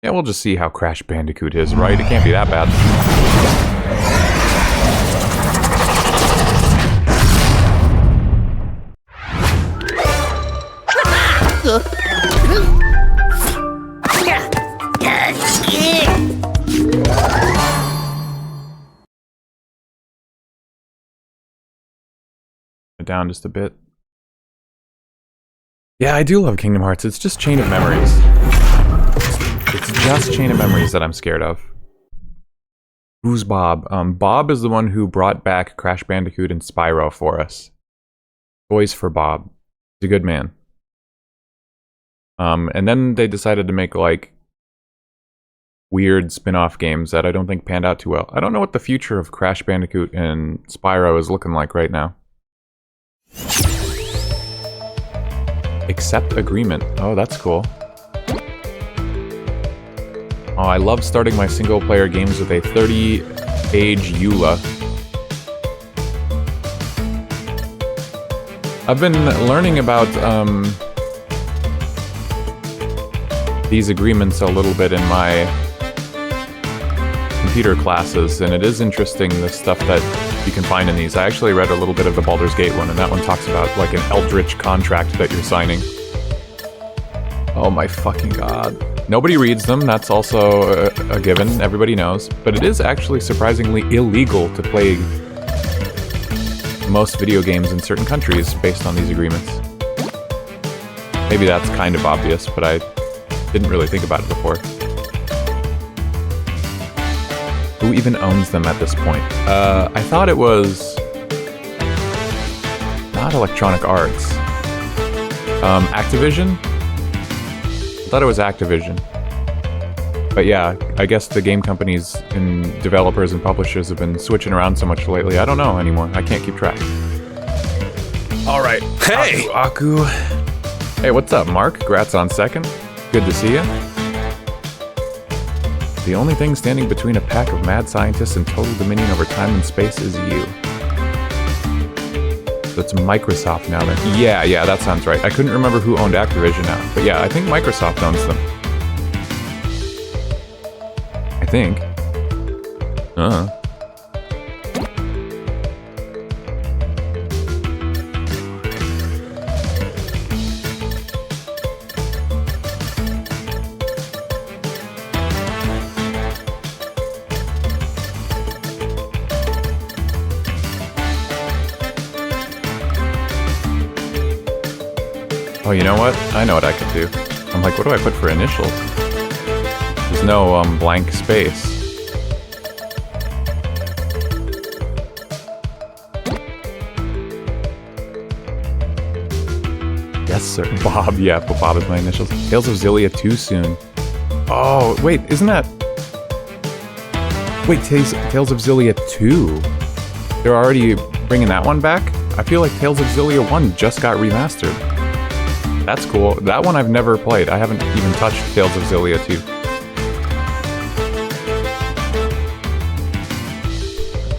Yeah, we'll just see how Crash Bandicoot is, right? It can't be that bad. Down just a bit. Yeah, I do love Kingdom Hearts. It's just Chain of Memories. It's just Chain of Memories that I'm scared of. Who's Bob? Bob is the one who brought back Crash Bandicoot and Spyro for us. Toys for Bob. He's a good man. And then they decided to make, like, weird spin-off games that I don't think panned out too well. I don't know what the future of Crash Bandicoot and Spyro is looking like right now. Accept agreement. Oh, that's cool. Oh, I love starting my single-player games with a 30-age EULA. I've been learning about these agreements a little bit in my computer classes, and it is interesting, the stuff that you can find in these. I actually read a little bit of the Baldur's Gate one, and that one talks about like an eldritch contract that you're signing. Oh my fucking god. Nobody reads them, that's also a given, everybody knows. But it is actually surprisingly illegal to play most video games in certain countries based on these agreements. Maybe that's kind of obvious, but I didn't really think about it before. Who even owns them at this point? I thought it was not Electronic Arts. Activision? I thought it was Activision. But yeah, I guess the game companies and developers and publishers have been switching around so much lately. I don't know anymore. I can't keep track. Alright. Hey! Aku. Hey, what's up, Mark? Grats on second. Good to see you. The only thing standing between a pack of mad scientists and total dominion over time and space is you. So it's Microsoft now then. Yeah, that sounds right. I couldn't remember who owned Activision now. But yeah, I think Microsoft owns them. I think. Oh, you know what? I know what I could do. I'm like, what do I put for initials? There's no, blank space. Yes, sir. Bob. Yeah, but Bob is my initials. Tales of Xillia too soon. Oh, wait, isn't that... Wait, Tales of Xillia 2? They're already bringing that one back? I feel like Tales of Xillia 1 just got remastered. That's cool. That one I've never played. I haven't even touched Tales of Xillia 2.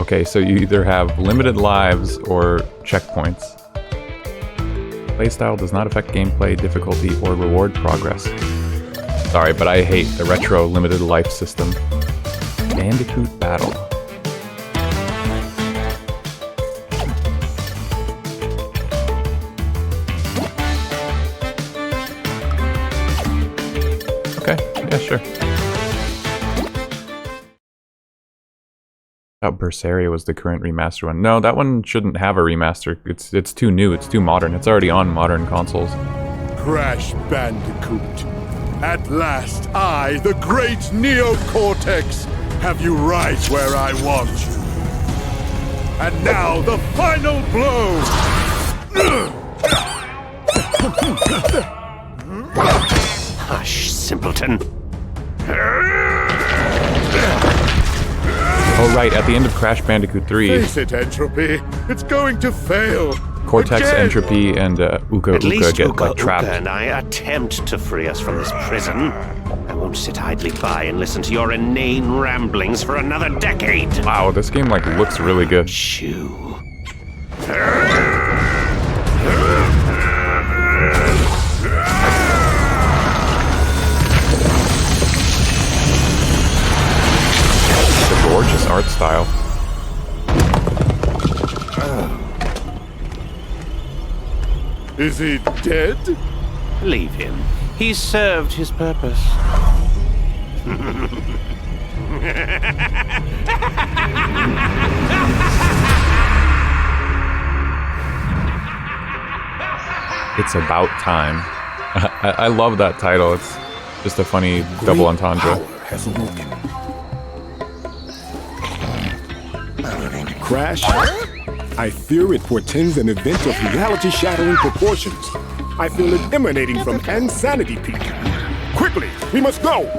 Okay, so you either have limited lives or checkpoints. Playstyle does not affect gameplay, difficulty, or reward progress. Sorry, but I hate the retro limited life system. Bandicoot Battle. Okay, yeah, sure. I thought Berseria was the current remaster one. No, that one shouldn't have a remaster. It's too new, it's too modern. It's already on modern consoles. Crash Bandicoot. At last, I, the great Neocortex, have you right where I want you. And now, the final blow! Hush, simpleton. Oh right, at the end of Crash Bandicoot 3, Face it, Entropy. It's going to fail. Cortex, Again. Entropy, and Uka At least get Uka like trapped. and I attempt to free us from this prison. I won't sit idly by and listen to your inane ramblings for another decade. Wow, this game like looks really good. Chew. art style. Is he dead? Leave him. He's served his purpose. It's about time. I love that title. It's just a funny double entendre. Has awoken. Crash? I fear it portends an event of reality-shattering proportions. I feel it emanating from Insanity Peak. Quickly, we must go!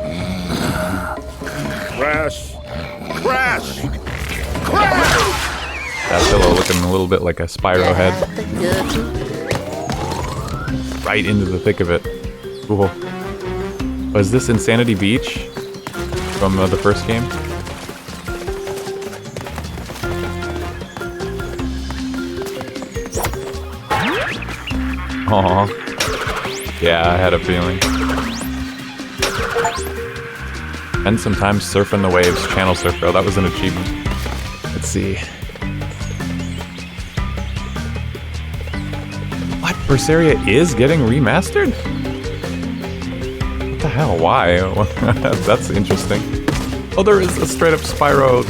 Crash! Crash! Crash! That pillow looking a little bit like a Spyro head. Right into the thick of it. Cool. Was this Insanity Beach from the first game? Aww. Yeah, I had a feeling. And sometimes surfing the waves, channel surf. Oh, that was an achievement. Let's see. What? Berseria is getting remastered? What the hell? Why? That's interesting. Oh, there is a straight up Spyro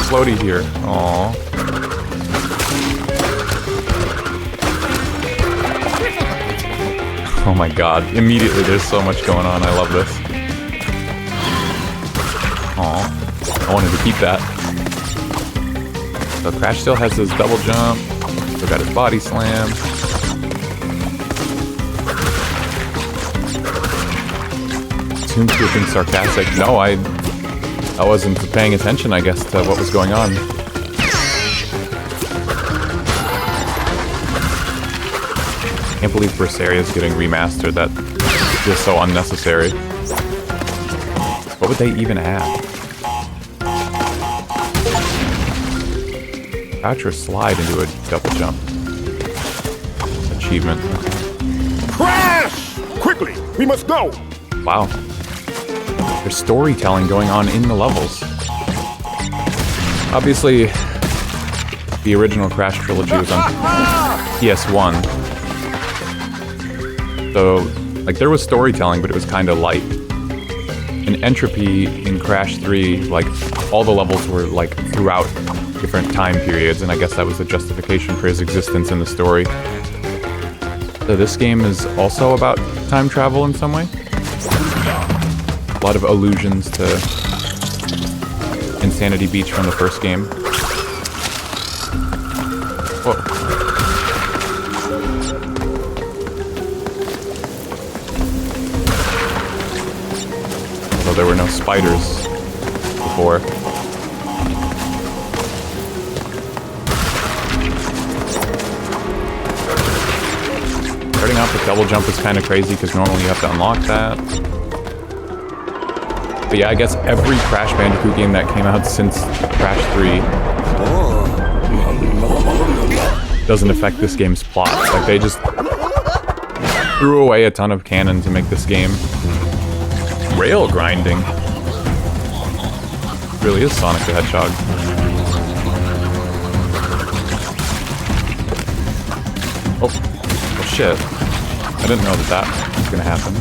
floaty here. Aww. Oh my god. Immediately there's so much going on. I love this. Aw. I wanted to keep that. So Crash still has his double jump. Still got his body slam. Seems to being sarcastic. No, I wasn't paying attention, I guess, to what was going on. Can't believe Berseria is getting remastered. That is so unnecessary. What would they even add? Crouch or slide into a double jump. Achievement. Crash! Quickly, we must go! Wow. There's storytelling going on in the levels. Obviously, the original Crash trilogy was on PS1. So, like, there was storytelling, but it was kind of light. In Entropy, in Crash 3, like, all the levels were, like, throughout different time periods, and I guess that was the justification for his existence in the story. So this game is also about time travel in some way. A lot of allusions to Insanity Beach from the first game. Whoa. Although there were no spiders before. Starting off with double jump is kind of crazy because normally you have to unlock that. But yeah, I guess every Crash Bandicoot game that came out since Crash 3 doesn't affect this game's plot. Like, they just threw away a ton of canon to make this game. Rail grinding. It really is Sonic the Hedgehog. Oh shit. I didn't know that was gonna happen.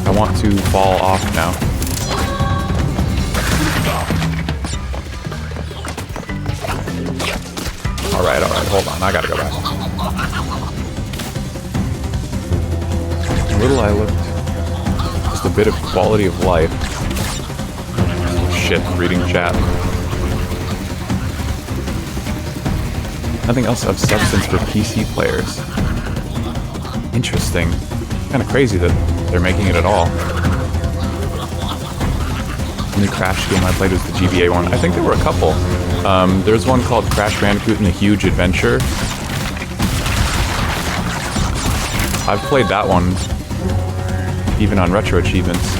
I want to fall off now. Alright, hold on, I gotta go back. Little I looked. Just a bit of quality of life. Shit, reading chat. Nothing else of substance for PC players. Interesting. Kind of crazy that they're making it at all. The only Crash game I played was the GBA one. I think there were a couple. There's one called Crash Bandicoot and the Huge Adventure. I've played that one, even on retro achievements.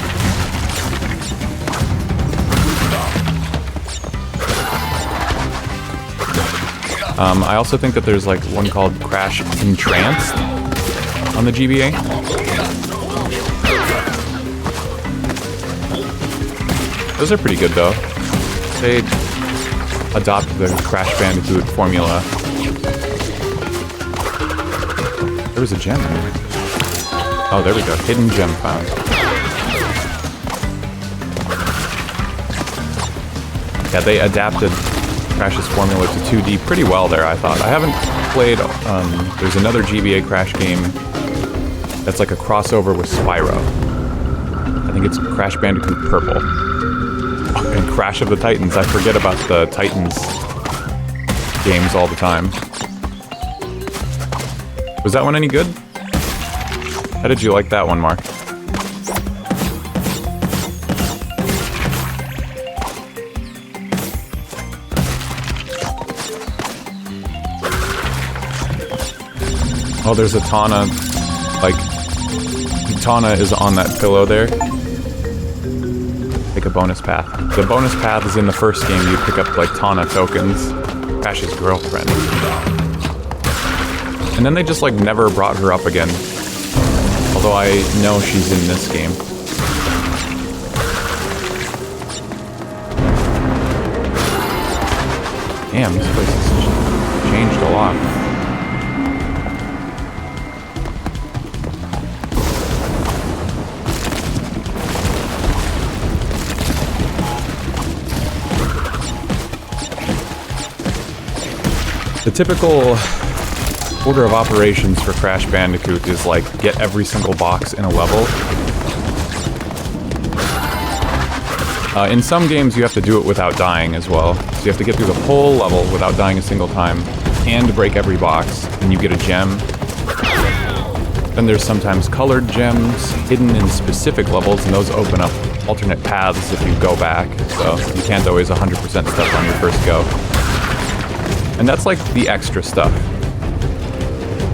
I also think that there's like one called Crash Entranced on the GBA. Those are pretty good though. They adopt the Crash Bandicoot formula. There was a gem in there. Oh, there we go. Hidden gem found. Yeah, they adapted Crash's formula to 2D pretty well there, I thought. I haven't played... there's another GBA Crash game that's like a crossover with Spyro. I think it's Crash Bandicoot Purple. And Crash of the Titans. I forget about the Titans games all the time. Was that one any good? How did you like that one, Mark? Oh, there's a Tana. Like, Tana is on that pillow there. Take a bonus path. The bonus path is in the first game. You pick up, like, Tana tokens. Crash's girlfriend. And then they just, like, never brought her up again. Although I know she's in this game. Damn, this place has changed a lot. The typical order of operations for Crash Bandicoot is like, get every single box in a level. In some games you have to do it without dying as well. So you have to get through the whole level without dying a single time, and break every box, and you get a gem. Then there's sometimes colored gems hidden in specific levels, and those open up alternate paths if you go back, so you can't always 100% stuff on your first go. And that's like the extra stuff.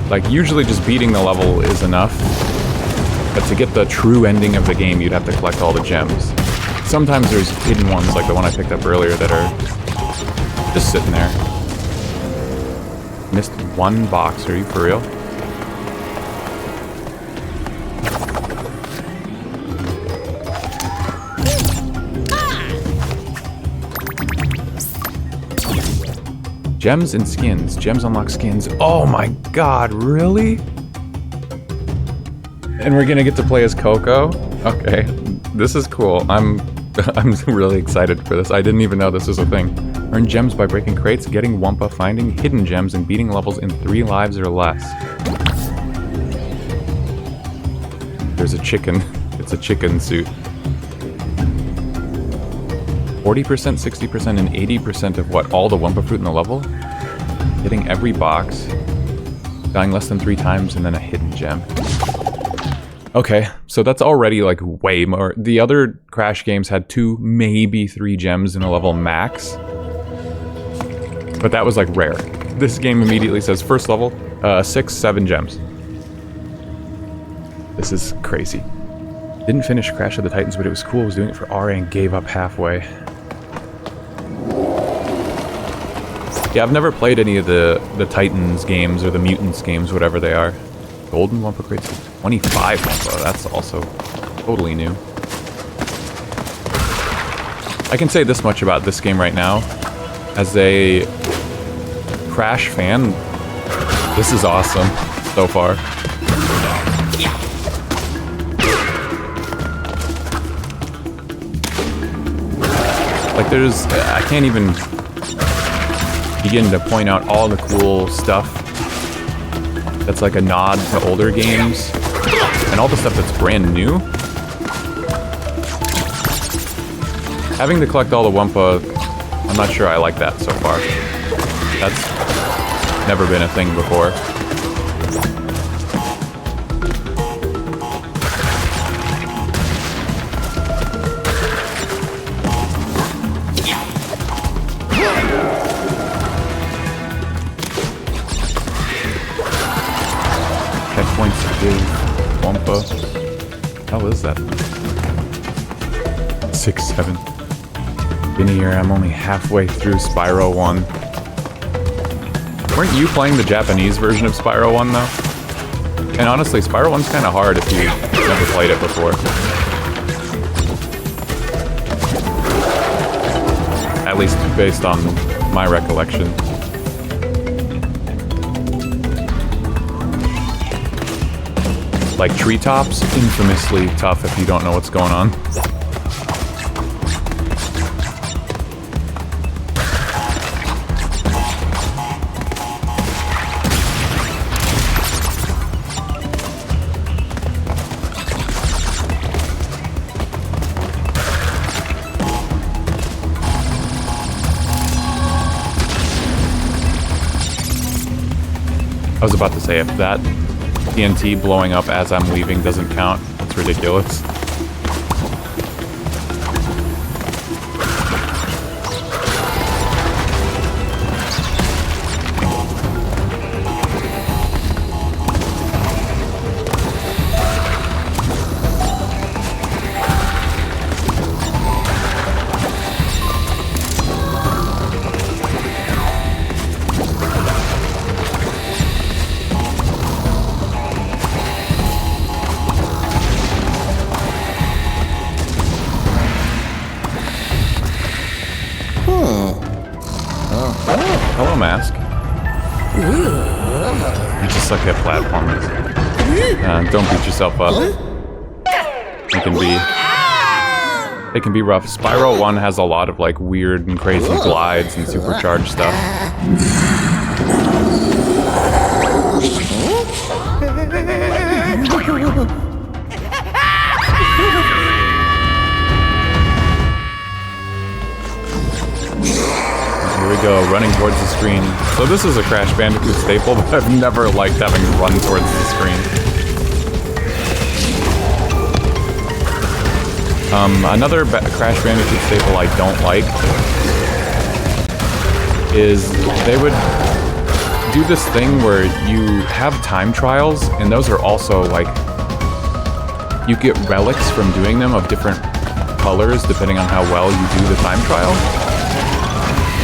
Like, usually just beating the level is enough, but to get the true ending of the game, you'd have to collect all the gems. Sometimes there's hidden ones, like the one I picked up earlier, that are just sitting there. Missed one box, are you for real? Gems and skins. Gems unlock skins. Oh my god, really? And we're gonna get to play as Coco? Okay, this is cool. I'm really excited for this. I didn't even know this was a thing. Earn gems by breaking crates, getting Wumpa, finding hidden gems, and beating levels in 3 lives or less. There's a chicken. It's a chicken suit. 40%, 60%, and 80% of what? All the Wumpa fruit in the level? Hitting every box. Dying less than 3 times, and then a hidden gem. Okay, so that's already like way more. The other Crash games had 2, maybe 3 gems in a level max. But that was like rare. This game immediately says first level, 6, 7 gems. This is crazy. Didn't finish Crash of the Titans, but it was cool. I was doing it for RA and gave up halfway. Yeah, I've never played any of the Titans games or the Mutants games, whatever they are. Golden Wumpa crates, 25 Wumpa. That's also totally new. I can say this much about this game right now. As a Crash fan, this is awesome so far. Like, there's... I can't even begin to point out all the cool stuff that's like a nod to older games, and all the stuff that's brand new. Having to collect all the Wumpa, I'm not sure I like that so far. That's never been a thing before. Points to give Wumpa. How is that? 6, 7. Been a year, I'm only halfway through Spyro 1. Weren't you playing the Japanese version of Spyro 1 though? And honestly, Spyro 1's kinda hard if you've never played it before. At least based on my recollection. Like treetops, infamously tough if you don't know what's going on. I was about to say, if that TNT blowing up as I'm leaving doesn't count, that's ridiculous. Hello, Mask. You just suck at platformers. Don't beat yourself up. It can be rough. Spyro 1 has a lot of like weird and crazy glides and supercharged stuff. Here we go, running towards the screen. So this is a Crash Bandicoot staple, but I've never liked having to run towards the screen. Another Crash Bandicoot staple I don't like is they would do this thing where you have time trials, and those are also like, you get relics from doing them of different colors depending on how well you do the time trial.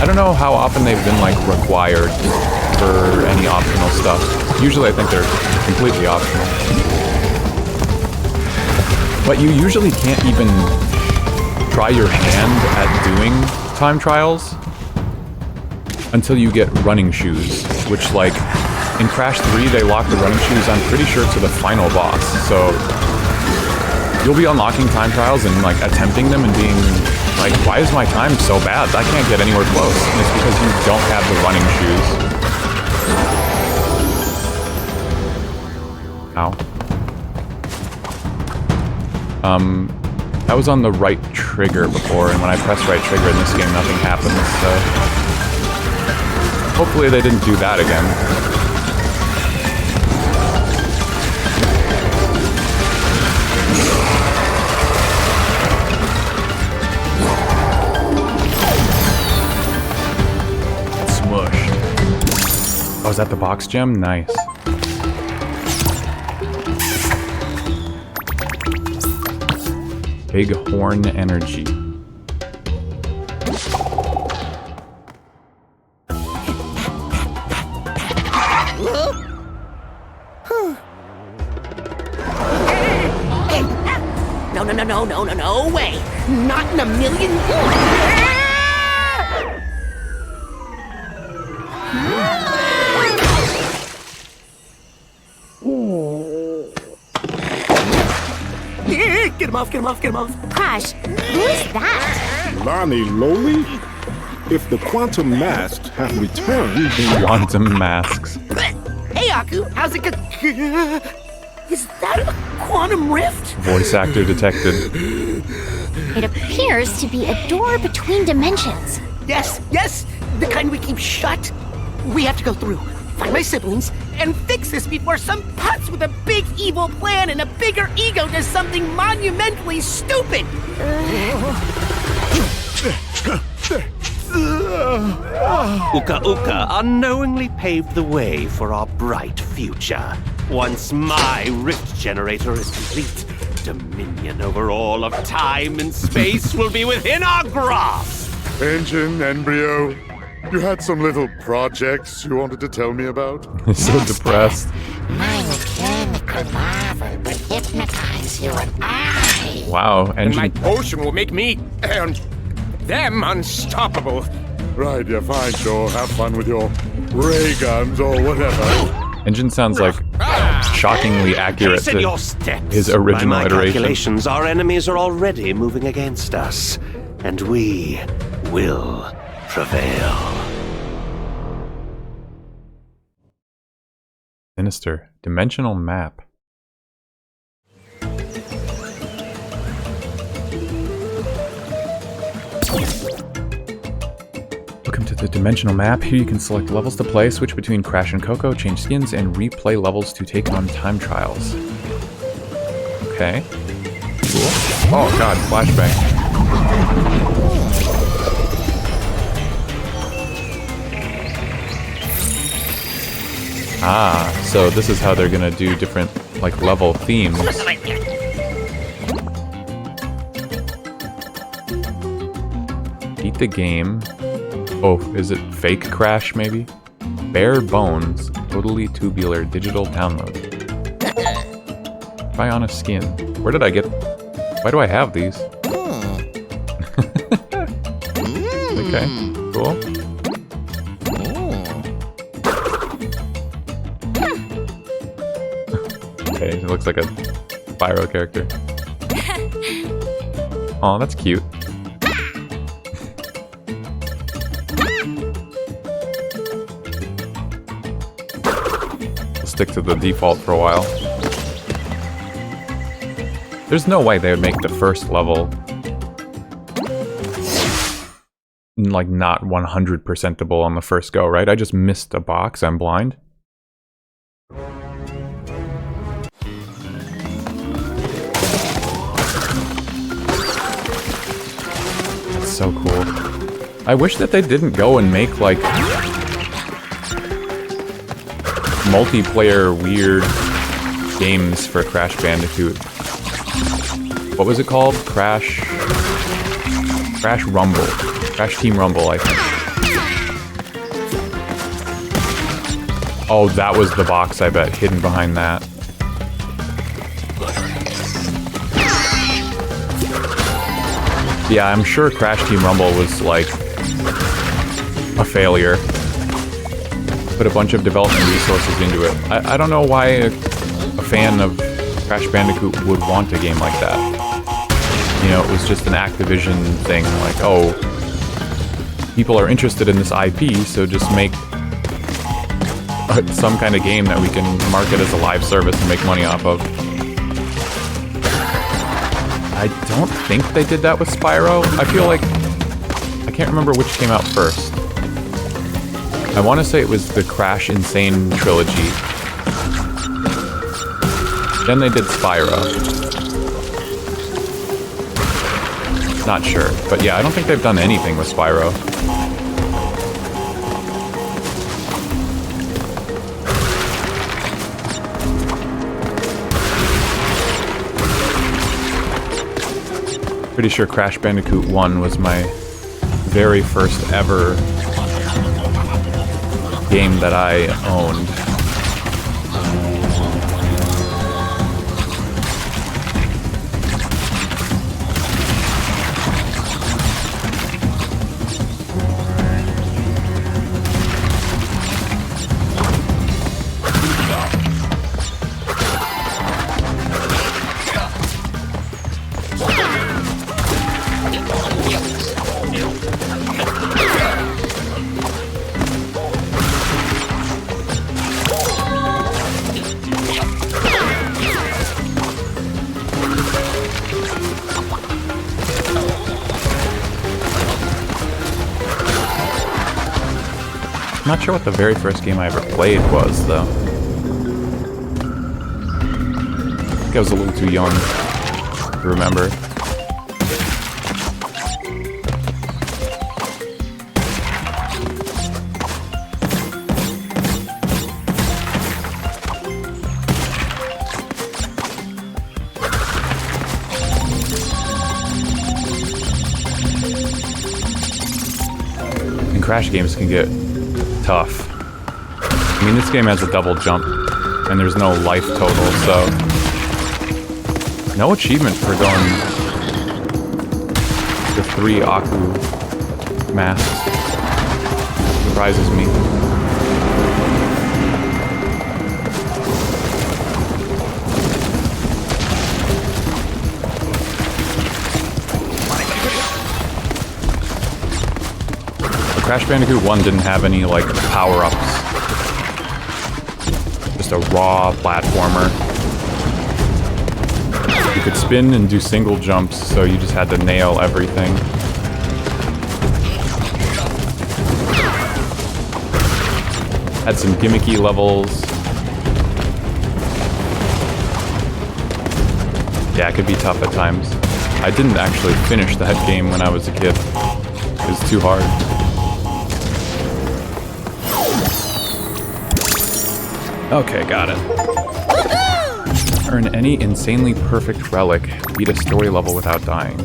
I don't know how often they've been like required for any optional stuff. Usually I think they're completely optional. But you usually can't even try your hand at doing time trials until you get running shoes, which like in Crash 3 they lock the running shoes, I'm pretty sure, to the final boss. So you'll be unlocking time trials and like attempting them and being like, why is my time so bad? I can't get anywhere close. And it's because you don't have the running shoes. Ow. That was on the right trigger before, and when I press right trigger in this game, nothing happens, so hopefully they didn't do that again. Oh, is that the box gem? Nice. Big horn energy. No way! Not in a million years! Get him off. Crash, who is that? Lonnie Loli? If the quantum masks have returned... Quantum masks. Hey, Aku, how's it go? Is that a quantum rift? Voice actor detected. It appears to be a door between dimensions. Yes, the kind we keep shut. We have to go through, find my siblings, and fix this before some putz with a big evil plan and a bigger ego does something monumentally stupid. Uka Uka unknowingly paved the way for our bright future. Once my rift generator is complete, dominion over all of time and space will be within our grasp. Engine, Embryo, you had some little projects you wanted to tell me about? He's so depressed. My mechanical marvel will hypnotize you and I. Wow, And my engine. potion will make me them unstoppable. Right, yeah, fine, sure. Have fun with your ray guns or whatever. Engine sounds like shockingly accurate Hasten to your steps. his original By my iteration. calculations, our enemies are already moving against us, and we will prevail. Sinister. Dimensional map. Welcome to the dimensional map. Here you can select levels to play, switch between Crash and Coco, change skins, and replay levels to take on time trials. Okay. Cool. Oh god, flashbang. Ah, so this is how they're gonna do different, like, level themes. Beat the game. Oh, is it fake Crash, maybe? Bare bones, totally tubular digital download. Try on a skin. Where did I get... Why do I have these? Okay, cool. Okay, it looks like a Spyro character. Aw, that's cute. I'll stick to the default for a while. There's no way they would make the first level like not 100%able on the first go, right? I just missed a box, I'm blind. That's so cool. I wish that they didn't go and make like multiplayer weird games for Crash Bandicoot. What was it called? Crash Rumble. Crash Team Rumble, I think. Oh, that was the box, I bet, hidden behind that. Yeah, I'm sure Crash Team Rumble was, like, a failure. Put a bunch of development resources into it. I don't know why a fan of Crash Bandicoot would want a game like that. You know, it was just an Activision thing, like, oh, people are interested in this IP, so just make some kind of game that we can market as a live service and make money off of. I don't think they did that with Spyro. I feel like... I can't remember which came out first. I want to say it was the Crash Insane trilogy. Then they did Spyro. Not sure, but yeah, I don't think they've done anything with Spyro. Pretty sure Crash Bandicoot 1 was my very first ever game that I owned. Not sure what the very first game I ever played was, though. I think I was a little too young to remember. And Crash games can get tough. I mean, this game has a double jump, and there's no life total, so... No achievement for going to 3 Aku masks. Surprises me. Crash Bandicoot 1 didn't have any, like, power-ups. Just a raw platformer. You could spin and do single jumps, so you just had to nail everything. Had some gimmicky levels. Yeah, it could be tough at times. I didn't actually finish that game when I was a kid. It was too hard. Okay, got it. Earn any insanely perfect relic. Beat a story level without dying.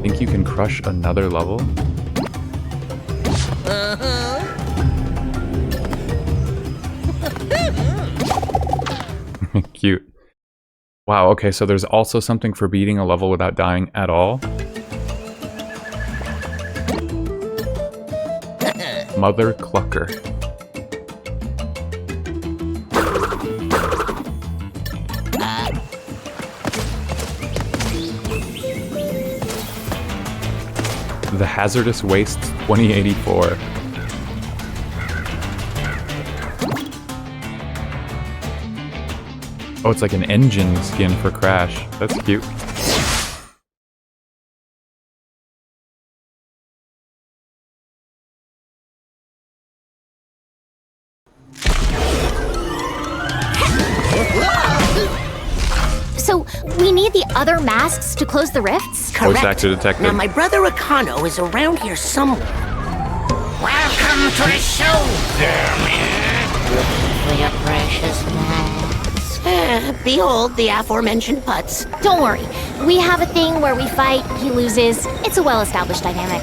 Think you can crush another level? Cute. Wow, okay, so there's also something for beating a level without dying at all? Mother Clucker. The Hazardous Waste 2084. Oh, it's like an engine skin for Crash. That's cute. So, we need the other masks to close the rifts? Voice Correct. actor detective. Now, my brother Akano is around here somewhere. Welcome to the show, Looking for your precious mask. Behold the aforementioned putz. Don't worry. We have a thing where we fight, he loses. It's a well-established dynamic.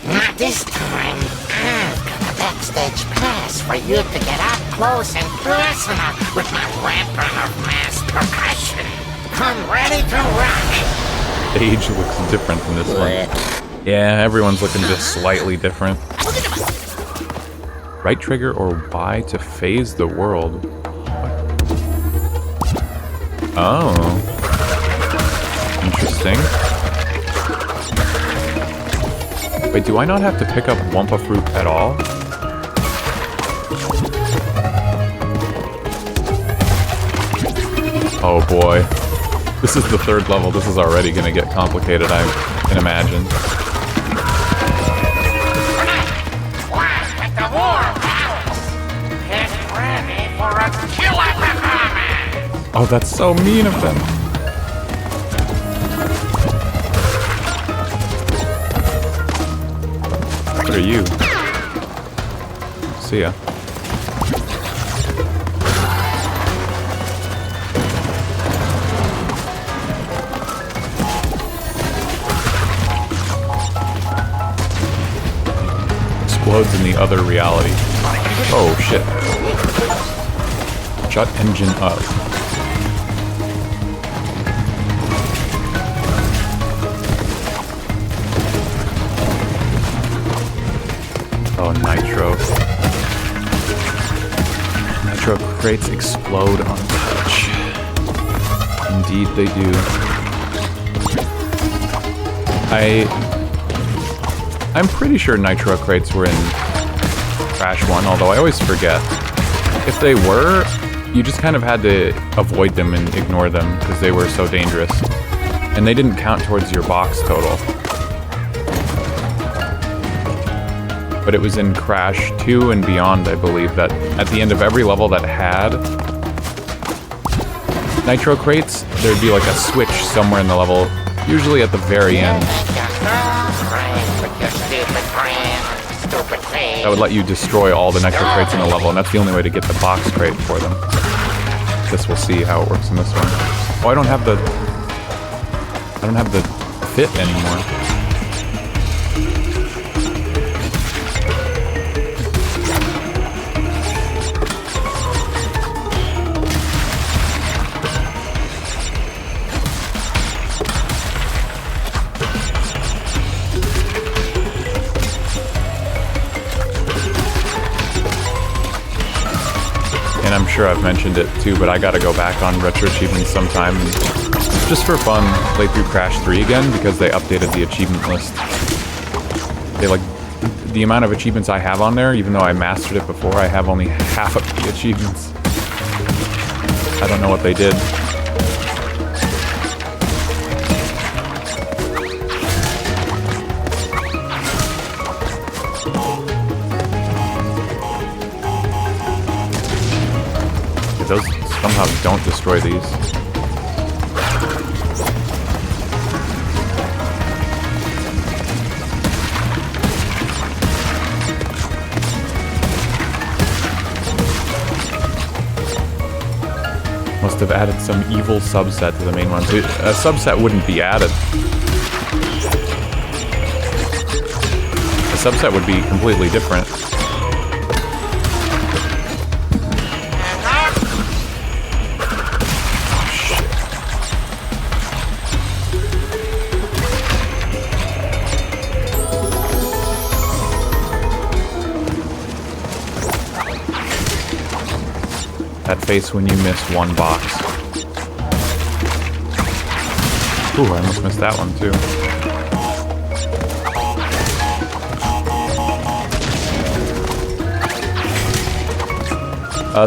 Not this time. I've got a backstage pass for you to get up close and personal with my weapon of mass percussion. I'm ready to rock. Age looks different in this one. Yeah, everyone's looking just slightly different. Right trigger or Y to phase the world. Oh. Interesting. Wait, do I not have to pick up Wumpa Fruit at all? Oh boy. This is the third level. This is already gonna get complicated, I can imagine. Blast at the war palace. Get ready for a killer performance. Oh, that's so mean of them. What are you? See ya. Explodes in the other reality. Oh shit. Shut engine up. Oh, nitro. Nitro crates explode on touch. Indeed they do. I'm pretty sure nitro crates were in Crash 1, although I always forget. If they were, you just kind of had to avoid them and ignore them because they were so dangerous. And they didn't count towards your box total. But it was in Crash 2 and beyond, I believe, that at the end of every level that had nitro crates, there'd be like a switch somewhere in the level, usually at the very end. That would let you destroy all the nitro crates in the level, and that's the only way to get the box crate for them. Guess we'll see how it works in this one. Oh, I don't have the fit anymore. sure I've mentioned it too, but I gotta go back on Retro Achievements sometime. Just for fun, play through Crash 3 again, because they updated the achievement list. They like, the amount of achievements I have on there, even though I mastered it before, I have only half of the achievements. I don't know what they did. Those somehow don't destroy these. Must have added some evil subset to the main ones. A subset wouldn't be added. A subset would be completely different. That face when you miss one box. Ooh, I almost missed that one too.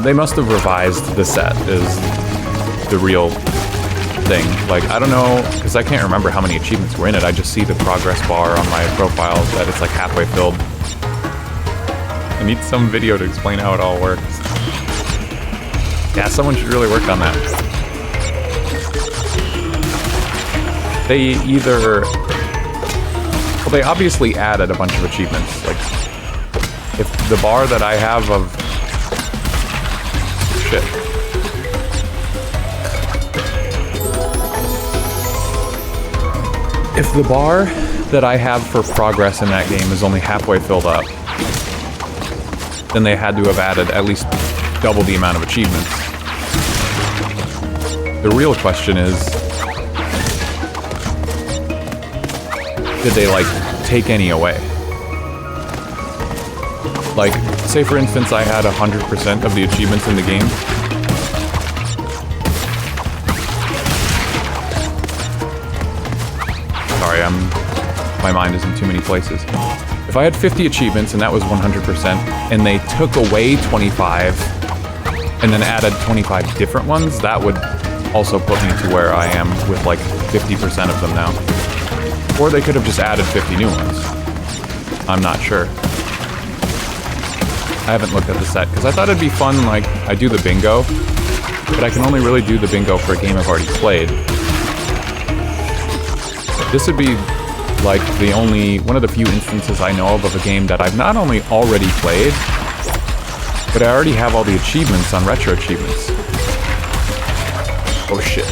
They must have revised the set, is the real thing. Like, I don't know, because I can't remember how many achievements were in it. I just see the progress bar on my profile that it's like halfway filled. I need some video to explain how it all works. Yeah, someone should really work on that. They either... Well, they obviously added a bunch of achievements. Like, if the bar that I have of... Shit. If the bar that I have for progress in that game is only halfway filled up, then they had to have added at least double the amount of achievements. The real question is, did they, like, take any away? Like, say for instance I had 100% of the achievements in the game. Sorry, my mind is in too many places. If I had 50 achievements and that was 100%, and they took away 25, and then added 25 different ones, that would also put me to where I am with like 50% of them now. Or they could have just added 50 new ones. I'm not sure. I haven't looked at the set, because I thought it'd be fun, like, I do the bingo, but I can only really do the bingo for a game I've already played. This would be like one of the few instances I know of a game that I've not only already played, but I already have all the achievements on Retro Achievements. Oh shit.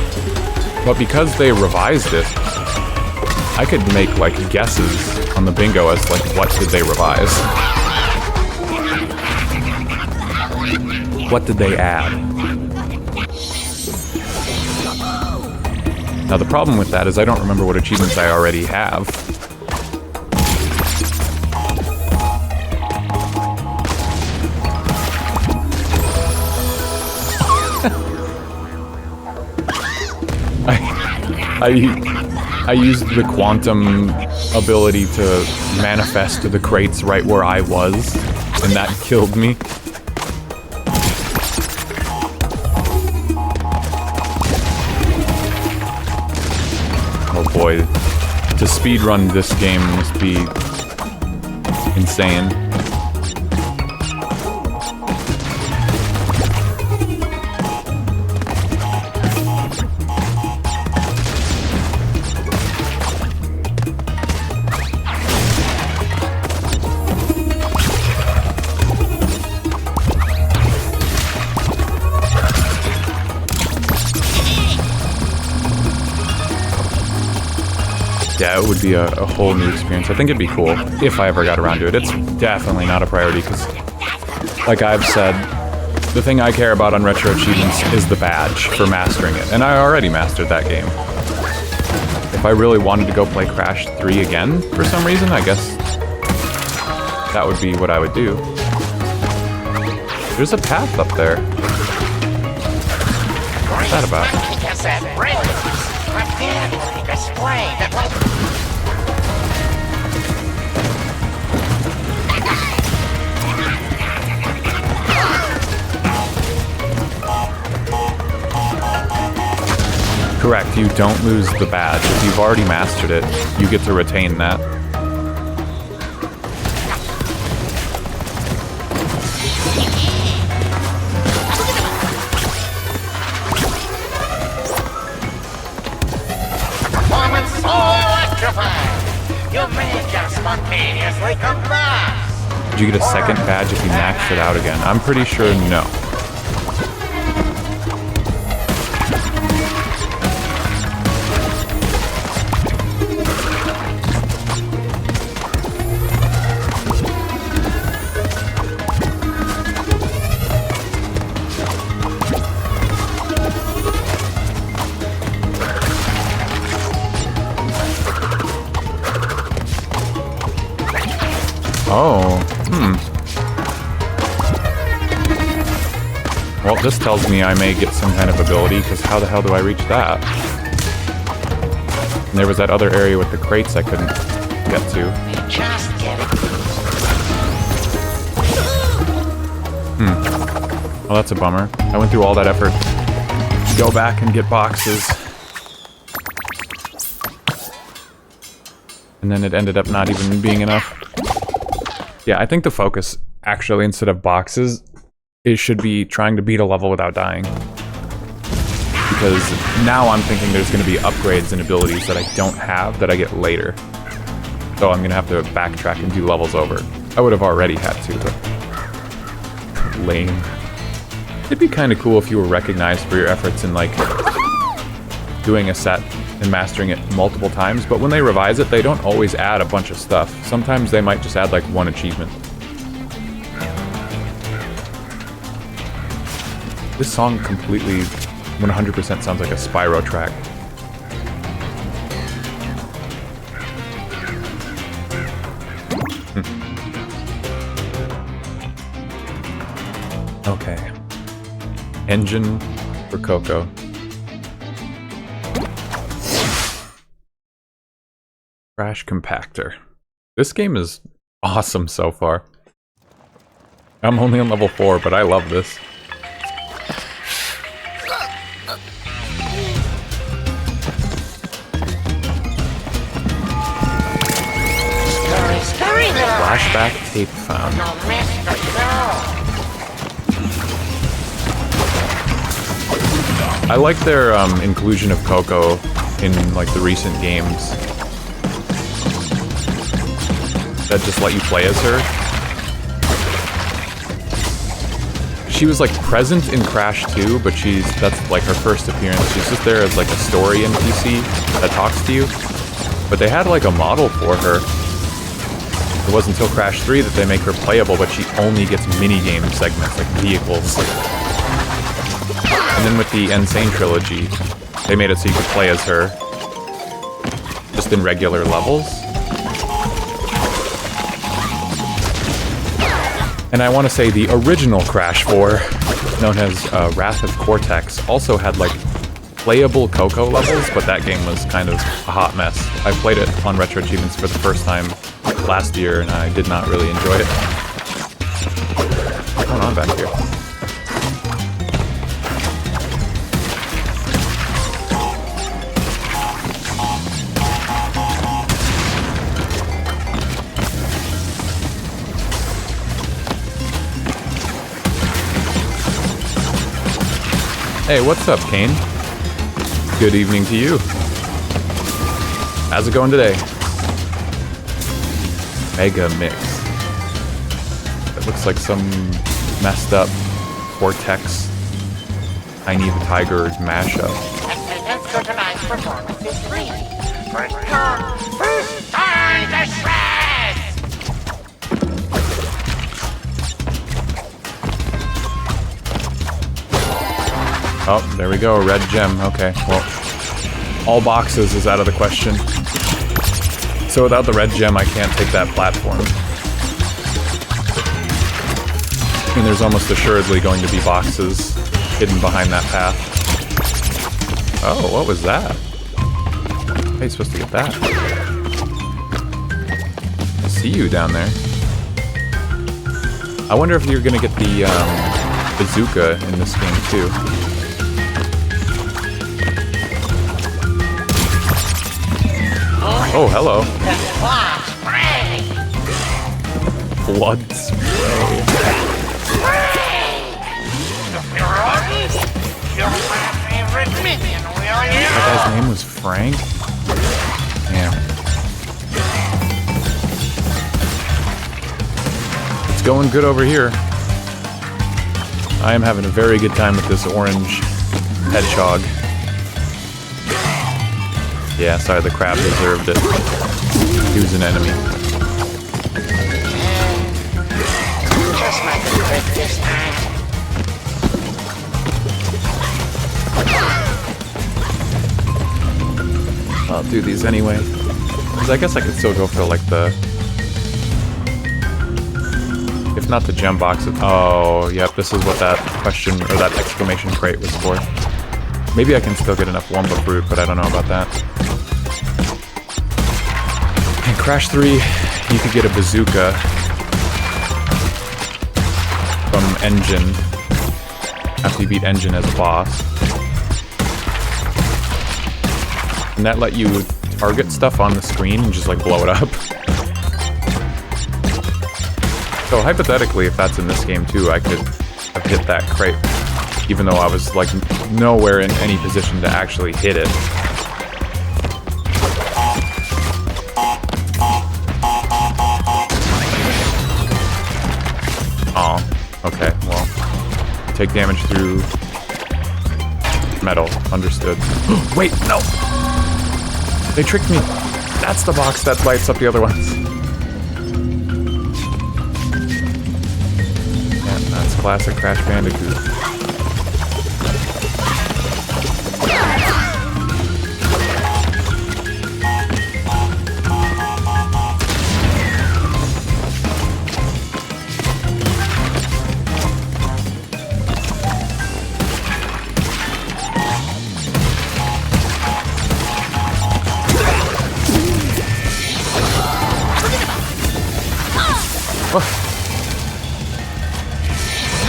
But because they revised it, I could make, like, guesses on the bingo as, like, what did they revise? What did they add? Now the problem with that is I don't remember what achievements I already have. I used the quantum ability to manifest the crates right where I was, and that killed me. Oh boy, to speedrun this game must be insane. Yeah, it would be a whole new experience. I think it'd be cool if I ever got around to it. It's definitely not a priority because, like I've said, the thing I care about on Retro Achievements is the badge for mastering it, and I already mastered that game. If I really wanted to go play Crash 3 again for some reason, I guess that would be what I would do. There's a path up there. that about? Because that brings a deadly display that will... Correct, you don't lose the badge. If you've already mastered it, you get to retain that. Performance so electrifying! You may just spontaneously combust! Did you get a second badge if you maxed it out again? I'm pretty sure no. Oh, Well, this tells me I may get some kind of ability, because how the hell do I reach that? And there was that other area with the crates I couldn't get to. Just get it. Well, that's a bummer. I went through all that effort to go back and get boxes. And then it ended up not even being enough. Yeah, I think the focus, actually, instead of boxes, it should be trying to beat a level without dying. Because now I'm thinking there's going to be upgrades and abilities that I don't have that I get later. So I'm going to have to backtrack and do levels over. I would have already had to, but... lame. It'd be kind of cool if you were recognized for your efforts in, like, doing a set and mastering it multiple times, but when they revise it, they don't always add a bunch of stuff. Sometimes they might just add, like, one achievement. This song completely, 100% sounds like a Spyro track. Okay. Engine for Coco. Crash Compactor. This game is awesome so far. I'm only on level 4, but I love this. Scurry, little Flashback tape found. no miss the show. I like their inclusion of Coco in like the recent games that just let you play as her. She was like present in Crash 2, but that's like her first appearance. She's just there as like a story NPC that talks to you. But they had like a model for her. It wasn't until Crash 3 that they make her playable, but she only gets minigame segments, like vehicles. And then with the Insane trilogy, they made it so you could play as her just in regular levels. And I want to say the original Crash 4, known as Wrath of Cortex, also had like playable Coco levels, but that game was kind of a hot mess. I played it on Retro Achievements for the first time last year, and I did not really enjoy it. What's going on back here? Hey, what's up, Kane? Good evening to you. How's it going today? Mega Mix. It looks like some messed up Cortex Tiny the Tiger mashup. Attendance for tonight's performance is free. First time to shreds! Oh, there we go, a red gem. Okay, well, all boxes is out of the question. So without the red gem, I can't take that platform. And there's almost assuredly going to be boxes hidden behind that path. Oh, what was that? How are you supposed to get that? I see you down there. I wonder if you're gonna get the bazooka in this game too. Oh, hello. Blood spray. That guy's name was Frank? Damn. It's going good over here. I am having a very good time with this orange hedgehog. Yeah, sorry, the crab deserved it. He was an enemy. Just make it quick this time. I'll do these anyway. Because I guess I could still go for like the... If not the gem box. Oh, yep, this is what that question or that exclamation crate was for. Maybe I can still get enough Wumpa fruit, but I don't know about that. In Crash 3, you could get a bazooka from Engine after you beat Engine as a boss. And that let you target stuff on the screen and just like blow it up. So hypothetically, if that's in this game too, I could have hit that crate, even though I was like nowhere in any position to actually hit it. Oh, okay, well, take damage through metal, understood. Wait, no! They tricked me! That's the box that lights up the other ones. Yeah, that's classic Crash Bandicoot.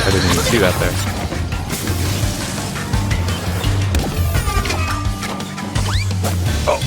I didn't even see that there. Oh.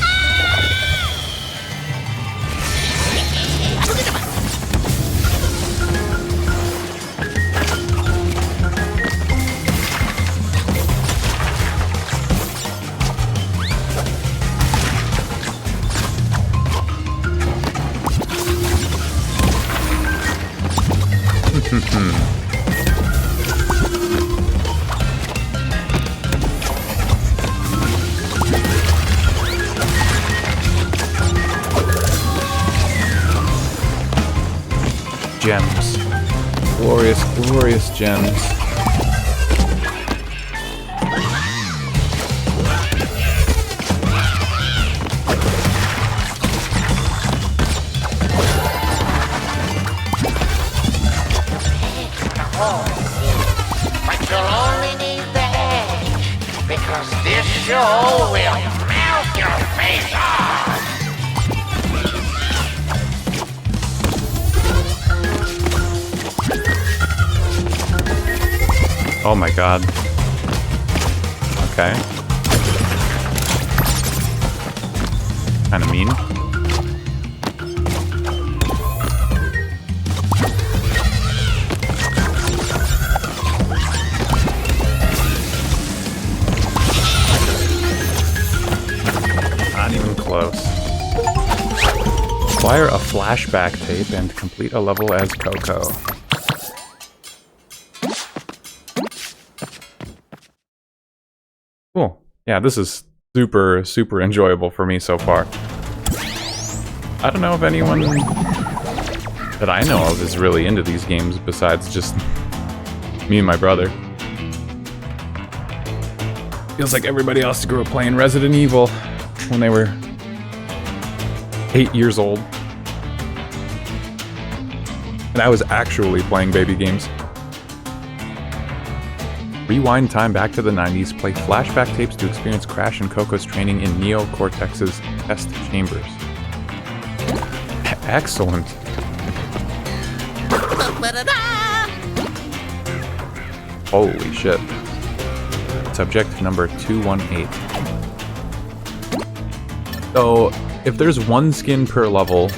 Gems. Glorious, glorious gems. But you'll only need the edge, because this show will melt your face off. Oh my god. Okay. Kinda mean. Not even close. Acquire a flashback tape and complete a level as Coco. Cool. Yeah, this is super, super enjoyable for me so far. I don't know if anyone that I know of is really into these games besides just me and my brother. Feels like everybody else grew up playing Resident Evil when they were 8 years old. And I was actually playing baby games. Rewind time back to the 90s, play flashback tapes to experience Crash and Coco's training in Neo Cortex's test chambers. Excellent. Holy shit. Subject number 218. So, if there's one skin per level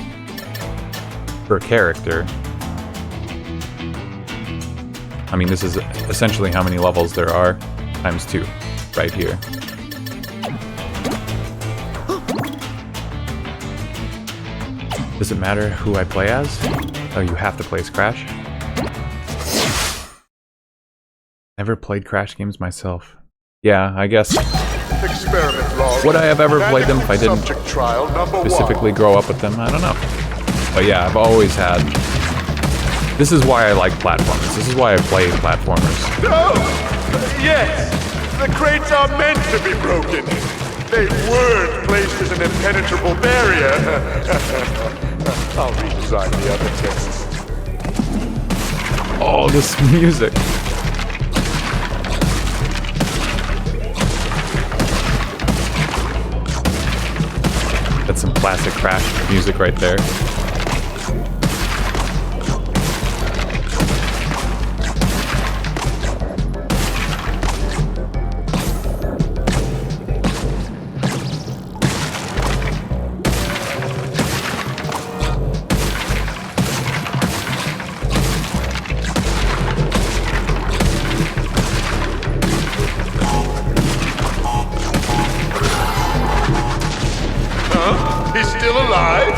per character, I mean, this is essentially how many levels there are times 2 right here. Does it matter who I play as? Oh, you have to play as Crash? Never played Crash games myself. Yeah, I guess. Experiment log. Would I have ever played them if I didn't Subject trial number specifically 1. grow up with them? I don't know. But yeah, I've always had... This is why I like platformers. This is why I play platformers. No! Yes! The crates are meant to be broken. They weren't placed as an impenetrable barrier. I'll redesign the other tests. Oh, this music. That's some classic Crash music right there. He's still alive?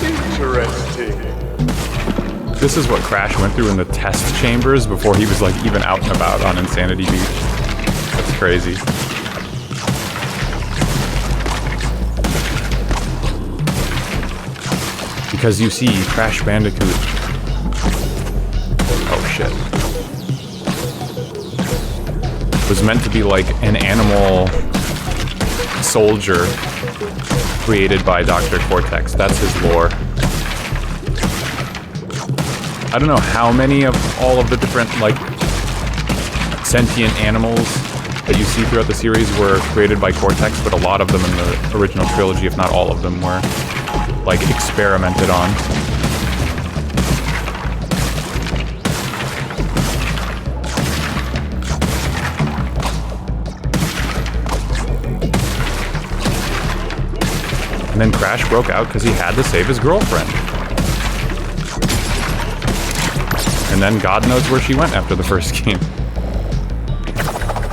Interesting. This is what Crash went through in the test chambers before he was like even out and about on Insanity Beach. That's crazy. Because you see, Crash Bandicoot... Oh shit. Was meant to be like an animal soldier created by Dr. Cortex. That's his lore. I don't know how many of all of the different, like, sentient animals that you see throughout the series were created by Cortex, but a lot of them in the original trilogy, if not all of them, were, like, experimented on. And then Crash broke out because he had to save his girlfriend. And then God knows where she went after the first game.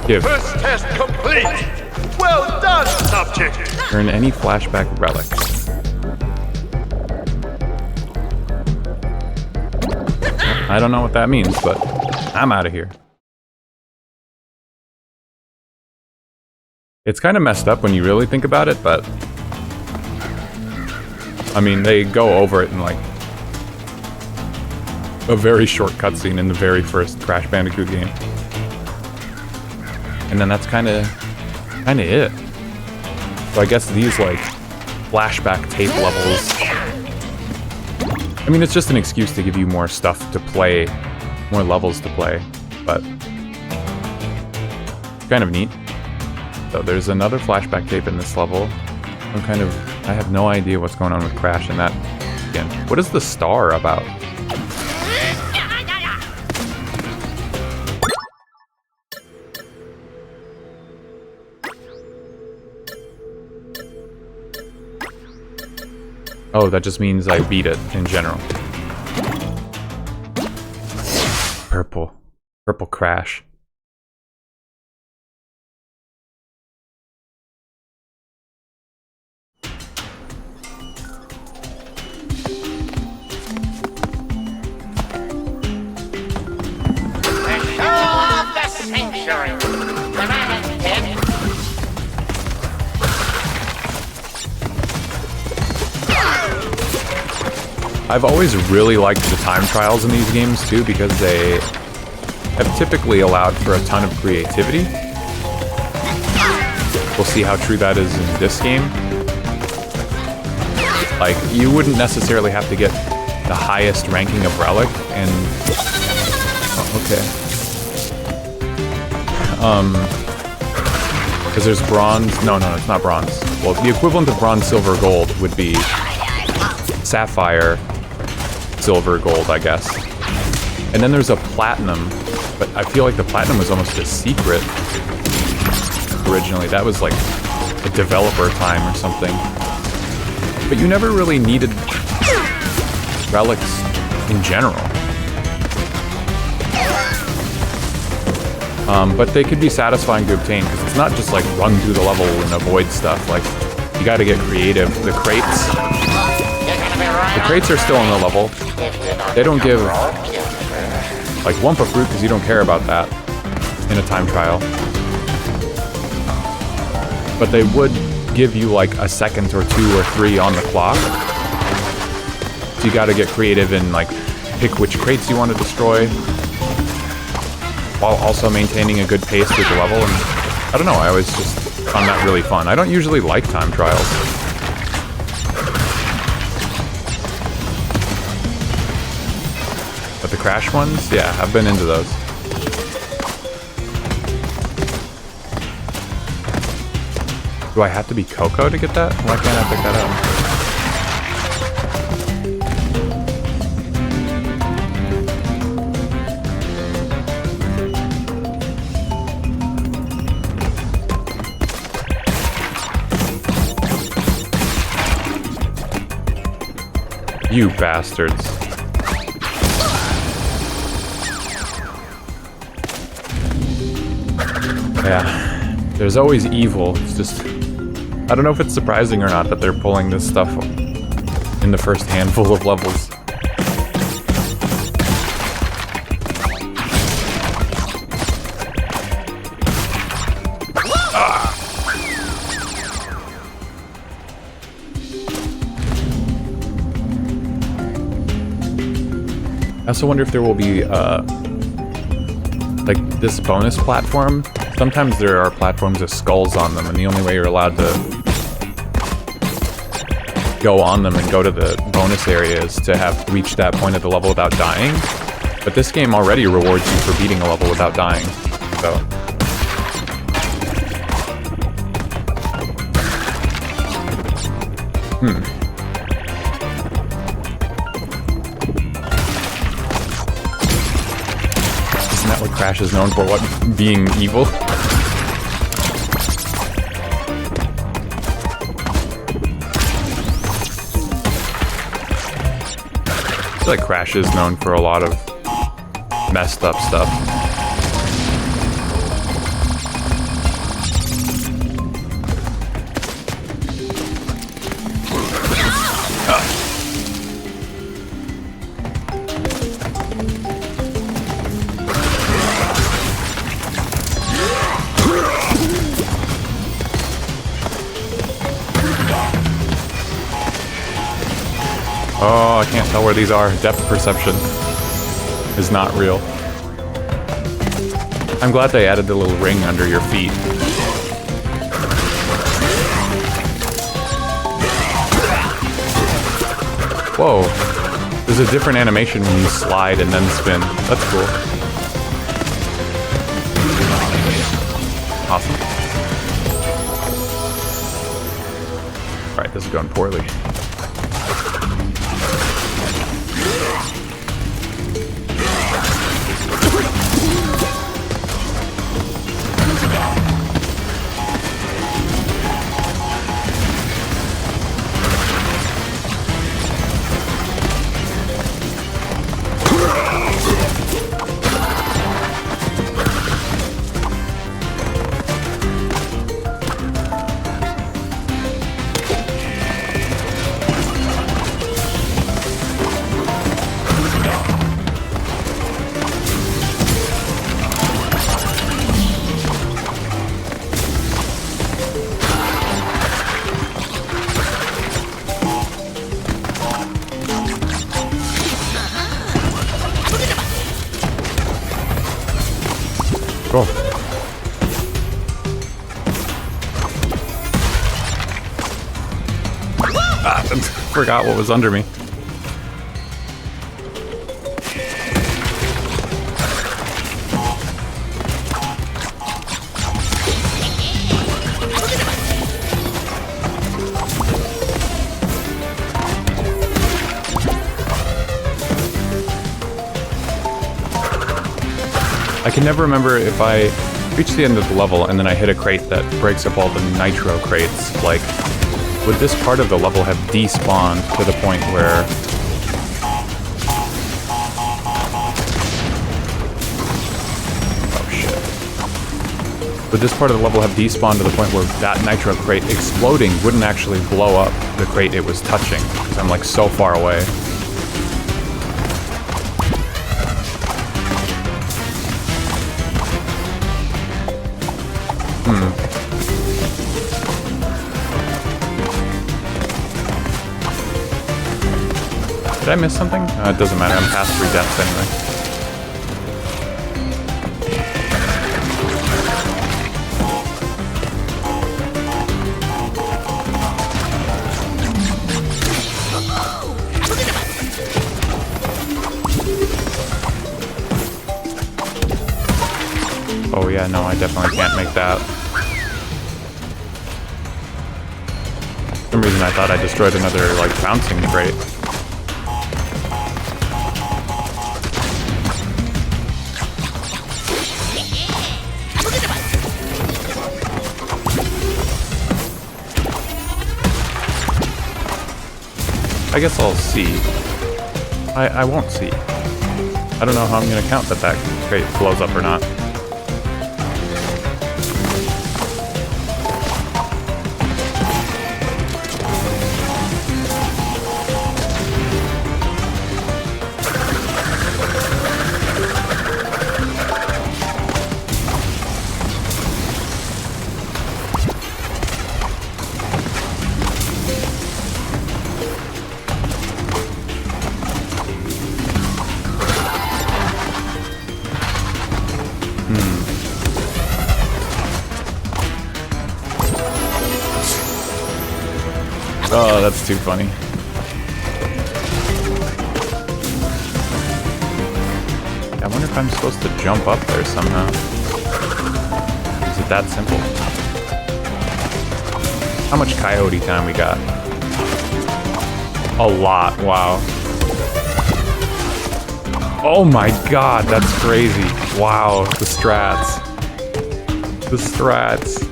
Give. First test complete! Well done, subject! Earn any flashback relic. I don't know what that means, but I'm out of here. It's kind of messed up when you really think about it, but... I mean, they go over it in, like, a very short cutscene in the very first Crash Bandicoot game. And then that's kind of it. So I guess these, like, flashback tape levels... I mean, it's just an excuse to give you more stuff to play, more levels to play, but... It's kind of neat. So there's another flashback tape in this level. I have no idea what's going on with Crash in that again. What is the star about? Oh, that just means I beat it in general. Purple. Purple Crash. I've always really liked the time trials in these games too, because they have typically allowed for a ton of creativity. We'll see how true that is in this game. Like, you wouldn't necessarily have to get the highest ranking of Relic, and... Oh, okay. Because there's bronze. No, it's not bronze. Well, the equivalent of bronze, silver, gold would be sapphire, silver, gold, I guess. And then there's a platinum, but I feel like the platinum was almost a secret originally. That was like a developer time or something. But you never really needed relics in general. But they could be satisfying to obtain, because it's not just like run through the level and avoid stuff. Like, you gotta get creative. The crates are still on the level. They don't give like Wumpa Fruit, because you don't care about that in a time trial. But they would give you like a second or 2 or 3 on the clock. So you gotta get creative and like pick which crates you want to destroy, while also maintaining a good pace with the level. And I don't know, I always just found that really fun. I don't usually like time trials. But the Crash ones, yeah, I've been into those. Do I have to be Coco to get that? Why can't I pick that up? You bastards. Yeah, there's always evil. It's just, I don't know if it's surprising or not that they're pulling this stuff in the first handful of levels. I also wonder if there will be, like, this bonus platform. Sometimes there are platforms with skulls on them, and the only way you're allowed to go on them and go to the bonus area is to have reached that point of the level without dying. But this game already rewards you for beating a level without dying, so... Isn't that what Crash is known for? What? Being evil? I feel like Crash is known for a lot of messed up stuff. Oh, I can't tell where these are. Depth perception is not real. I'm glad they added the little ring under your feet. Whoa. There's a different animation when you slide and then spin. That's cool. Awesome. Alright, this is going poorly. Cool. Ah, forgot what was under me. can never remember if I reach the end of the level and then I hit a crate that breaks up all the nitro crates. Like, would this part of the level have despawned to the point where... Oh shit. Would this part of the level have despawned to the point where that nitro crate exploding wouldn't actually blow up the crate it was touching? Because I'm like so far away. Did I miss something? It doesn't matter, I'm past 3 deaths anyway. Oh yeah, no, I definitely can't make that. For some reason I thought I destroyed another, like, bouncing crate. I guess I'll see. I won't see. I don't know how I'm gonna count that crate blows up or not. Oh, that's too funny. I wonder if I'm supposed to jump up there somehow. Is it that simple? How much coyote time we got? A lot, wow. Oh my god, that's crazy. Wow, the strats. The strats.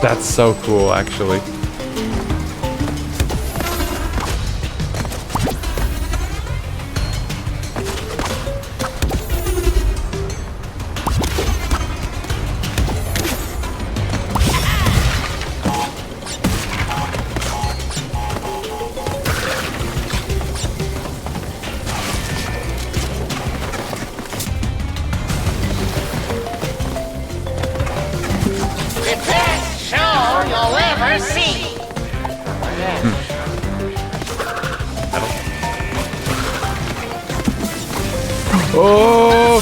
That's so cool, actually. Oh!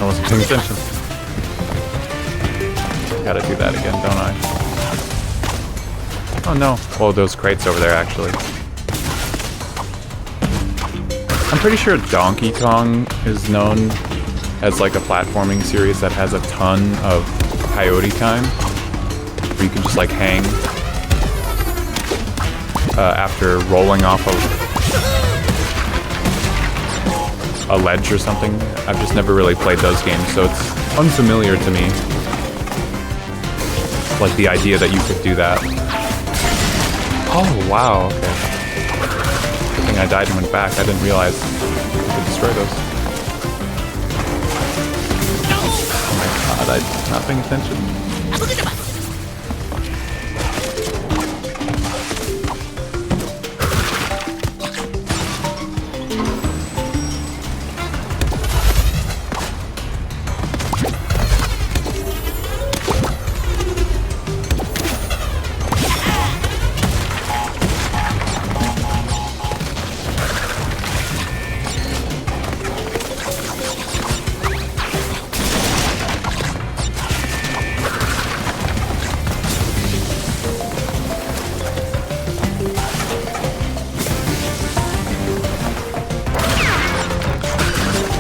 I wasn't paying attention. Gotta do that again, don't I? Oh no. Oh, those crates over there, actually. I'm pretty sure Donkey Kong is known as like a platforming series that has a ton of coyote time. Where you can just like hang after rolling off of a ledge or something. I've just never really played those games, so it's unfamiliar to me. Like the idea that you could do that. Oh, wow, okay. Good thing I died and went back. I didn't realize you could destroy those. Oh my god, I'm not paying attention.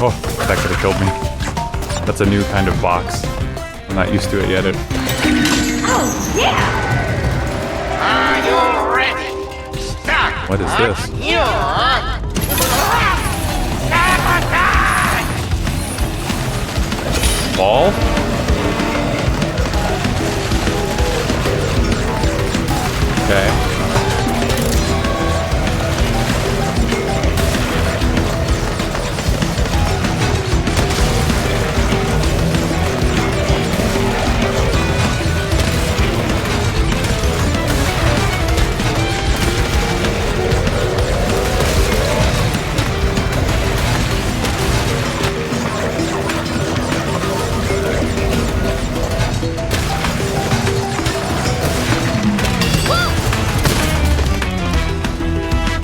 Oh, that could have killed me. That's a new kind of box. I'm not used to it yet. Oh, yeah! Are you ready? Start! What is this? Your sabotage! ball? Okay.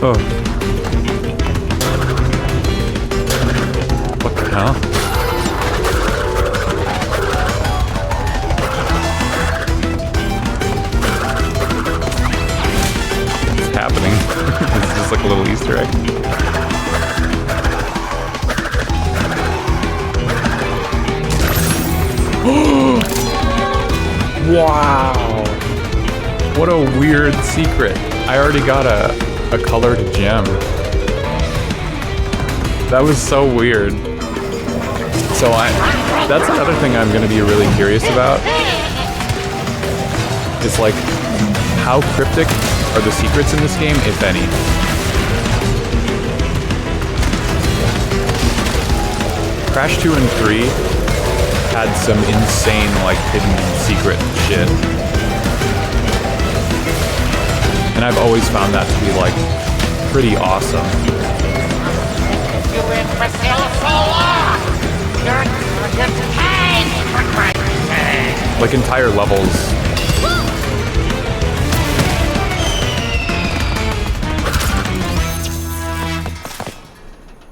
Oh. What the hell? What's happening? This is just like a little Easter egg. Wow! What a weird secret. I already got a colored gem. That was so weird. So that's another thing I'm gonna be really curious about. Is like, how cryptic are the secrets in this game, if any? Crash 2 and 3 had some insane, like, hidden secret shit. And I've always found that to be, like, pretty awesome. You in Brazil so long! You're tiny for Christ's sake! Like, entire levels.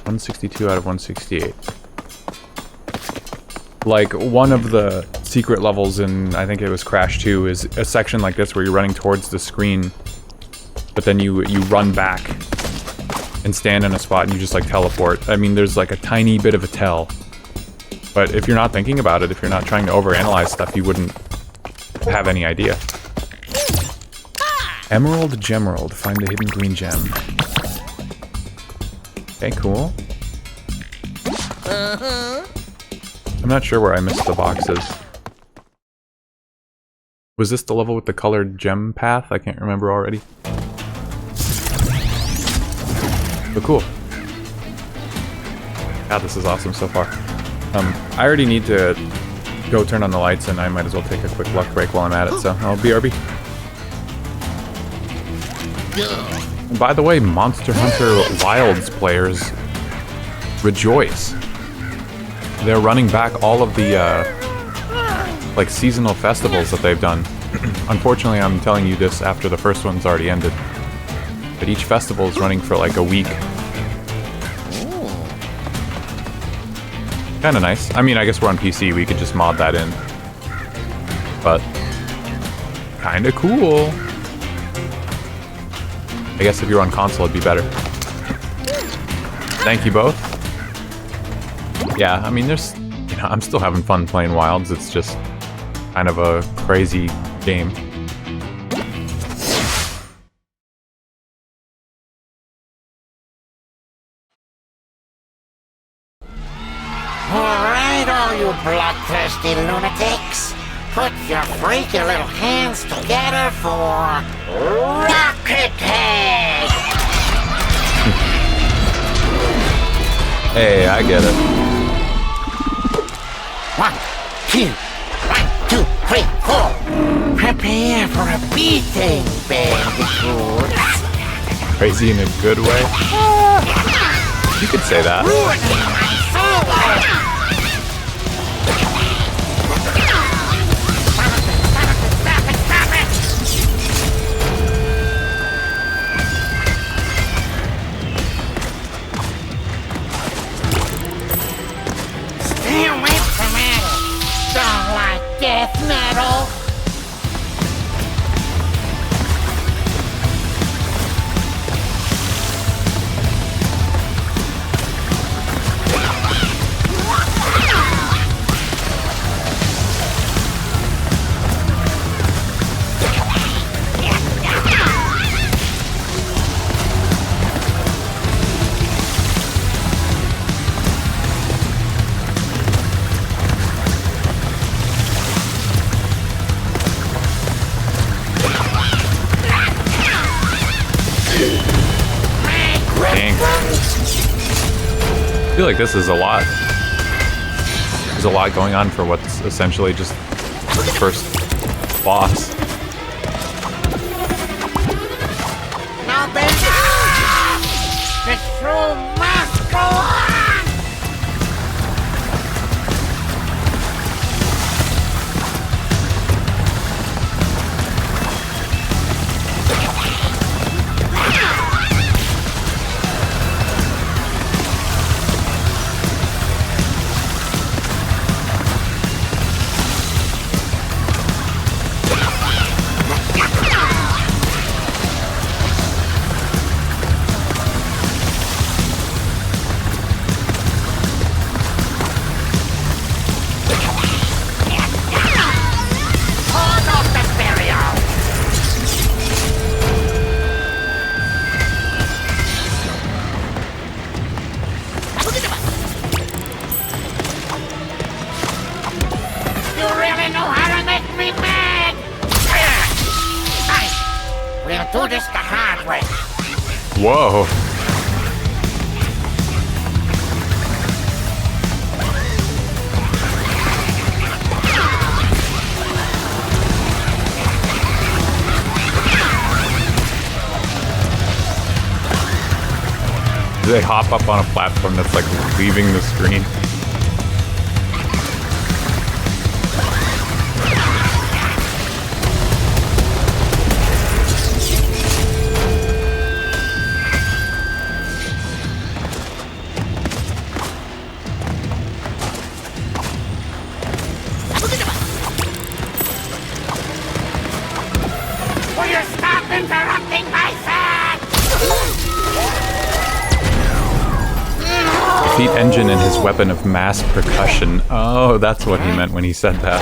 $162 out of 168. Like, one of the secret levels in, I think it was Crash 2, is a section like this where you're running towards the screen, but then you run back and stand in a spot and you just like teleport. I mean, there's like a tiny bit of a tell, but if you're not thinking about it, if you're not trying to overanalyze stuff, you wouldn't have any idea. Emerald Gemerald, find the hidden green gem. Okay, cool. I'm not sure where I missed the boxes. Was this the level with the colored gem path? I can't remember already. But cool. God, this is awesome so far. I already need to go turn on the lights, and I might as well take a quick luck break while I'm at it, so I'll BRB. And by the way, Monster Hunter Wilds players, rejoice. They're running back all of the, like, seasonal festivals that they've done. Unfortunately, I'm telling you this after the first one's already ended. But each festival is running for like a week. Kinda nice. I mean, I guess we're on PC, we could just mod that in. But kinda cool. I guess if you're on console, it'd be better. Thank you both. Yeah, I mean, there's, you know, I'm still having fun playing Wilds. It's just kind of a crazy game. Alright, all you bloodthirsty lunatics, put your freaky little hands together for Rocket Head! Hey, I get it. 1, 2, 3, 4. Prepare for a beating, Bandicoot. Crazy in a good way? You could say that. Ruining my solo! Stay away from it! Don't like death metal! I feel like this is a lot. There's a lot going on for what's essentially just the first boss. Now, baby! The show must go on! Do this the hard way. Whoa. They hop up on a platform that's like leaving the screen. Defeat Engine and his weapon of mass percussion. Oh, that's what he meant when he said that.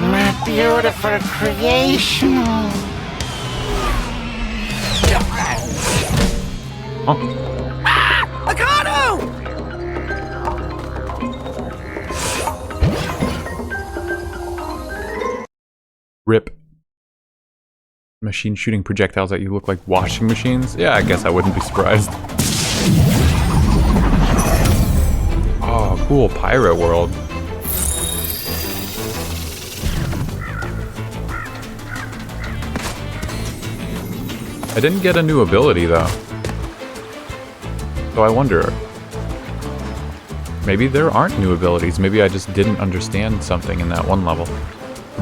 My beautiful creation. Oh. Rip. Machine shooting projectiles at you look like washing machines? Yeah, I guess I wouldn't be surprised. Oh, cool. Pirate world. I didn't get a new ability, though. So I wonder. Maybe there aren't new abilities. Maybe I just didn't understand something in that one level.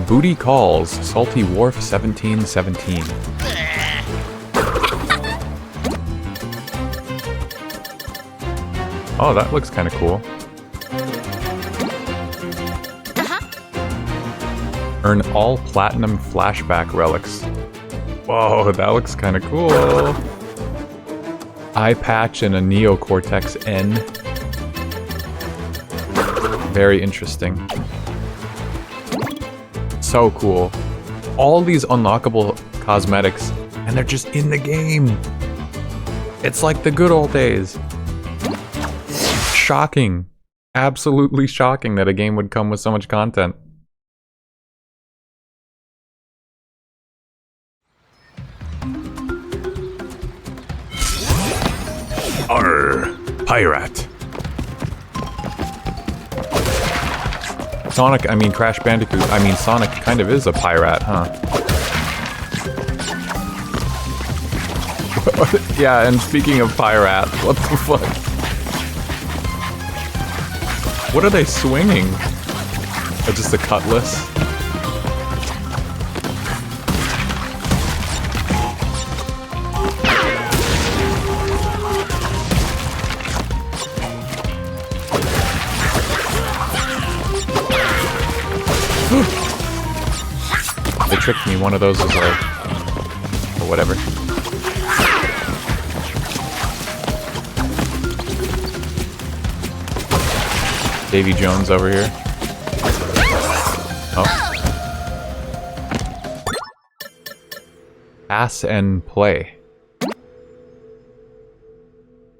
Booty Calls, Salty Wharf 1717. Oh, that looks kind of cool. Earn all platinum flashback relics. Whoa, that looks kind of cool. Eye patch and a Neocortex N. Very interesting. So cool. All these unlockable cosmetics, and they're just in the game. It's like the good old days. Shocking. Absolutely shocking that a game would come with so much content. Arr, pirate. Crash Bandicoot, Sonic kind of is a pirate, huh? Yeah, and speaking of pirate, what the fuck? What are they swinging? Just a cutlass? They tricked me, one of those is like... or whatever. Davy Jones over here. Oh. Pass and play.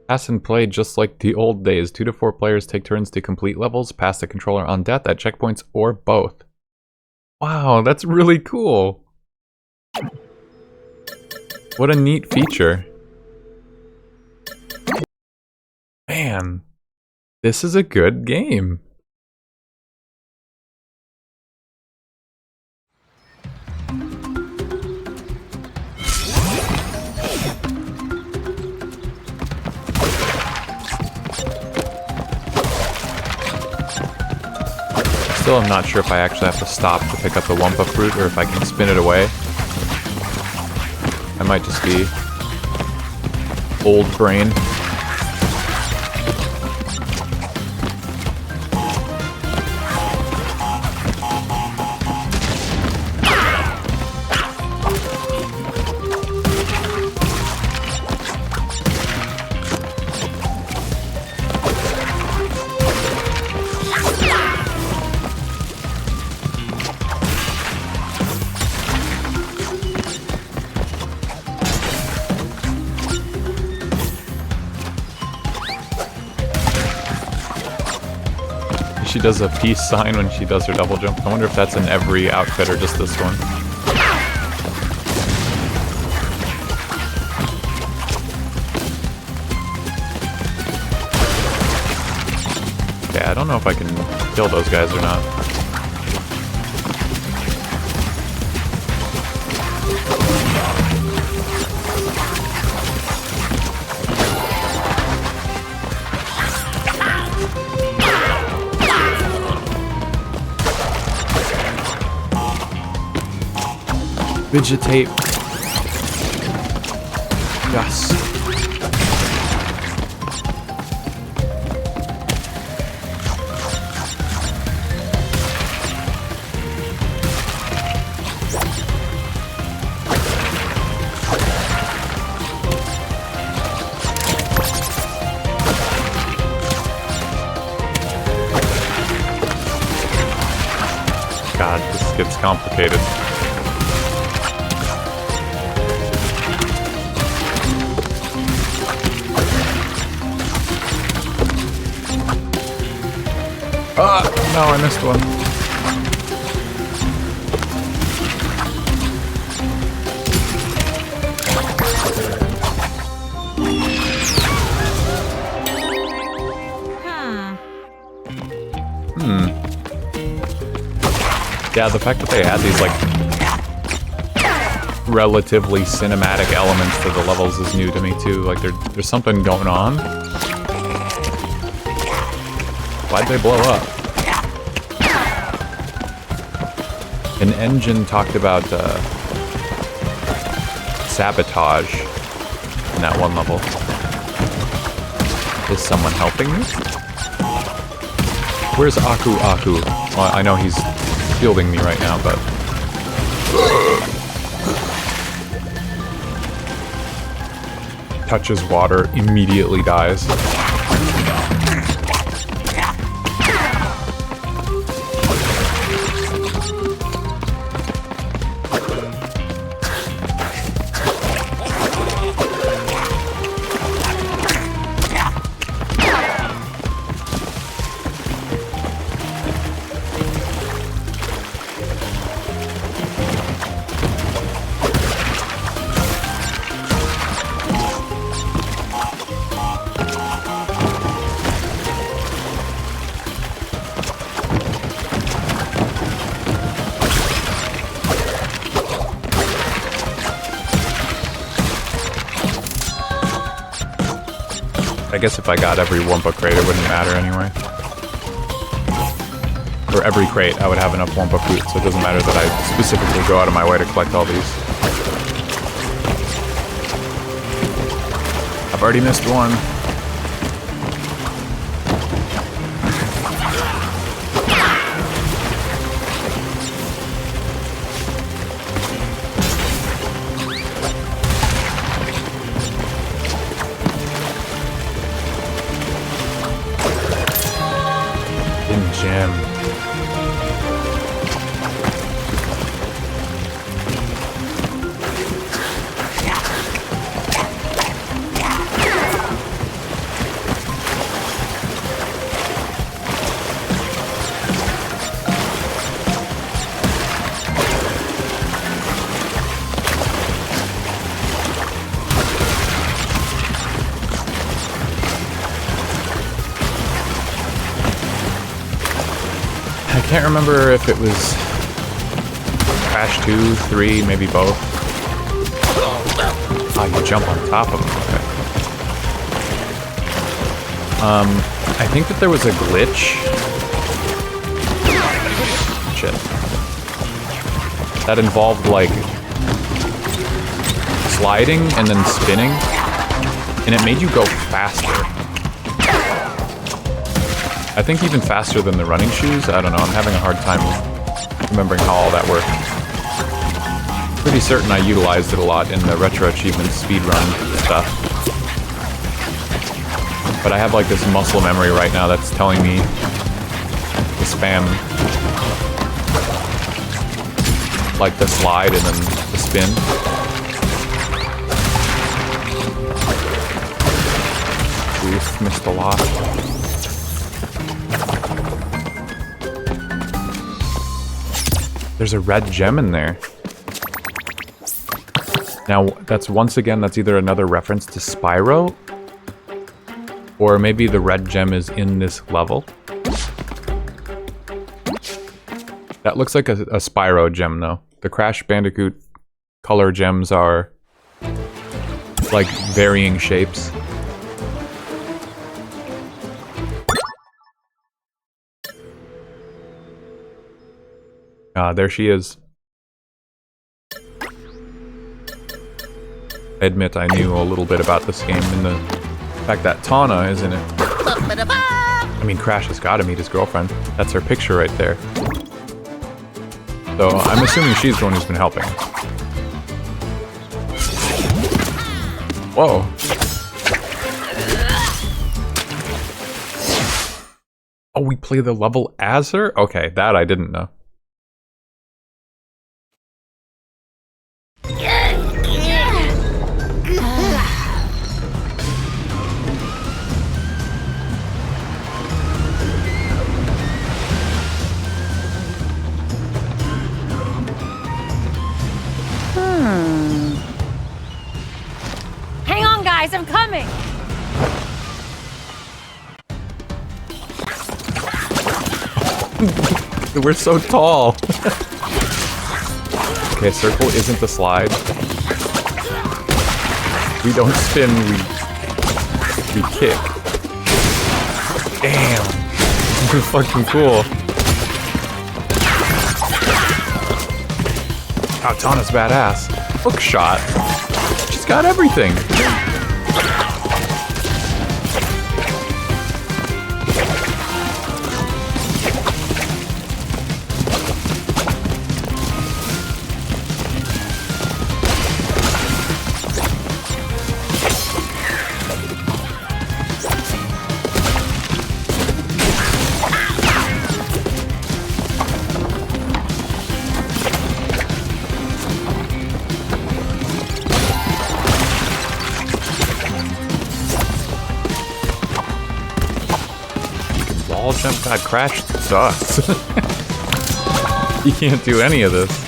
Pass and play just like the old days. 2 to 4 players take turns to complete levels, pass the controller on death at checkpoints, or both. Wow, that's really cool. What a neat feature. Man, this is a good game. Still, I'm not sure if I actually have to stop to pick up the Wumpa fruit or if I can spin it away. I might just be old brain. She does a peace sign when she does her double jump. I wonder if that's in every outfit or just this one. Yeah, I don't know if I can kill those guys or not. Vegetate. Yes. God, this gets complicated. No, I missed one. Yeah, the fact that they add these, like, relatively cinematic elements to the levels is new to me, too. Like, there's something going on. Why'd they blow up? An engine talked about sabotage in that one level. Is someone helping me? Where's Aku Aku? Well, I know he's fielding me right now, but... Touches water, immediately dies. I guess if I got every Wumpa crate, it wouldn't matter anyway. For every crate, I would have enough Wumpa fruit, so it doesn't matter that I specifically go out of my way to collect all these. I've already missed one. can't remember if it was Crash 2, 3, maybe both. Oh, you jump on top of them. Okay. I think that there was a glitch. Shit. That involved, like, sliding and then spinning, and it made you go faster. I think even faster than the running shoes. I don't know, I'm having a hard time remembering how all that worked. Pretty certain I utilized it a lot in the Retro Achievements speedrun stuff. But I have like this muscle memory right now that's telling me to spam like the slide and then the spin. Oof, missed a lot. There's a red gem in there. Now, that's once again, that's either another reference to Spyro, or maybe the red gem is in this level. That looks like a Spyro gem, though. The Crash Bandicoot color gems are like varying shapes. There she is. I admit I knew a little bit about this game and the fact that Tawna is in it. I mean, Crash has got to meet his girlfriend. That's her picture right there. So I'm assuming she's the one who's been helping. Whoa. Oh, we play the level as her? Okay, that I didn't know. Hang on, guys, I'm coming. We're so tall. Okay, circle isn't the slide. We don't spin, we kick. Damn. This is fucking cool. Oh, Tawna's badass. Hook shot. She's got everything. God, Crash sucks. You can't do any of this.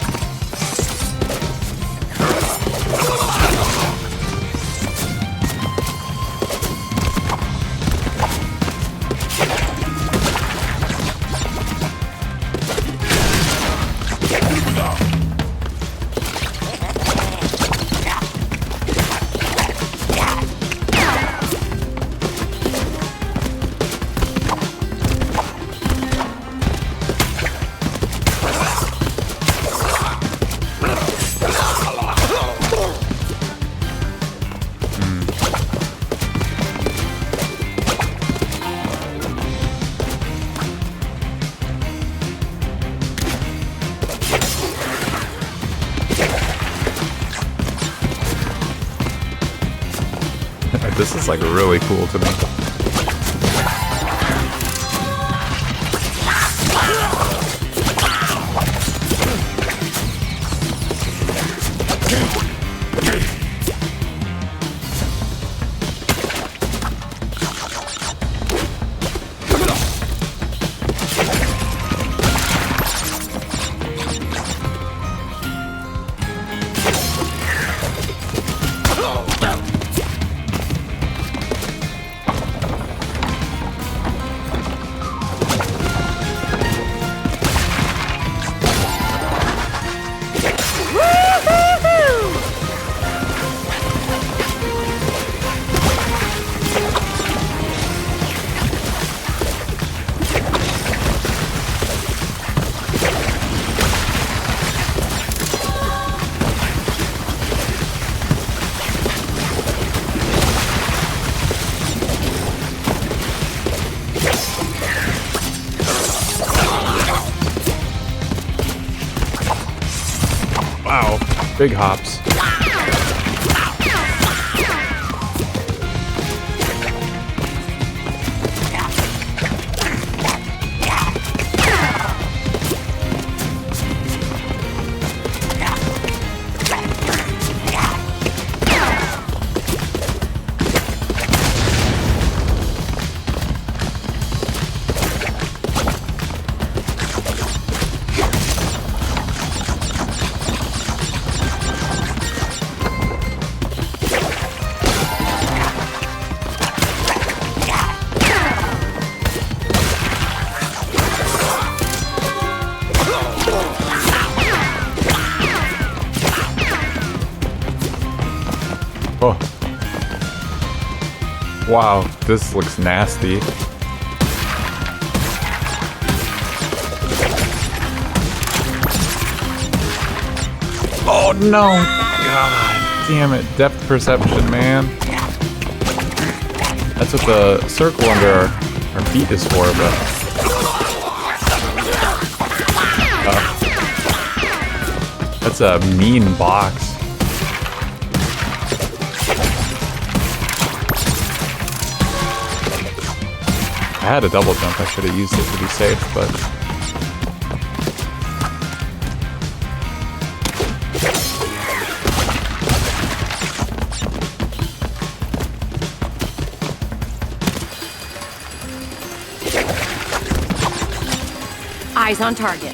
This is like really cool to me. Wow, big hops. Oh. Wow, this looks nasty. Oh no! God damn it. Depth perception, man. That's what the circle under our feet is for, but... that's a mean box. I had a double jump, I should have used it to be safe, but... Eyes on target.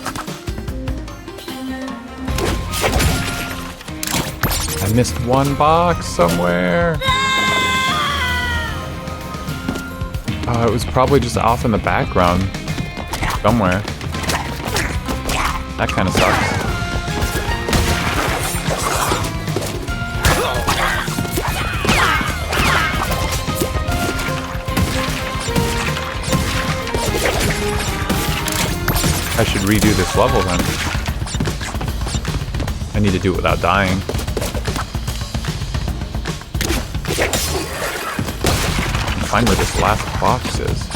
I missed one box somewhere. It was probably just off in the background somewhere. That kind of sucks. I should redo this level then. I need to do it without dying. Find where this last box is.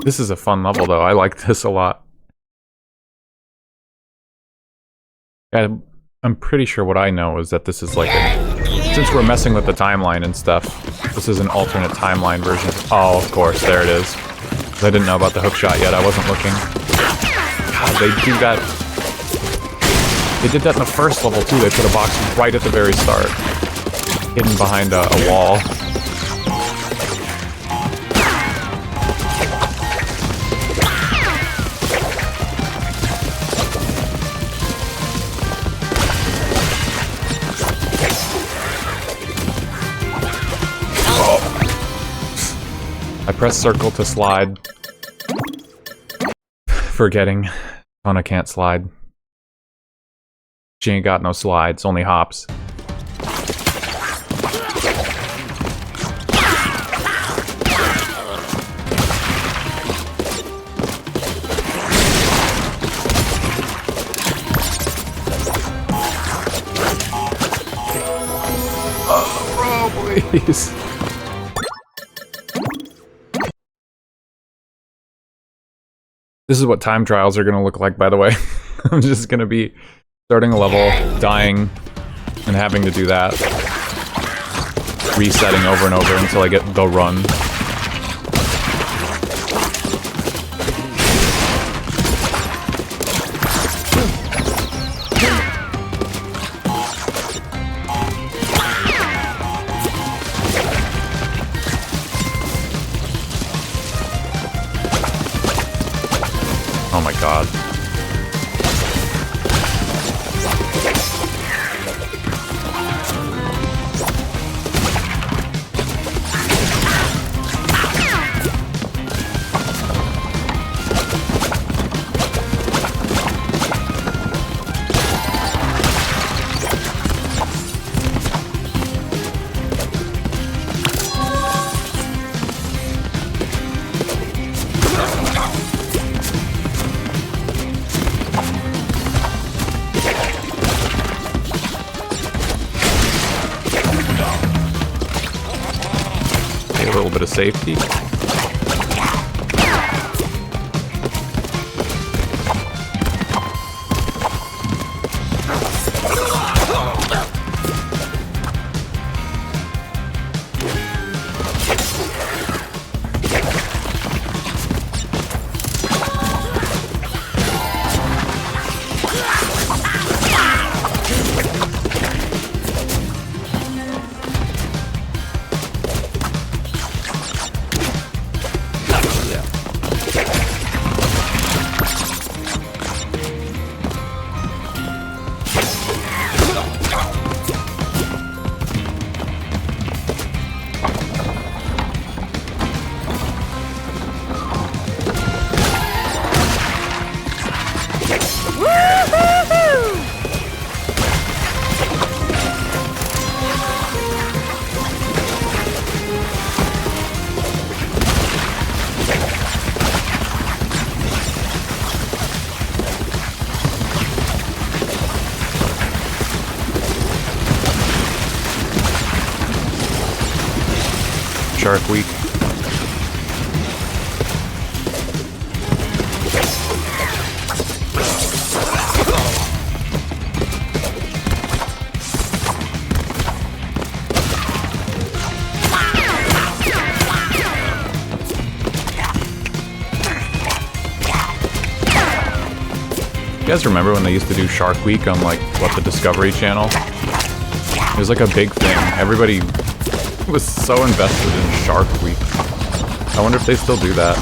This is a fun level though. I like this a lot. I'm pretty sure what I know is that this is like a... Since we're messing with the timeline and stuff, this is an alternate timeline version. Oh, of course, there it is. I didn't know about the hook shot yet, I wasn't looking. God, they do that... They did that in the first level too, they put a box right at the very start. Hidden behind a wall. I press circle to slide. Forgetting. Kona can't slide. She ain't got no slides, only hops. Oh, bro, please. This is what time trials are going to look like, by the way. I'm just going to be starting a level, dying, and having to do that. Resetting over and over until I get the run. Oh my god. bit of safety. Shark Week. You guys remember when they used to do Shark Week on, like, what, the Discovery Channel? It was like a big thing. Everybody was so invested in Shark Week. I wonder if they still do that.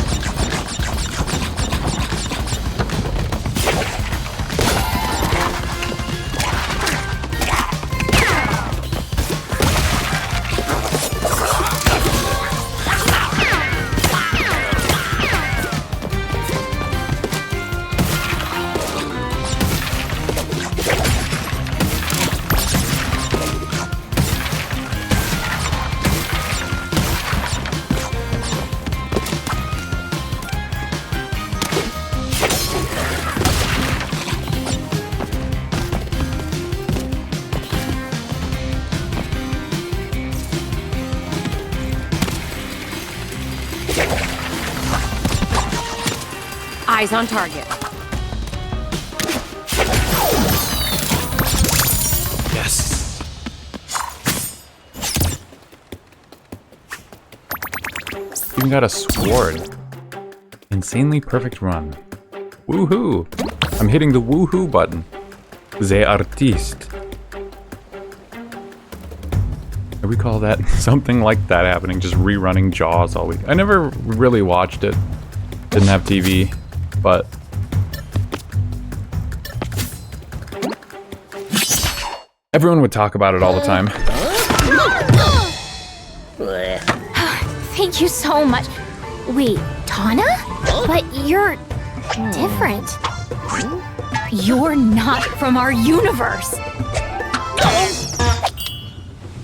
Eyes on target. Yes. Even got a sword. Insanely perfect run. Woohoo! I'm hitting the woohoo button. The artiste. I recall that something like that happening, just rerunning Jaws all week. I never really watched it. Didn't have TV, but everyone would talk about it all the time. Thank you so much. Wait, Tana? But you're different. You're not from our universe.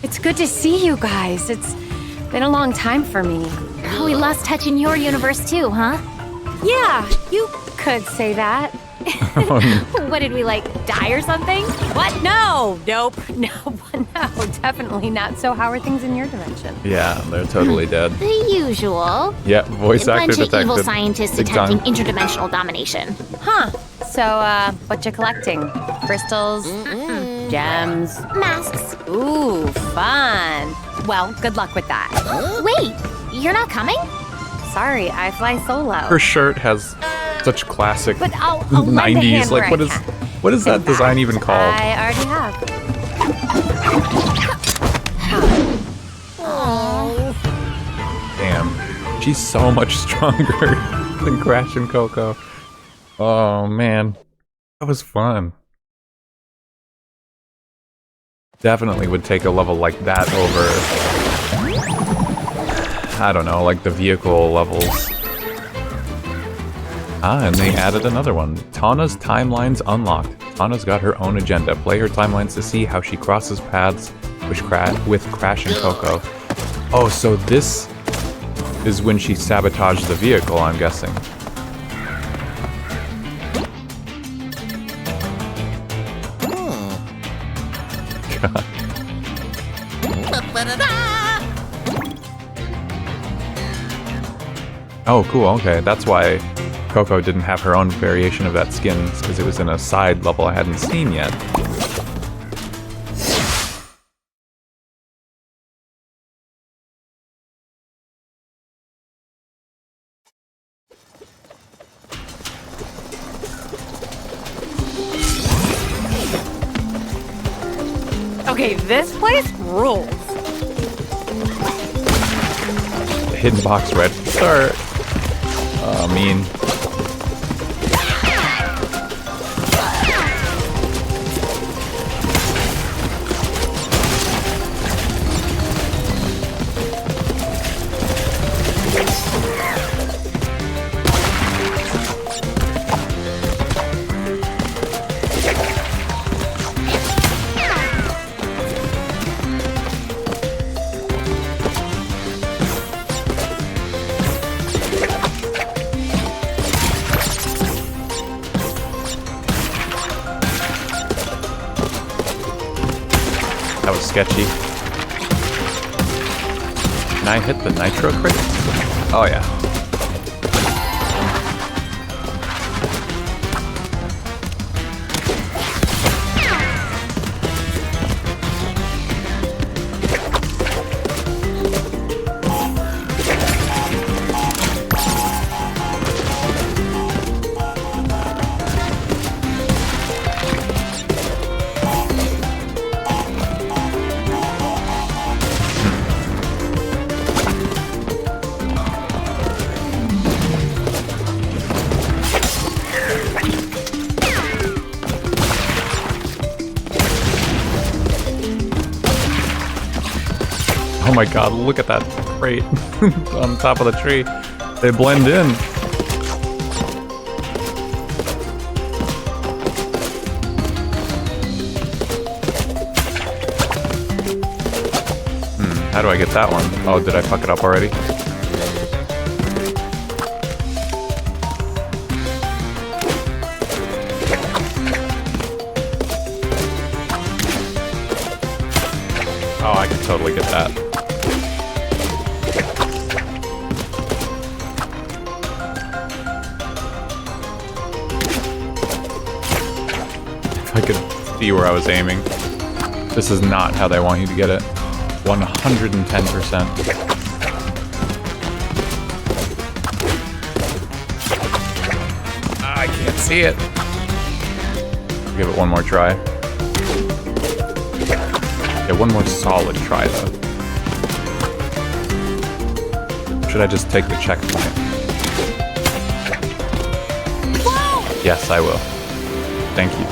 It's good to see you guys. It's been a long time for me. We lost touch in your universe too, huh? Yeah, you could say that. What did we, like, die or something? What? No! Nope. No, definitely not. So how are things in your dimension? Yeah, they're totally dead. The usual. Yeah, voice A actor bunch of detected. evil scientists Big attempting time. interdimensional domination. Huh. So, what you collecting? Crystals? Gems? Masks. Ooh, fun. Well, good luck with that. Wait, you're not coming? Sorry, I fly solo. Her shirt has such classic But I'll lend a hand 90s. where Like, I what is can. what is that In design fact, even called? I already have. Damn, she's so much stronger than Crash and Coco. Oh man, that was fun. Definitely would take a level like that over, I don't know, like the vehicle levels. Ah, and they added another one. Tana's timeline's unlocked. Tana's got her own agenda. Play her timelines to see how she crosses paths with Crash and Coco. Oh, so this is when she sabotaged the vehicle, I'm guessing. God. Oh, cool. Okay, that's why Coco didn't have her own variation of that skin, because it was in a side level I hadn't seen yet. Okay, this place rules. Hidden box red start. Mean. That was sketchy. Can I hit the nitro crit? Oh yeah. Oh my god, look at that crate on top of the tree. They blend in. How do I get that one? Oh, did I fuck it up already? Oh, I can totally get that. If I could see where I was aiming. This is not how they want you to get it. 110%. I can't see it. Give it one more try. Yeah, one more solid try though. Should I just take the checkpoint? Whoa! Yes, I will. Thank you.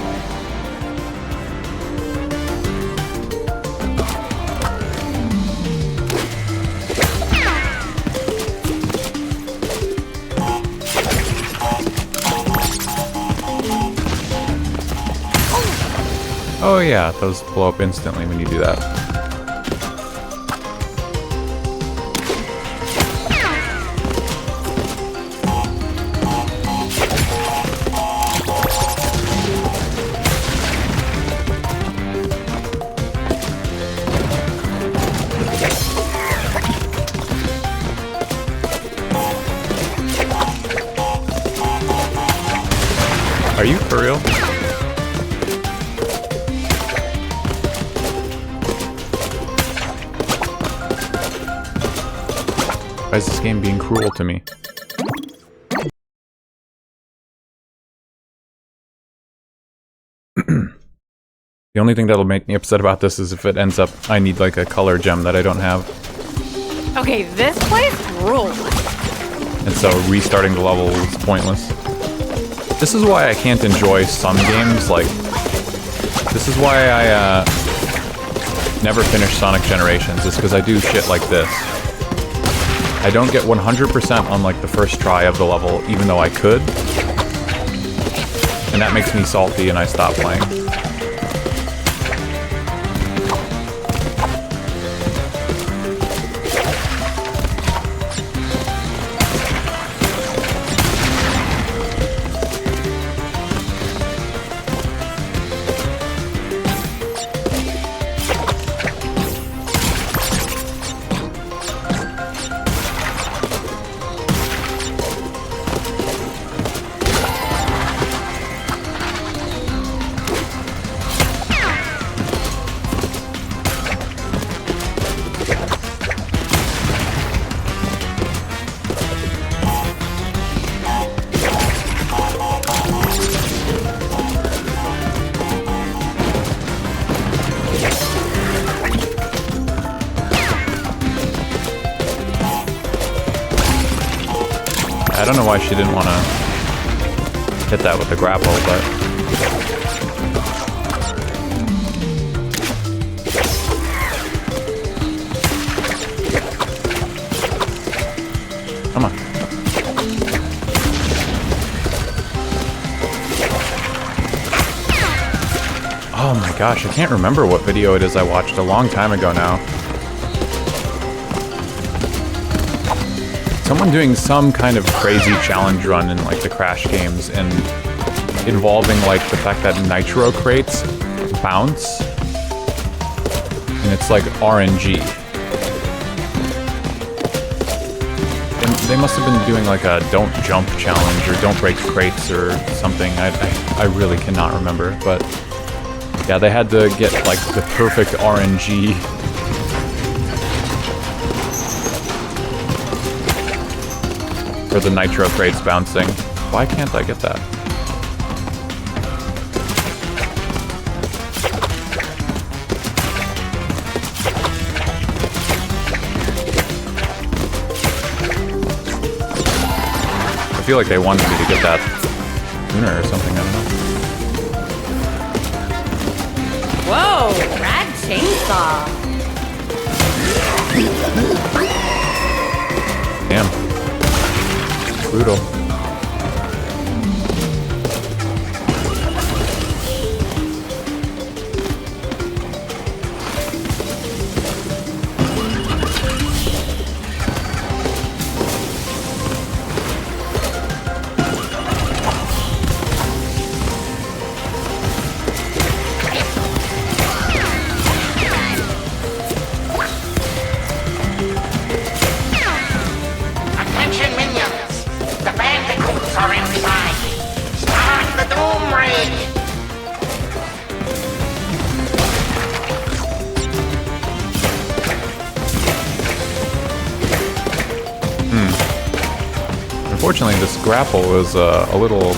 Oh yeah, those blow up instantly when you do that. Are you for real? Why is this game being cruel to me? The only thing that'll make me upset about this is if it ends up I need like a color gem that I don't have. Okay, this place rules. And so restarting the level is pointless. This is why I can't enjoy some games, like... This is why I never finish Sonic Generations, is because I do shit like this. I don't get 100% on like the first try of the level, even though I could. And that makes me salty and I stop playing. don't know why she didn't want to hit that with the grapple, but... Come on. Oh my gosh, I can't remember what video it is I watched a long time ago now. Someone doing some kind of crazy challenge run in like the Crash games and involving like the fact that nitro crates bounce and it's like RNG. And they must have been doing like a don't jump challenge or don't break crates or something. I really cannot remember, but yeah, they had to get like the perfect RNG. For the nitro crates bouncing. Why can't I get that? I feel like they wanted me to get that sooner or something, I don't know. Whoa, rad chainsaw. Damn. Brutal. Attention minions! The bandicoots are inside! Start the Doom Raid! Unfortunately, this grapple is a little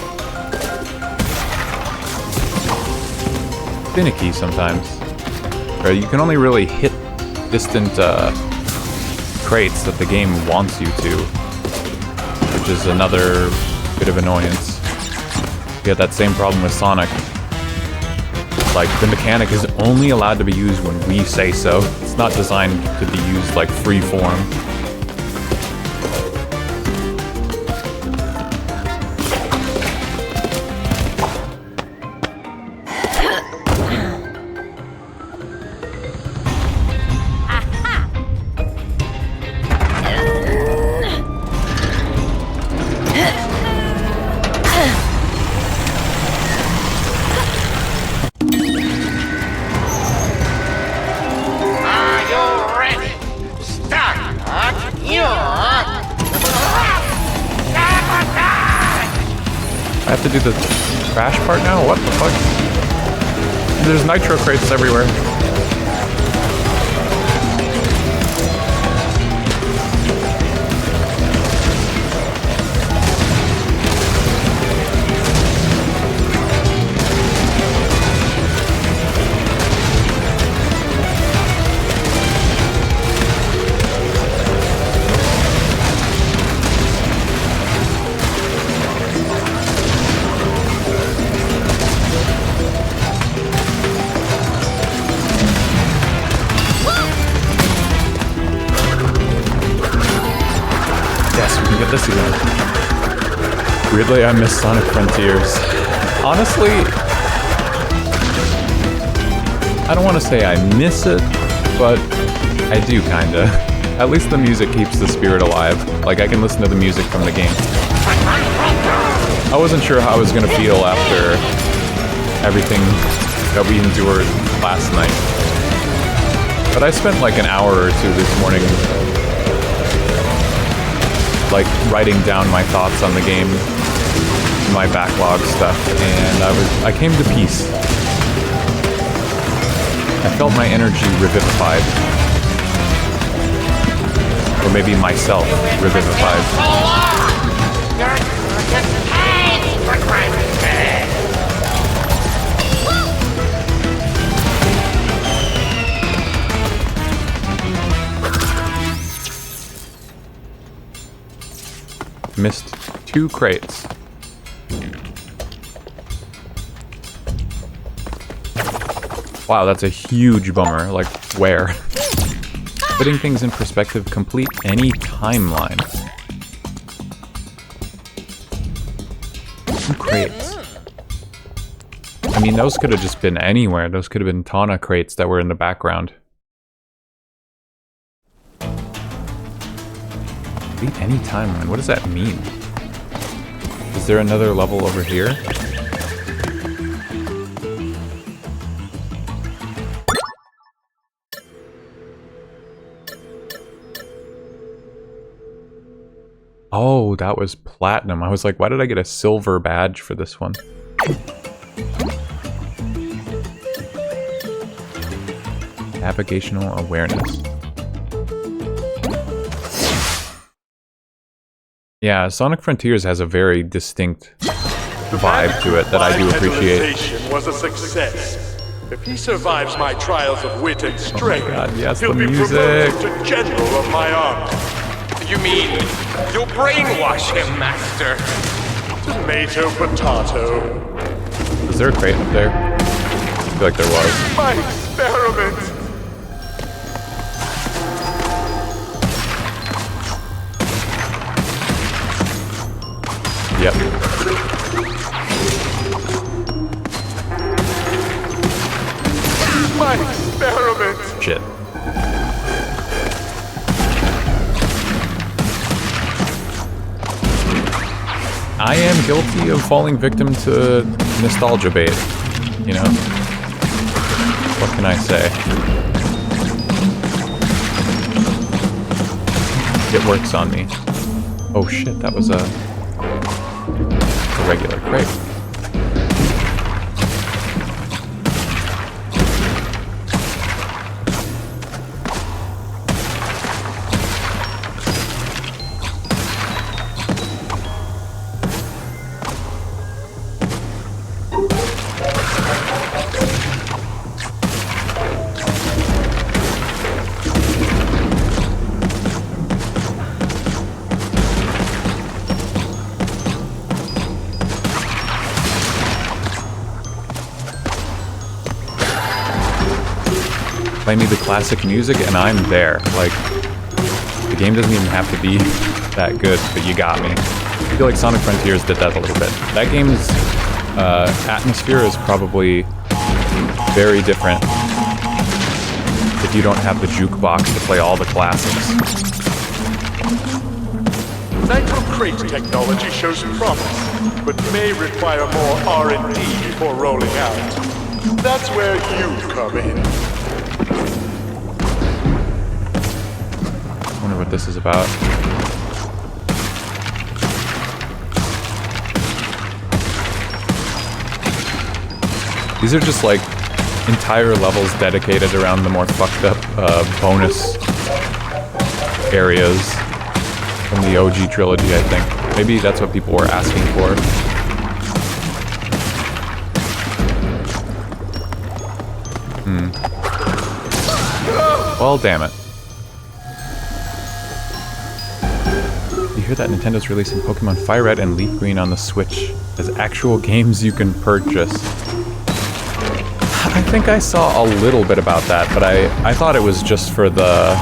finicky sometimes. Right? You can only really hit distant crates that the game wants you to, which is another bit of annoyance. You get that same problem with Sonic. Like, the mechanic is only allowed to be used when we say so. It's not designed to be used like free form. Are you ready? Start your... I have to do the crash part now? What the fuck? There's nitro crates everywhere. Yes, we can get this again. Weirdly, I miss Sonic Frontiers. Honestly, I don't want to say I miss it, but I do kinda. At least the music keeps the spirit alive. Like, I can listen to the music from the game. I wasn't sure how I was gonna feel after everything that we endured last night. But I spent like an hour or two this morning like writing down my thoughts on the game, my backlog stuff, and I came to peace. I felt my energy revivified. Or maybe myself revivified. You're just paid for crime. Missed 2 crates. Wow, that's a huge bummer. Like, where? Putting things in perspective, complete any timeline. 2 crates. I mean, those could have just been anywhere. Those could have been Tana crates that were in the background. Complete any timeline. What does that mean? Is there another level over here? Oh, that was platinum. I was like, why did I get a silver badge for this one? Navigational awareness. Yeah, Sonic Frontiers has a very distinct vibe to it that I do appreciate. Was a success. If he survives my trials of wit and strength, God, yes, he'll the be music. promoted to general of my army. You mean you'll brainwash him, Master? Tomato, potato. Is there a crate up there? I feel like there was. My experiment. Yep. My experiment. Shit. I am guilty of falling victim to nostalgia bait, you know? What can I say? It works on me. Oh shit, that was a regular crate. Play me the classic music and I'm there. Like, the game doesn't even have to be that good, but you got me. I feel like Sonic Frontiers did that a little bit. That game's atmosphere is probably very different if you don't have the jukebox to play all the classics. Nitro crate technology shows promise, but may require more R&D before rolling out. That's where you come in. I wonder what this is about. These are just like entire levels dedicated around the more fucked up bonus areas from the OG trilogy, I think. Maybe that's what people were asking for. Well, damn it. You hear that Nintendo's releasing Pokemon Fire Red and Leaf Green on the Switch as actual games you can purchase. I think I saw a little bit about that, but I thought it was just for the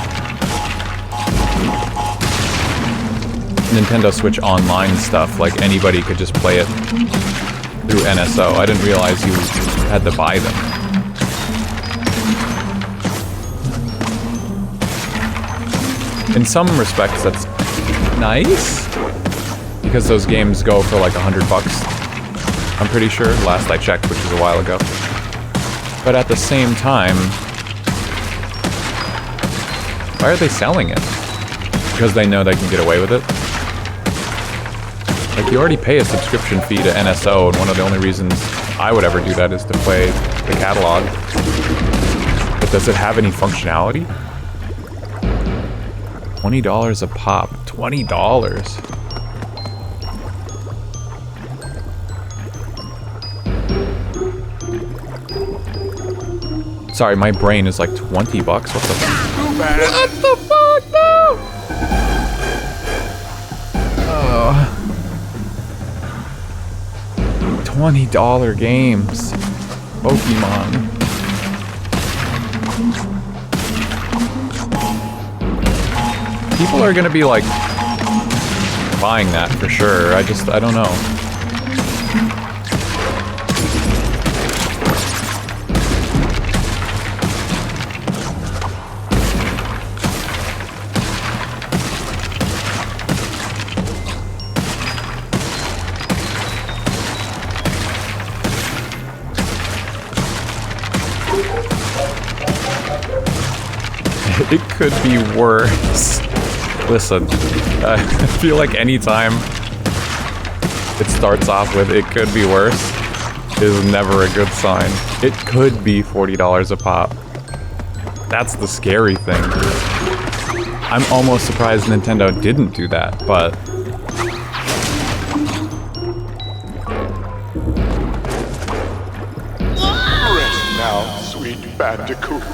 Nintendo Switch Online stuff, like anybody could just play it through NSO. I didn't realize you had to buy them. In some respects, that's nice, because those games go for like $100, I'm pretty sure, last I checked, which was a while ago. But at the same time, why are they selling it? Because they know they can get away with it? Like, you already pay a subscription fee to NSO, and one of the only reasons I would ever do that is to play the catalog. But does it have any functionality? $20 a pop. $20. Sorry, my brain is like $20. What the fuck? What the fuck? No! Oh. $20 games. Pokemon. People are gonna be like buying that for sure. I don't know. It could be worse. Listen, I feel like anytime it starts off with "it could be worse" is never a good sign. It could be $40 a pop. That's the scary thing. I'm almost surprised Nintendo didn't do that, but... Rest now, sweet Bandicoot.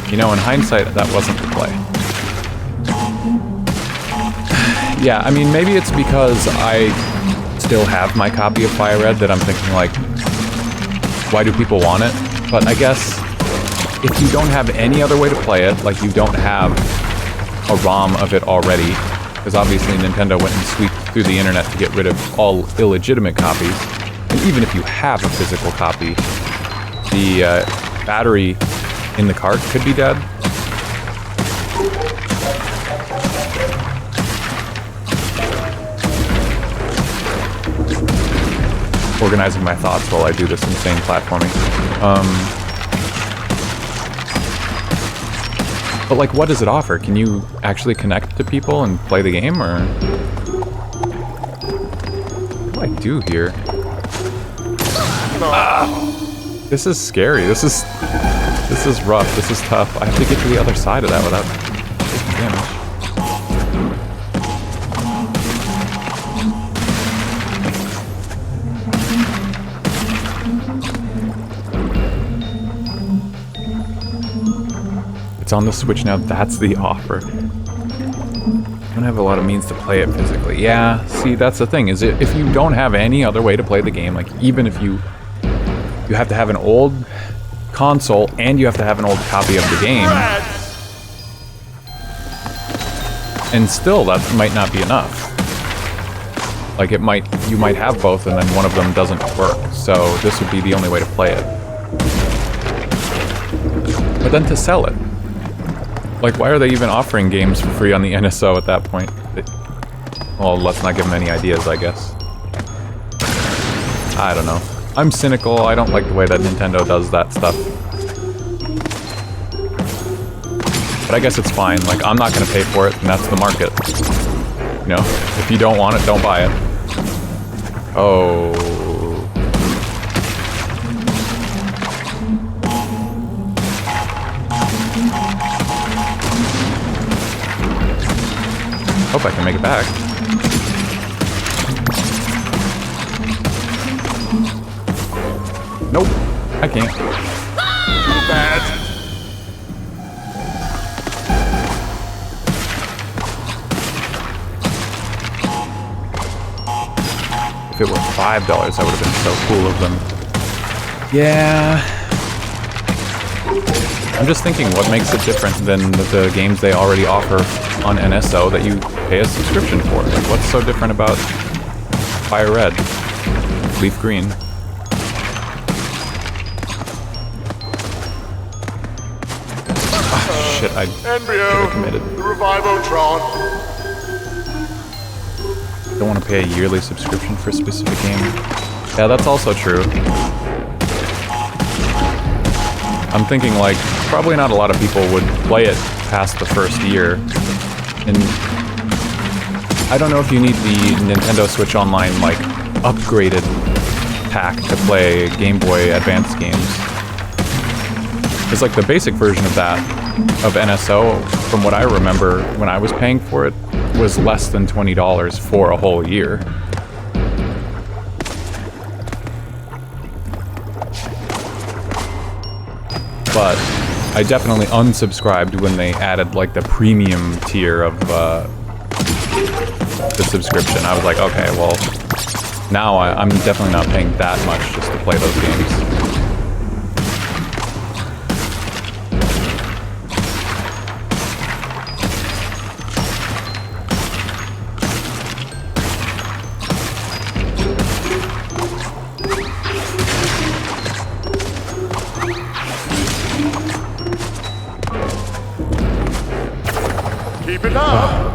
You know, in hindsight, that wasn't the play. Yeah, I mean, maybe it's because I still have my copy of Fire Red that I'm thinking, like, why do people want it? But I guess if you don't have any other way to play it, like you don't have a ROM of it already, because obviously Nintendo went and sweeped through the internet to get rid of all illegitimate copies, and even if you have a physical copy, the battery in the cart could be dead. Organizing my thoughts while I do this insane platforming. But like, what does it offer? Can you actually connect to people and play the game, or what do I do here? This is scary. This is rough. This is tough. I have to get to the other side of that without taking damage. It's on the Switch now. That's the offer. I don't have a lot of means to play it physically. Yeah, see, that's the thing, is if you don't have any other way to play the game, like even if you have to have an old console and you have to have an old copy of the game, and still that might not be enough. Like you might have both and then one of them doesn't work, so this would be the only way to play it. But then to sell it, like, why are they even offering games for free on the NSO at that point? Well, let's not give them any ideas, I guess. I don't know. I'm cynical. I don't like the way that Nintendo does that stuff. But I guess it's fine. Like, I'm not going to pay for it, and that's the market. You know? If you don't want it, don't buy it. Oh... Hope I can make it back. Nope, I can't. Too bad. If it were $5, that would have been so cool of them. Yeah. I'm just thinking, what makes it different than the games they already offer on NSO that you pay a subscription for? Like, what's so different about Fire Red, Leaf Green? Oh, shit, I Embryo, committed. the Revivotron. Don't want to pay a yearly subscription for a specific game. Yeah, that's also true. I'm thinking, like, probably not a lot of people would play it past the first year. And I don't know if you need the Nintendo Switch Online, like, upgraded pack to play Game Boy Advance games. Because, like, the basic version of that, of NSO, from what I remember when I was paying for it, was less than $20 for a whole year. But I definitely unsubscribed when they added, like, the premium tier of the subscription. I was like, okay, well, Now I'm definitely not paying that much just to play those games. Keep it up!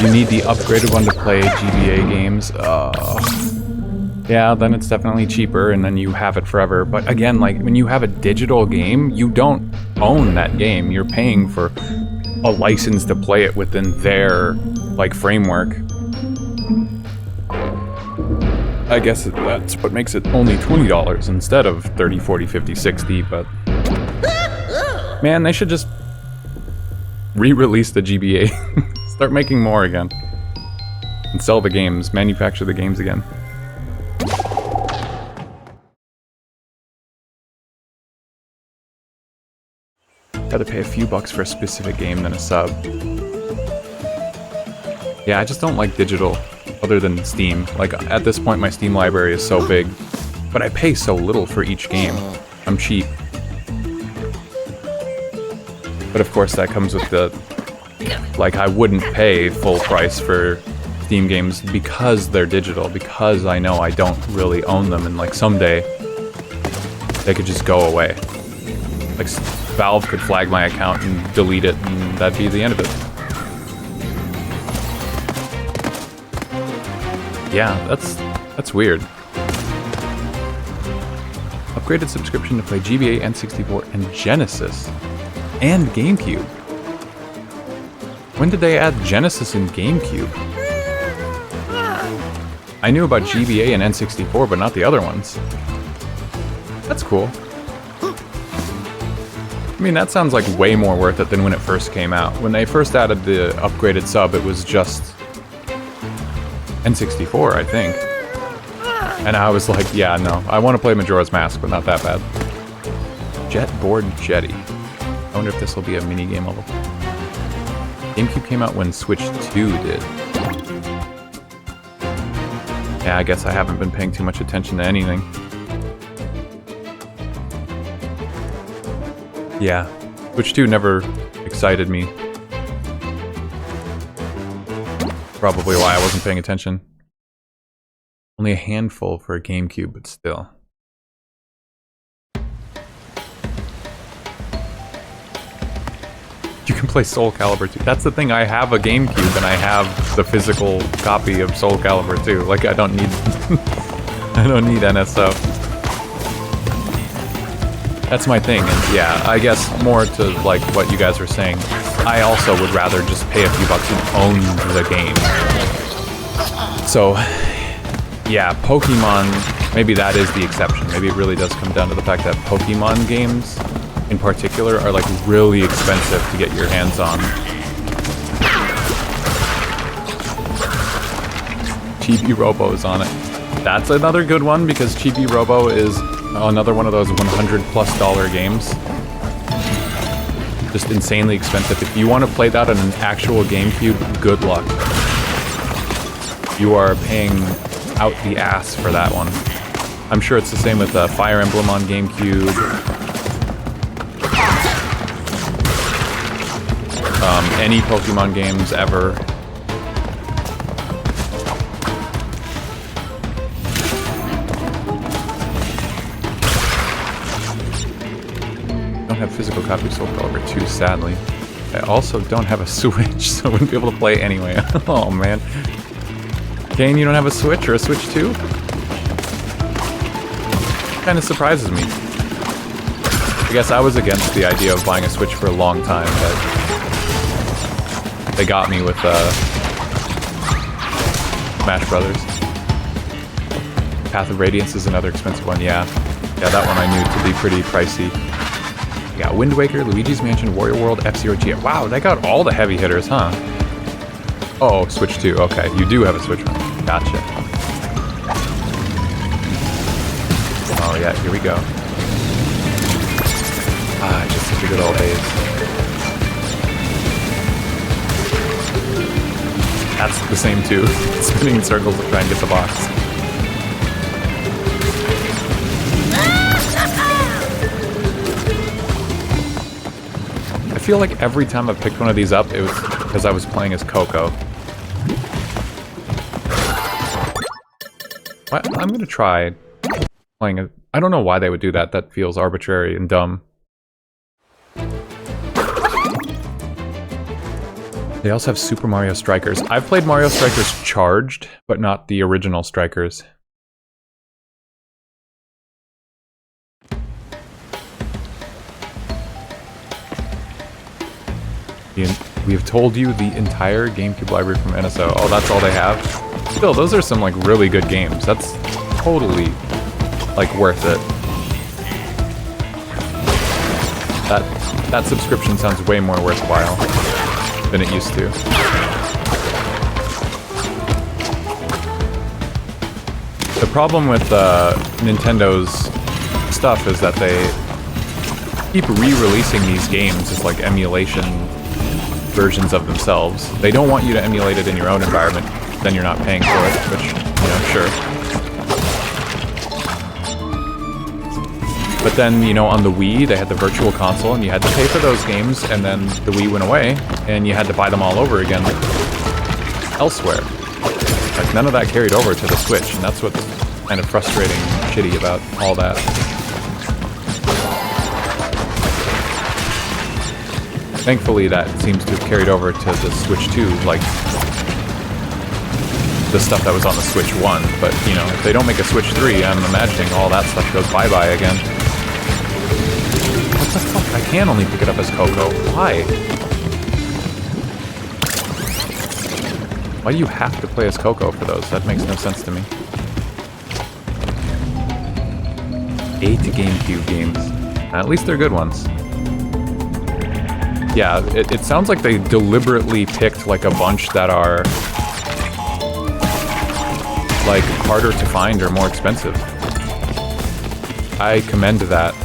You need the upgraded one to play GBA games. Yeah, then it's definitely cheaper and then you have it forever. But again, like when you have a digital game, you don't own that game. You're paying for a license to play it within their like framework. I guess that's what makes it only $20 instead of 30, 40, 50, 60, but man, they should just re-release the GBA. Start making more again. And sell the games, manufacture the games again. Gotta pay a few bucks for a specific game than a sub. Yeah, I just don't like digital, other than Steam. Like, at this point my Steam library is so big, but I pay so little for each game. I'm cheap. But of course that comes with the... Like, I wouldn't pay full price for Steam games because they're digital, because I know I don't really own them, and like someday they could just go away. Like, Valve could flag my account and delete it, and that'd be the end of it. Yeah, that's weird. Upgraded subscription to play GBA, N64, and Genesis. And GameCube. When did they add Genesis and GameCube? I knew about GBA and N64, but not the other ones. That's cool. I mean, that sounds like way more worth it than when it first came out. When they first added the upgraded sub, it was just N64, I think. And I was like, yeah, no, I want to play Majora's Mask, but not that bad. Jetboard Jetty. I wonder if this will be a minigame level. GameCube came out when Switch 2 did. Yeah, I guess I haven't been paying too much attention to anything. Yeah, Switch 2 never excited me. Probably why I wasn't paying attention. Only a handful for a GameCube, but still. You can play Soul Calibur 2. That's the thing, I have a GameCube and I have the physical copy of Soul Calibur 2. Like, I don't need... I don't need NSO. That's my thing, and yeah, I guess more to like what you guys were saying, I also would rather just pay a few bucks and own the game. So, yeah, Pokemon, maybe that is the exception. Maybe it really does come down to the fact that Pokemon games in particular are like really expensive to get your hands on. Chibi Robo's on it. That's another good one because Chibi Robo is another one of those $100+ games. Just insanely expensive. If you want to play that on an actual GameCube, good luck. You are paying out the ass for that one. I'm sure it's the same with Fire Emblem on GameCube. Any Pokemon games ever. I don't have physical copies of Soul Calibur 2, sadly. I also don't have a Switch, so I wouldn't be able to play anyway. Oh man. Kane, you don't have a Switch or a Switch 2? Kinda surprises me. I guess I was against the idea of buying a Switch for a long time, but they got me with Smash Brothers. Path of Radiance is another expensive one, yeah. Yeah, that one I knew to be pretty pricey. You got Wind Waker, Luigi's Mansion, Wario World, F-Zero GX. Wow, they got all the heavy hitters, huh? Oh, Switch 2. Okay, you do have a Switch one. Gotcha. Oh yeah, here we go. Ah, just such a good old days. That's the same too. Spinning in circles to try and get the box. feel like every time I picked one of these up, it was because I was playing as Coco. I'm gonna try playing a... I don't know why they would do that. That feels arbitrary and dumb. They also have Super Mario Strikers. I've played Mario Strikers Charged, but not the original Strikers. We have told you the entire GameCube library from NSO. Oh, that's all they have? Still, those are some, like, really good games. That's totally, like, worth it. That subscription sounds way more worthwhile than it used to. The problem with Nintendo's stuff is that they keep re-releasing these games as, like, emulation versions of themselves. They don't want you to emulate it in your own environment, then you're not paying for it, which, you know, sure. But then, you know, on the Wii, they had the Virtual Console, and you had to pay for those games, and then the Wii went away, and you had to buy them all over again elsewhere. Like, none of that carried over to the Switch, and that's what's kind of frustrating and shitty about all that. Thankfully, that seems to have carried over to the Switch 2, like the stuff that was on the Switch 1. But, you know, if they don't make a Switch 3, I'm imagining all that stuff goes bye-bye again. What the fuck? I can only pick it up as Coco. Why? Why do you have to play as Coco for those? That makes no sense to me. 8 GameCube games. At least they're good ones. Yeah, it sounds like they deliberately picked, like, a bunch that are, like, harder to find or more expensive. I commend that.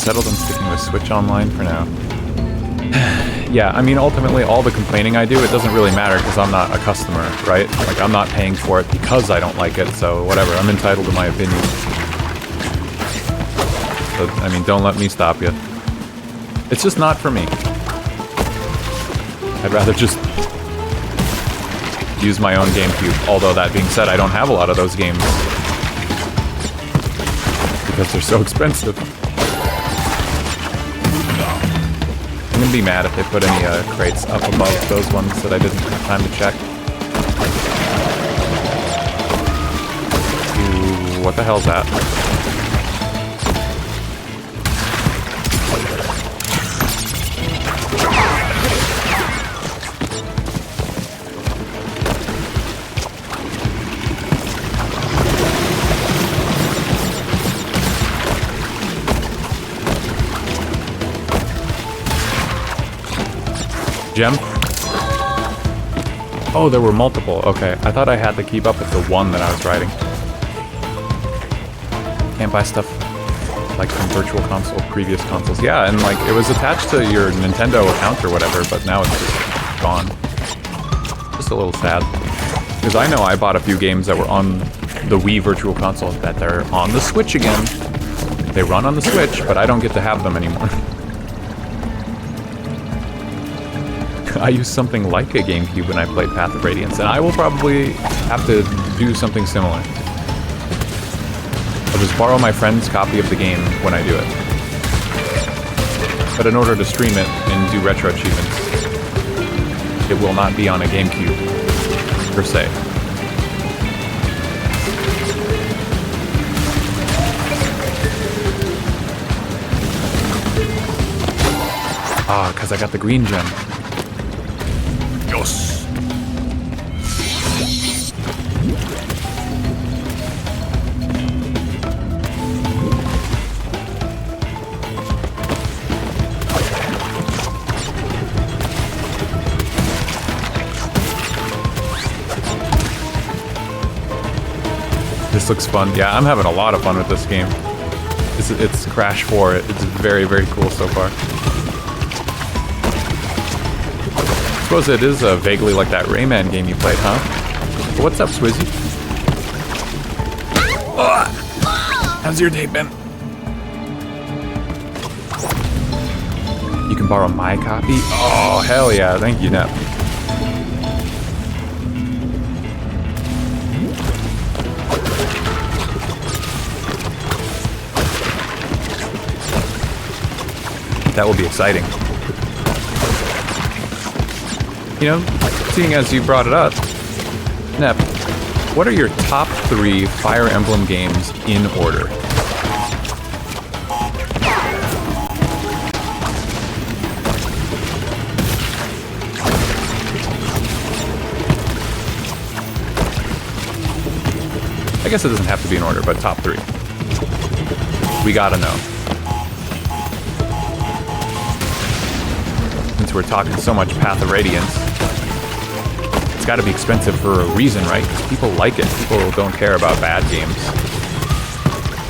Settled on sticking with Switch Online for now. Yeah, I mean, ultimately, all the complaining I do, it doesn't really matter because I'm not a customer, right? Like, I'm not paying for it because I don't like it, so whatever. I'm entitled to my opinion. So, I mean, don't let me stop you. It's just not for me. I'd rather just use my own GameCube. Although, that being said, I don't have a lot of those games because they're so expensive. I'm gonna be mad if they put any crates up above those ones that I didn't have time to check. Ooh, what the hell's that? Gem? Oh, there were multiple. Okay, I thought I had to keep up with the one that I was riding. Can't buy stuff like from Virtual Console, previous consoles. Yeah, and like it was attached to your Nintendo account or whatever, but now it's just gone. Just a little sad. Because I know I bought a few games that were on the Wii Virtual Console that they're on the Switch again. They run on the Switch, but I don't get to have them anymore. I used something like a GameCube when I played Path of Radiance, and I will probably have to do something similar. I'll just borrow my friend's copy of the game when I do it. But in order to stream it and do retro achievements, it will not be on a GameCube, per se. Ah, because I got the green gem. Yes. This looks fun. Yeah, I'm having a lot of fun with this game. It's Crash 4. It's very, very cool so far. I suppose it is vaguely like that Rayman game you played, huh? What's up, Swizzy? How's your day been? You can borrow my copy? Oh, hell yeah. Thank you, Nep. That will be exciting. You know, seeing as you brought it up, Nep, what are your top 3 Fire Emblem games in order? I guess it doesn't have to be in order, but top 3. We gotta know. Since we're talking so much Path of Radiance, it's gotta be expensive for a reason, right? Because people like it. People don't care about bad games.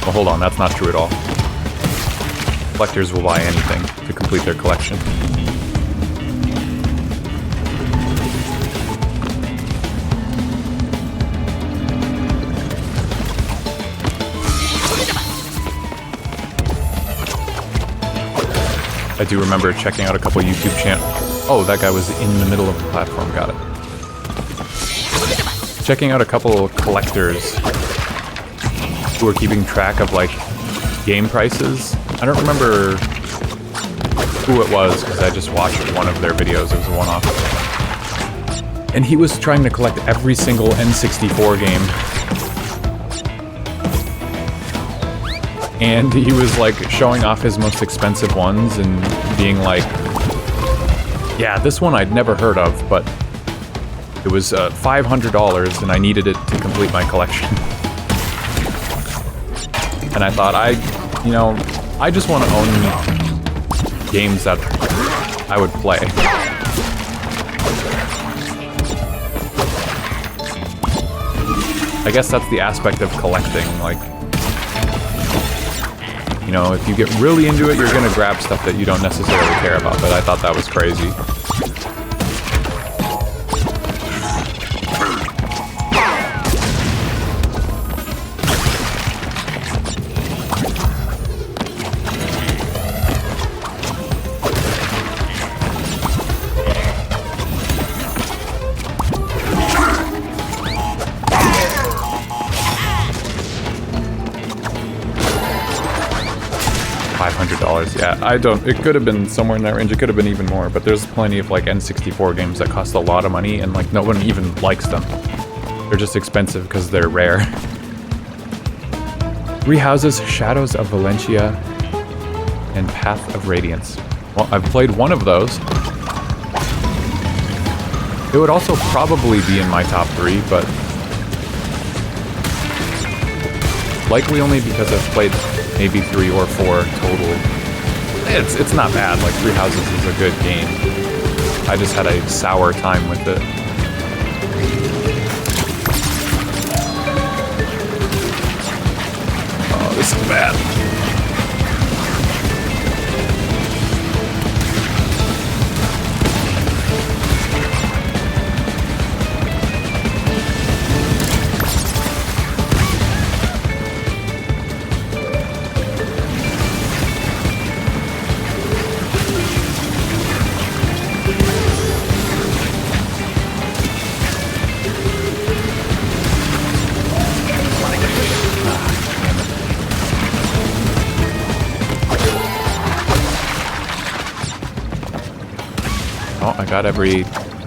Well, hold on, that's not true at all. Collectors will buy anything to complete their collection. I do remember checking out a couple YouTube channels. Oh, that guy was in the middle of the platform. Got it. Checking out a couple collectors who were keeping track of, like, game prices. I don't remember who it was, because I just watched one of their videos. It was a one-off. And he was trying to collect every single N64 game. And he was, like, showing off his most expensive ones and being like, yeah, this one I'd never heard of, but it was $500 and I needed it to complete my collection. And I thought, I just want to own games that I would play. I guess that's the aspect of collecting, like, you know, if you get really into it, you're gonna grab stuff that you don't necessarily care about, but I thought that was crazy. $500, yeah. It could have been somewhere in that range. It could have been even more, but there's plenty of, like, N64 games that cost a lot of money, and, like, no one even likes them. They're just expensive because they're rare. 3 Houses, Shadows of Valencia, and Path of Radiance. Well, I've played one of those. It would also probably be in my top 3, but likely only because I've played maybe 3 or 4 total. It's not bad. Like, 3 Houses is a good game. I just had a sour time with it. Oh, this is bad. Oh, I got every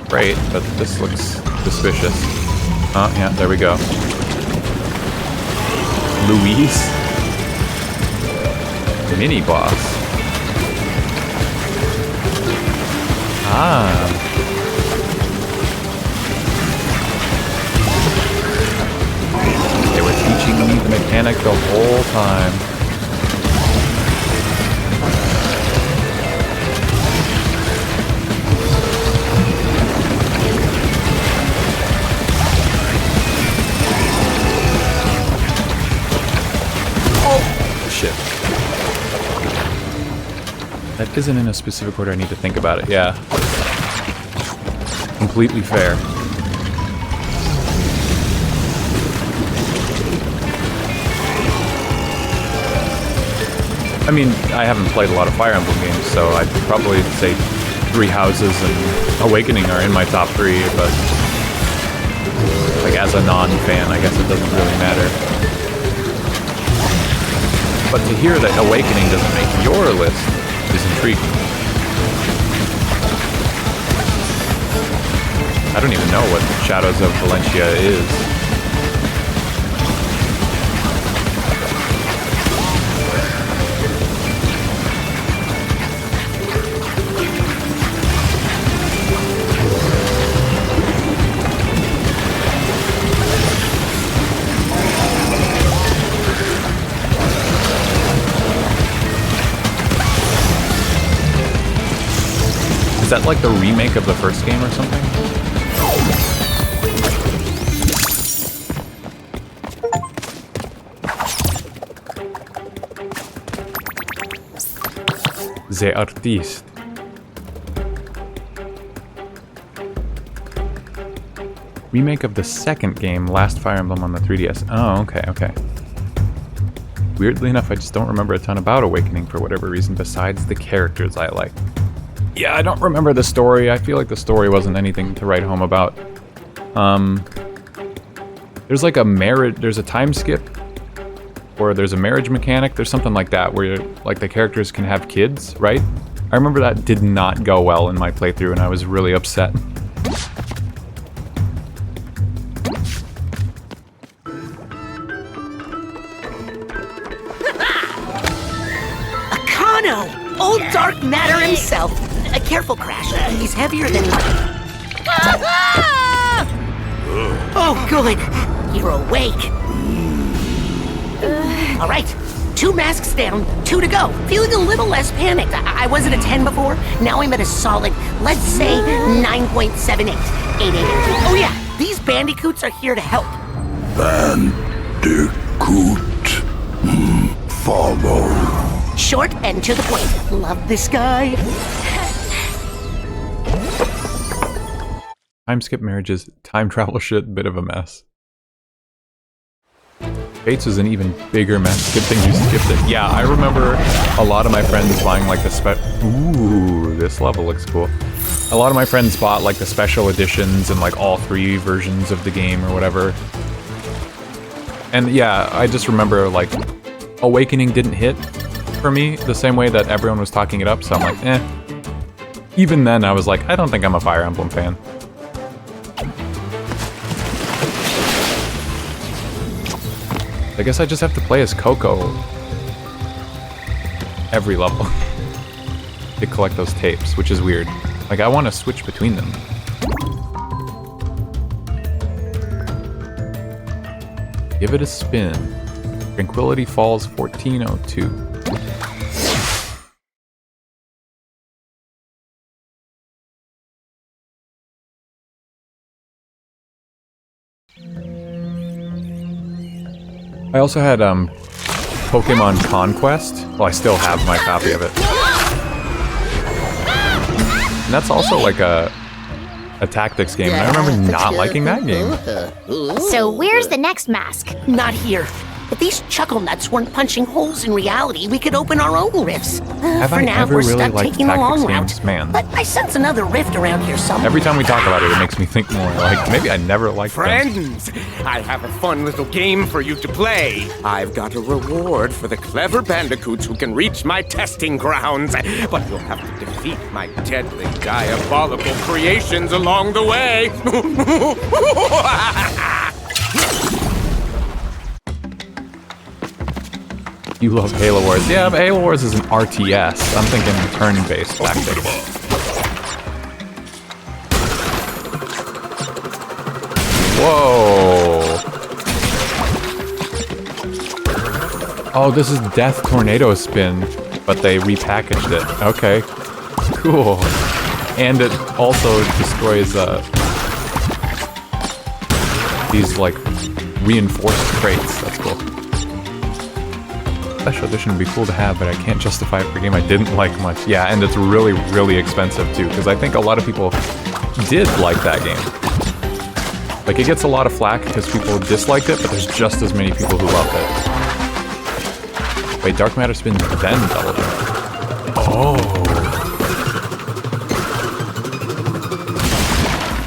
crate, but this looks suspicious. Oh, yeah, there we go. Louise? Mini boss. Ah. They were teaching me the mechanic the whole time. isn't in a specific order. I need to think about it. Yeah. Completely fair. I mean, I haven't played a lot of Fire Emblem games, so I'd probably say Three Houses and Awakening are in my top 3, but like as a non-fan, I guess it doesn't really matter. But to hear that Awakening doesn't make your list is intriguing. I don't even know what Shadows of Valencia is. Is that like the remake of the first game or something? The artist. Remake of the second game, Last Fire Emblem on the 3DS. Oh, okay. Weirdly enough, I just don't remember a ton about Awakening for whatever reason besides the characters I like. Yeah, I don't remember the story. I feel like the story wasn't anything to write home about. There's like there's a time skip, or there's a marriage mechanic. There's something like that where like the characters can have kids, right? I remember that did not go well in my playthrough, and I was really upset. Akano! Old Dark Matter himself! Careful, Crash. He's heavier than... Oh, good. You're awake. All right. 2 masks down, 2 to go. Feeling a little less panicked. I was at a 10 before. Now I'm at a solid, let's say, 9.78. 888. Oh, yeah. These bandicoots are here to help. Bandicoot. Follow. Short and to the point. Love this guy. Time skip marriages, time travel shit, bit of a mess. Fates was an even bigger mess. Good thing you skipped it. Yeah, I remember a lot of my friends buying like the Ooh, this level looks cool. A lot of my friends bought like the special editions and like all 3 versions of the game or whatever. And yeah, I just remember like Awakening didn't hit for me the same way that everyone was talking it up, so I'm like, eh. Even then I was like, I don't think I'm a Fire Emblem fan. I guess I just have to play as Coco every level to collect those tapes, which is weird. Like, I want to switch between them. Give it a spin. Tranquility Falls 1402. I also had Pokemon Conquest. Well, I still have my copy of it. And that's also like a tactics game. And I remember not liking that game. So where's the next mask? Not here. If these chuckle nuts weren't punching holes in reality, we could open our own rifts. Have For I now, ever we're really stuck liked taking the long tactics games? route. Man. But I sense another rift around here somewhere. Every time we talk about it, it makes me think more. Like, maybe I never liked them. Friends, I have a fun little game for you to play. I've got a reward for the clever bandicoots who can reach my testing grounds, but you'll have to defeat my deadly, diabolical creations along the way. You love Halo Wars. Yeah, but Halo Wars is an RTS. I'm thinking turn-based tactics. Whoa! Oh, this is Death Tornado Spin, but they repackaged it. Okay. Cool. And it also destroys, these, like, reinforced crates. That's cool. special edition would be cool to have, but I can't justify it for a game I didn't like much. Yeah, and it's really, really expensive too, because I think a lot of people did like that game. Like, it gets a lot of flack because people disliked it, but there's just as many people who loved it. Wait, Dark Matter spins then double jump. Oh.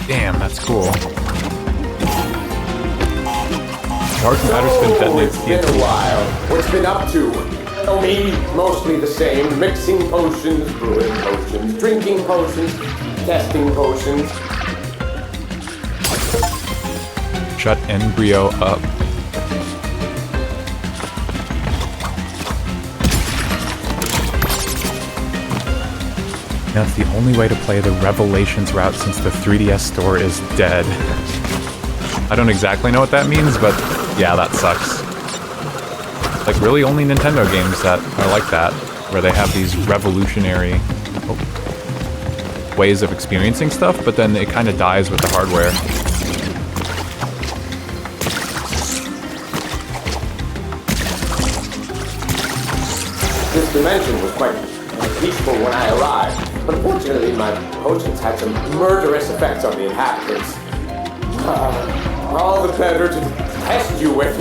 Damn, that's cool. Dark Matter spin detonates It's been a while. What's been up to? Oh, me, mostly the same. Mixing potions, brewing potions, drinking potions, testing potions. Shut Embryo up. That's the only way to play the Revelations route since the 3DS store is dead. I don't exactly know what that means, but yeah, that sucks. Like, really only Nintendo games that are like that, where they have these revolutionary ways of experiencing stuff, but then it kind of dies with the hardware. This dimension was quite peaceful when I arrived, but unfortunately my potions had some murderous effects on the inhabitants. All the better to test you with.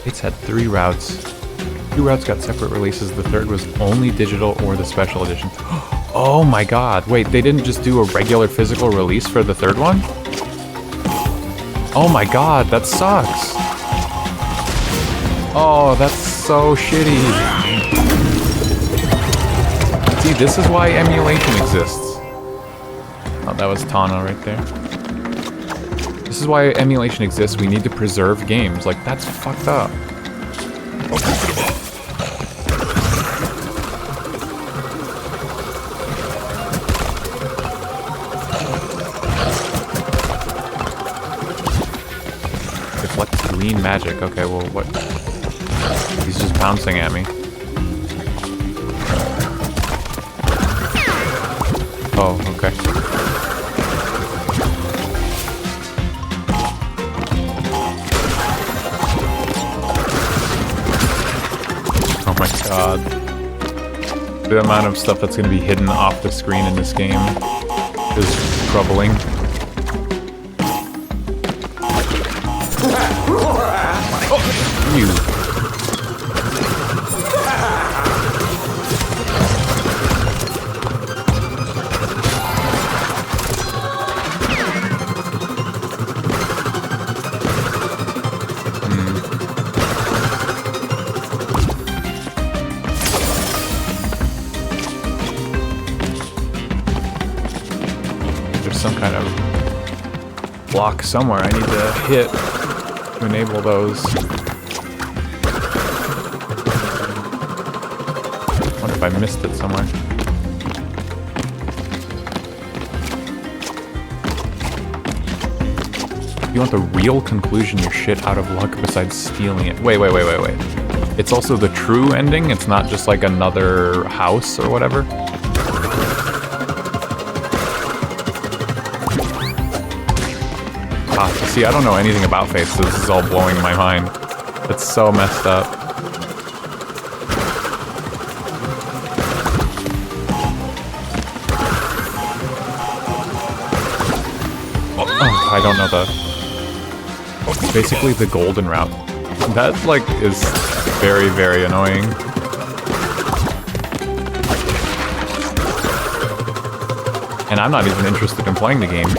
It's had 3 routes. 2 routes got separate releases, the third was only digital or the special edition. Oh my god, wait, they didn't just do a regular physical release for the third one? Oh my god, that sucks. Oh, that's so shitty. See, this is why emulation exists. Oh, that was Tana right there. This is why emulation exists, we need to preserve games. Like, that's fucked up. Green magic. Okay, well, what? He's just bouncing at me. Oh, okay. Oh my god. The amount of stuff that's going to be hidden off the screen in this game is troubling. You. There's some kind of block somewhere I need to hit to enable those. I missed it somewhere. If you want the real conclusion, you're shit out of luck besides stealing it. Wait. It's also the true ending? It's not just like another house or whatever? See, I don't know anything about Faith, so this is all blowing my mind. It's so messed up. I don't know that. Basically the golden route. That, like, is very, very annoying. And I'm not even interested in playing the game.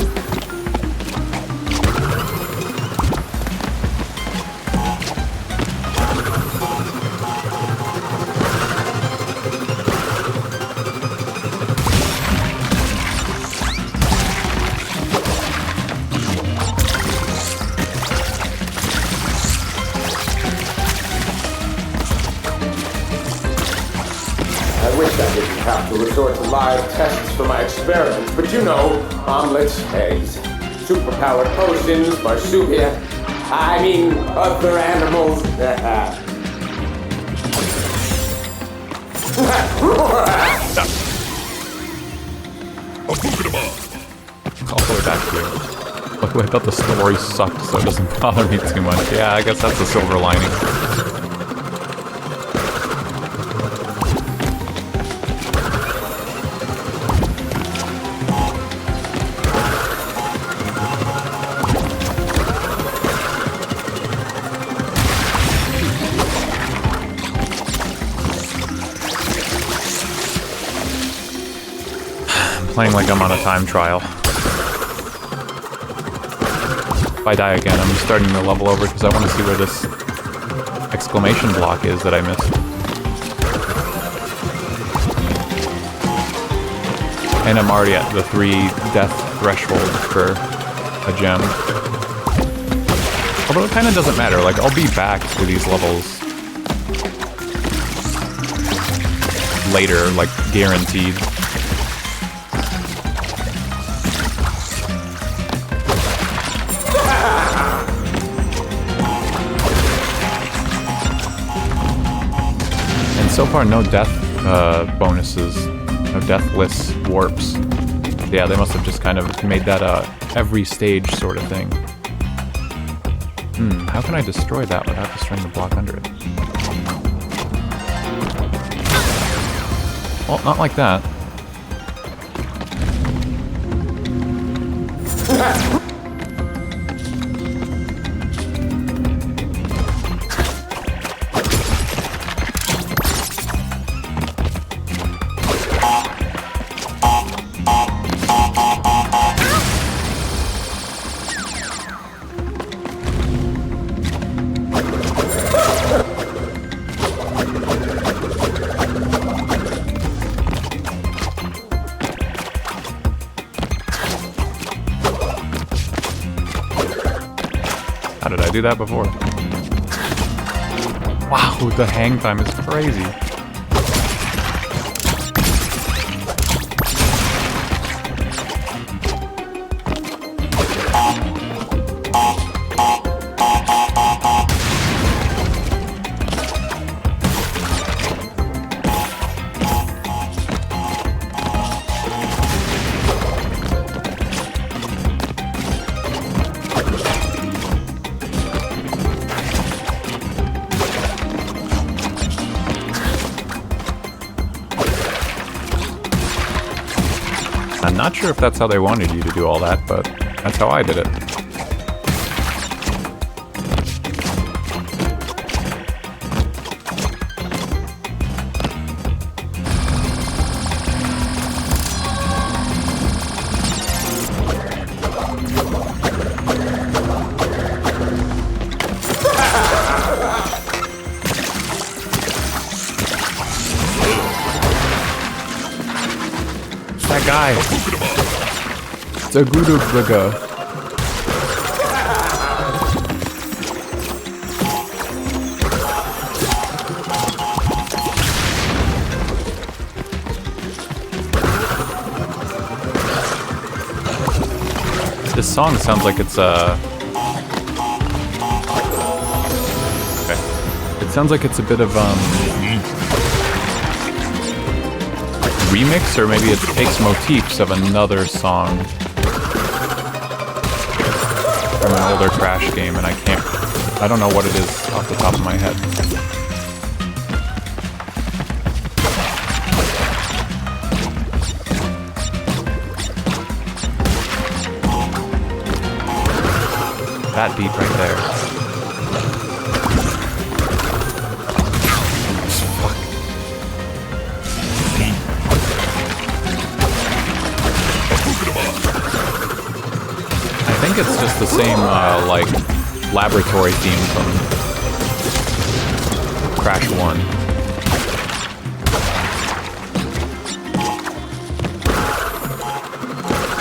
Have to resort to live tests for my experiments, but you know, omelets, eggs, superpowered potions, marsupia, I mean, other animals. All the way back here. Luckily, I thought the story sucked, so it doesn't bother me too much. Yeah, I guess that's a silver lining. Playing like I'm on a time trial. If I die again, I'm starting to level over because I want to see where this exclamation block is that I missed. And I'm already at the 3 death threshold for a gem. Although it kind of doesn't matter, like I'll be back to these levels later, like guaranteed. So far, no death bonuses, no deathless warps. Yeah, they must have just kind of made that every stage sort of thing. How can I destroy that without destroying the block under it? Well, not like that. Do that before. Wow, the hang time is crazy. I'm not sure if that's how they wanted you to do all that, but that's how I did it. That guy. It's a good burger. This song sounds like it's okay. It sounds like it's a bit of remix, or maybe it takes motifs of another song from an older Crash game, and I don't know what it is off the top of my head. That beat right there. I think it's just the same, like, laboratory theme from Crash 1.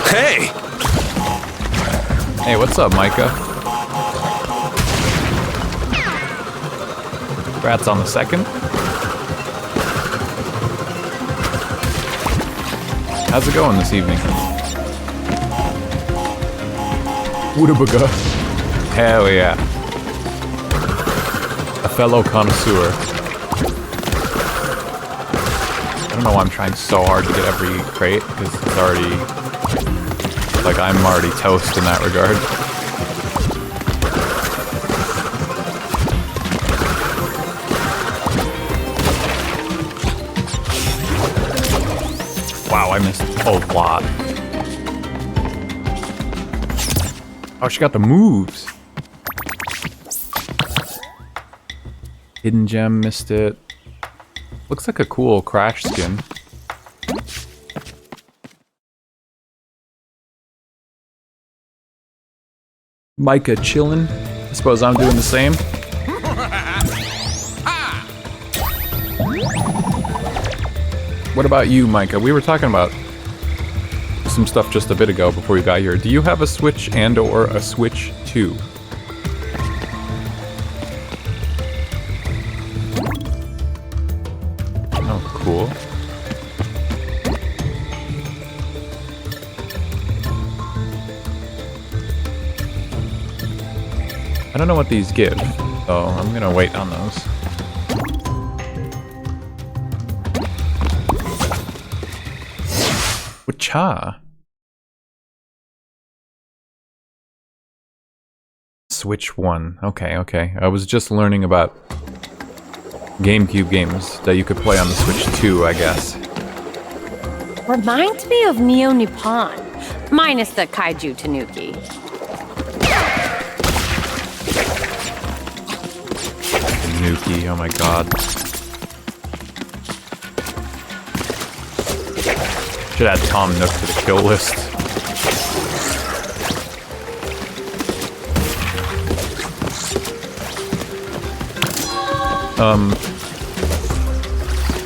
Hey! Hey, what's up, Micah? Congrats on the second. How's it going this evening? Woodabuga. Hell yeah. A fellow connoisseur. don't know why I'm trying so hard to get every crate, because it's already... Like, I'm already toast in that regard. Wow, I missed a lot. Oh, she got the moves. Hidden gem, missed it. Looks like a cool Crash skin. Micah chillin'. I suppose I'm doing the same. What about you, Micah? We were talking about some stuff just a bit ago before you got here. Do you have a Switch and or a Switch 2? Oh, cool. I don't know what these give, so I'm gonna wait on those. With Cha. Switch 1. Okay, okay. I was just learning about GameCube games that you could play on the Switch 2, I guess. Reminds me of Neo Nippon, minus the Kaiju Tanuki. Tanuki, oh my god. Should add Tom Nook to the kill list.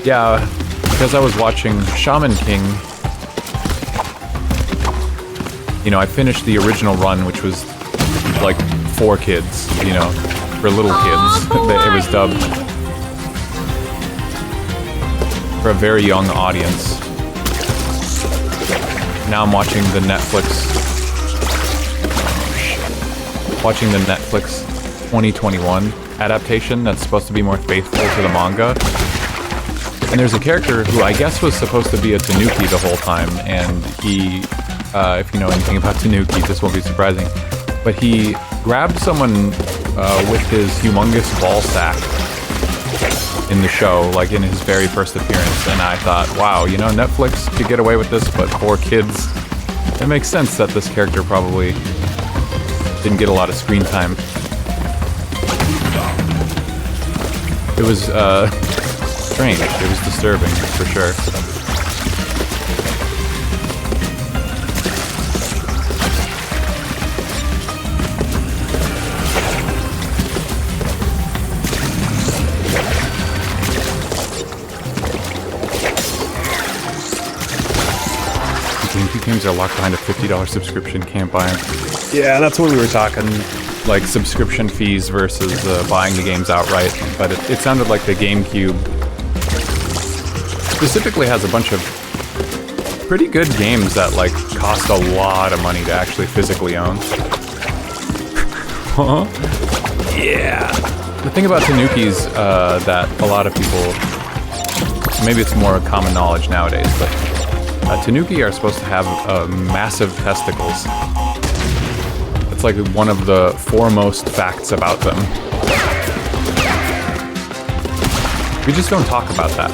Yeah, because I was watching Shaman King. You know, I finished the original run, which was like 4 kids, you know, for little kids. It was dubbed for a very young audience. Now I'm watching the Netflix. Watching the Netflix 2021 adaptation that's supposed to be more faithful to the manga. And there's a character who I guess was supposed to be a Tanuki the whole time, and he, if you know anything about Tanuki, this won't be surprising, but he grabbed someone with his humongous ball sack in the show, like in his very first appearance, and I thought, wow, you know, Netflix could get away with this, but for kids, it makes sense that this character probably didn't get a lot of screen time. It was, strange. It was disturbing, for sure. GameCube games are locked behind a $50 subscription, can't buy them. Yeah, that's what we were talking. Like subscription fees versus buying the games outright. But it sounded like the GameCube specifically has a bunch of pretty good games that like cost a lot of money to actually physically own. Huh? Yeah. The thing about Tanukis that a lot of people, maybe it's more common knowledge nowadays, but Tanuki are supposed to have massive testicles. It's like one of the foremost facts about them. We just don't talk about that.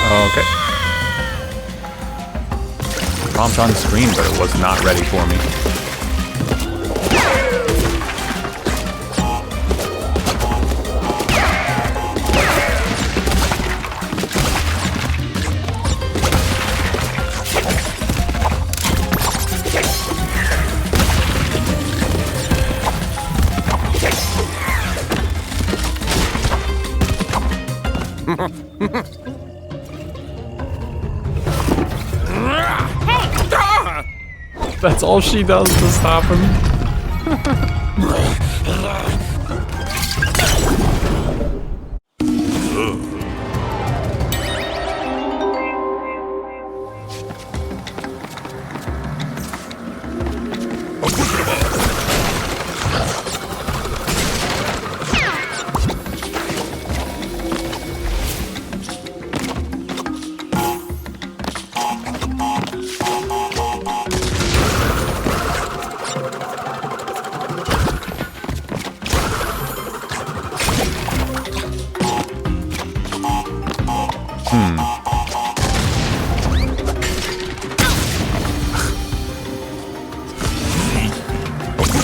Okay. Prompt on screen, but it was not ready for me. That's all she does to stop him.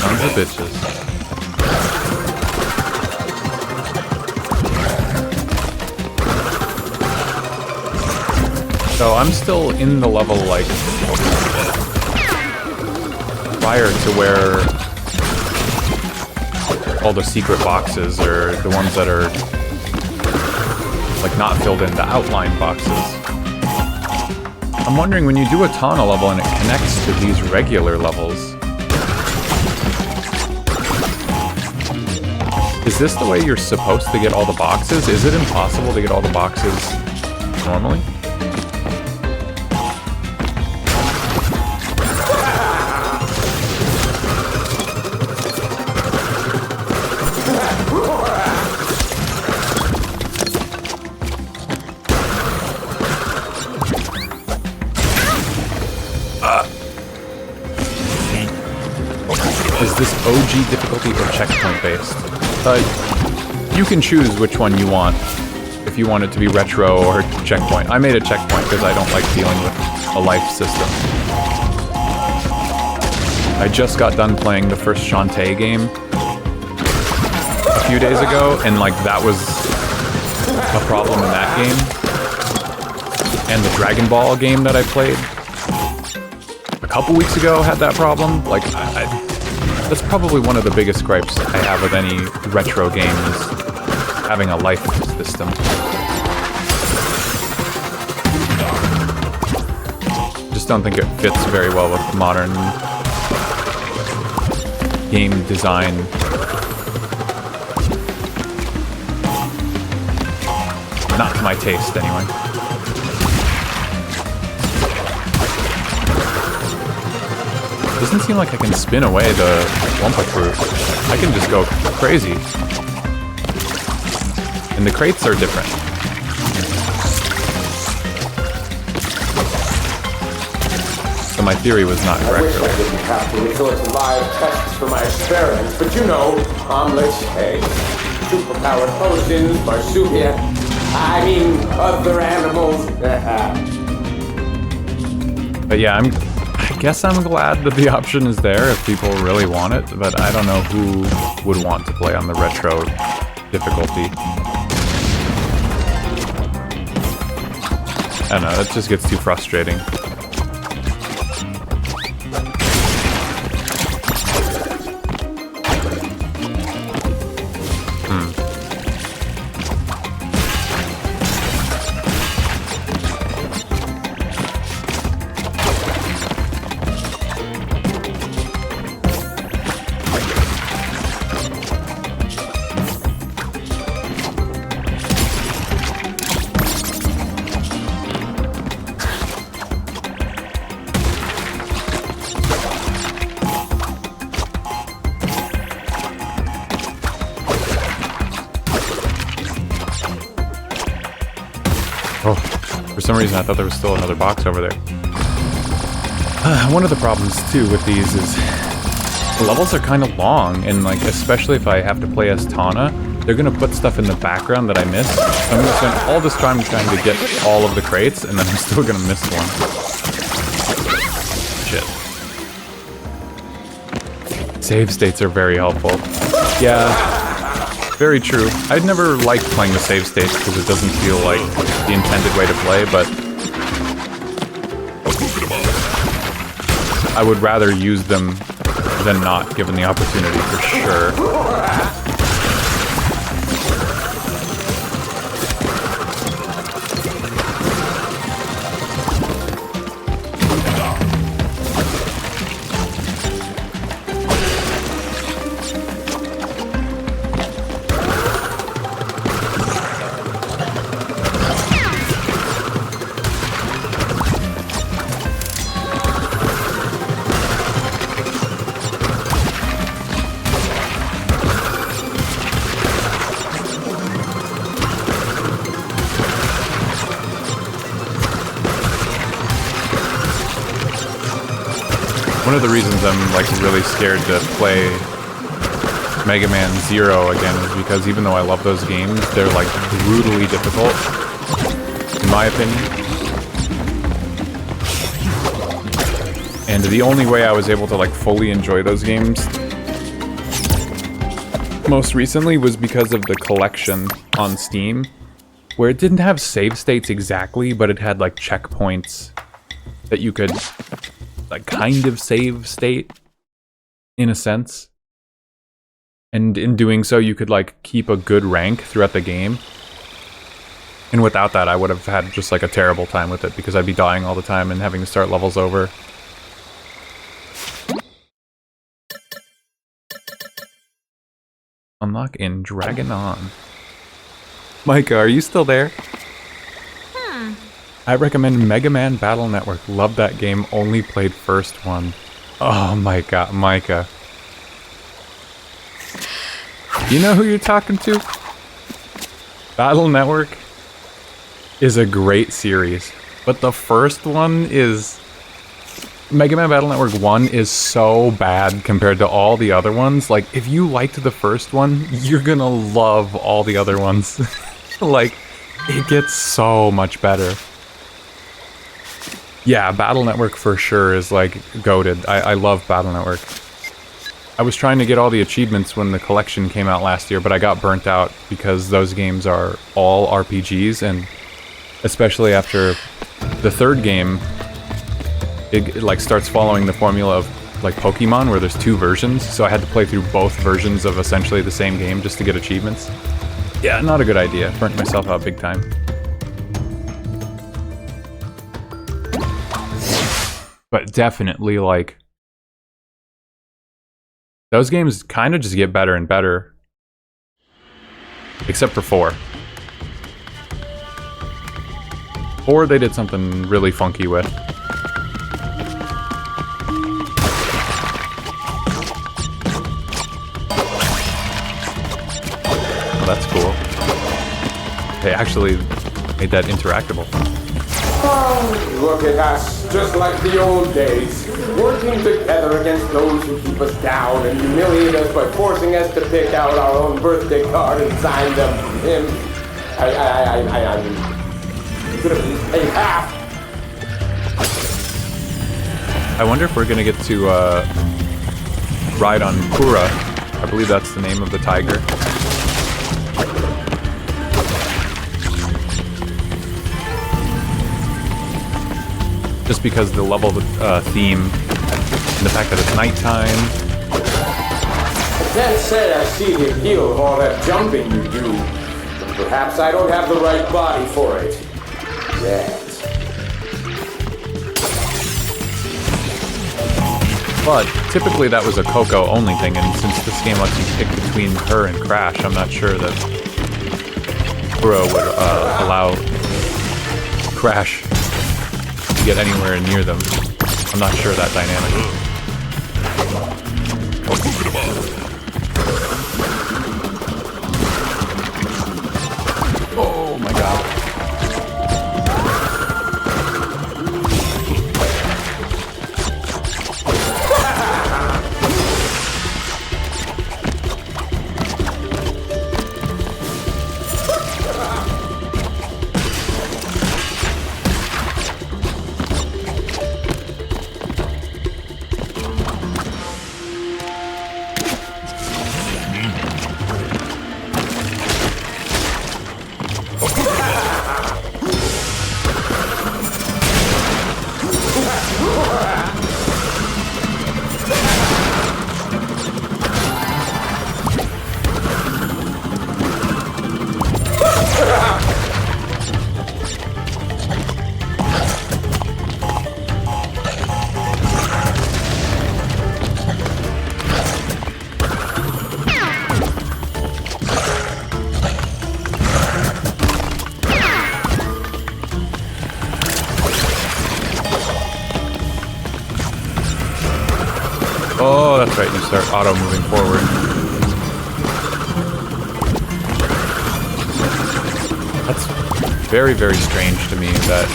Sons of bitches. So I'm still in the level, like, prior to where all the secret boxes, or the ones that are, like, not filled in, the outline boxes. I'm wondering, when you do a Tana level and it connects to these regular levels, is this the way you're supposed to get all the boxes? Is it impossible to get all the boxes normally? Is this OG difficulty or checkpoint based? You can choose which one you want, if you want it to be retro or checkpoint. I made a checkpoint because I don't like dealing with a life system. I just got done playing the first Shantae game a few days ago, and like that was a problem in that game. And the Dragon Ball game that I played a couple weeks ago had that problem. Like, that's probably one of the biggest gripes I have with any retro game, is having a life system. Just don't think it fits very well with modern game design. Not to my taste, anyway. Doesn't seem like I can spin away the Wumpa fruit. I can just go crazy. And the crates are different. So my theory was not correct. I wish I didn't have to resort to live tests for my experiments, but you know, omelets, eggs, superpowered potions, marsupial, I mean, other animals. But yeah, I guess I'm glad that the option is there if people really want it, but I don't know who would want to play on the retro difficulty. I don't know, that just gets too frustrating. Oh, for some reason I thought there was still another box over there. One of the problems too with these is the levels are kind of long, and like especially if I have to play as Tana, they're gonna put stuff in the background that I miss. So I'm gonna spend all this time trying to get all of the crates, and then I'm still gonna miss one. Shit. Save states are very helpful. Yeah, very true. I'd never liked playing the save states because it doesn't feel like the intended way to play, but I would rather use them than not, given the opportunity, for sure. One of the reasons I'm like really scared to play Mega Man Zero again is because even though I love those games, they're like brutally difficult, in my opinion. And the only way I was able to like fully enjoy those games most recently was because of the collection on Steam, where it didn't have save states exactly, but it had like checkpoints that you could like kind of save state in a sense. And in doing so, you could like keep a good rank throughout the game. And without that, I would have had just like a terrible time with it because I'd be dying all the time and having to start levels over. Unlock in Dragon On. Micah, are you still there? I recommend Mega Man Battle Network. Love that game, only played first one. Oh my god, Micah. You know who you're talking to? Battle Network is a great series, but the first one is... Mega Man Battle Network 1 is so bad compared to all the other ones. Like, if you liked the first one, you're gonna love all the other ones. Like, it gets so much better. Yeah, Battle Network for sure is, like, goated. I love Battle Network. I was trying to get all the achievements when the collection came out last year, but I got burnt out because those games are all RPGs, and especially after the third game, it like starts following the formula of like Pokemon, where there's two versions, so I had to play through both versions of essentially the same game just to get achievements. Yeah, not a good idea. Burnt myself out big time. But definitely, like, those games kind of just get better and better. Except for 4. 4 they did something really funky with. Oh, that's cool. They actually made that interactable. Oh, look at us, just like the old days, working together against those who keep us down and humiliate us by forcing us to pick out our own birthday card and sign them. I'm gonna be a half. I wonder if we're gonna get to ride on Kura. I believe that's the name of the tiger. Just because the level theme and the fact that it's nighttime. I can't say I see the appeal of all that jumping you do, but perhaps I don't have the right body for it yet. But typically that was a Coco only thing, and since this game lets you pick between her and Crash, I'm not sure that Kuro would allow Crash to get anywhere near them. I'm not sure that dynamic. Oh my god. Oh, that's right, you start auto-moving forward. That's very, very strange to me that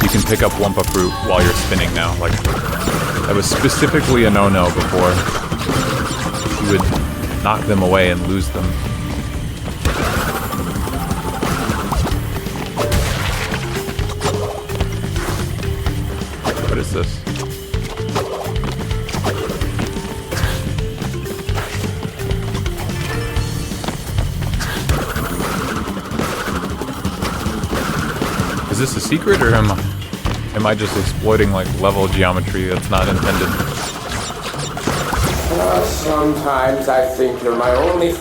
you can pick up Wumpa Fruit while you're spinning now. Like, That was specifically a no-no before. You would knock them away and lose them. What is this? Is this a secret, or am I just exploiting like level geometry that's not intended? Sometimes I think you're my only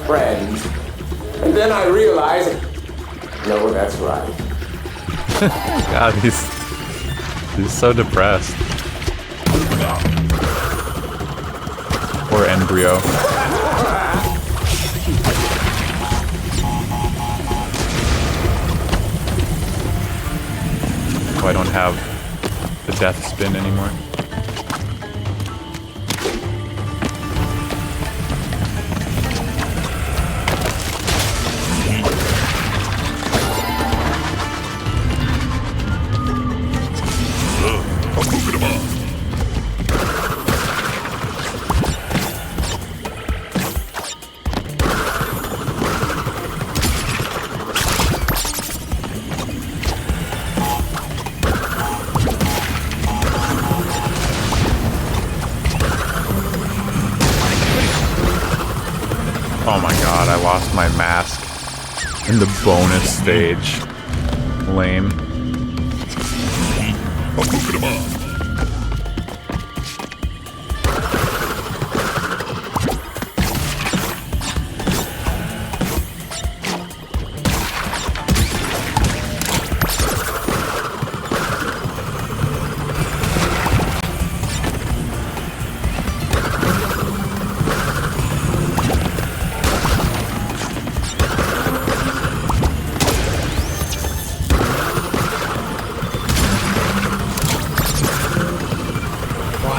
friend. And then I realize... No, that's right. God, he's so depressed. Poor embryo. Oh, I don't have the death spin anymore. Oh my god, I lost my mask in the bonus stage. Lame.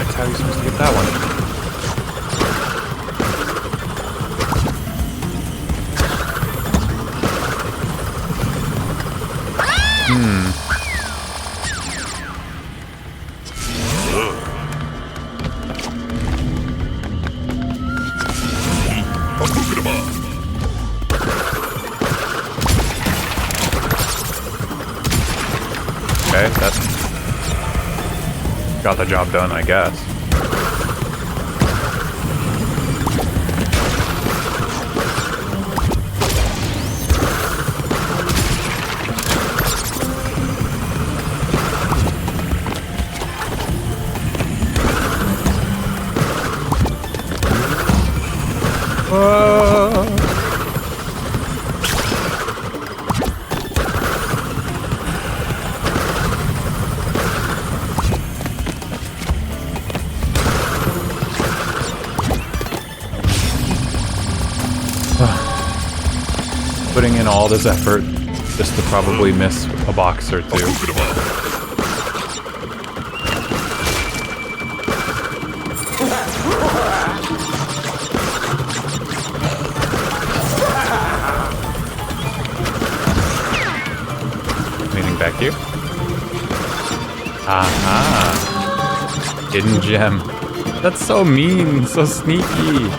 How are you supposed to get that one? Okay, that got the job done, I guess. Putting in all this effort just to probably miss a box or two. Anything back here? Aha! Hidden gem. That's so mean, so sneaky.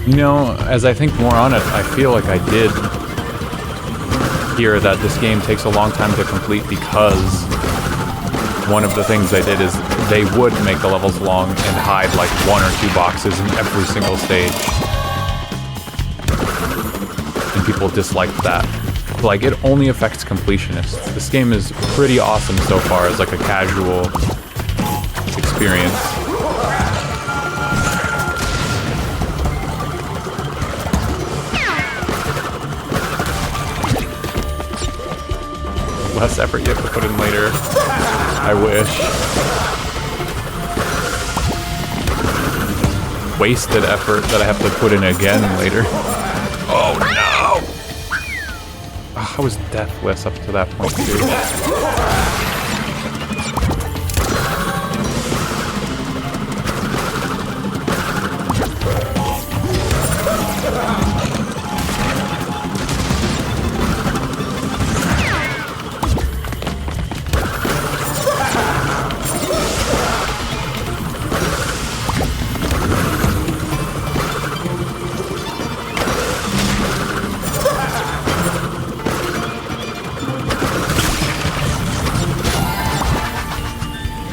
You know, as I think more on it, I feel like I did hear that this game takes a long time to complete because one of the things they did is they would make the levels long and hide like 1 or 2 boxes in every single stage. And people disliked that. Like, it only affects completionists. This game is pretty awesome so far as like a casual experience. Less effort you have to put in later. I wish. Wasted effort that I have to put in again later. Oh no! Oh, I was deathless up to that point too.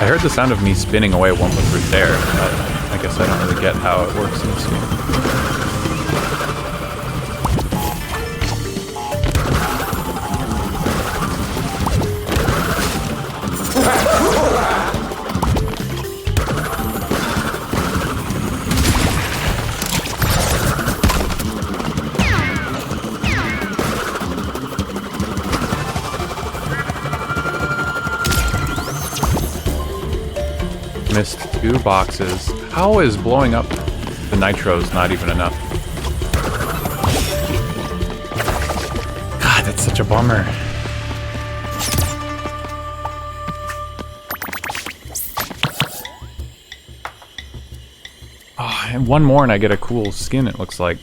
heard the sound of me spinning away one with fruit there, but I guess I don't really get how it works in this game. Missed 2 boxes. How is blowing up the nitros not even enough? God, that's such a bummer. Oh, and one more and I get a cool skin, it looks like.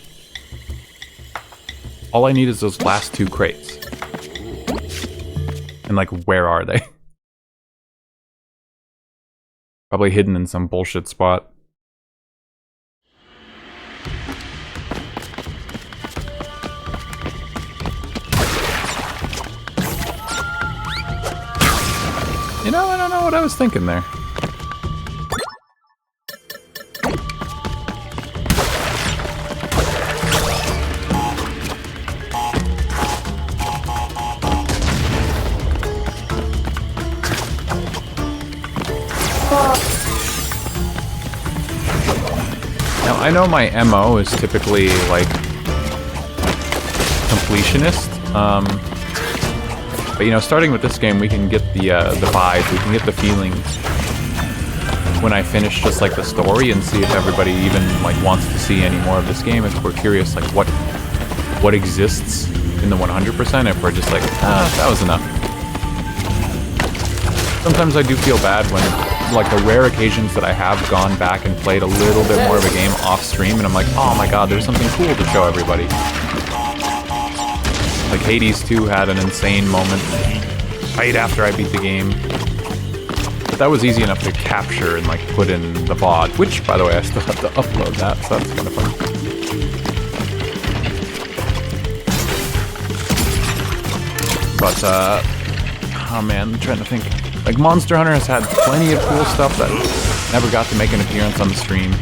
All I need is those last 2 crates. And like, where are they? Probably hidden in some bullshit spot. You know, I don't know what I was thinking there. Now, I know my MO is typically, like, completionist, but, you know, starting with this game, we can get the vibe, we can get the feeling when I finish just, like, the story and see if everybody even, like, wants to see any more of this game, if we're curious, like, what exists in the 100%, if we're just like, that was enough. Sometimes I do feel bad when, like, the rare occasions that I have gone back and played a little bit more of a game off stream, and I'm like, oh my god, there's something cool to show everybody. Like, Hades 2 had an insane moment right after I beat the game. But that was easy enough to capture and, like, put in the VOD, which, by the way, I still have to upload that, so that's kind of fun. But, oh man, I'm trying to think. Like, Monster Hunter has had plenty of cool stuff that never got to make an appearance on the stream.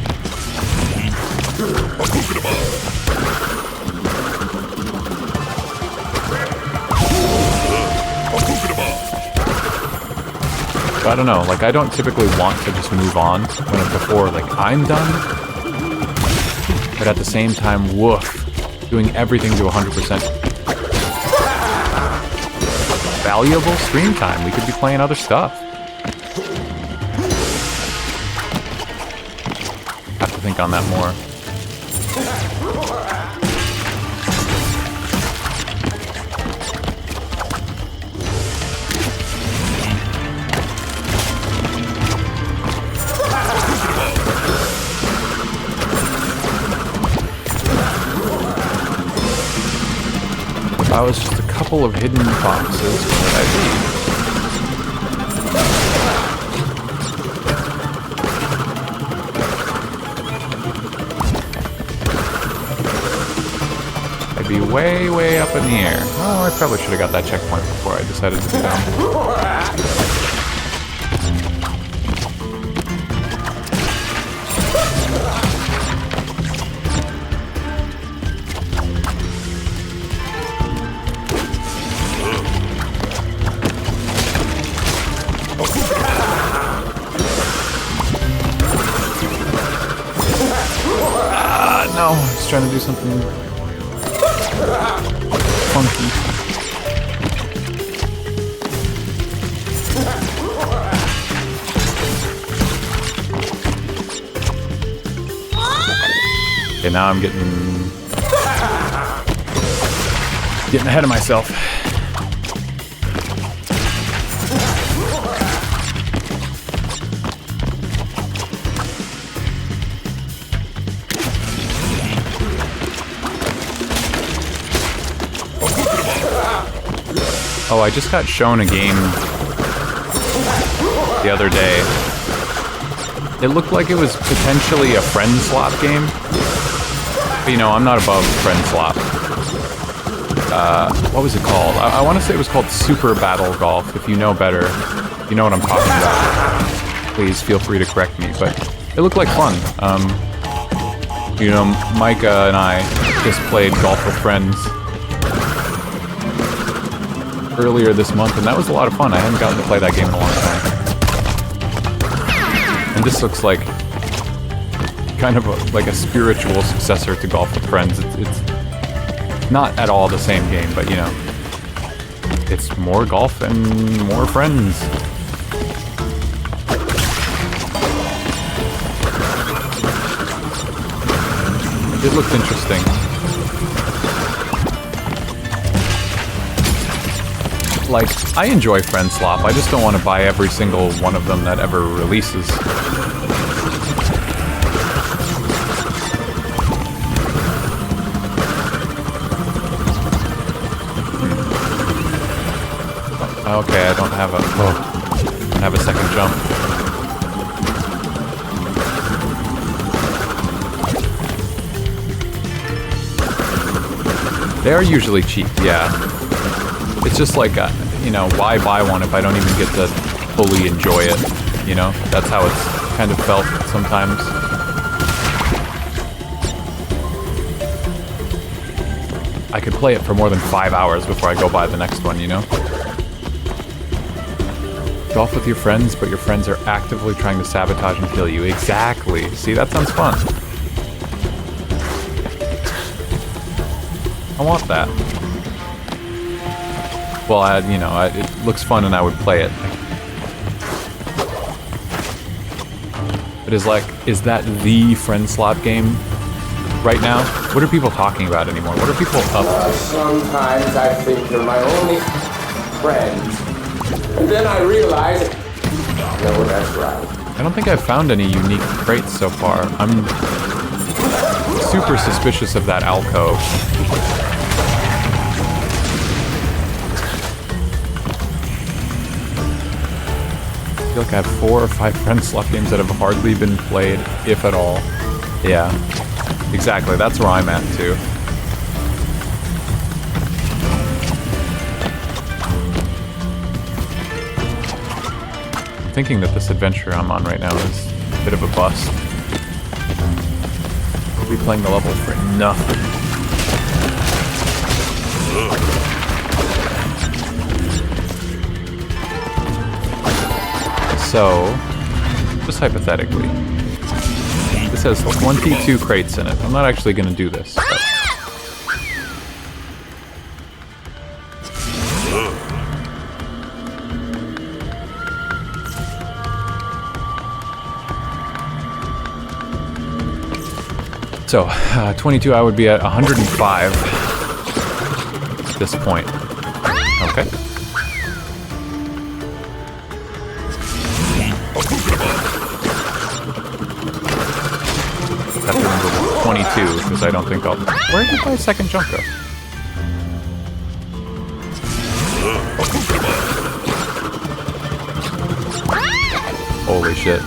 So I don't know, like, I don't typically want to just move on when before, like, I'm done. But at the same time, woof, doing everything to 100%. Valuable stream time. We could be playing other stuff. Have to think on that more. I was just a couple of hidden boxes. What did I read? I'd be way, way up in the air. Oh, I probably should have got that checkpoint before I decided to go down. No, I was trying to do something funky. Okay, now I'm getting ahead of myself. Oh, I just got shown a game the other day. It looked like it was potentially a friend swap game. But, you know, I'm not above friend swap. What was it called? I want to say it was called Super Battle Golf. If you know better, you know what I'm talking about. please feel free to correct me. But it looked like fun. You know, Micah and I just played Golf with Friends earlier this month, and that was a lot of fun. I hadn't gotten to play that game in a long time. And this looks like kind of like a spiritual successor to Golf with Friends. It's not at all the same game, but you know, it's more golf and more friends. It looked interesting. Like, I enjoy Friend Slop, I just don't want to buy every single one of them that ever releases. Okay, I don't have a second jump. They are usually cheap, yeah. It's just like, you know, why buy one if I don't even get to fully enjoy it, you know? That's how it's kind of felt sometimes. I could play it for more than 5 hours before I go buy the next one, you know? Golf with your friends, but your friends are actively trying to sabotage and kill you. Exactly. See, that sounds fun. I want that. Well, you know, it looks fun and I would play it. But is that the Friend Slot game right now? What are people talking about anymore? What are people up to? Sometimes I think you're my only friend. And then I realize, no, that's right. I don't think I've found any unique crates so far. I'm super suspicious of that alcove. I feel like I have 4 or 5 Friend Slot games that have hardly been played, if at all. Yeah, exactly. That's where I'm at, too. I'm thinking that this adventure I'm on right now is a bit of a bust. We'll be playing the level for nothing. So, just hypothetically, this has 22 crates in it. I'm not actually going to do this. But. So, 22, I would be at 105 at this point. Okay. I have to remember 22, because I don't think I'll... Where did my second jump go? Holy shit.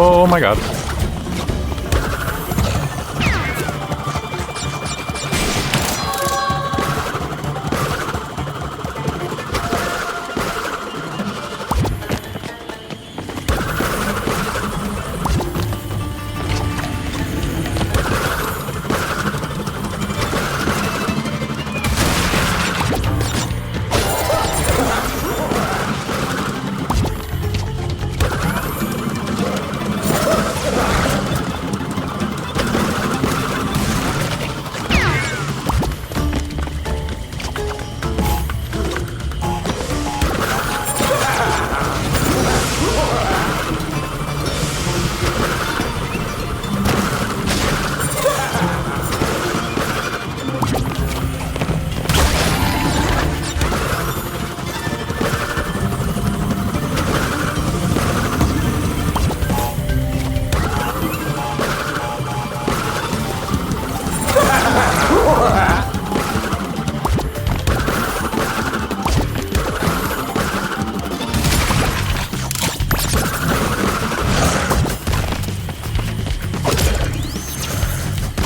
Oh my god.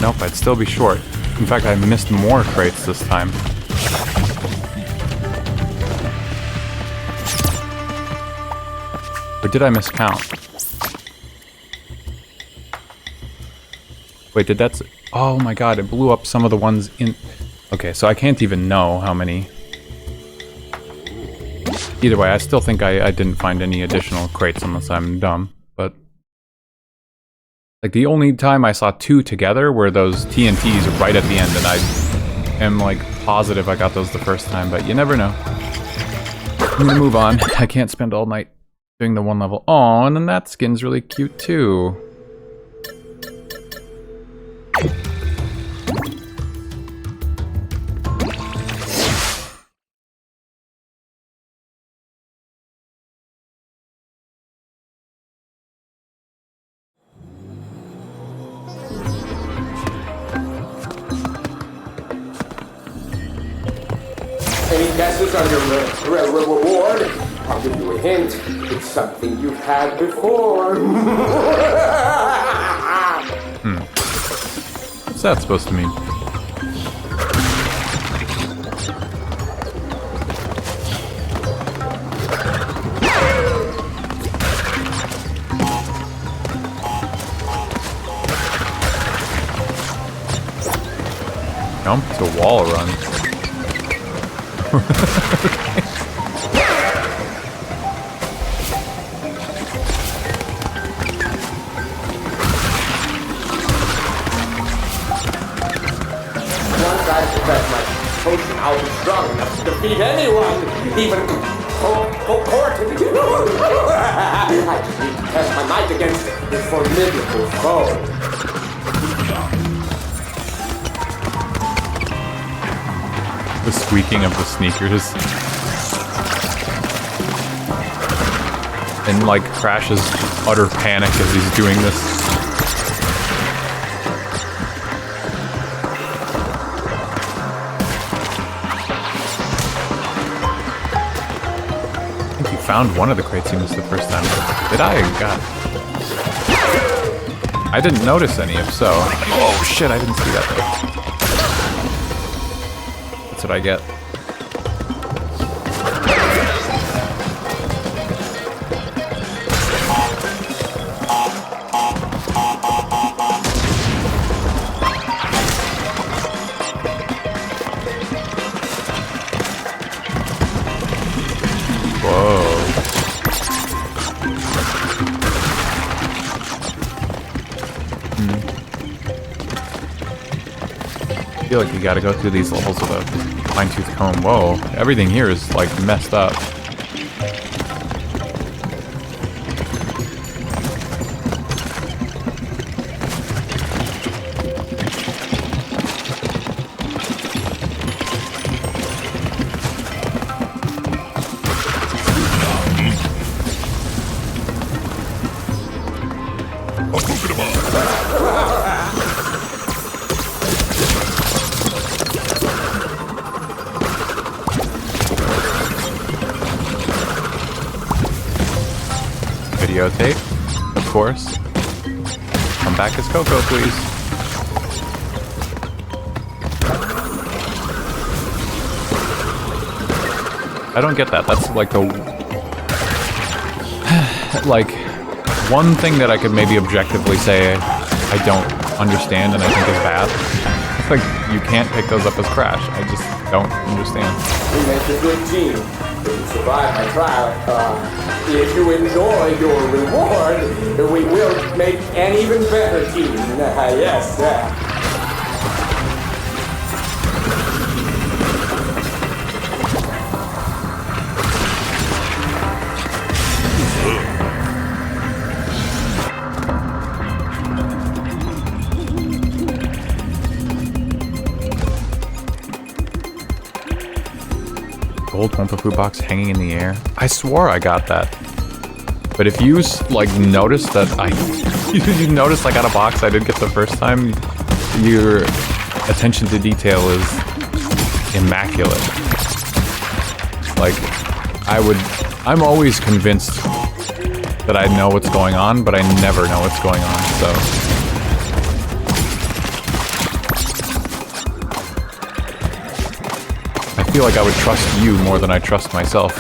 Nope, I'd still be short. In fact, I missed more crates this time. Or did I miscount? Wait, did that... Oh my god, it blew up some of the ones in... Okay, so I can't even know how many. Either way, I still think I didn't find any additional crates unless I'm dumb, but... Like, the only time I saw 2 together were those TNTs right at the end, and I am, like, positive I got those the first time, but you never know. I'm gonna move on. I can't spend all night doing the one level. Oh, and then that skin's really cute, too. Any guesses on your reward? I'll give you a hint. It's something you've had before. What's that supposed to mean? Jump to wall run. Once I possess my potion, I'll be strong enough to defeat anyone, even Cortin. I just need to test my might against this formidable foe. The squeaking of the sneakers. And like Crash's utter panic as he's doing this. I think you found one of the crates you missed the first time. Did I? God. I didn't notice any, if so. Oh shit, I didn't see that though. That's what I get. I feel like you gotta go through these levels with a fine-tooth comb. Whoa, everything here is like messed up. Videotape, of course. Come back as Coco, please. I don't get that. That's like the... like, one thing that I could maybe objectively say I don't understand and I think is bad. Like, you can't pick those up as Crash. I just don't understand. We make a good team. If you survive my trial, if you enjoy your reward, we will make an even better team. Yes, Gold Wumpa Food box hanging in the air. I swore I got that. But if you, like, notice that you noticed I got a box I did get the first time, your attention to detail is immaculate. Like, I'm always convinced that I know what's going on, but I never know what's going on, so. feel like I would trust you more than I trust myself.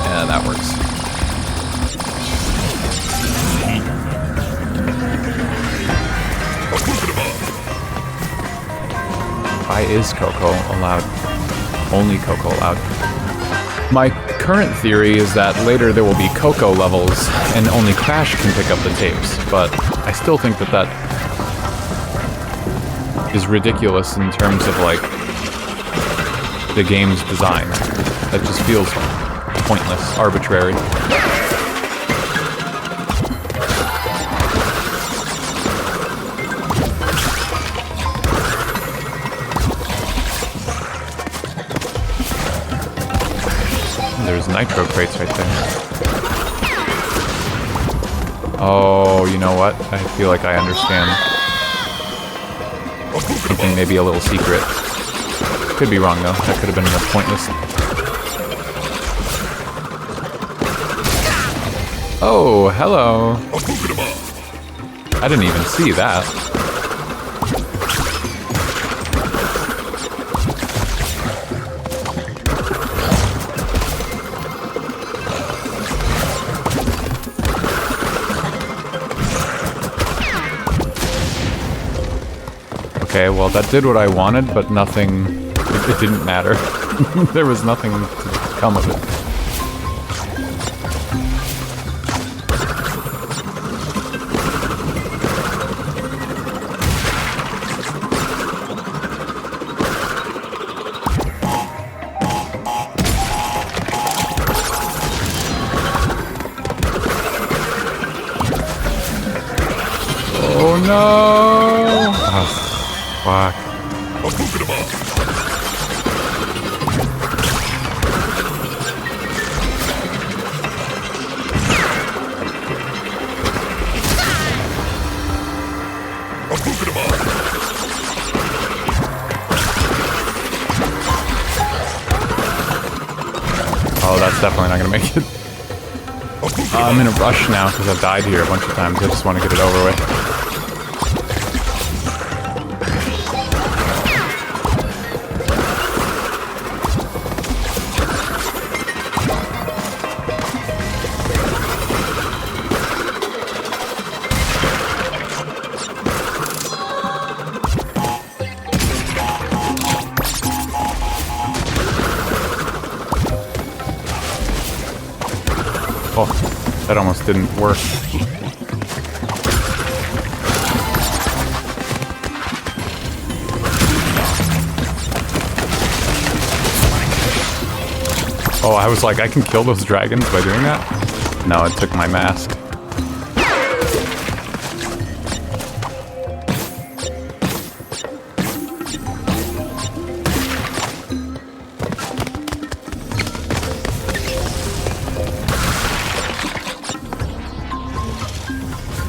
Yeah, that works. Why is Coco allowed? Only Coco allowed. My current theory is that later there will be Coco levels and only Crash can pick up the tapes, but I still think that that is ridiculous in terms of, like, the game's design. That just feels pointless, arbitrary. There's nitro crates right there. Oh, you know what? I feel like I understand. Something maybe a little secret. Could be wrong though. That could have been pointless. Oh, hello. I didn't even see that. Okay, well that did what I wanted, but nothing... It didn't matter. There was nothing to come of it. Oh no! Oh, fuck. Oh, that's definitely not gonna make it. I'm in a rush now because I've died here a bunch of times. I just want to get it over with. Oh, that almost didn't work. Oh, I was like, I can kill those dragons by doing that? No, it took my mask.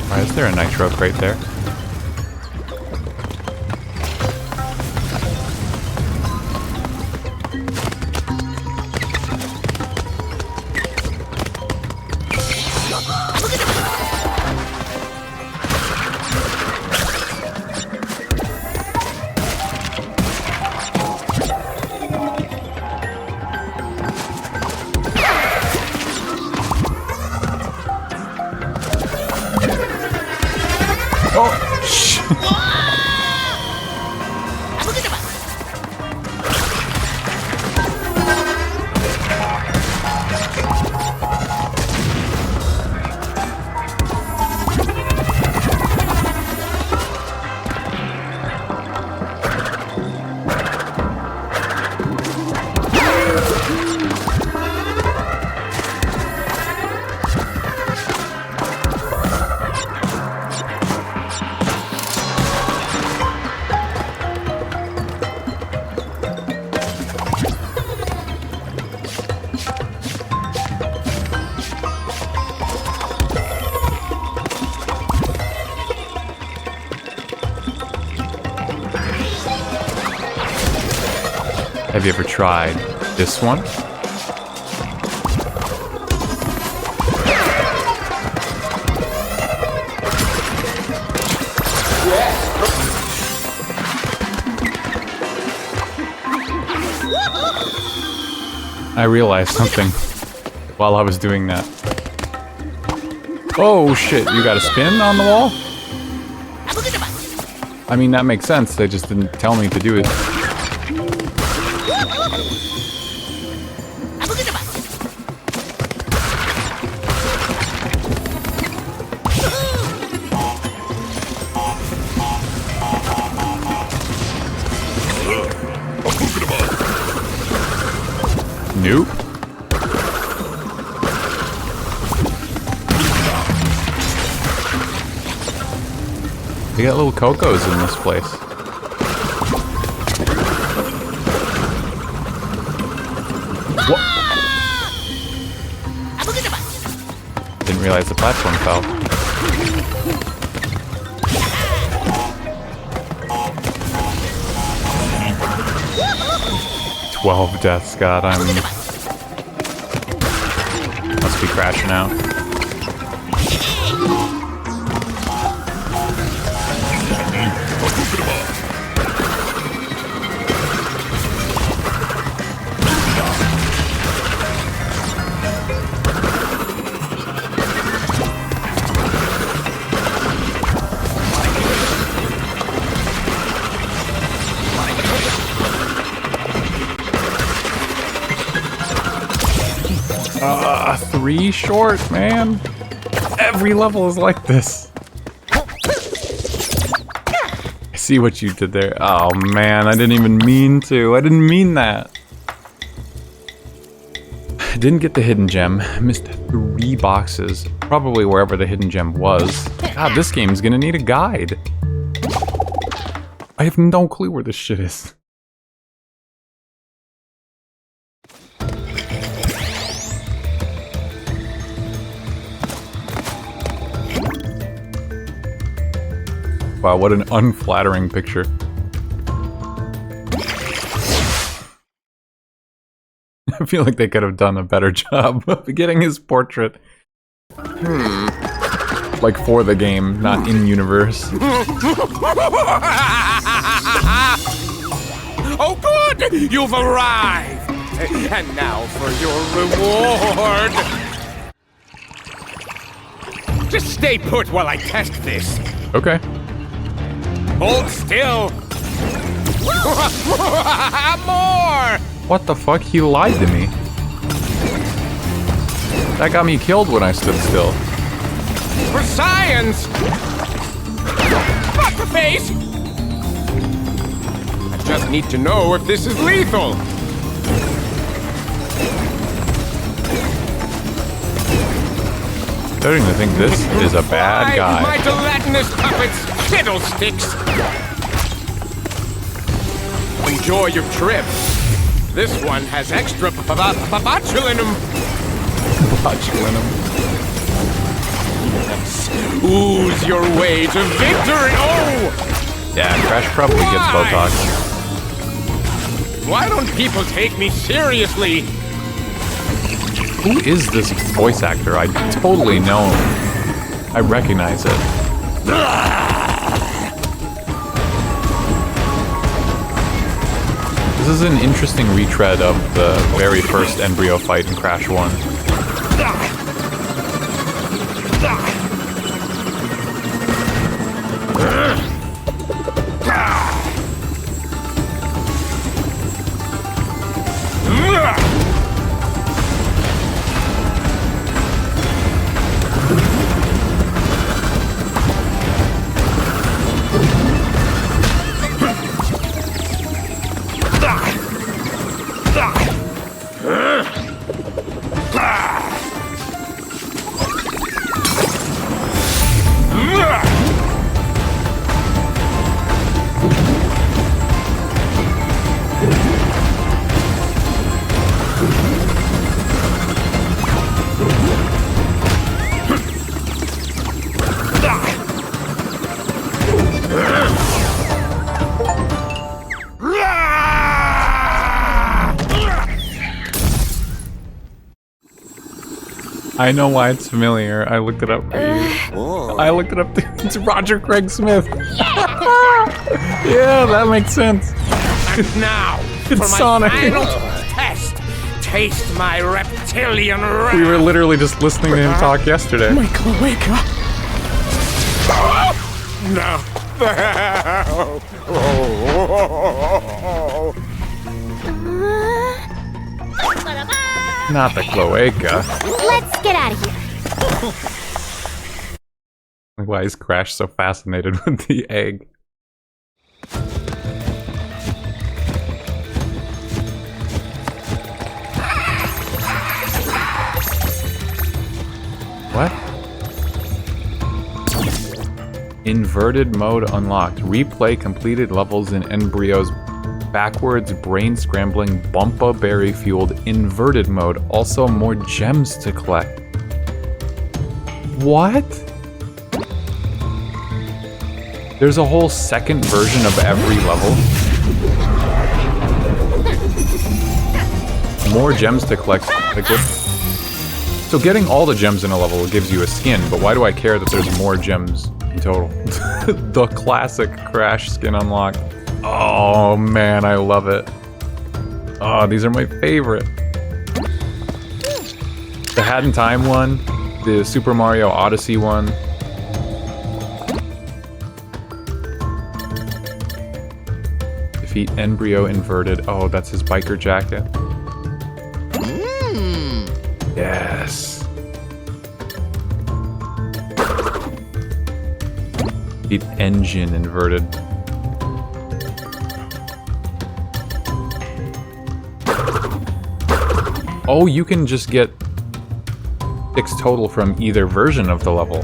Why is there a nitro crate there? Oh, shit. Have you ever tried this one? I realized something while I was doing that. Oh shit, you got a spin on the wall? I mean, that makes sense. They just didn't tell me to do it. Nope. They got little Cocos in this place. What? Didn't realize the platform fell. "12 deaths, God, must be crashing out." Three short, man. Every level is like this. I see what you did there. Oh man, I didn't even mean to. I didn't mean that. I didn't get the hidden gem. I missed 3 boxes. Probably wherever the hidden gem was. God, this game's gonna need a guide. I have no clue where this shit is. Wow, what an unflattering picture. I feel like they could have done a better job of getting his portrait. Like for the game, not in universe. Oh good! You've arrived! And now for your reward! Just stay put while I test this. Okay. Hold still! More! What the fuck? He lied to me. That got me killed when I stood still. For science! Fuck the face! I just need to know if this is lethal. Starting to think this is a bad guy. My gelatinous puppets, fiddlesticks! Enjoy your trip. This one has extra botulinum. Botulinum. Ooze your way to victory! Oh! Yeah, Crash probably gets Botox. Why don't people take me seriously? Who is this voice actor? I totally know him. I recognize it. This is an interesting retread of the very first embryo fight in Crash 1. I know why it's familiar. I looked it up for you. I looked it up. It's Roger Craig Smith. Yeah, that makes sense. And now, It's for my Sonic. final test. taste my reptilian wrath. We were literally just listening to him talk yesterday. My cloaca. No. Not the cloaca. Let's get out of here. Why is Crash so fascinated with the egg? What? Inverted mode unlocked. Replay completed levels in Embryo's backwards, brain-scrambling, bumpa berry-fueled inverted mode. Also more gems to collect. What? There's a whole second version of every level. More gems to collect. Like what? So getting all the gems in a level gives you a skin, but why do I care that there's more gems in total? The classic Crash skin unlocked. Oh man, I love it. Oh, these are my favorite. The Hat in Time one, the Super Mario Odyssey one. Defeat Embryo Inverted. Oh, that's his biker jacket. Yes. Defeat Engine Inverted. Oh, you can just get 6 total from either version of the level.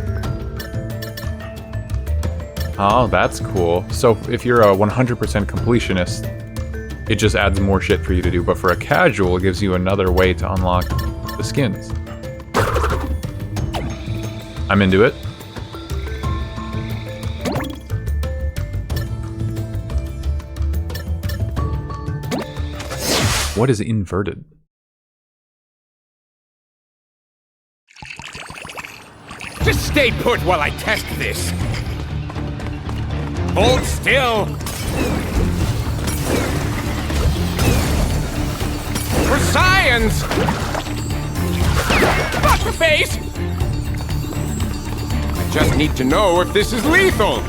Oh, that's cool. So if you're a 100% completionist, it just adds more shit for you to do. But for a casual, it gives you another way to unlock the skins. I'm into it. What is inverted? Just stay put while I test this. Hold still. For science! Fuck the face! I just need to know if this is lethal.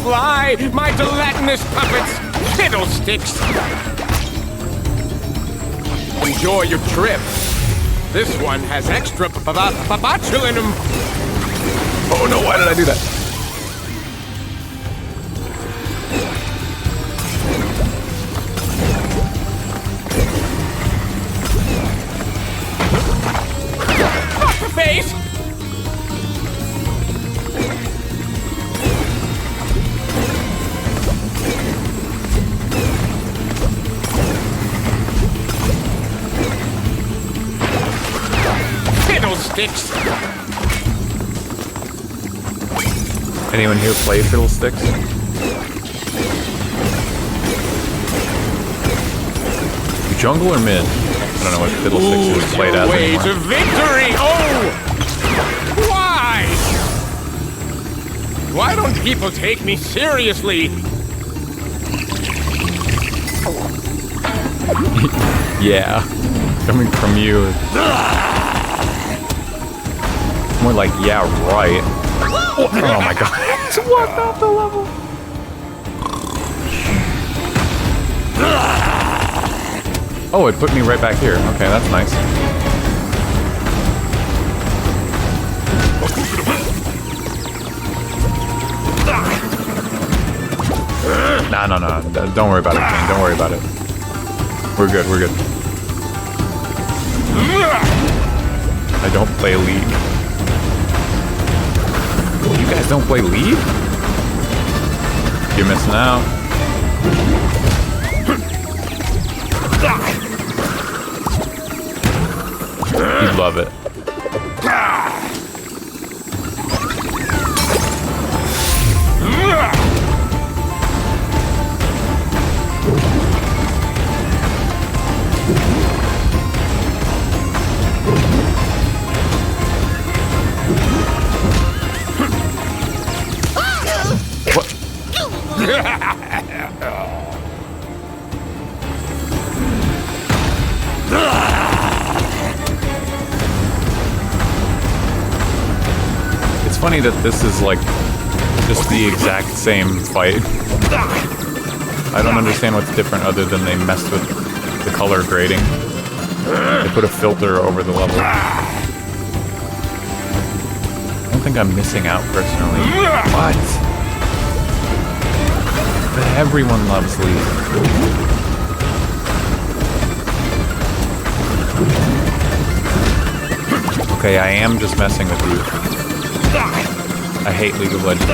Fly, my gelatinous puppets! Fiddlesticks! Enjoy your trip. This one has extra botulinum. Oh no, why did I do that? Fuck the face! Fiddlesticks! Anyone here play Fiddlesticks? Jungle or mid? I don't know what Fiddlesticks is played as Way anymore. to victory! Oh! Why? Why don't people take me seriously? Yeah, coming from you. More like, yeah, right. Oh my god. Just walked off the level. Oh, it put me right back here. Okay, that's nice. No. Don't worry about it, King. Don't worry about it. We're good, we're good. I don't play League. You guys don't play League? You're missing out. You'd love it. It's funny that this is like just the exact same fight. I don't understand what's different other than they messed with the color grading. They put a filter over the level. I don't think I'm missing out personally. What? But everyone loves Lee. Okay, I am just messing with you. I hate League of Legends.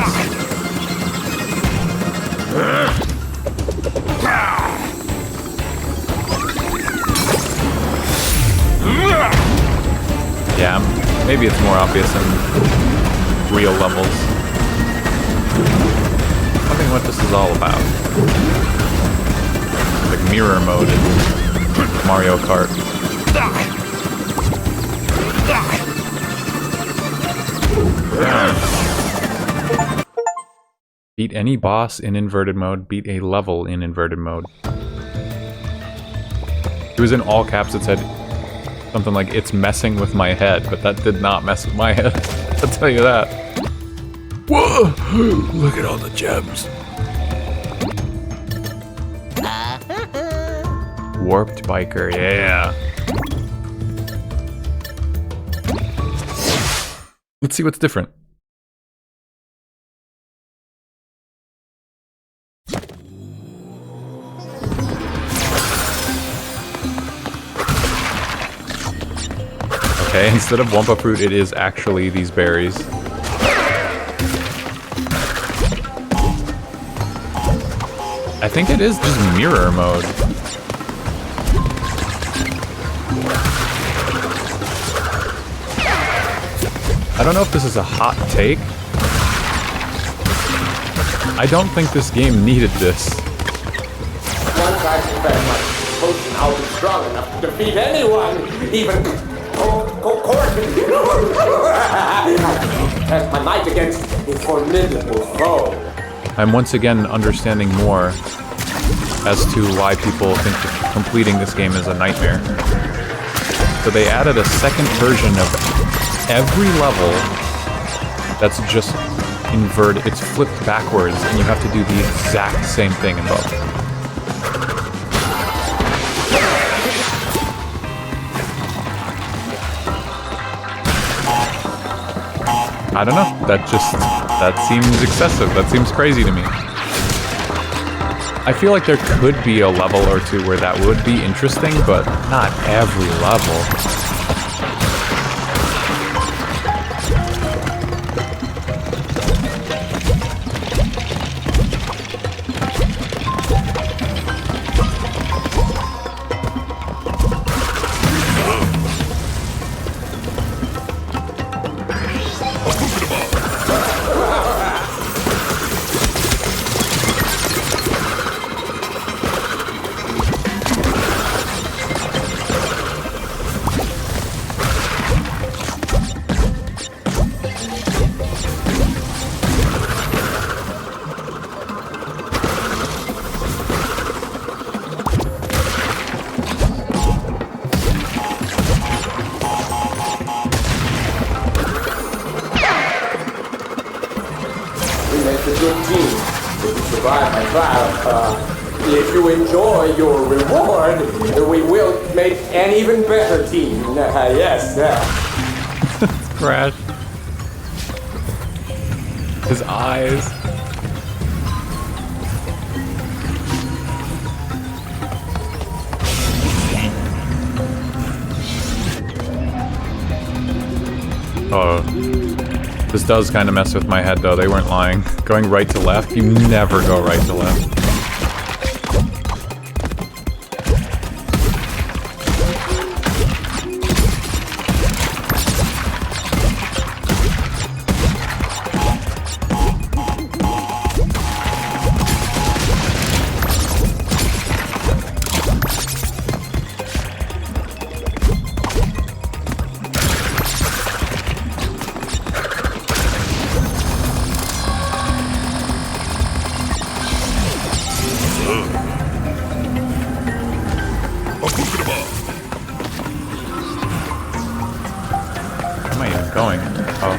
Yeah, maybe it's more obvious in real levels. Wondering what this is all about. Like mirror mode in Mario Kart. Yeah. Beat any boss in inverted mode, beat a level in inverted mode. It was in all caps, it said something like, it's messing with my head, but that did not mess with my head. I'll tell you that. Whoa! Look at all the gems. Warped biker, yeah. Let's see what's different. Okay, instead of Wumpa Fruit, it is actually these berries. I think it is just mirror mode. I don't know if this is a hot take. I don't think this game needed this. Once I spent my potion, I'll be strong enough to defeat anyone, even Corbin. Test my might against a formidable foe. I'm once again understanding more as to why people think that completing this game is a nightmare. So they added a second version of every level that's just inverted. It's flipped backwards, and you have to do the exact same thing in both. I don't know. That seems excessive. That seems crazy to me. I feel like there could be a level or two where that would be interesting, but not every level. If you enjoy your reward, we will make an even better team. Yes. Crash. His eyes. Oh. This does kind of mess with my head, though. They weren't lying. Going right to left, you never go right to left. going. Oh.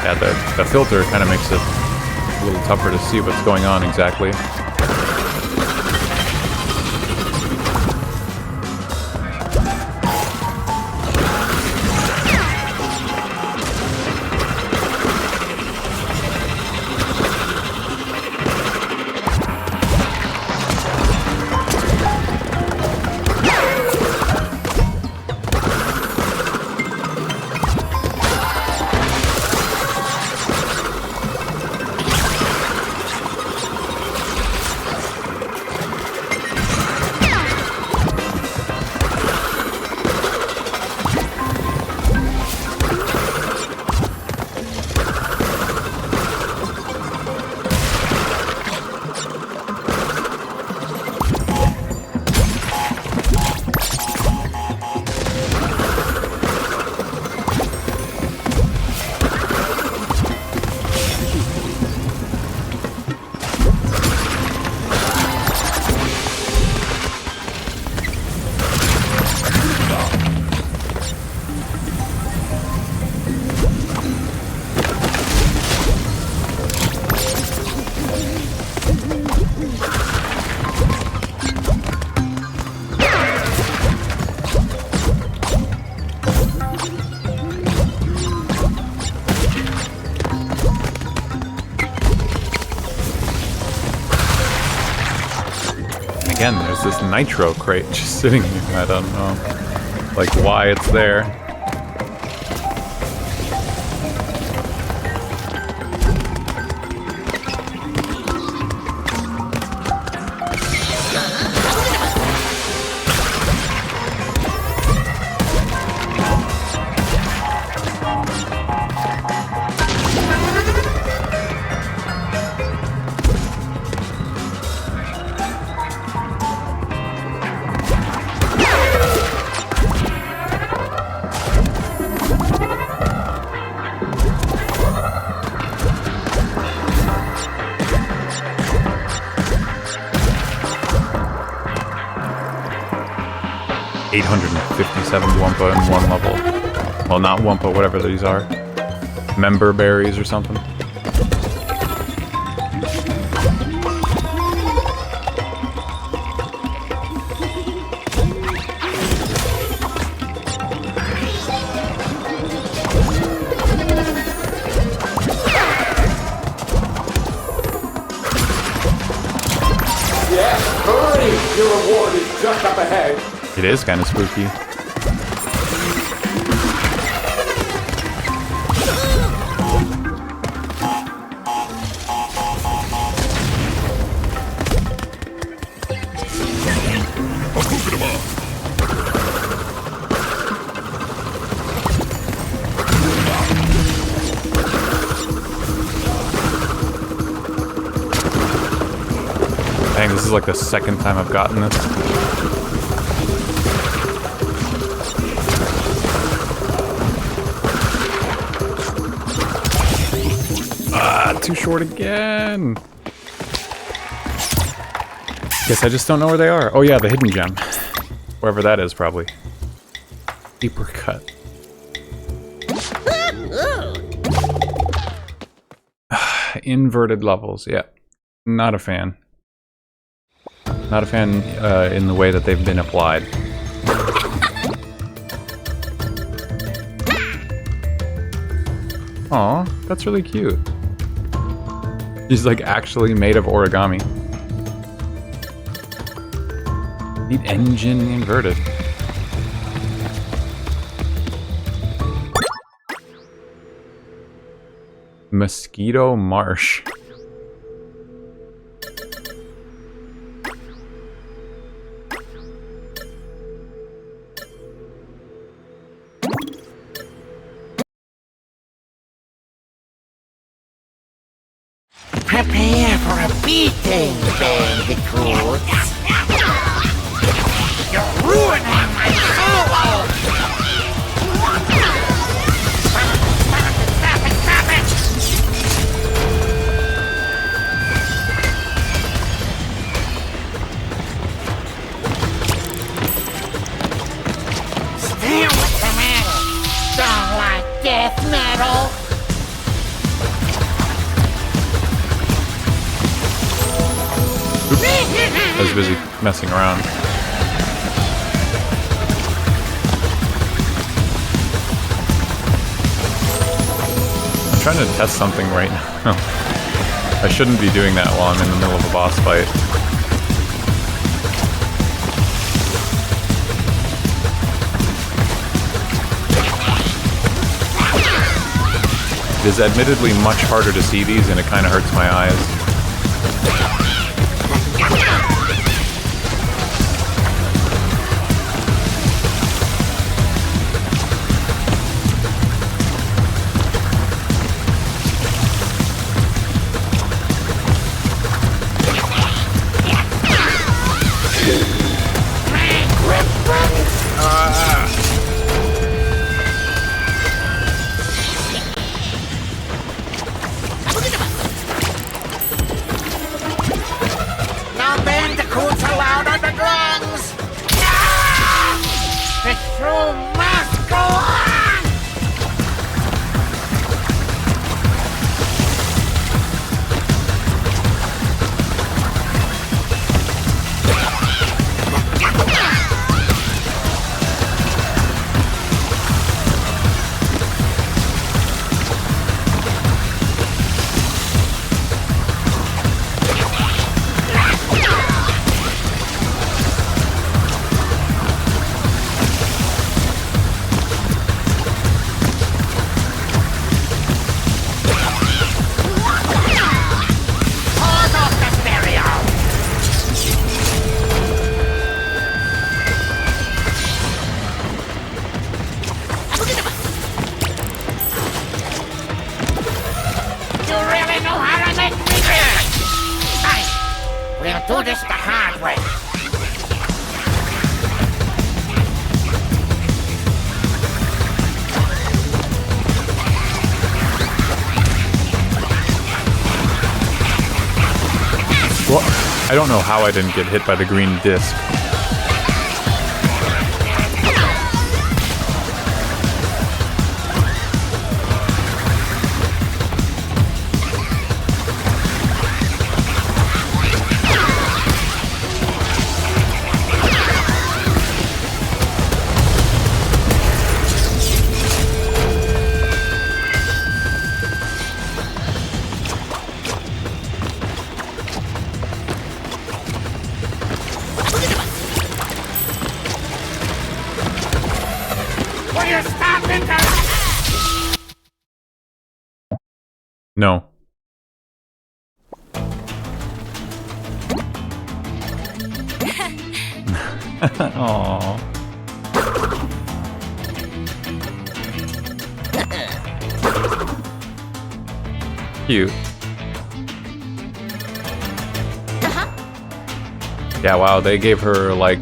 Yeah, the filter kind of makes it a little tougher to see what's going on exactly. Again, there's this nitro crate just sitting here. I don't know, like, why it's there. $857 Wumpa in one level. Well, not Wumpa, whatever these are. Member berries or something. Yes, hurry! Your reward is just up ahead. It is kind of spooky. Dang, this is like the second time I've gotten this. Too short again. Guess I just don't know where they are. Oh yeah, the hidden gem. Wherever that is, probably. Apricot. Inverted levels, yeah. Not a fan. Not a fan in the way that they've been applied. Aw, that's really cute. He's like actually made of origami. Neat engine inverted. Mosquito Marsh. Prepare for a beating, Bandicoots. You're ruining my solo! Stop it! death metal. I was busy messing around. I'm trying to test something right now. I shouldn't be doing that while I'm in the middle of a boss fight. It is admittedly much harder to see these, and it kind of hurts my eyes. No bandicoots allowed undergrounds. Ah! The show must go on. Pause off the stereo. You really know how to make me mad. Hey, we'll do this the hard way. Well, I don't know how I didn't get hit by the green disc. Will you stop it? No. Aww. Cute. Yeah, wow, they gave her, like...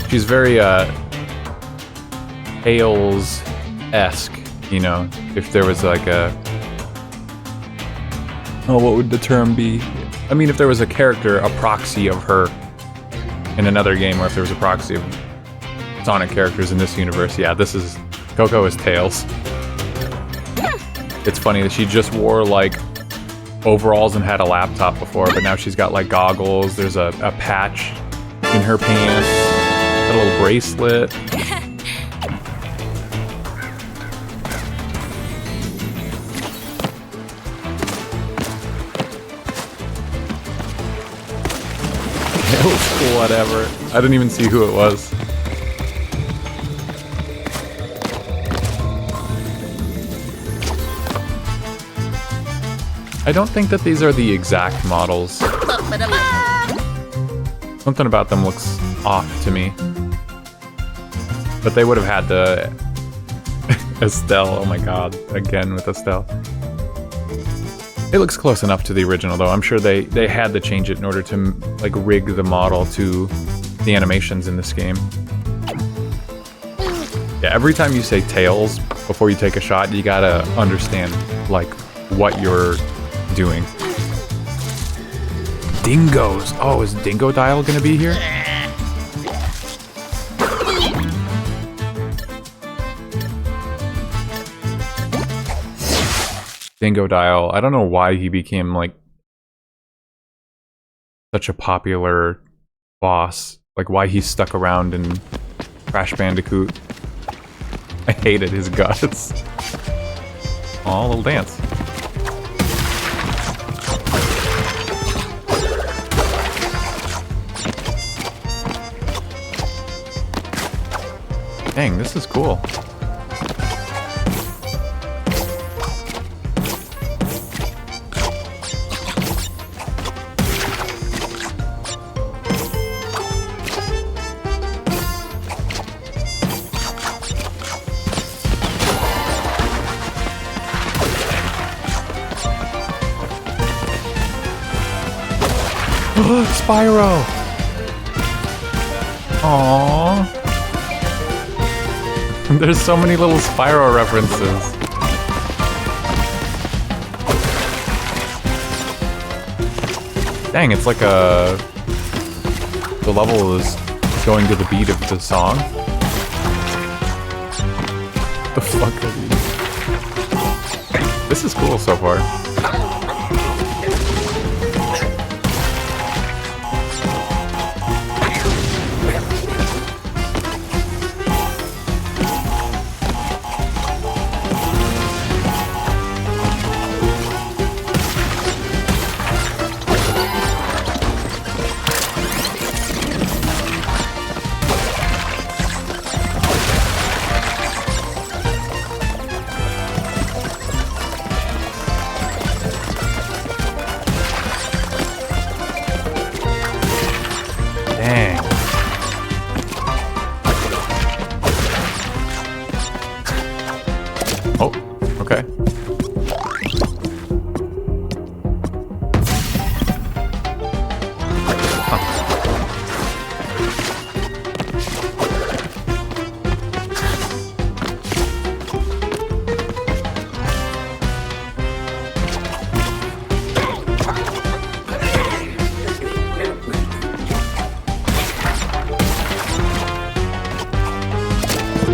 She's very, Tails-esque, you know? If there was, like, a... Oh, what would the term be? I mean, if there was a character, a proxy of her in another game, or if there was a proxy of Sonic characters in this universe, yeah, this is... Coco is Tails. It's funny that she just wore, like, overalls and had a laptop before, but now she's got, like, goggles, there's a patch in her pants, got a little bracelet. Whatever. I didn't even see who it was. I don't think that these are the exact models. Something about them looks off to me. But they would have had the Estelle. Oh my god, again with Estelle. It looks close enough to the original though. I'm sure they had to change it in order to like rig the model to the animations in this game. Yeah, every time you say Tails before you take a shot, you gotta understand like what you're doing. Dingoes. Oh, is Dingo Dial gonna be here? Dingo Dial. I don't know why he became like such a popular boss. Like why he stuck around in Crash Bandicoot. I hated his guts. Aw, little dance. Dang, this is cool. Spyro! Aww. There's so many little Spyro references. Dang, it's like a... The level is going to the beat of the song. What the fuck are these? This is cool so far.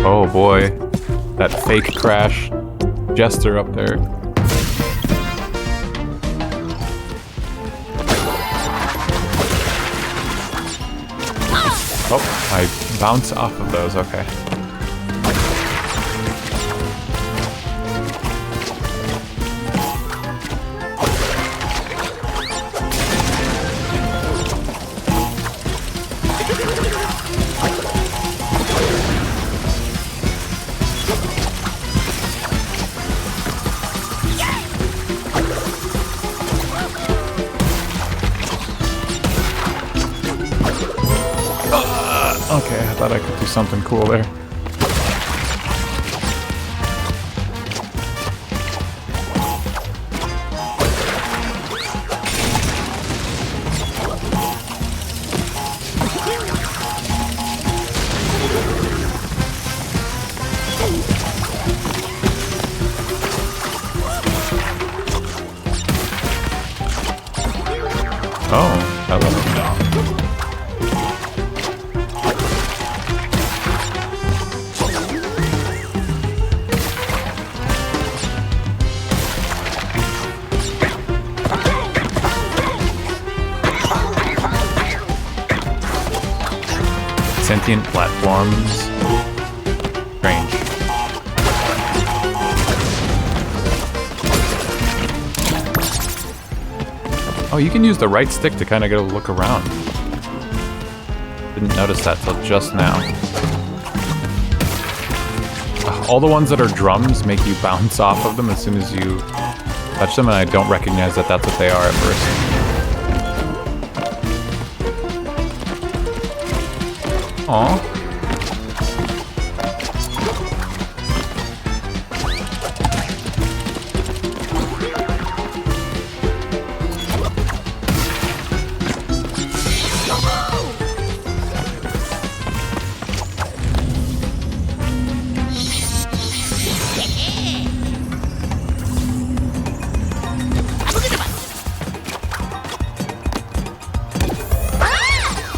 Oh boy, that fake Crash jester up there. Oh, I bounce off of those, okay. Okay, I thought I could do something cool there. Oh, hello. Sentient platforms. Strange. Oh, you can use the right stick to kind of get a look around. Didn't notice that till just now. All the ones that are drums make you bounce off of them as soon as you touch them, and I don't recognize that that's what they are at first. Aww.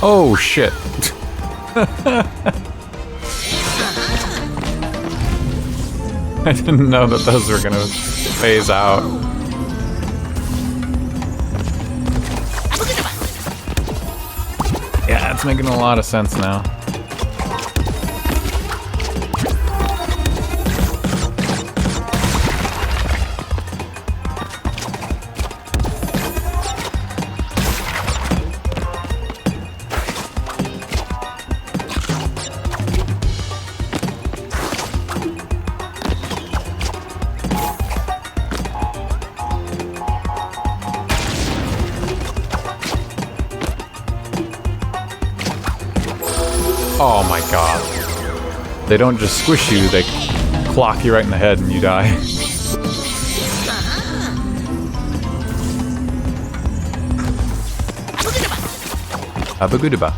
Oh shit. I didn't know that those were gonna phase out. Yeah, it's making a lot of sense now. Oh my god. They don't just squish you, they clock you right in the head and you die. Abagoodaba.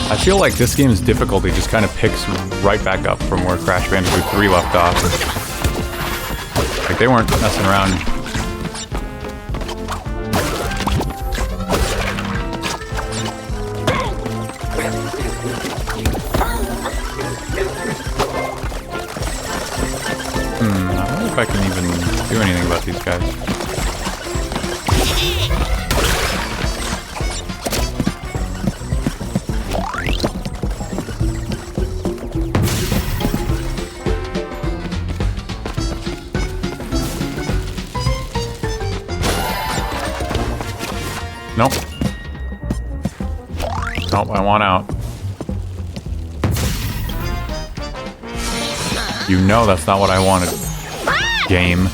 I feel like this game's difficulty just kind of picks right back up from where Crash Bandicoot 3 left off. Like, they weren't messing around. I don't know if I can even do anything about these guys. Nope. Nope, I want out. You know that's not what I wanted. Game.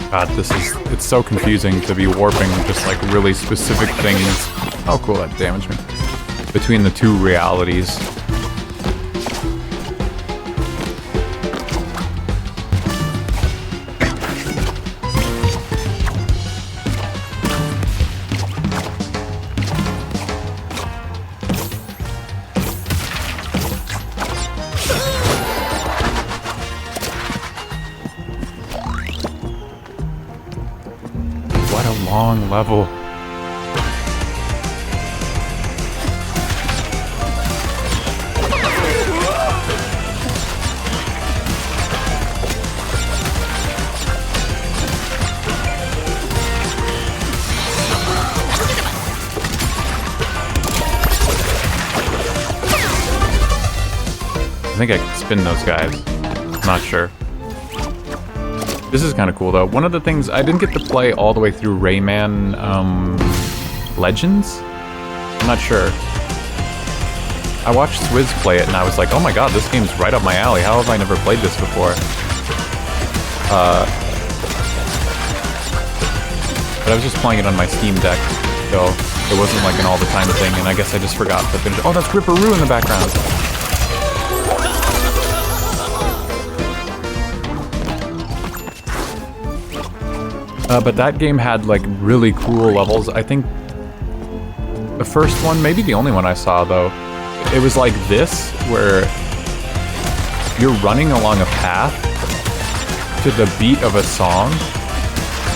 God, it's so confusing to be warping just like really specific things. Oh cool, that damaged me. Between the two realities. Long level. I think I can spin those guys. Not sure. This is kind of cool, though. One of the things... I didn't get to play all the way through Rayman, Legends? I'm not sure. I watched Swizz play it and I was like, oh my god, this game's right up my alley. How have I never played this before? But I was just playing it on my Steam Deck, so it wasn't like an all-the-time thing, and I guess I just forgot to finish. Oh, that's Ripperoo in the background! But that game had, like, really cool levels. I think the first one, maybe the only one I saw, though, it was like this, where you're running along a path to the beat of a song,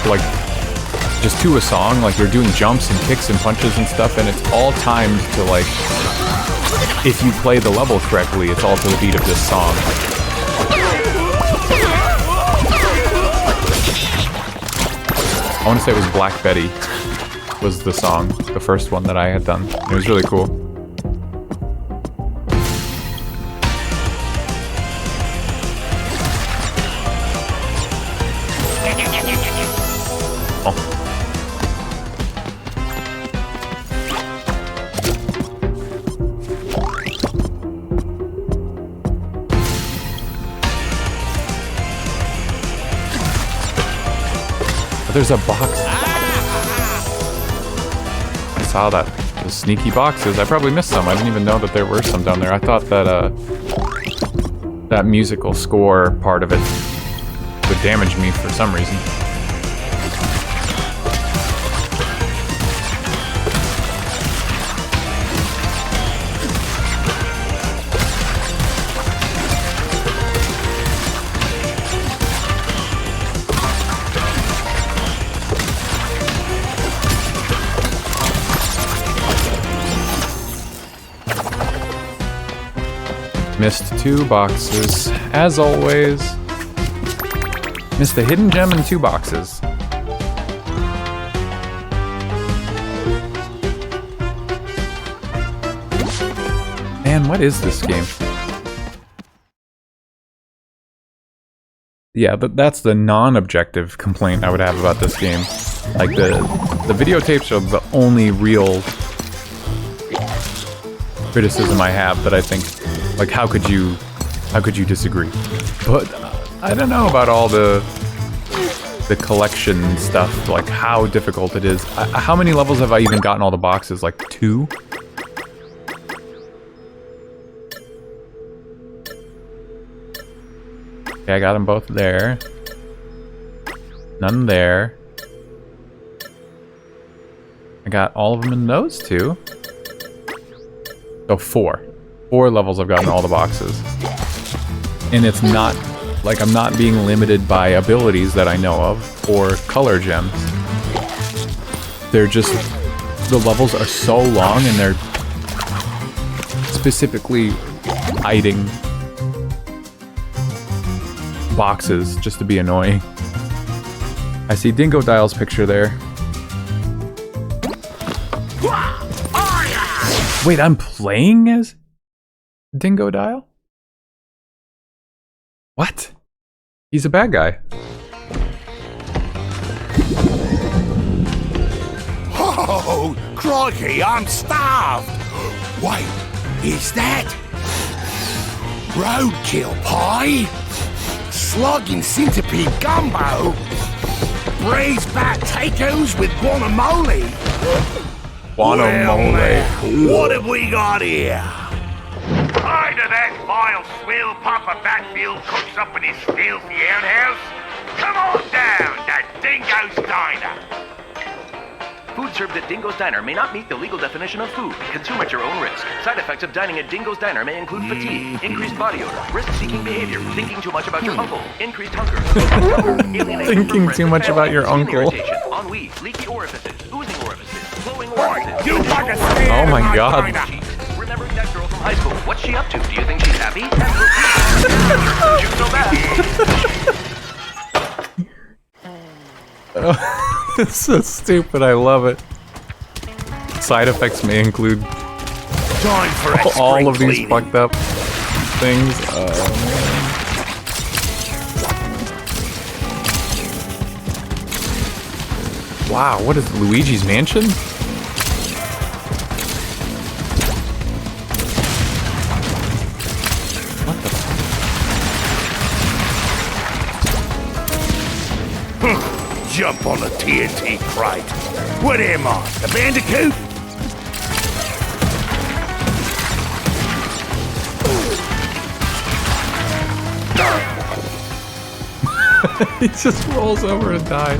like, just to a song, like you're doing jumps and kicks and punches and stuff, and it's all timed to, like, if you play the level correctly, it's all to the beat of this song. I want to say it was Black Betty was the song, the first one that I had done. It was really cool. There's a box. I saw that. Those sneaky boxes. I probably missed some. I didn't even know that there were some down there. I thought that that musical score part of it would damage me for some reason. Missed 2 boxes, as always. Missed a hidden gem in 2 boxes. Man, what is this game? Yeah, that's the non-objective complaint I would have about this game. Like, the videotapes are the only real criticism I have that I think, like, how could you disagree? But I don't know about all the collection stuff, like how difficult it is. How many levels have I even gotten all the boxes? Like 2? Okay, I got them both there. None there. I got all of them in those 2. So 4. 4 levels I've gotten all the boxes. And it's not, like, I'm not being limited by abilities that I know of, or color gems. They're just, the levels are so long and they're specifically hiding boxes just to be annoying. I see Dingo Dial's picture there. Wait, I'm playing as Dingo Dial? What? He's a bad guy. Oh, crikey, I'm starved. Wait, is that roadkill pie? Slugging centipede gumbo? Braised bat tacos with guacamole? Well, now, what have we got here? Either that vile swill Papa Batfield cooks up in his filthy outhouse. Come on down to Dingo's Diner. Food served at Dingo's Diner may not meet the legal definition of food. Consume at your own risk. Side effects of dining at Dingo's Diner may include fatigue, increased body odor, risk-seeking behavior, thinking too much about your uncle, increased hunger, thinking too much about your uncle. Ennui, leaky orifices, oozing orifices, flowing orifices. You fucking oh my god. Remembering that girl from high school. What's she up to? Do you think she's happy? It's so stupid, I love it. Side effects may include time for all of these fucked up things. Wow, what is Luigi's Mansion? jump on a TNT crate. What am I, a bandicoot? He just rolls over and dies.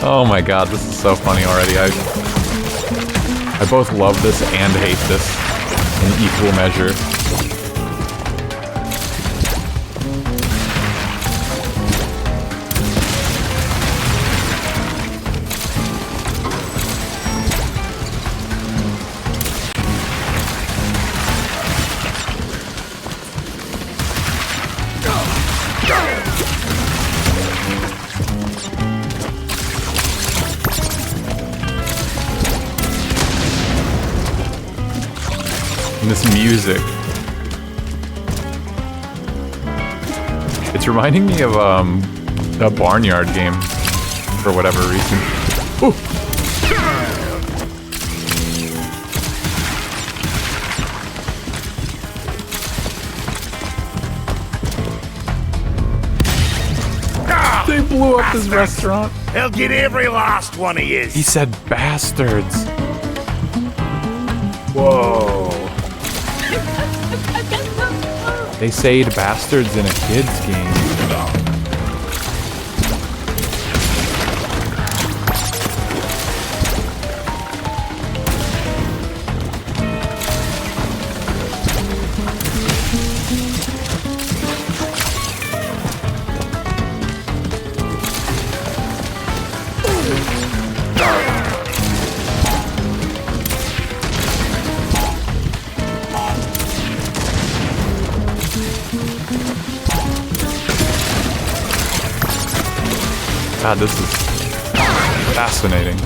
Oh my god, this is so funny already. I both love this and hate this in equal measure. This music. It's reminding me of a barnyard game for whatever reason. Ooh. They blew up his restaurant. They'll get every last one of you. He said bastards. Whoa. They sayed bastards in a kid's game. God, this is fascinating.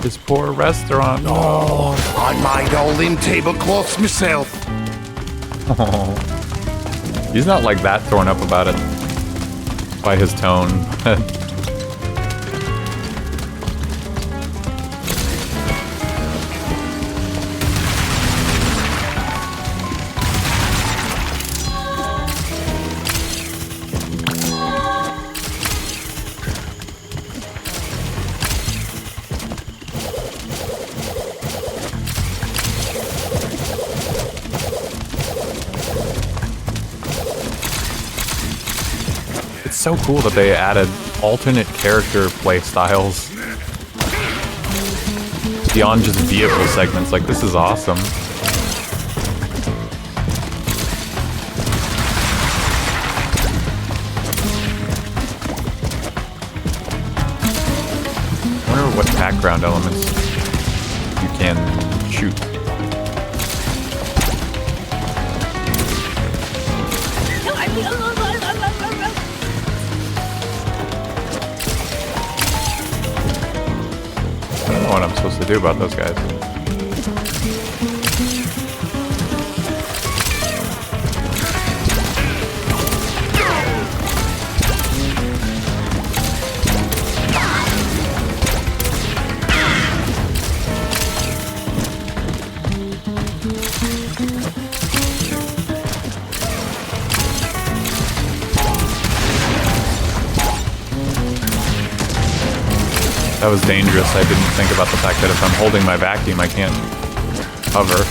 This poor restaurant. Oh, I made all them tablecloths myself. Oh. He's not like that torn up about it by his tone. So cool that they added alternate character play styles beyond just vehicle segments. Like, this is awesome. I wonder what background elements you can shoot. I don't know what I'm supposed to do about those guys. That was dangerous. I didn't think about the fact that if I'm holding my vacuum, I can't hover.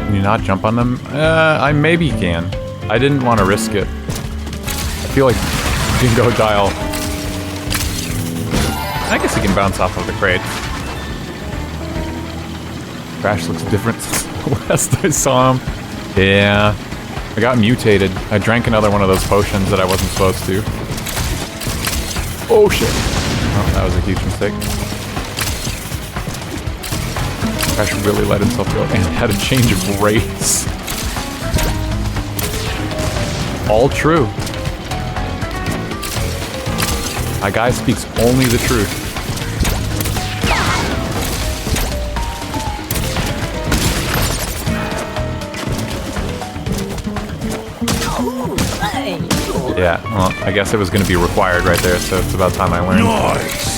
Can you not jump on them? I maybe can. I didn't want to risk it. I feel like Dingo Dial. I guess he can bounce off of the crate. Crash looks different since the last I saw him. Yeah. I got mutated. I drank another one of those potions that I wasn't supposed to. Oh shit. Oh, that was a huge mistake. Crash really let himself go and had a change of race. All true. My guy speaks only the truth. Yeah, well, I guess it was going to be required right there, so it's about time I learned. Nice!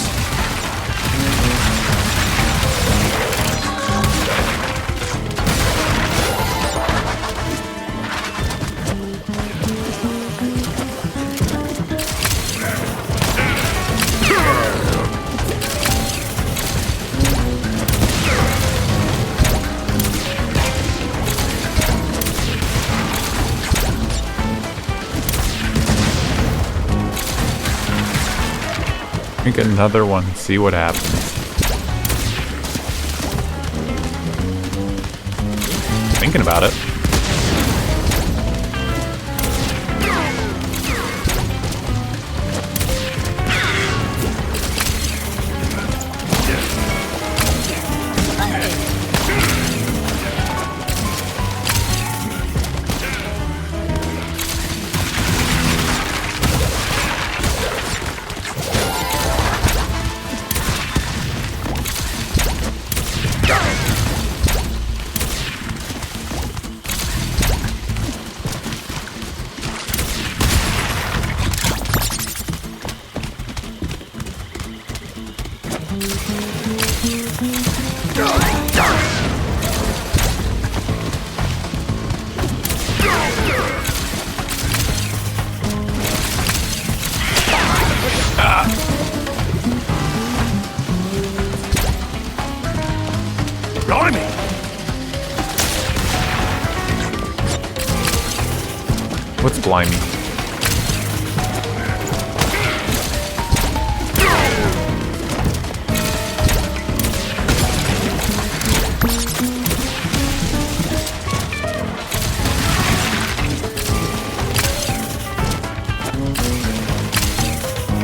Drink another one, see what happens. Thinking about it. What's blimey?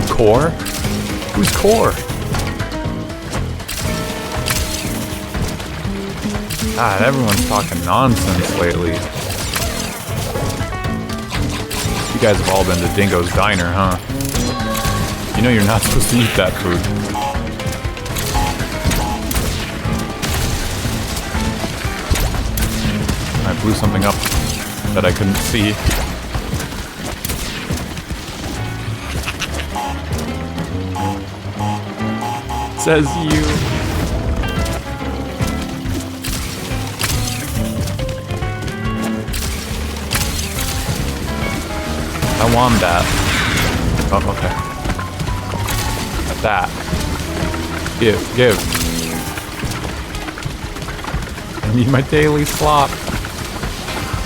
Core? Who's Core? God, everyone's talking nonsense lately. You guys have all been to Dingo's Diner, huh? You know you're not supposed to eat that food. I blew something up that I couldn't see. Says you. I want that. Oh, okay. That. Give. I need my daily slop.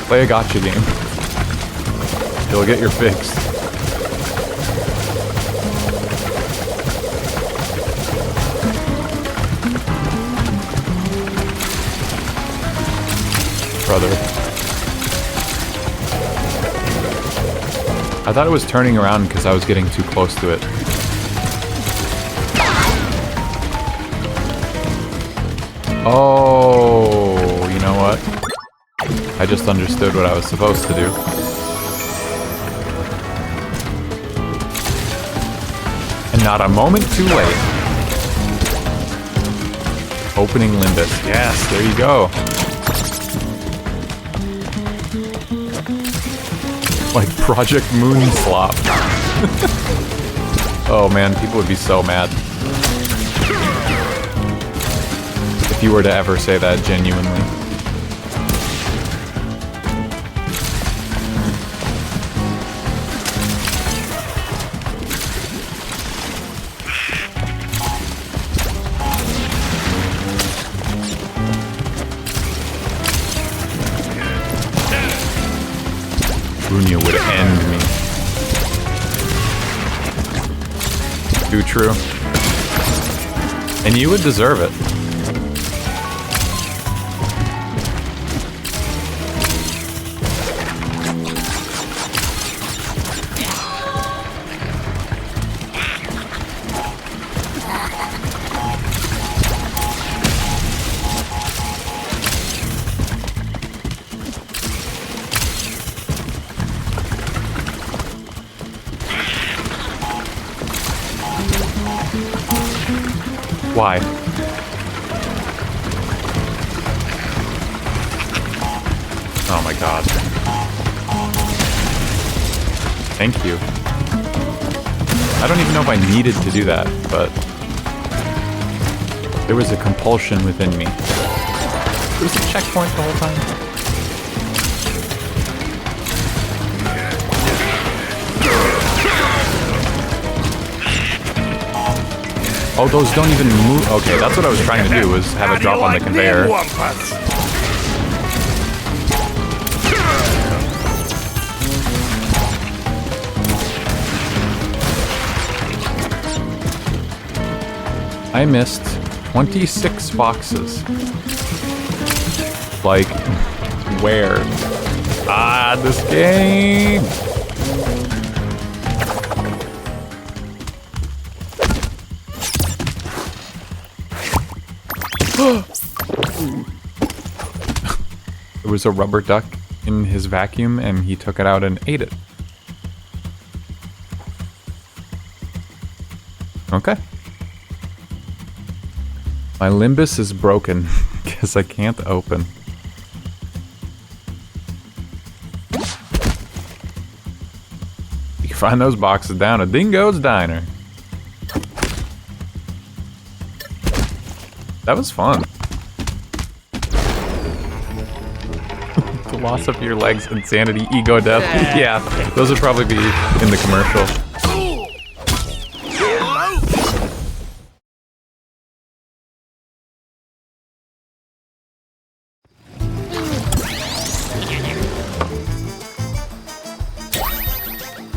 Play a gotcha game. You'll get your fix. Brother. I thought it was turning around because I was getting too close to it. Oh, you know what? I just understood what I was supposed to do. And not a moment too late. Opening Limbus. Yes, there you go. Like Project Moonslop. Oh man, people would be so mad. If you were to ever say that genuinely. Brunia would end me. Too true. And you would deserve it. Why? Oh my god. Thank you. I don't even know if I needed to do that, but there was a compulsion within me. There was a checkpoint the whole time. Oh, those don't even move. Okay, that's what I was trying to do, was have a drop on the conveyor. I missed 26 boxes. Like, where? Ah, this game! There was a rubber duck in his vacuum and he took it out and ate it. Okay. My Limbus is broken because I can't open. You can find those boxes down at Dingo's Diner. That was fun. The loss of your legs, insanity, ego death. Yeah, those would probably be in the commercial.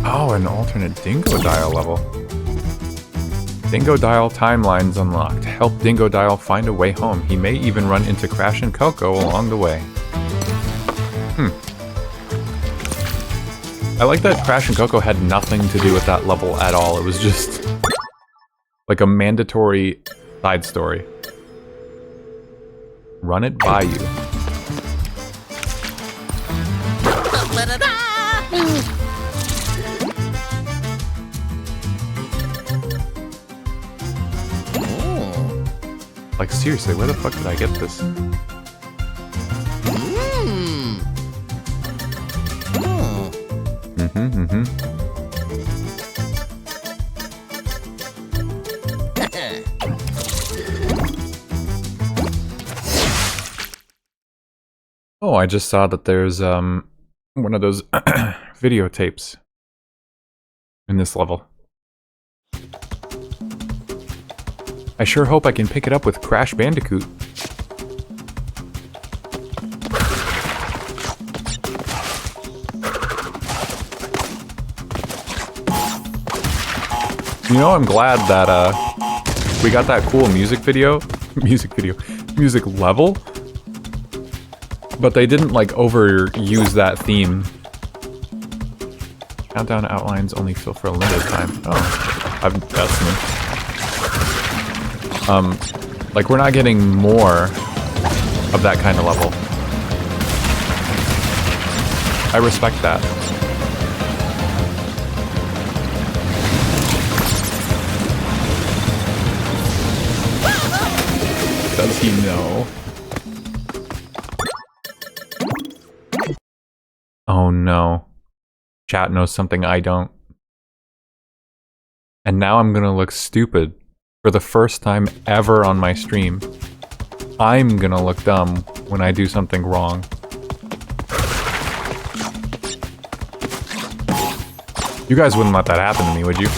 Oh, an alternate Dingo Dial level. Dingo Dial timelines unlocked. Help Dingo Dial find a way home. He may even run into Crash and Coco along the way. I like that Crash and Coco had nothing to do with that level at all. It was just like a mandatory side story. Run it by you. Like, seriously, where the fuck did I get this? Oh, I just saw that there's one of those videotapes in this level. I sure hope I can pick it up with Crash Bandicoot. You know, I'm glad that we got that cool music level, but they didn't like overuse that theme. Countdown outlines only fill for a limited time. Oh, that's me. Like, we're not getting more of that kind of level. I respect that. Does he know? Oh no. Chat knows something I don't. And now I'm gonna look stupid. For the first time ever on my stream, I'm gonna look dumb when I do something wrong. You guys wouldn't let that happen to me, would you?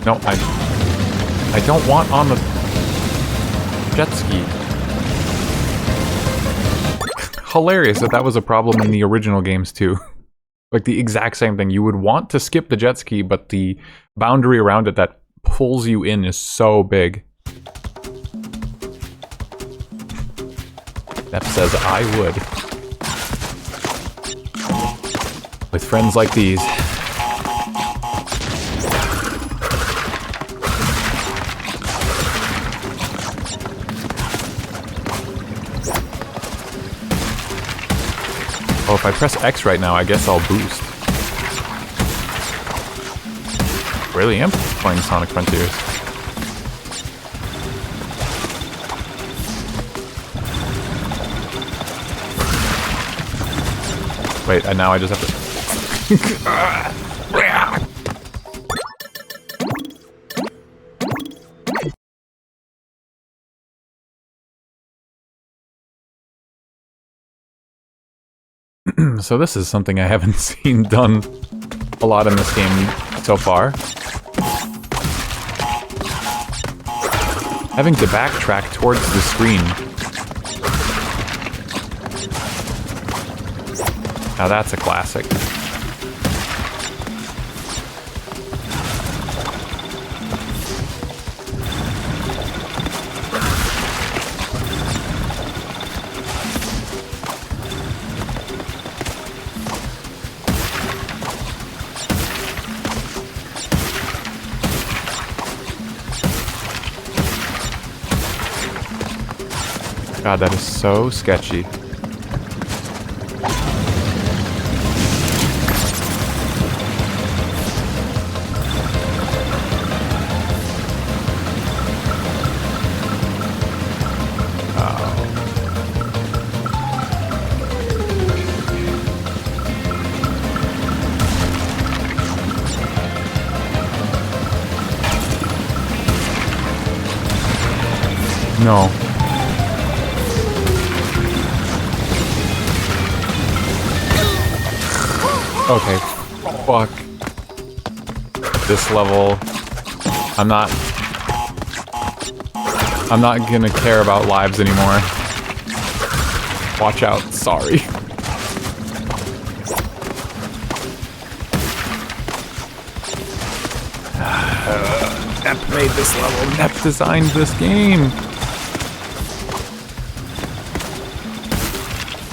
No, I don't want on the jet ski. Hilarious that was a problem in the original games too. Like the exact same thing. You would want to skip the jet ski, but the boundary around it that pulls you in is so big. That says I would. With friends like these. Oh, if I press X right now, I guess I'll boost. Really am playing Sonic Frontiers. Wait, and now I just have to... So this is something I haven't seen done a lot in this game so far. Having to backtrack towards the screen. Now that's a classic. God, that is so sketchy. No. Okay, fuck. This level, I'm not gonna care about lives anymore. Watch out, sorry. Nep made this level, Nep designed this game.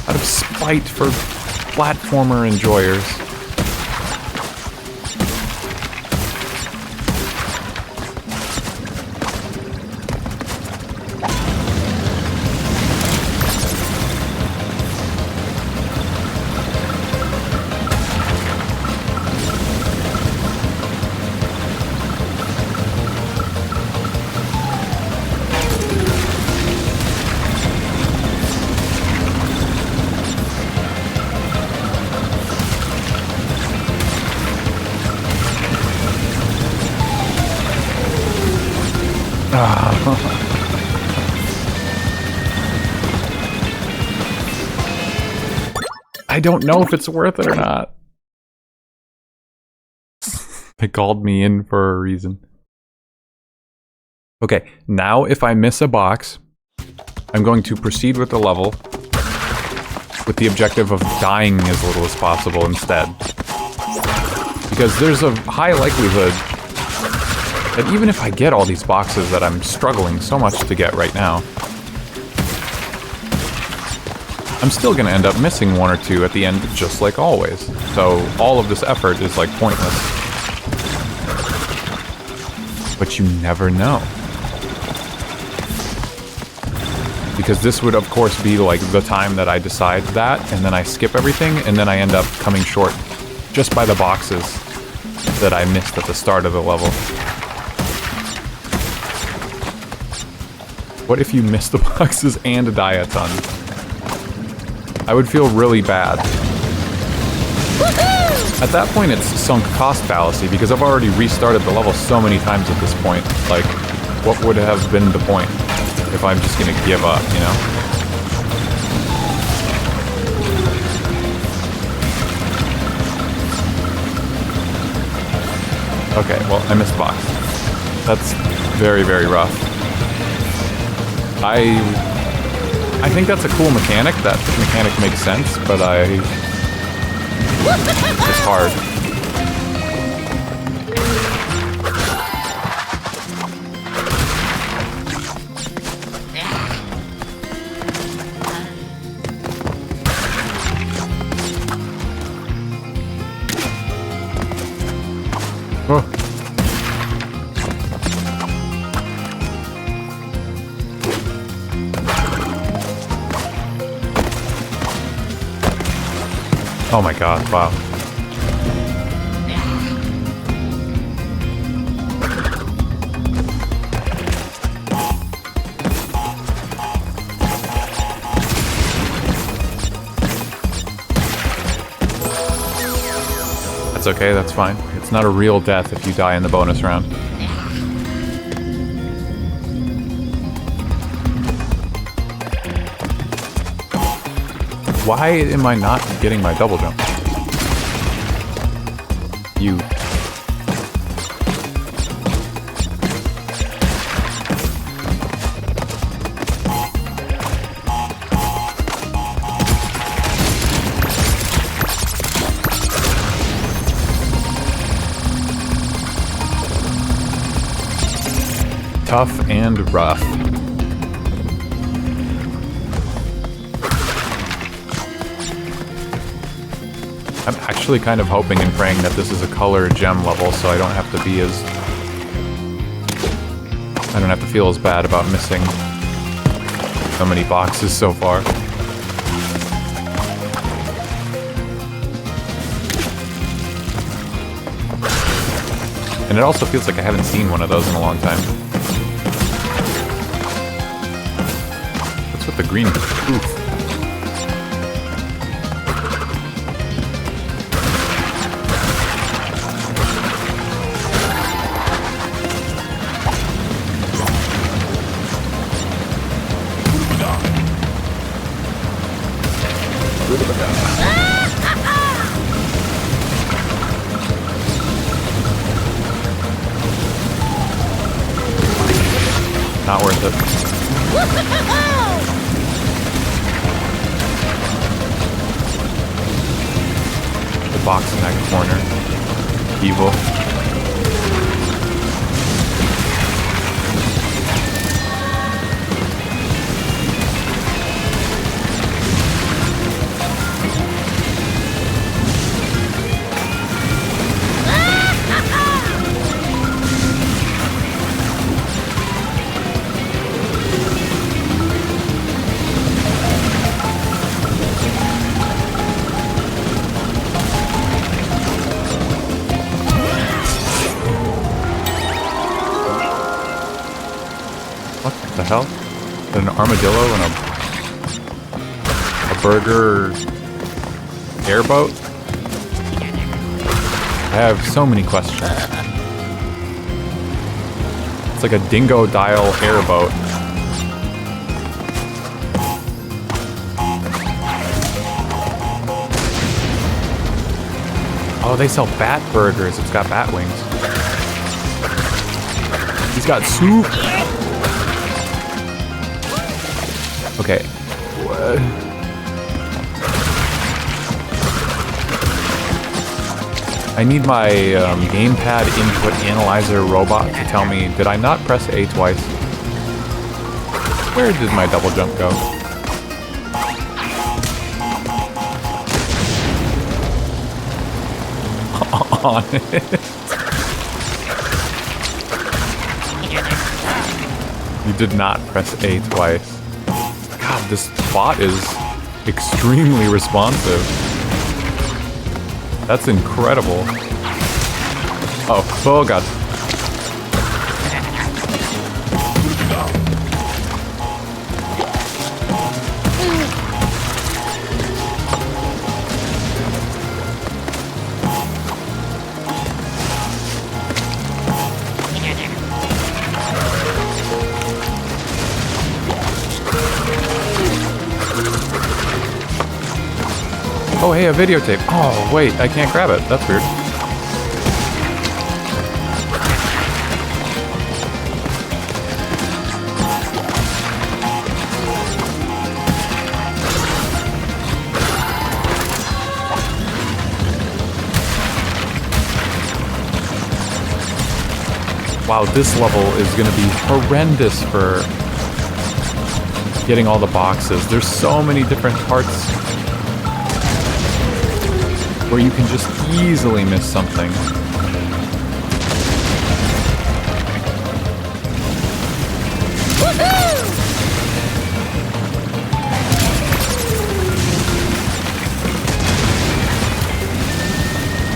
Out of spite for platformer enjoyers. I don't know if it's worth it or not. They called me in for a reason. Okay, now if I miss a box, I'm going to proceed with the level with the objective of dying as little as possible instead. Because there's a high likelihood that even if I get all these boxes that I'm struggling so much to get right now, I'm still gonna end up missing one or two at the end, just like always. So all of this effort is like pointless. But you never know. Because this would of course be like the time that I decide that, and then I skip everything, and then I end up coming short just by the boxes that I missed at the start of the level. What if you miss the boxes and die a ton? I would feel really bad. At that point, it's sunk cost fallacy, because I've already restarted the level so many times at this point. Like, what would have been the point if I'm just gonna give up, you know? Okay, well, I missed the box. That's very, very rough. I think that's a cool mechanic. That mechanic makes sense, but it's hard. Oh. Oh my god, wow. okay, that's fine. It's not a real death if you die in the bonus round. Why am I not getting my double jump? You... Tough and rough. I'm actually kind of hoping and praying that this is a color gem level, so I don't have to be as... I don't have to feel as bad about missing so many boxes so far. And it also feels like I haven't seen one of those in a long time. What's with the green poof? Not worth it. The box in that corner. Evil. What the hell? An armadillo and a burger airboat? I have so many questions. It's like a dingo dial airboat. Oh, they sell bat burgers. It's got bat wings. He's got soup. Okay. What? I need my gamepad input analyzer robot to tell me, did I not press A twice? Where did my double jump go? On it. You did not press A twice. God, this bot is extremely responsive. That's incredible. Oh god. Oh, hey, a videotape. Oh, wait, I can't grab it. That's weird. Wow, this level is going to be horrendous for getting all the boxes. There's so many different parts where you can just easily miss something.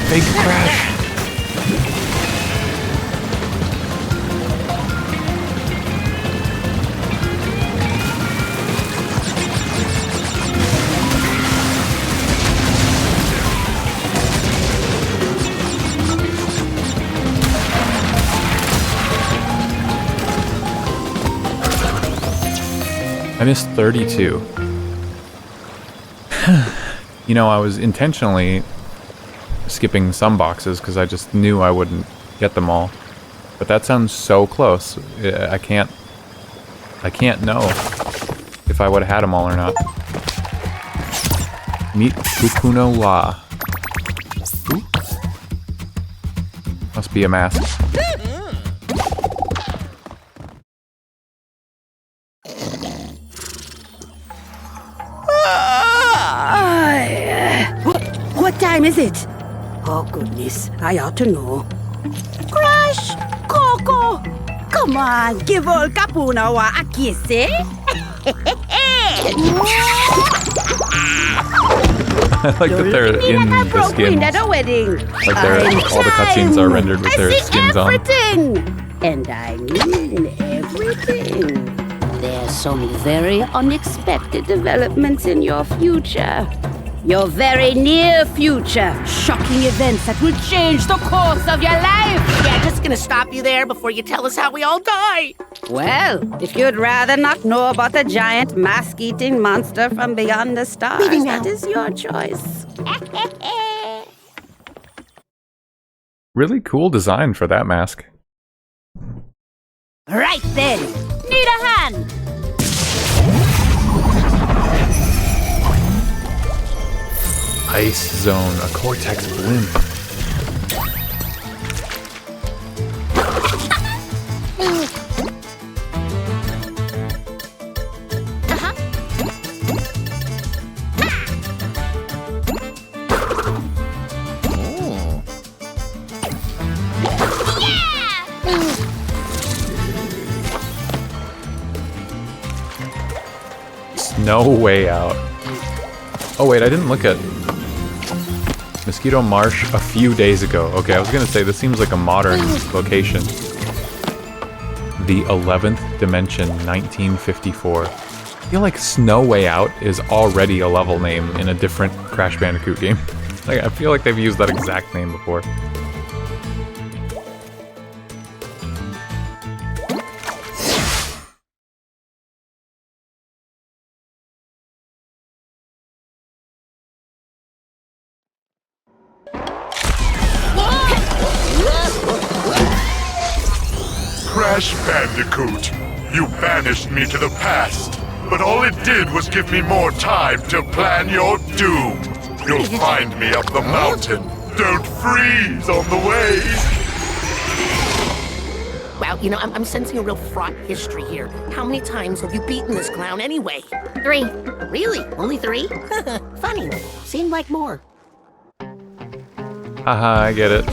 Big crash. I missed 32. You know, I was intentionally skipping some boxes because I just knew I wouldn't get them all. But that sounds so close. I can't know if I would have had them all or not. Meet Fukuno Wa. Ooh. Must be a mask. What time is it? Oh, goodness. I ought to know. Crash! Coco! Come on, give old Capunawa a kiss, eh? I like that they're in the skins. At a wedding. Like all the cutscenes are rendered with their skins on. And I mean everything. There's some very unexpected developments in your future. Your very near future. Shocking events that will change the course of your life. Yeah, just gonna stop you there before you tell us how we all die. Well, if you'd rather not know about the giant mask-eating monster from beyond the stars, that is your choice. Really cool design for that mask. Right then. Need a hand. Ice Zone, a Cortex blimp. No way out. Oh wait, I didn't look at Mosquito Marsh a few days ago. Okay, I was gonna say this seems like a modern location. The 11th Dimension, 1954. I feel like Snow Way Out is already a level name in a different Crash Bandicoot game. Like, I feel like they've used that exact name before. Crash Bandicoot, you banished me to the past, but all it did was give me more time to plan your doom. You'll find me up the mountain. Don't freeze on the way. Wow, you know, I'm sensing a real fraught history here. How many times have you beaten this clown anyway? 3. Really? Only 3? Funny. Seemed like more. Haha, I get it.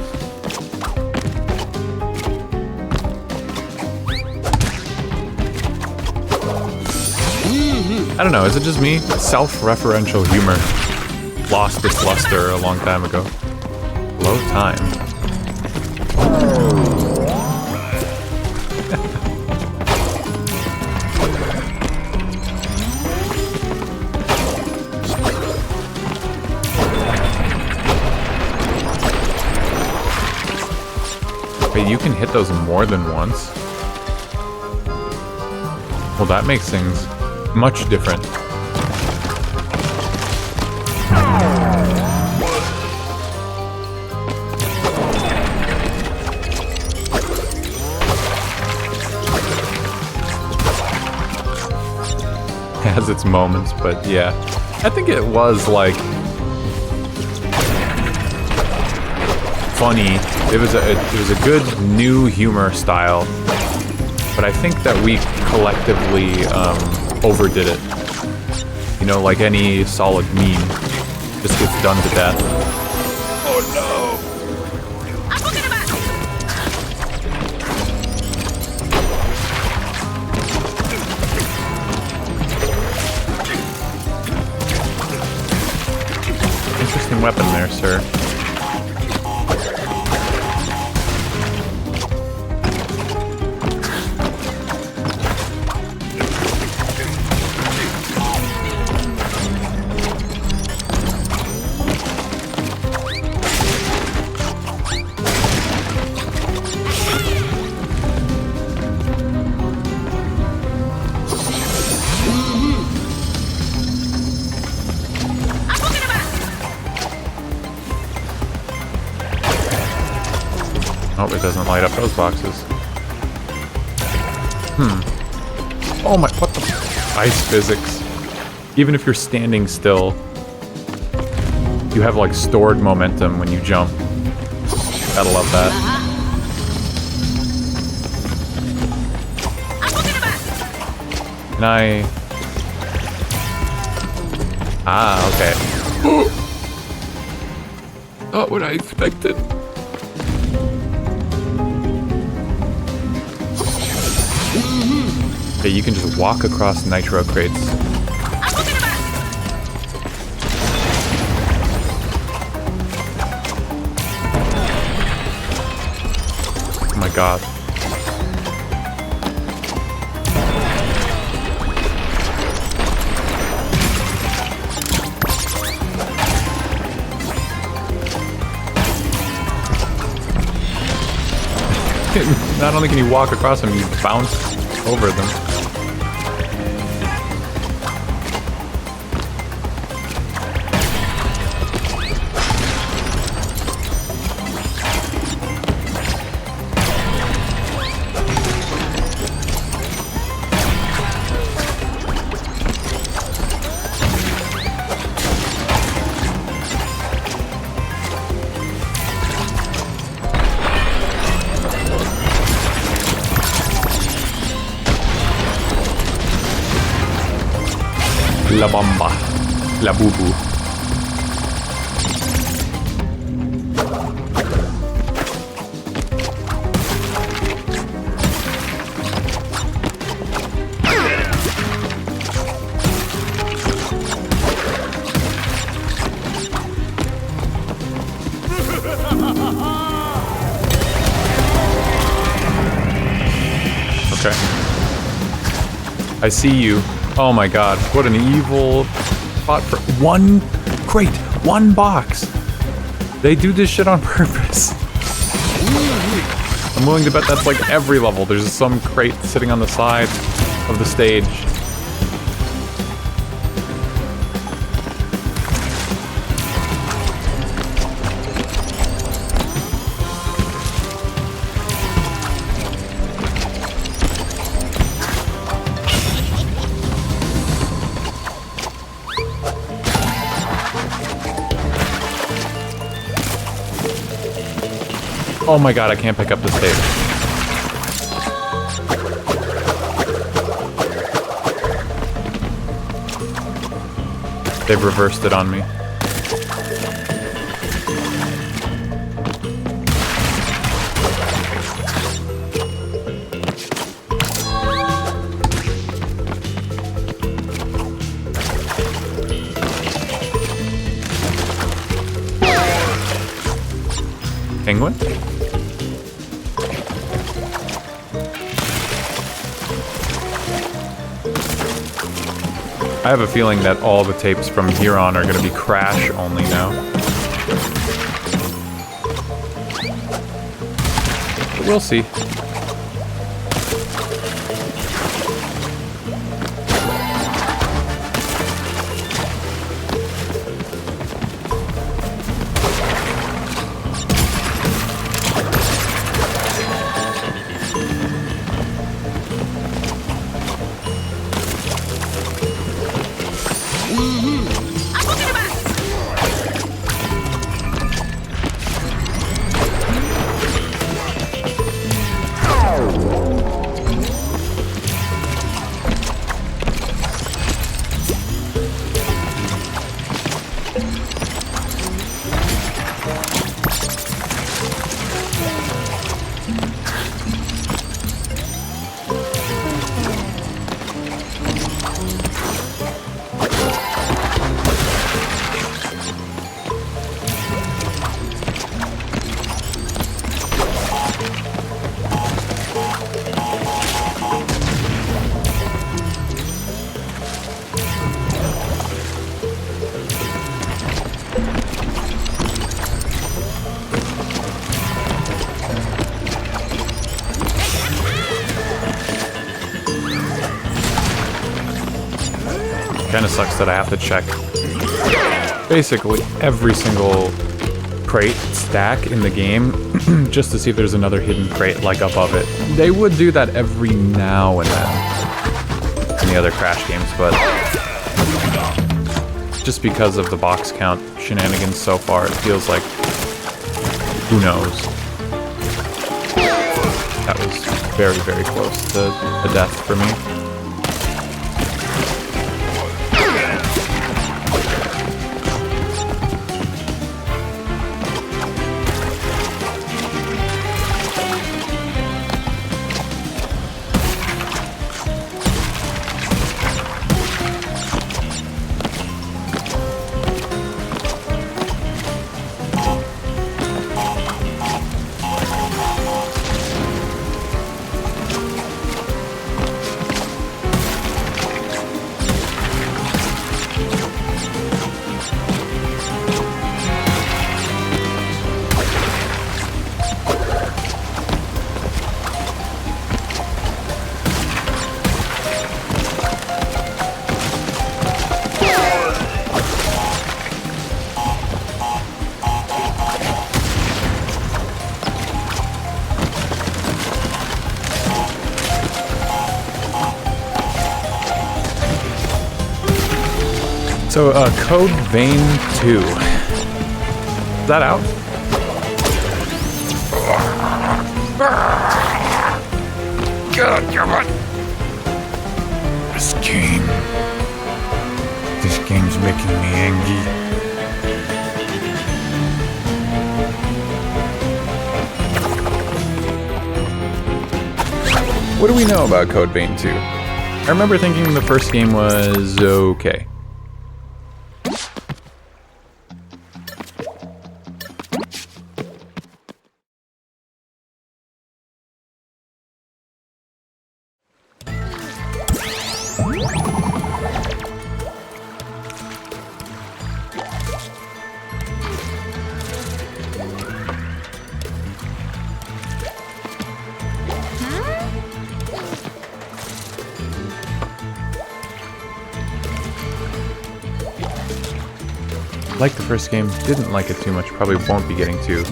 I don't know, is it just me? Self-referential humor lost its luster a long time ago. Low time. Wait, you can hit those more than once? Well, that makes things much different. It has its moments, but yeah. I think it was like funny. It was a good new humor style, but I think that we collectively overdid it. You know, like any solid meme, just gets done to death. Oh no! Interesting weapon there, sir. it doesn't light up those boxes. Oh my, what the? Ice physics. Even if you're standing still, you have like stored momentum when you jump. Gotta love that. Can I? Ah, okay. Not what I expected. Okay, you can just walk across nitro crates. Oh my god. Not only can you walk across them, you bounce over them. La bomba. La boo-boo. Okay. I see you. Oh my god, what an evil spot for one crate, one box. They do this shit on purpose. I'm willing to bet that's like every level. There's some crate sitting on the side of the stage. Oh my god, I can't pick up this tape. They've reversed it on me. Penguin? I have a feeling that all the tapes from here on are going to be Crash only now. But we'll see. Kinda sucks that I have to check basically every single crate stack in the game just to see if there's another hidden crate like above it. They would do that every now and then in the other Crash games, but just because of the box count shenanigans so far, it feels like, who knows. That was very, very close to a death for me. So, Code Vein 2. Is that out? God damn it! This game's making me angry. What do we know about Code Vein 2? I remember thinking the first game was okay. Liked the first game, didn't like it too much, probably won't be getting to.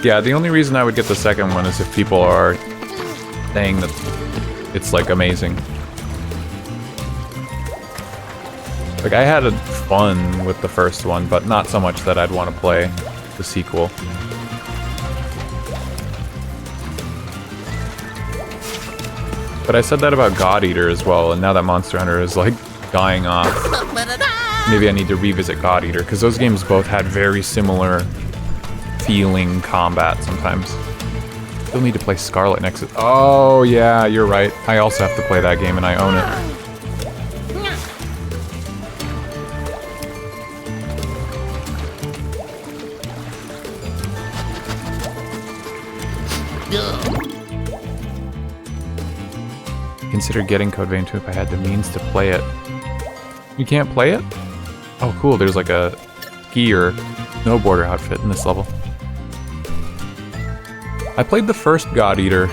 Yeah, the only reason I would get the second one is if people are saying that it's like amazing. Like I had fun with the first one, but not so much that I'd want to play the sequel. But I said that about God Eater as well, and now that Monster Hunter is like dying off, maybe I need to revisit God Eater, because those games both had very similar feeling combat sometimes. Still need to play Scarlet Nexus. Oh yeah, you're right. I also have to play that game and I own it. Consider getting Code Vein 2 if I had the means to play it. You can't play it? Oh cool, there's like a ski or snowboarder outfit in this level. I played the first God Eater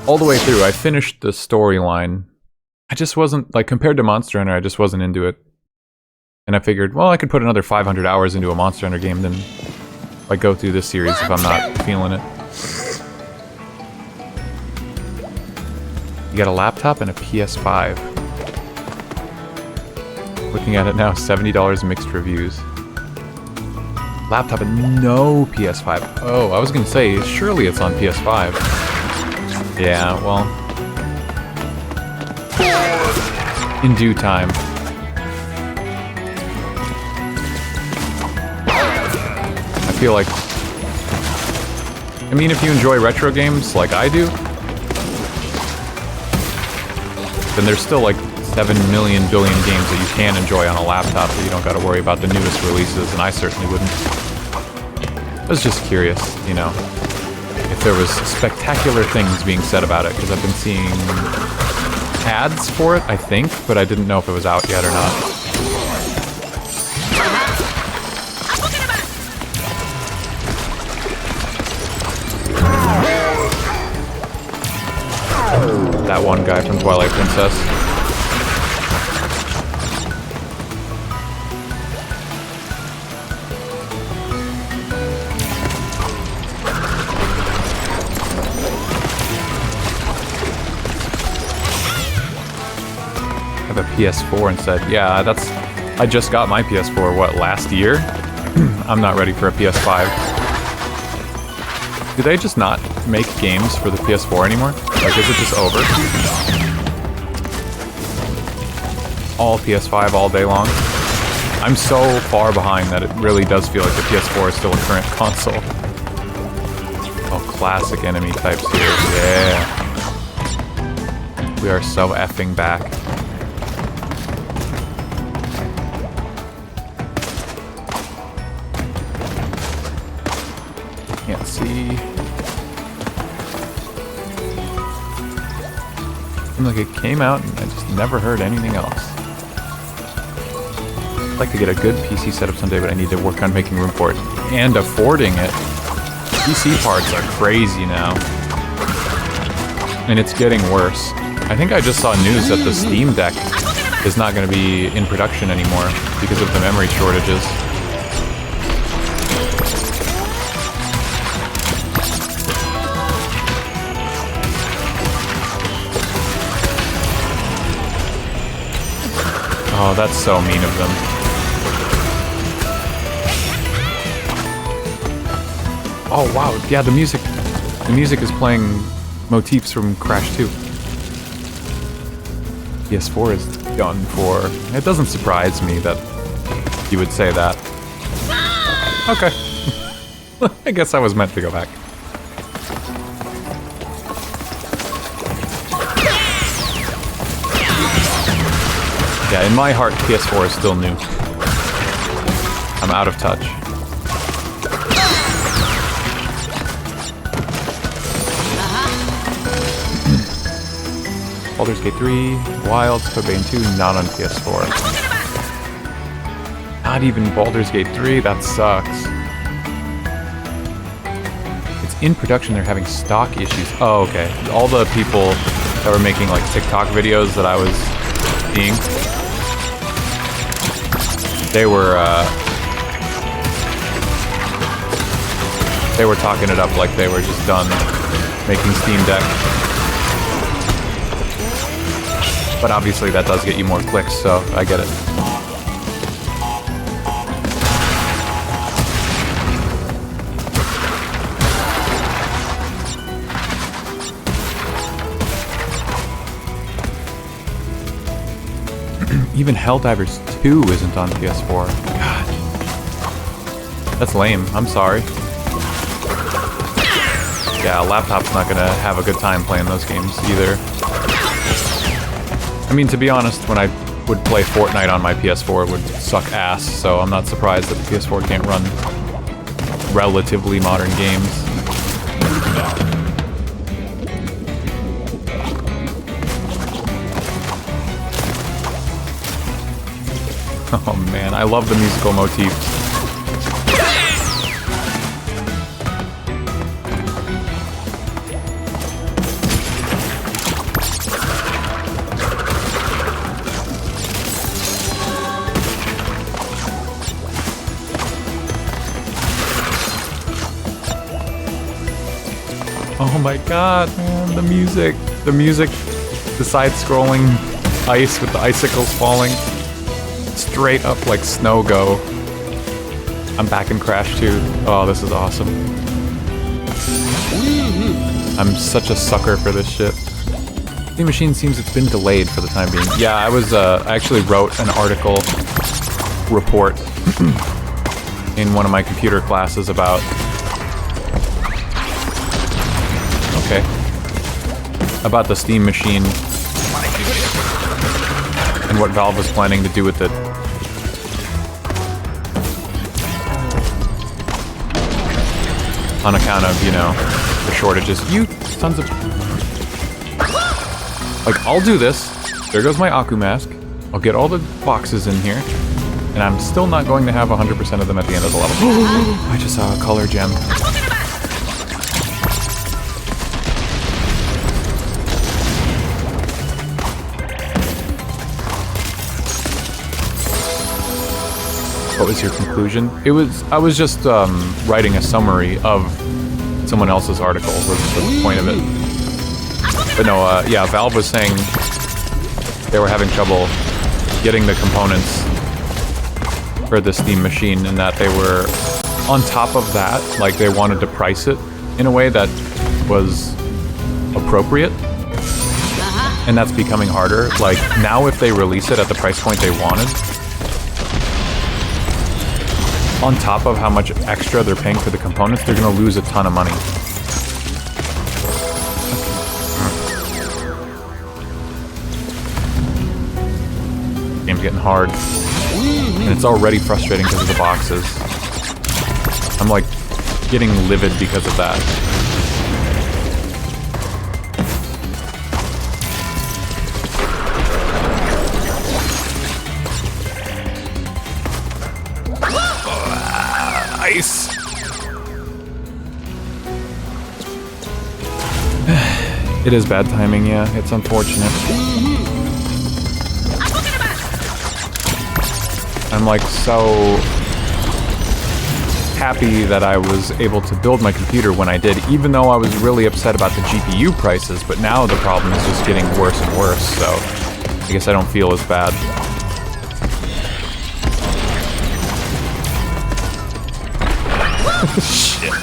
all the way through. I finished the storyline. I just wasn't, like, compared to Monster Hunter, I just wasn't into it. And I figured, well, I could put another 500 hours into a Monster Hunter game than like go through this series if I'm not feeling it. You got a laptop and a PS5. Looking at it now, $70 mixed reviews. Laptop and no PS5. Oh, I was gonna say, surely it's on PS5. Yeah, well, in due time. I feel like, I mean, if you enjoy retro games like I do, then there's still like 7 million billion games that you can enjoy on a laptop that you don't gotta worry about the newest releases, and I certainly wouldn't. I was just curious, you know, if there was spectacular things being said about it, because I've been seeing ads for it, I think, but I didn't know if it was out yet or not. That one guy from Twilight Princess. a PS4 and said, yeah, I just got my PS4, what, last year? I'm not ready for a PS5. Do they just not make games for the PS4 anymore? Like, is it just over? All PS5 all day long? I'm so far behind that it really does feel like the PS4 is still a current console. Oh, classic enemy types here. Yeah. We are so effing back. Can't see. Seemed like it came out and I just never heard anything else. I'd like to get a good PC setup someday, but I need to work on making room for it and affording it. PC parts are crazy now. And it's getting worse. I think I just saw news that the Steam Deck is not going to be in production anymore because of the memory shortages. Oh, that's so mean of them. Oh wow, yeah, the music is playing motifs from Crash 2. PS4 is done for. It doesn't surprise me that you would say that. Okay. I guess I was meant to go back. Yeah, in my heart, PS4 is still new. I'm out of touch. Baldur's Gate 3, Wilds, Code Vein 2, not on PS4. Not even Baldur's Gate 3, that sucks. It's in production, they're having stock issues. Oh, okay. All the people that were making like TikTok videos that I was seeing, they were talking it up like they were just done making Steam Deck. But obviously that does get you more clicks, so I get it. Even Helldivers 2 isn't on PS4. God. That's lame. I'm sorry. Yeah, a laptop's not gonna have a good time playing those games either. I mean, to be honest, when I would play Fortnite on my PS4, it would suck ass, so I'm not surprised that the PS4 can't run relatively modern games. Oh man, I love the musical motifs. Oh my god, man, the music, the side-scrolling ice with the icicles falling. Straight up like snow go. I'm back in Crash 2. Oh, this is awesome. I'm such a sucker for this shit. The machine seems it's been delayed for the time being. Yeah, I actually wrote an article report in one of my computer classes about the Steam machine and what Valve was planning to do with it. On account of, you know, the shortages. You tons of... Like, I'll do this. There goes my Aku mask. I'll get all the boxes in here. And I'm still not going to have 100% of them at the end of the level. I just saw a color gem. What was your conclusion? I was just writing a summary of someone else's article was the point of it. But no, yeah, Valve was saying they were having trouble getting the components for the Steam machine, and that they were on top of that, like they wanted to price it in a way that was appropriate. And that's becoming harder. Like, now if they release it at the price point they wanted, on top of how much extra they're paying for the components, they're gonna lose a ton of money. Game's getting hard. And it's already frustrating because of the boxes. I'm like getting livid because of that. Ice. It is bad timing, yeah. It's unfortunate. I'm like so happy that I was able to build my computer when I did, even though I was really upset about the GPU prices, but now the problem is just getting worse and worse, so I guess I don't feel as bad. Shit.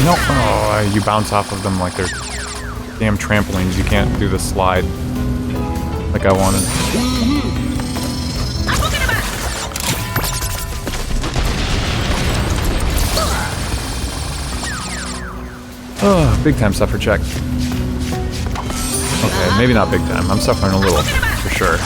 No, oh, you bounce off of them like they're damn trampolines. You can't do the slide like I wanted. Oh, big time suffer check. Okay, maybe not big time. I'm suffering a little, for sure.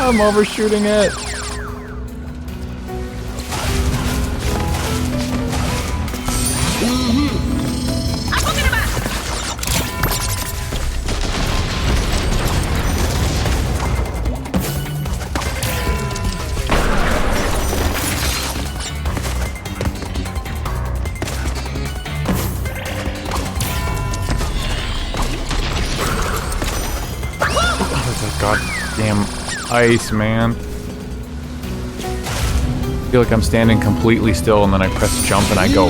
I'm overshooting it. Goddamn ice, man. I feel like I'm standing completely still and then I press jump and I go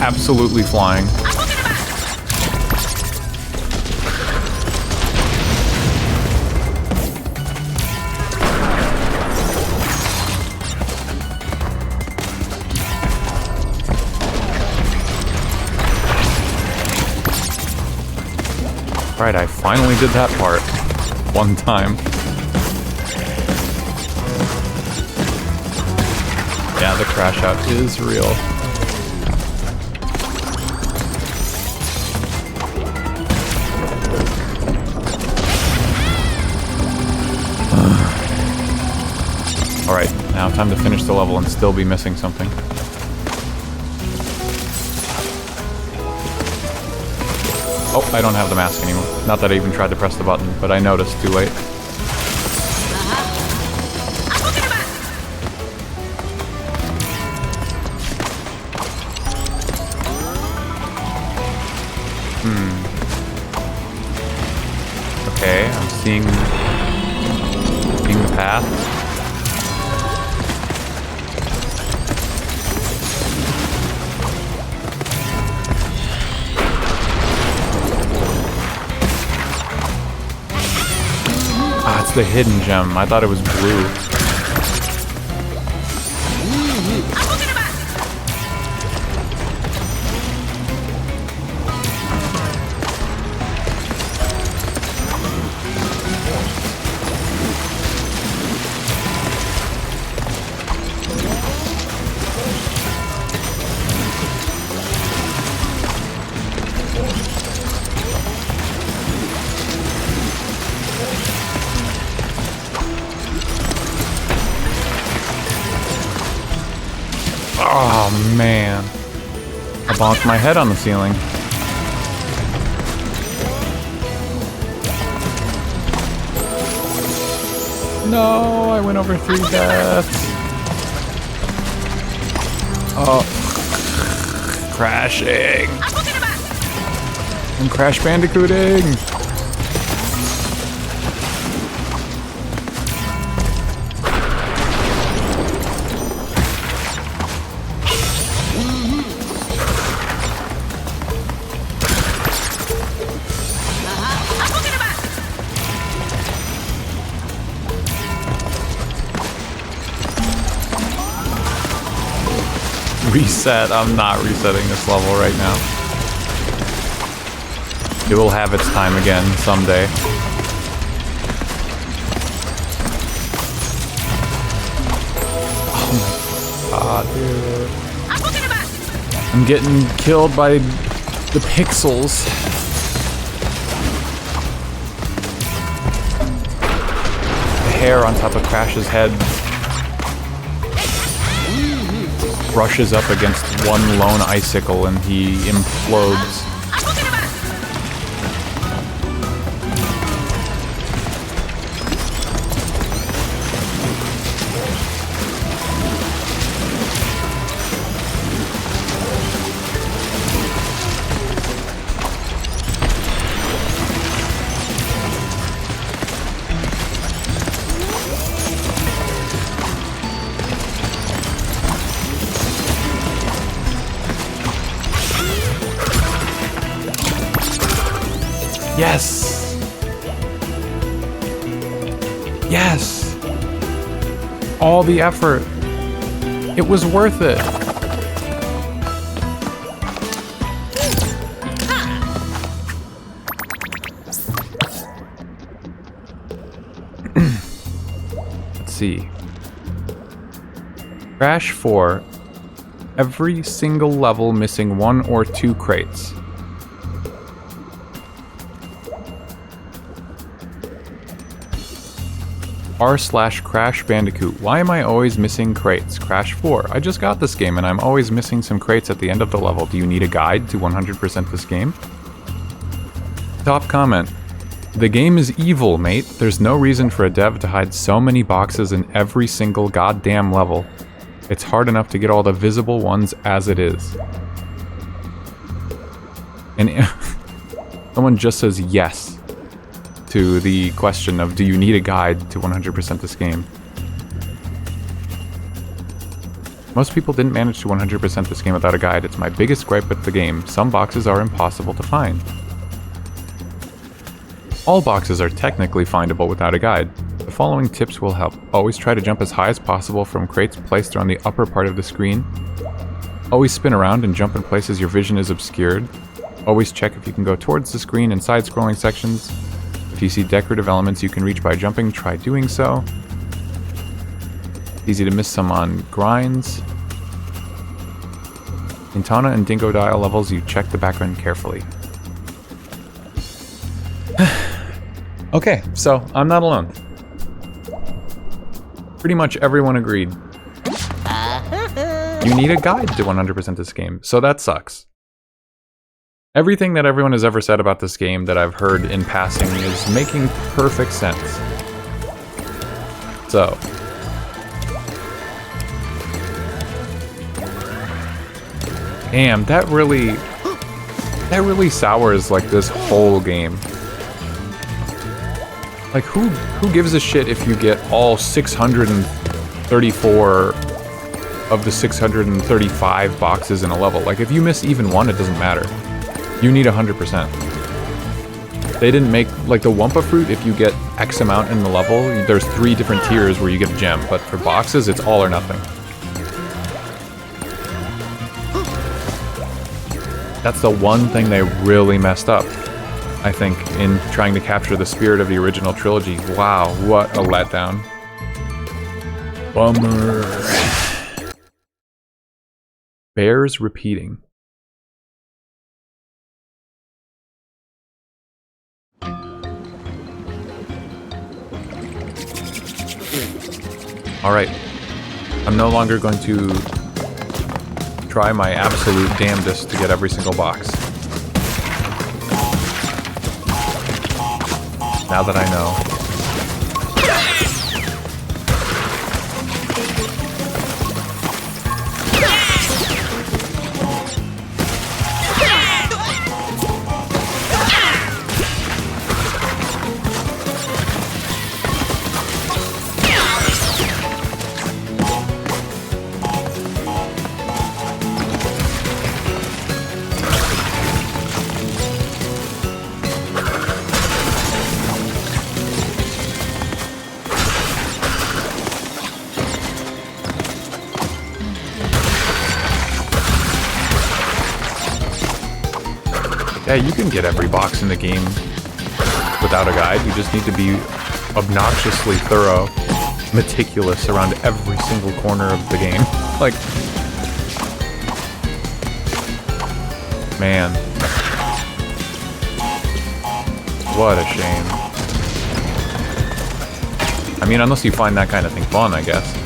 absolutely flying. Right, I finally did that part. One time. Yeah, the crash out is real. Alright, now time to finish the level and still be missing something. Oh, I don't have the mask anymore. Not that I even tried to press the button, but I noticed too late. Okay, I'm seeing the path. That's the hidden gem. I thought it was blue. Oh man, I bonked my head on the ceiling. No, I went over 3 deaths. Oh, crashing. I'm Crash Bandicooting. Reset. I'm not resetting this level right now. It will have its time again someday. Oh my god, dude. I'm getting killed by the pixels. The hair on top of Crash's head brushes up against one lone icicle and he implodes. Yes! Yes! All the effort. It was worth it. Let's see. Crash 4. Every single level missing 1 or 2 crates. r/Crash Bandicoot. Why am I always missing crates? Crash 4. I just got this game and I'm always missing some crates at the end of the level. Do you need a guide to 100% this game? Top comment. The game is evil, mate. There's no reason for a dev to hide so many boxes in every single goddamn level. It's hard enough to get all the visible ones as it is. And someone just says yes to the question of, do you need a guide to 100% this game? Most people didn't manage to 100% this game without a guide. It's my biggest gripe with the game. Some boxes are impossible to find. All boxes are technically findable without a guide. The following tips will help. Always try to jump as high as possible from crates placed around the upper part of the screen. Always spin around and jump in places your vision is obscured. Always check if you can go towards the screen in side-scrolling sections. If you see decorative elements you can reach by jumping, try doing so. Easy to miss some on grinds. In Tana and Dingo Dial levels, you check the background carefully. Okay, so I'm not alone. Pretty much everyone agreed. You need a guide to 100% this game, so that sucks. Everything that everyone has ever said about this game that I've heard in passing is making perfect sense. So. Damn, that really sours like this whole game. Like who gives a shit if you get all 634 of the 635 boxes in a level? Like if you miss even one, it doesn't matter. You need 100%. They didn't make, like the Wumpa fruit, if you get X amount in the level, there's 3 different tiers where you get a gem, but for boxes, it's all or nothing. That's the one thing they really messed up, I think, in trying to capture the spirit of the original trilogy. Wow, what a letdown. Bummer. Bears repeating. Alright, I'm no longer going to try my absolute damnedest to get every single box. Now that I know. Yeah, you can get every box in the game without a guide. You just need to be obnoxiously thorough, meticulous around every single corner of the game. Like, man. What a shame. I mean, unless you find that kind of thing fun, I guess.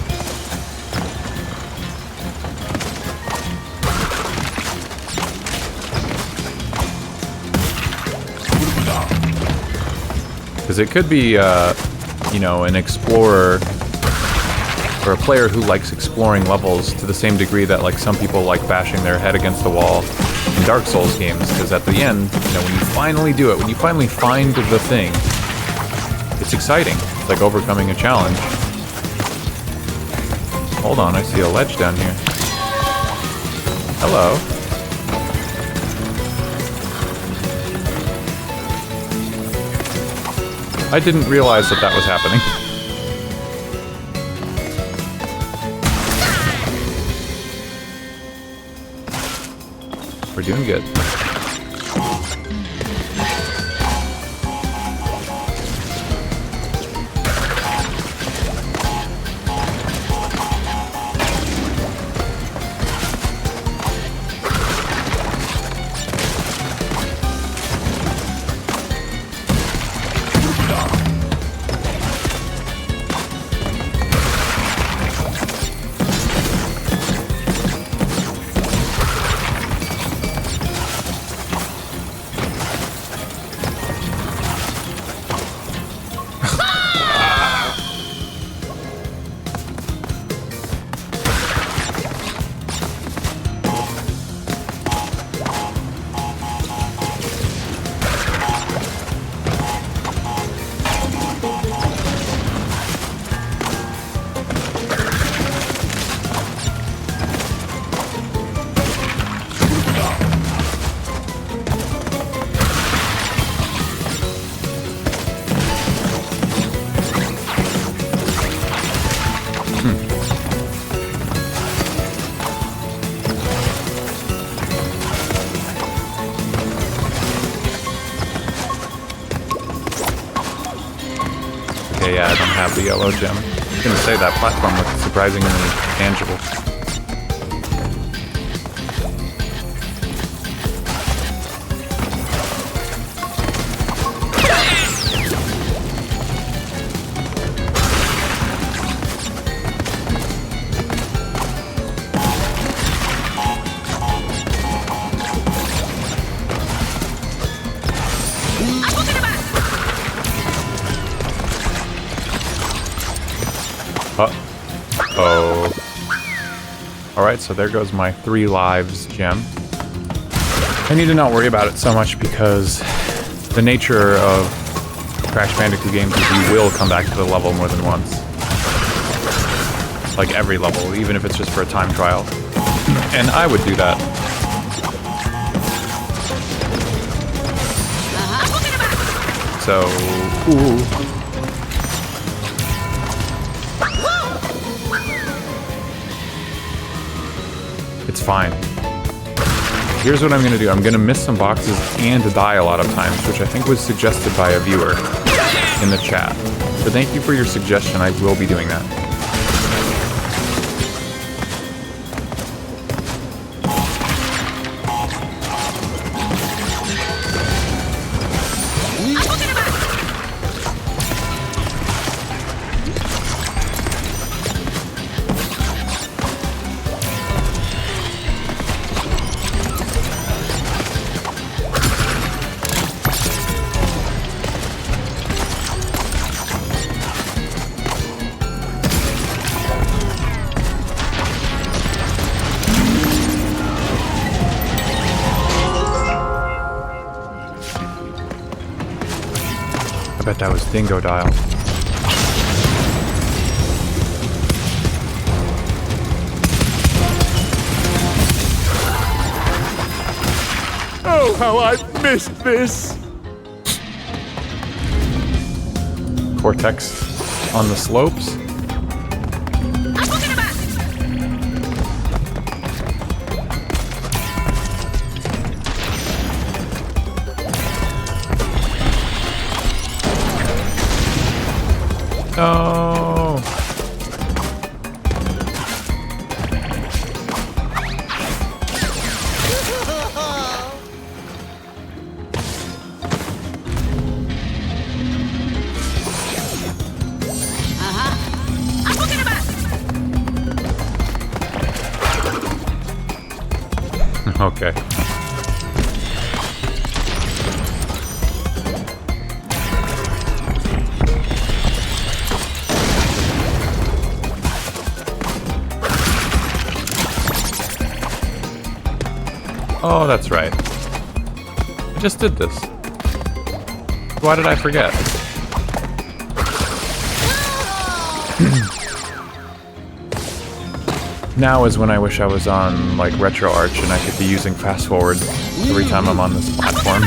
Because it could be, you know, an explorer or a player who likes exploring levels to the same degree that, like, some people like bashing their head against the wall in Dark Souls games. Because at the end, you know, when you finally do it, when you finally find the thing, it's exciting. It's like overcoming a challenge. Hold on, I see a ledge down here. Hello. I didn't realize that that was happening. We're doing good. Yeah, I don't have the yellow gem. I was gonna say that platform looks surprisingly tangible. Uh-oh. Alright, so there goes my 3 lives gem. I need to not worry about it so much because the nature of Crash Bandicoot games is you will come back to the level more than once. Like every level, even if it's just for a time trial. And I would do that. So, ooh. It's fine. Here's what I'm gonna do. I'm gonna miss some boxes and die a lot of times, which I think was suggested by a viewer in the chat. So thank you for your suggestion. I will be doing that. I bet that was Dingo Dial. Oh, how I've missed this! Cortex on the slopes. No. Okay. Oh, that's right. I just did this. Why did I forget? Now is when I wish I was on, like, RetroArch and I could be using fast forward every time I'm on this platform.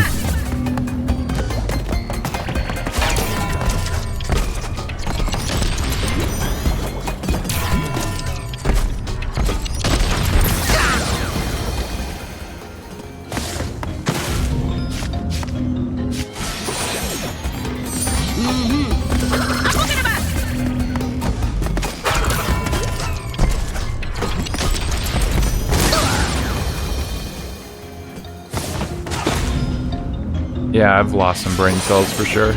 Yeah, I've lost some brain cells for sure.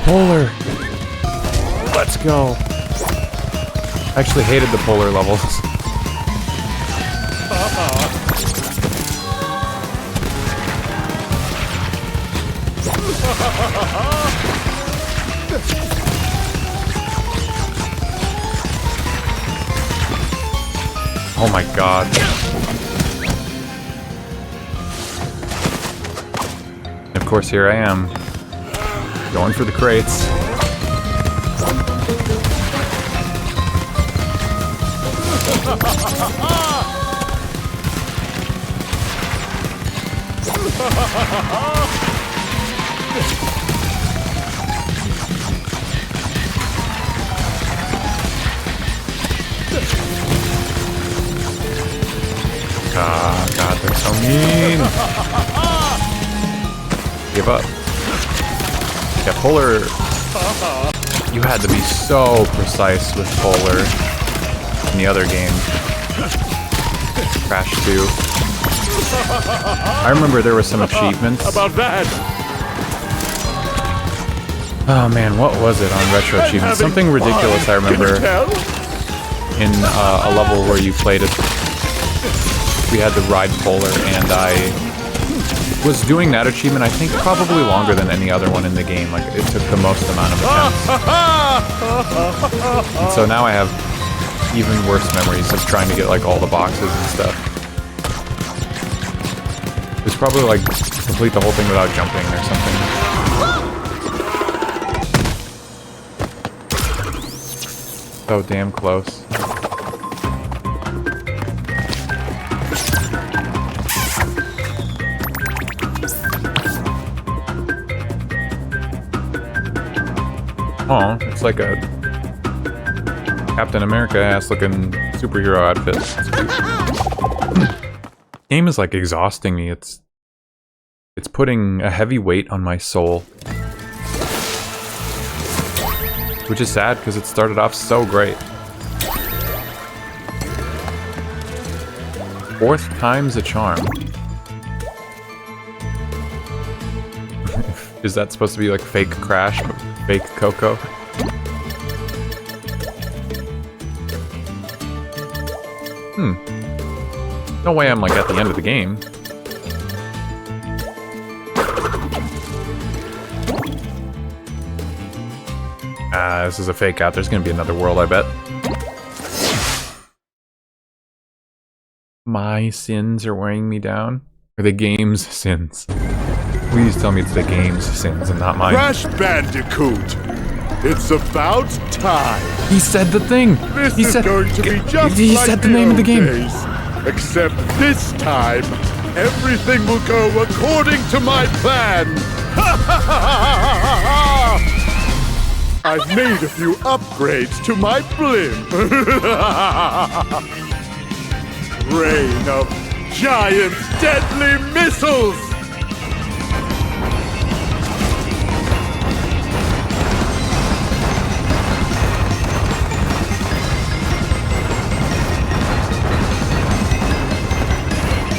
Polar! Let's go! I actually hated the polar levels. Oh my god. Of course, here I am. Going for the crates. Ah, God, they're so mean. Give up. Yeah, Polar. You had to be so precise with Polar in the other game. Crash 2. I remember there were some achievements. About that. Oh man, what was it on Retro Achievement? Something ridiculous I remember in a level where you played it. We had to ride Polar, and I was doing that achievement, I think, probably longer than any other one in the game. Like, it took the most amount of attempts. And so now I have even worse memories of trying to get, like, all the boxes and stuff. It's probably, like, complete the whole thing without jumping or something. So damn close. Oh, it's like a Captain America-ass looking superhero outfit. Game is like exhausting me. It's putting a heavy weight on my soul. Which is sad because it started off so great. 4th time's a charm. Is that supposed to be like fake Crash, but fake Coco? No way I'm like at the end of the game. This is a fake out. There's gonna be another world, I bet. My sins are wearing me down? Or the game's sins? Please tell me it's the game's sins and not mine. Crash Bandicoot! It's about time! He said the thing! This is going to be just he like said the name of the game! days. Except this time, everything will go according to my plan! I've made a few upgrades to my blimp! Rain of giant deadly missiles!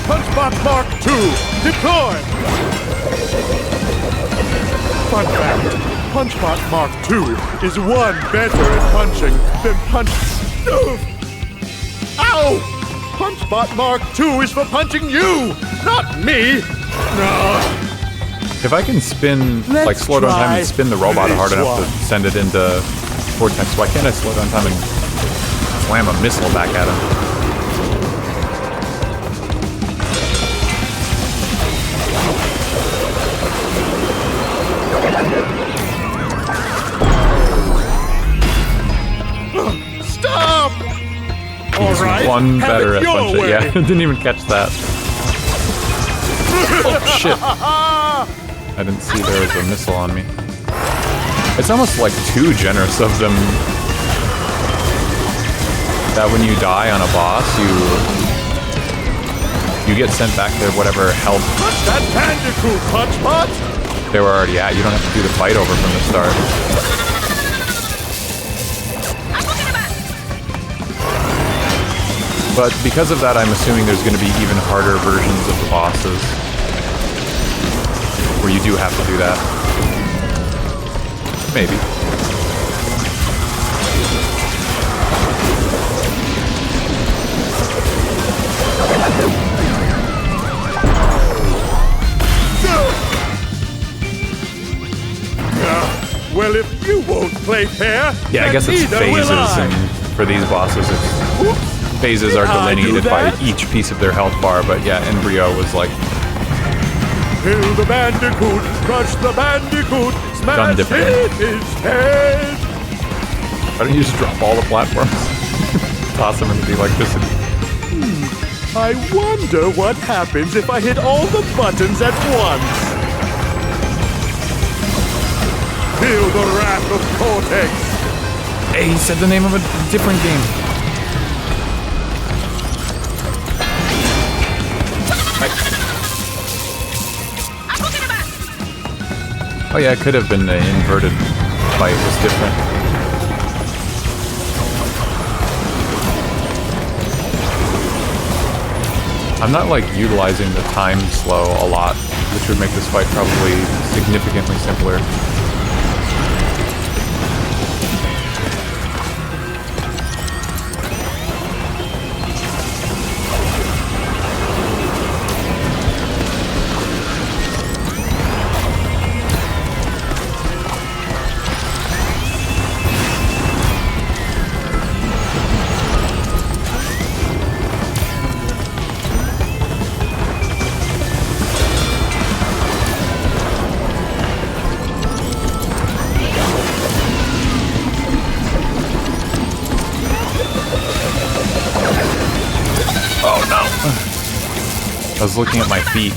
Punchbot Mark II, deploy! Fun fact, Punchbot Mark II is one better at punching than Ow! Punchbot Mark II is for punching you, not me! No. If I can spin, like slow down time and spin the robot hard enough to send it into Vortex, why can't I slow down time and slam a missile back at him? Stop! He's one better at punching. Yeah, didn't even catch that. Oh shit. I didn't see there was a missile on me. It's almost like too generous of them that when you die on a boss, you get sent back to whatever health Punch that Bandicoot, Punchbot! they were already at. You don't have to do the fight over from the start. But because of that, I'm assuming there's going to be even harder versions of the bosses where you do have to do that. Maybe. Well, if you won't play fair, Yeah, I guess it's phases, and for these bosses, phases are delineated by each piece of their health bar, but yeah, Embryo was like... Kill the Bandicoot, crush the Bandicoot, smash dipping. in his head! Why don't you just drop all the platforms? Toss them into the electricity. I wonder what happens if I hit all the buttons at once. Feel the wrath of Cortex. Hey, he said the name of a different game. Oh yeah, it could have been an inverted fight. It was different. I'm not like utilizing the time slow a lot, which would make this fight probably significantly simpler. I was looking at my feet.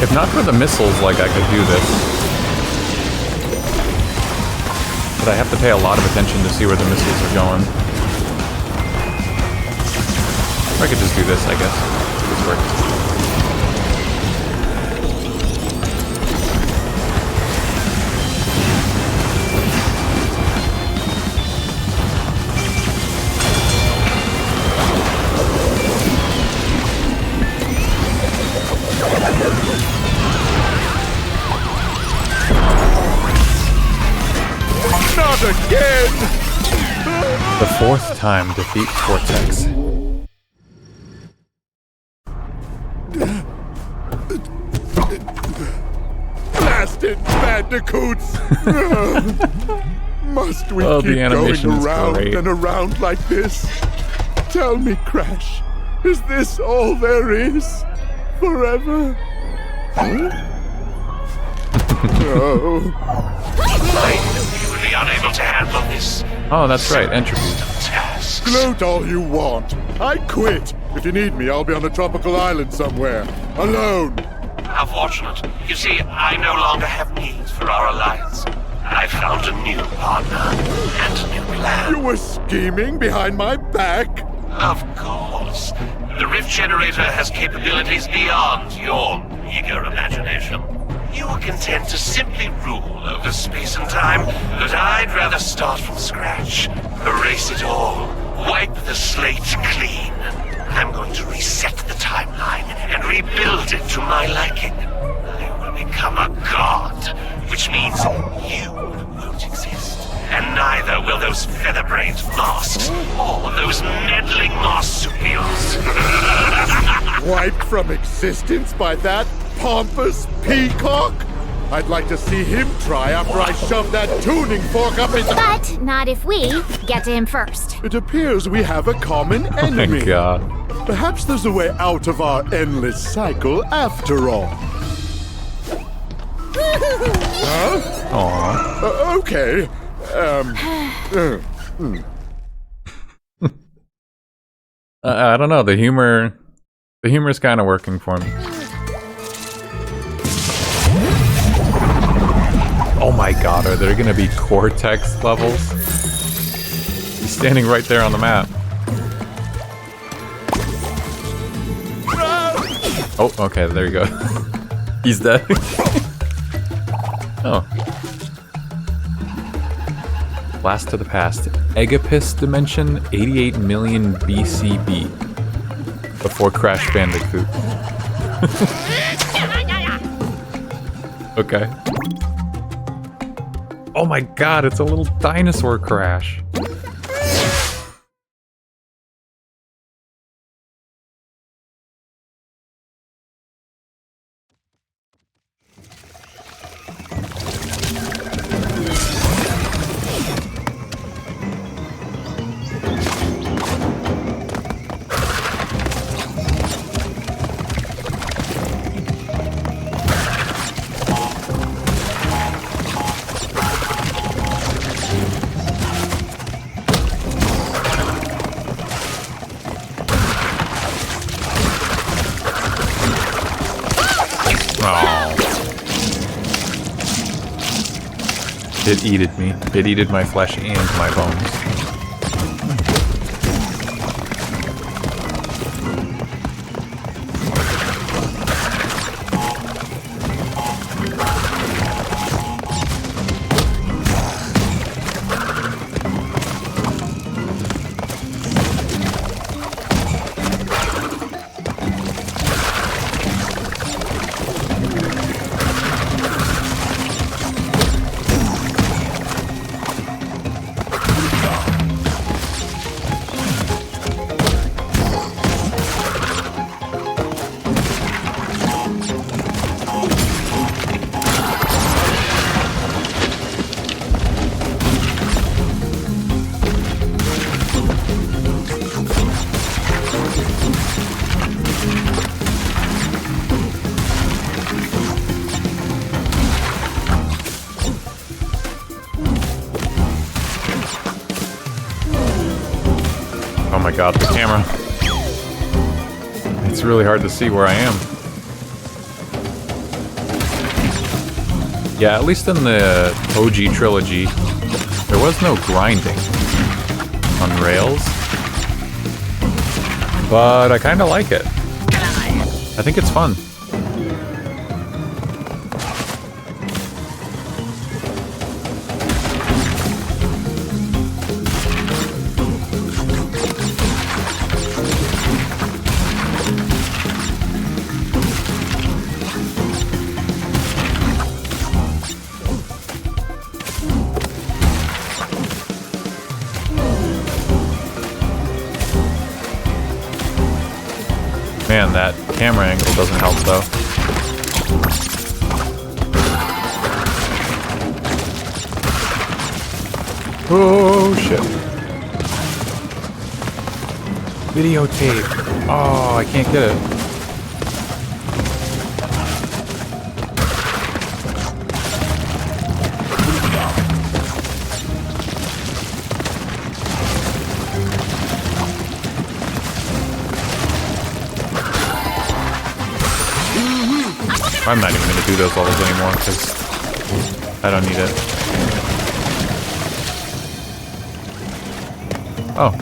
If not for the missiles, like, I could do this. But I have to pay a lot of attention to see where the missiles are going. Or I could just do this, I guess. This works. Not again! The fourth time defeat Cortex. Blasted bandicoots! Must we Oh, keep the going animation is around great. and around like this? Tell me, Crash, is this all there is? Forever? No. I knew you would be unable to handle this. Oh, that's right, entropy. Gloat all you want. I quit. If you need me, I'll be on a tropical island somewhere. Alone. How fortunate. You see, I no longer have needs for our alliance. I found a new partner and a new plan. You were scheming behind my back? Of course. The Rift Generator has capabilities beyond your eager imagination. You were content to simply rule over space and time, but I'd rather start from scratch. Erase it all. Wipe the slate clean. I'm going to reset the timeline and rebuild it to my liking. I will become a god, which means you won't exist. And neither will those feather-brained masks or those meddling marsupials. Wiped from existence by that pompous peacock? I'd like to see him try after I shove that tuning fork up his... But not if we get to him first. It appears we have a common enemy. Oh my god. Perhaps there's a way out of our endless cycle after all. Huh? Aww. Okay. I don't know, the humor's kind of working for me. Oh my god, are there gonna be Cortex levels? He's standing right there on the map. Oh, okay, there you go. He's dead. Oh. Blast to the past. Egapis dimension, 88 million BCB. Before Crash Bandicoot. Okay. Oh my god, it's a little dinosaur Crash. It eated me. It eated my flesh and my bones. my god, the camera. It's really hard to see where I am. Yeah, at least in the OG trilogy, there was no grinding on rails. But I kind of like it. I think it's fun. Man, that camera angle doesn't help though. Oh shit. Videotape. Oh, I can't get it. I'm not even going to do those levels anymore because I don't need it. Oh.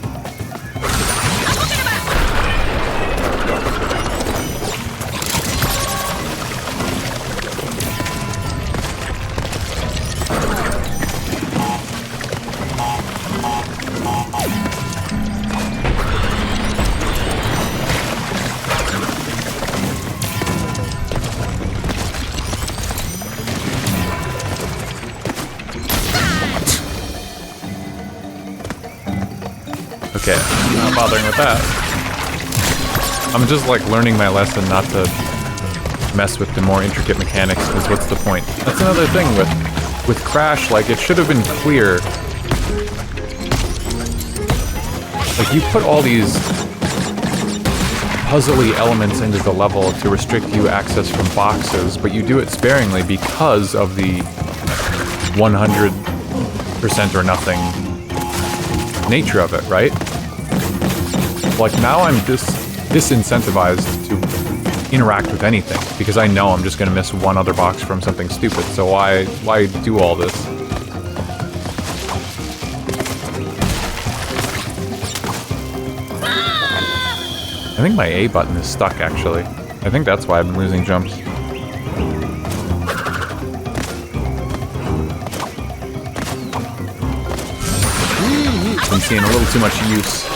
Okay, not bothering with that. I'm just like learning my lesson not to mess with the more intricate mechanics, because what's the point? That's another thing with Crash, like it should have been clear. Like you put all these puzzly elements into the level to restrict you access from boxes, but you do it sparingly because of the 100% or nothing nature of it, right? Like now I'm disincentivized to interact with anything because I know I'm just gonna miss one other box from something stupid. So why do all this? I think my A button is stuck actually. I think that's why I've been losing jumps. Been seeing a little too much use.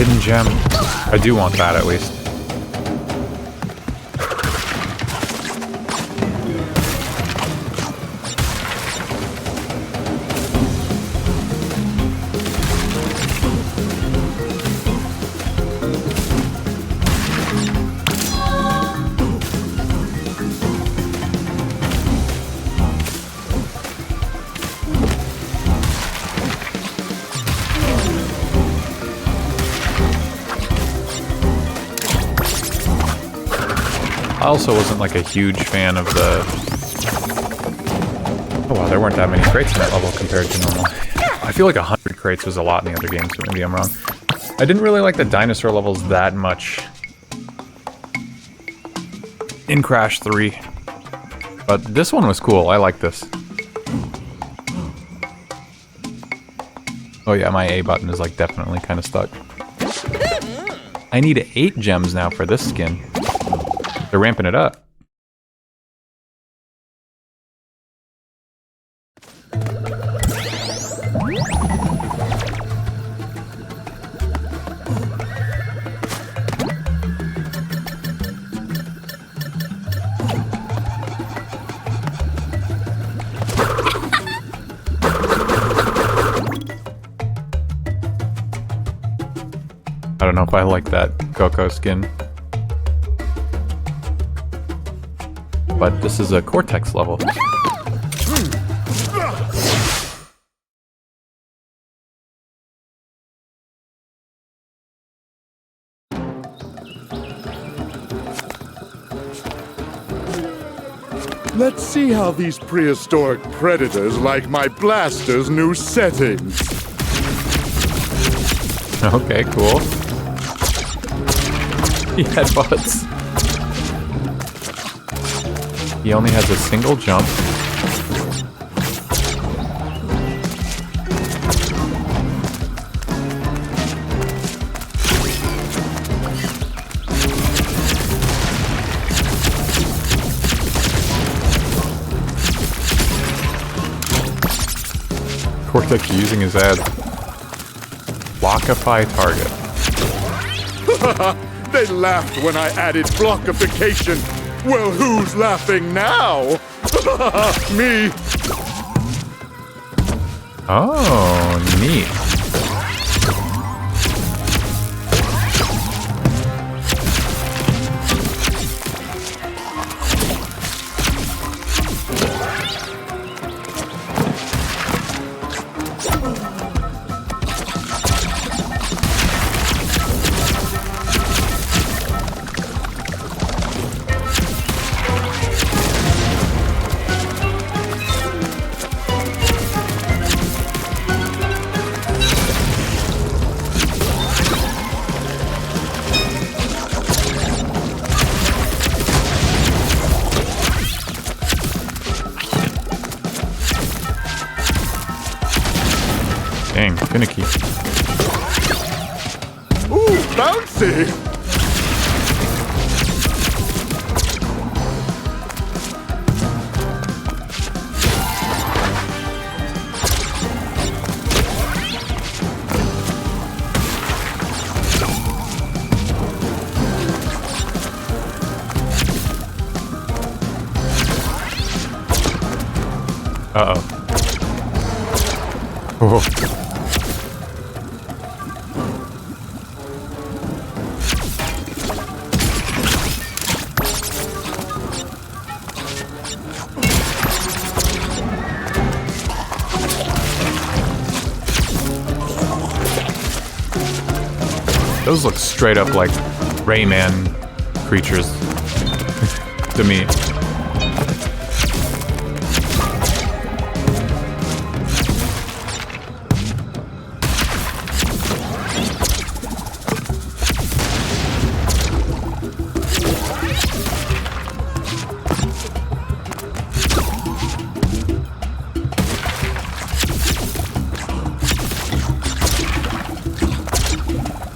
Hidden gem. I do want that at least. I also wasn't like a huge fan of the... Oh wow, there weren't that many crates in that level compared to normal. I feel like 100 crates was a lot in the other games, but maybe I'm wrong. I didn't really like the dinosaur levels that much in Crash 3. But this one was cool, I like this. Oh yeah, my A button is like definitely kind of stuck. I need 8 gems now for this skin. They're ramping it up. don't know if I like that Coco skin. But this is a Cortex level. Let's see how these prehistoric predators like my blaster's new settings. Okay, cool. He headbutts. He only has a single jump. Cortex using his ad. Blockify target. They laughed when I added blockification. Well, who's laughing now? Me. Oh, neat. Dang, finicky. Ooh, bouncy! Uh-oh. Oh. Those look straight up like Rayman creatures to me.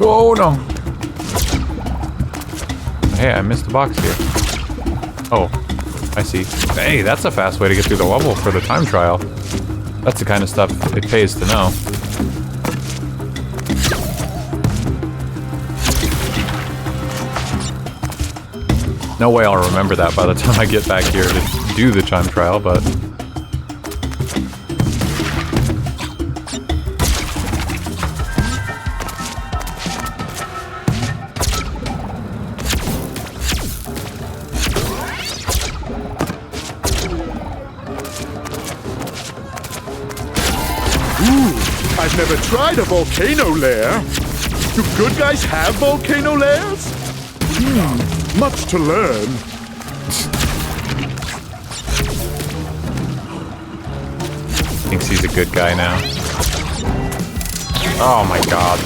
Oh no! Hey, I missed the box here. Oh, I see. Hey, that's a fast way to get through the level for the time trial. That's the kind of stuff it pays to know. No way I'll remember that by the time I get back here to do the time trial, but... I've never tried a volcano lair. Do good guys have volcano lairs? Much to learn. Thinks he's a good guy now. Oh my god.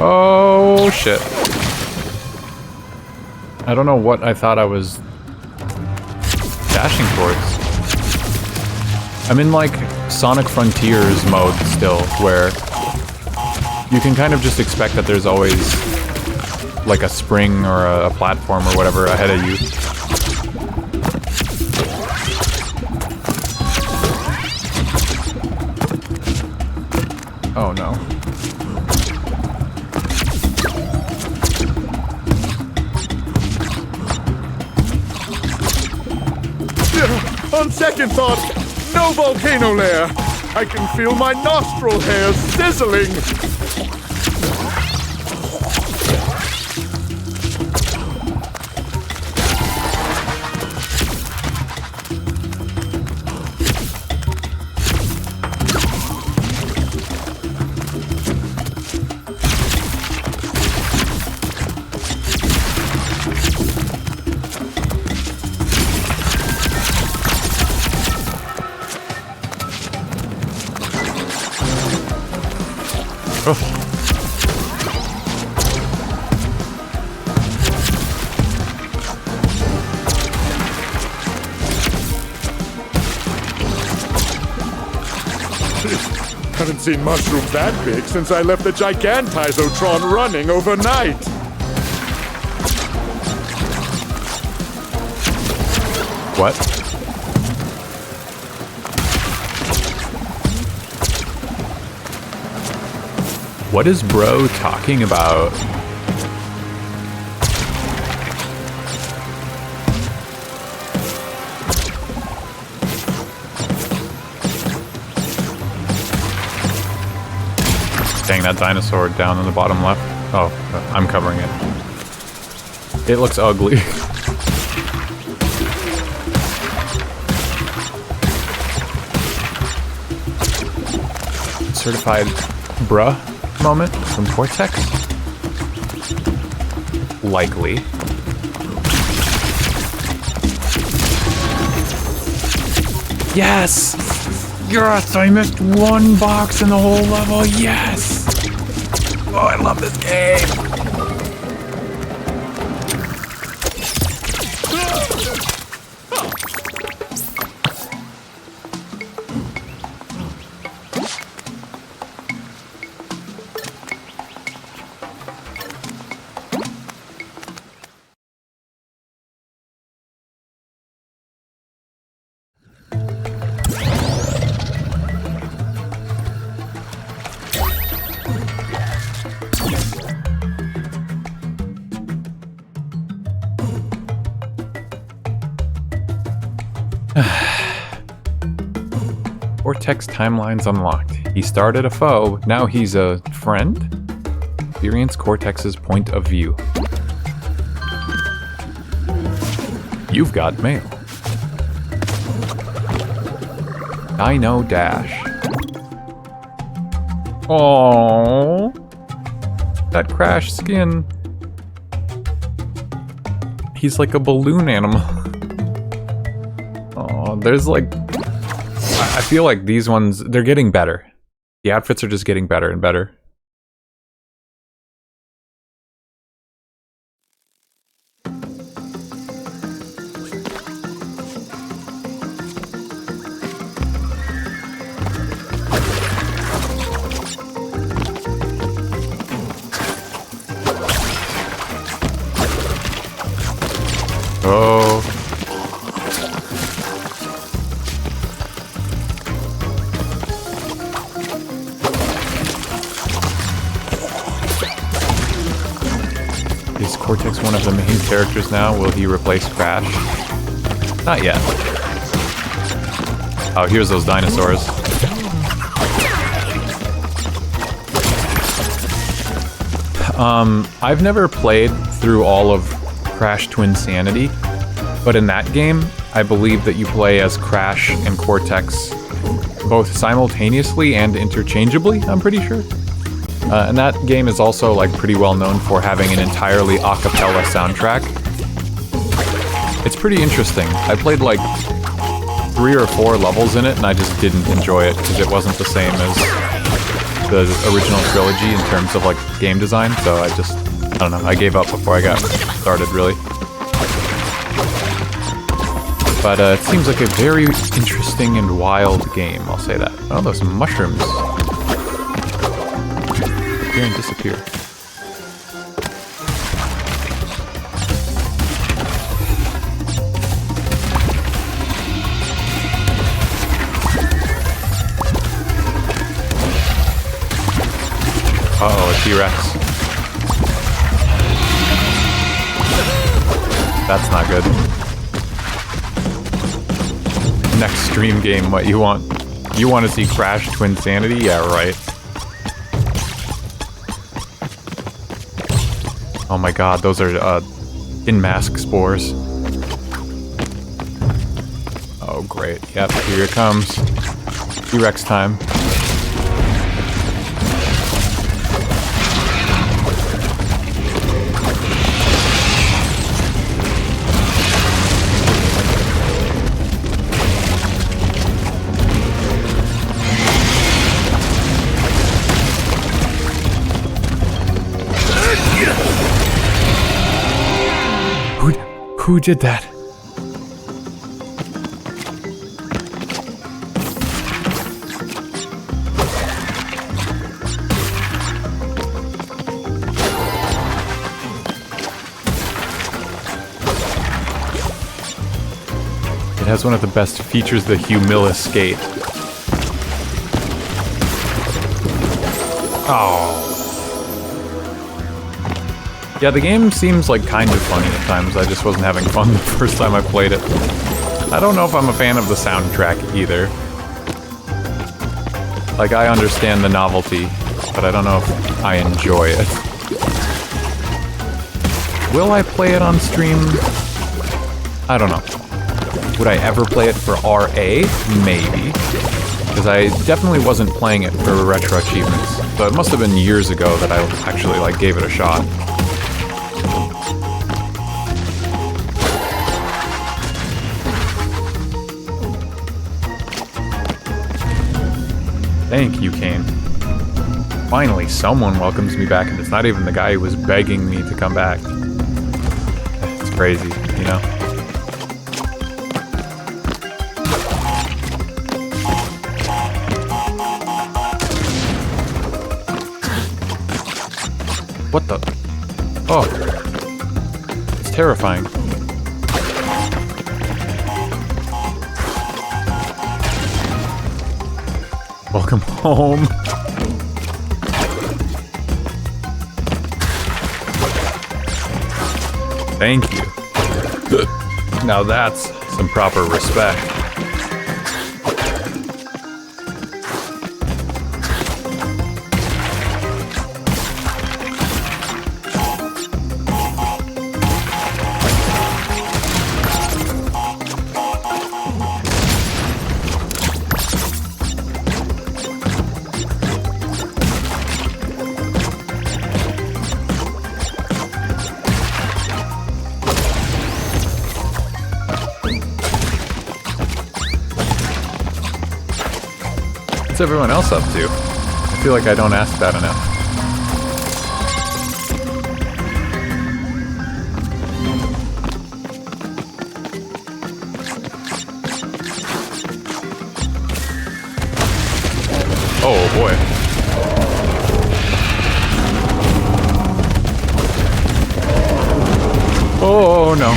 Oh shit. I don't know what I thought I was dashing towards. I'm in like Sonic Frontiers mode still, where you can kind of just expect that there's always like a spring or a platform or whatever ahead of you. Oh no. On second thought, no volcano lair. I can feel my nostril hairs sizzling. Haven't seen mushrooms that big since I left the Gigantizotron running overnight. What? What is bro talking about? Dang, that dinosaur down in the bottom left. Oh, I'm covering it. It looks ugly. Certified bruh moment from Cortex? Likely. Yes! Yes! I missed one box in the whole level. Yes! Oh, I love this game. Cortex timeline's unlocked. He started a foe, now he's a friend? Experience Cortex's point of view. You've got mail. Dino Dash. Aww. That Crash skin. He's like a balloon animal. Oh, there's like... I feel like these ones, they're getting better. The outfits are just getting better and better. Oh. Is Cortex one of the main characters now? Will he replace Crash? Not yet. Oh, here's those dinosaurs. I've never played through all of Crash Twinsanity, but in that game, I believe that you play as Crash and Cortex both simultaneously and interchangeably, I'm pretty sure. And that game is also like pretty well known for having an entirely a cappella soundtrack. It's pretty interesting. I played like 3 or 4 levels in it and I just didn't enjoy it because it wasn't the same as the original trilogy in terms of like game design, so I don't know, I gave up before I got started, really. But it seems like a very interesting and wild game, I'll say that. Oh, those mushrooms. Appear and disappear. T-Rex. That's not good. Next stream game, what you want? You want to see Crash Twinsanity? Yeah, right. Oh my god, those are in mask spores. Oh great, yep, here it comes. T-Rex time. Who did that? It has one of the best features, the Humilis skate. Oh. Yeah, the game seems like kind of funny at times. I just wasn't having fun the first time I played it. I don't know if I'm a fan of the soundtrack either. Like, I understand the novelty, but I don't know if I enjoy it. Will I play it on stream? I don't know. Would I ever play it for RA? Maybe. Because I definitely wasn't playing it for retro achievements. So it must have been years ago that I actually, like, gave it a shot. Thank you, Kane. Finally, someone welcomes me back, and it's not even the guy who was begging me to come back. It's crazy, you know? What the? Oh. It's terrifying. Welcome home. Thank you. Now that's some proper respect. What's everyone else up to? I feel like I don't ask that enough. Oh boy. Oh no.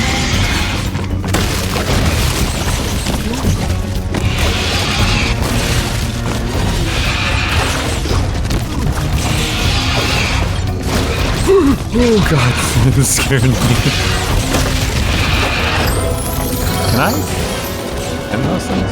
Oh god, this scared me. Can I end those things?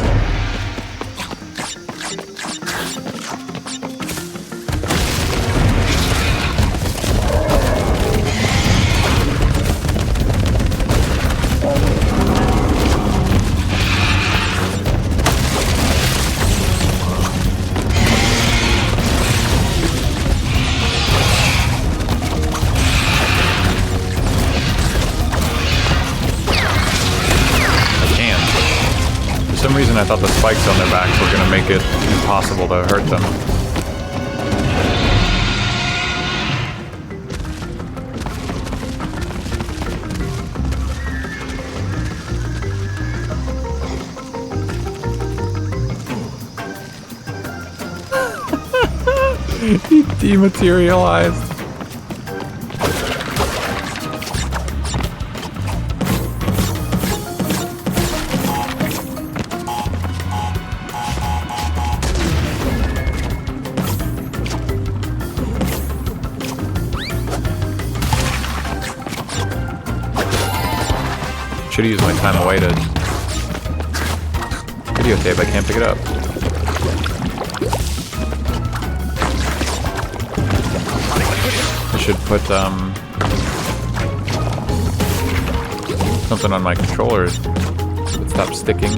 I thought the spikes on their backs were gonna make it impossible to hurt them. He dematerialized. should use my time away to videotape. I can't pick it up. I should put something on my controller that stops sticking.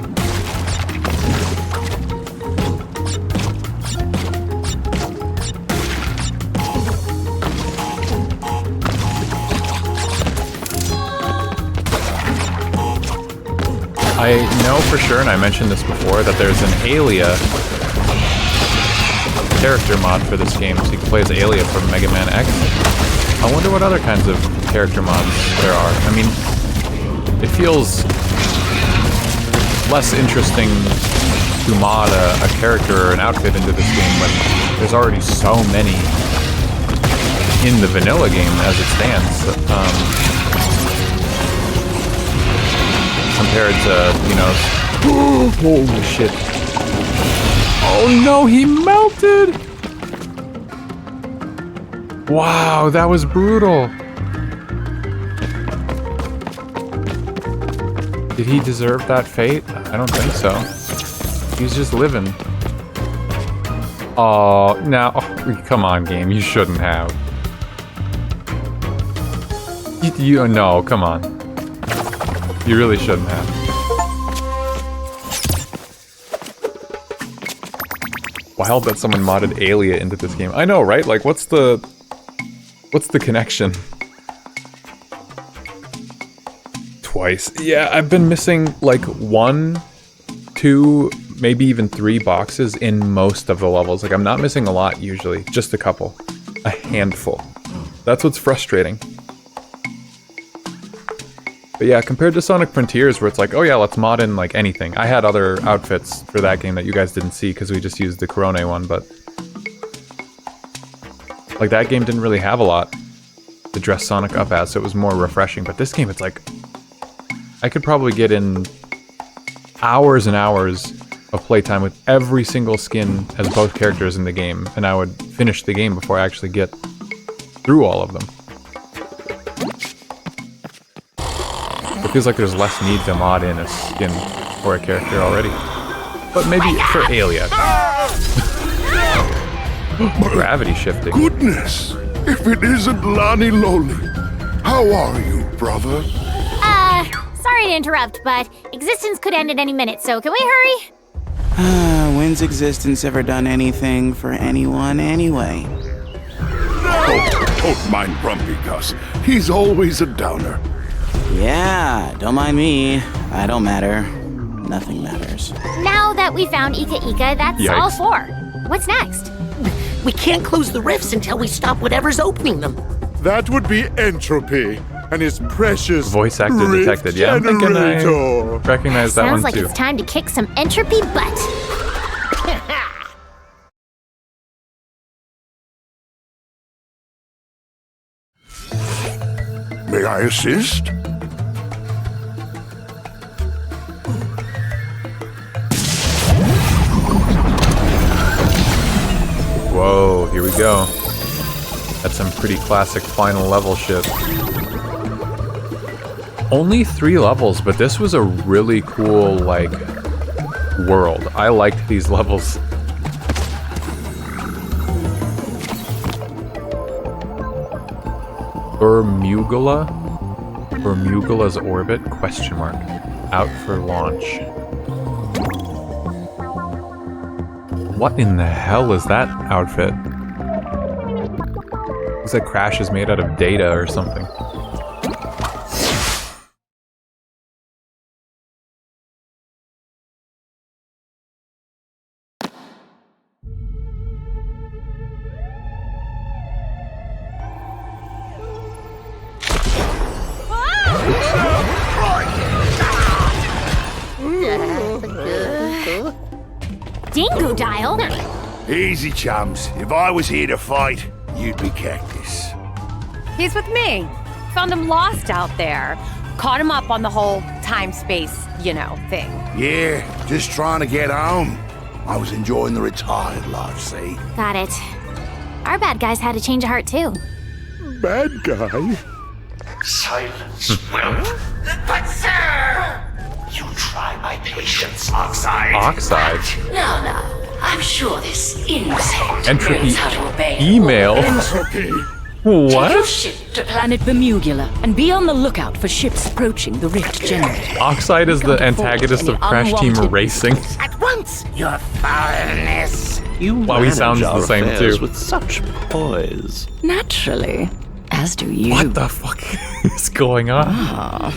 I know for sure, and I mentioned this before, that there's an Alia character mod for this game, so you can play as Alia from Mega Man X. I wonder what other kinds of character mods there are. I mean, it feels less interesting to mod a character or an outfit into this game when there's already so many in the vanilla game as it stands. Compared to, you know... Holy shit. Oh no, he melted! Wow, that was brutal. Did he deserve that fate? I don't think so. He's just living. Oh, now... Oh, come on, game. You shouldn't have. No, come on. You really shouldn't have. Wild that someone modded Alia into this game. I know, right? Like, what's the connection? Twice. Yeah, I've been missing like 1, 2, maybe even 3 boxes in most of the levels. Like, I'm not missing a lot usually, just a couple. A handful. That's what's frustrating. But yeah, compared to Sonic Frontiers, where it's like, oh yeah, let's mod in like anything. I had other outfits for that game that you guys didn't see because we just used the Corone one, but like that game didn't really have a lot to dress Sonic up as, so it was more refreshing. But this game, it's like, I could probably get in hours and hours of playtime with every single skin as both characters in the game, and I would finish the game before I actually get through all of them. It feels like there's less need to mod in a skin or a character already. But maybe for Alia. Gravity shifting. Goodness! If it isn't Lani Loli! How are you, brother? Sorry to interrupt, but existence could end at any minute, so can we hurry? When's existence ever done anything for anyone anyway? Oh, don't mind Grumpy Gus. He's always a downer. Yeah, don't mind me. I don't matter. Nothing matters. Now that we found Ika Ika, that's Yikes. all 4. What's next? We can't close the rifts until we stop whatever's opening them. That would be Entropy and his precious Voice actor rift detected. Yeah, I'm thinking I generator. recognize that one Sounds like too. it's time to kick some entropy butt. May I assist? Whoa, here we go. That's some pretty classic final level shit. Only 3 levels, but this was a really cool, like, world. I liked these levels. Bermugula's orbit? Question mark. Out for launch. What in the hell is that outfit? Looks like Crash is made out of data or something. Dingo dial? Easy, chums. If I was here to fight, you'd be Cactus. He's with me. Found him lost out there. Caught him up on the whole time-space, thing. Yeah, just trying to get home. I was enjoying the retired life, see? Got it. Our bad guys had a change of heart, too. Bad guy? Silence, Will. But sir! you try my patience, Oxide? Oxide? No. I'm sure this insect Entropy knows how to obey. email. Take your What? ship to planet Bermugula and be on the lookout for ships approaching the rift generator. Oxide is the antagonist of Crash Team Racing. At once, your foulness. You Wow, he manage sounds the our same affairs too. with such poise. Naturally, as do you. What the fuck is going on?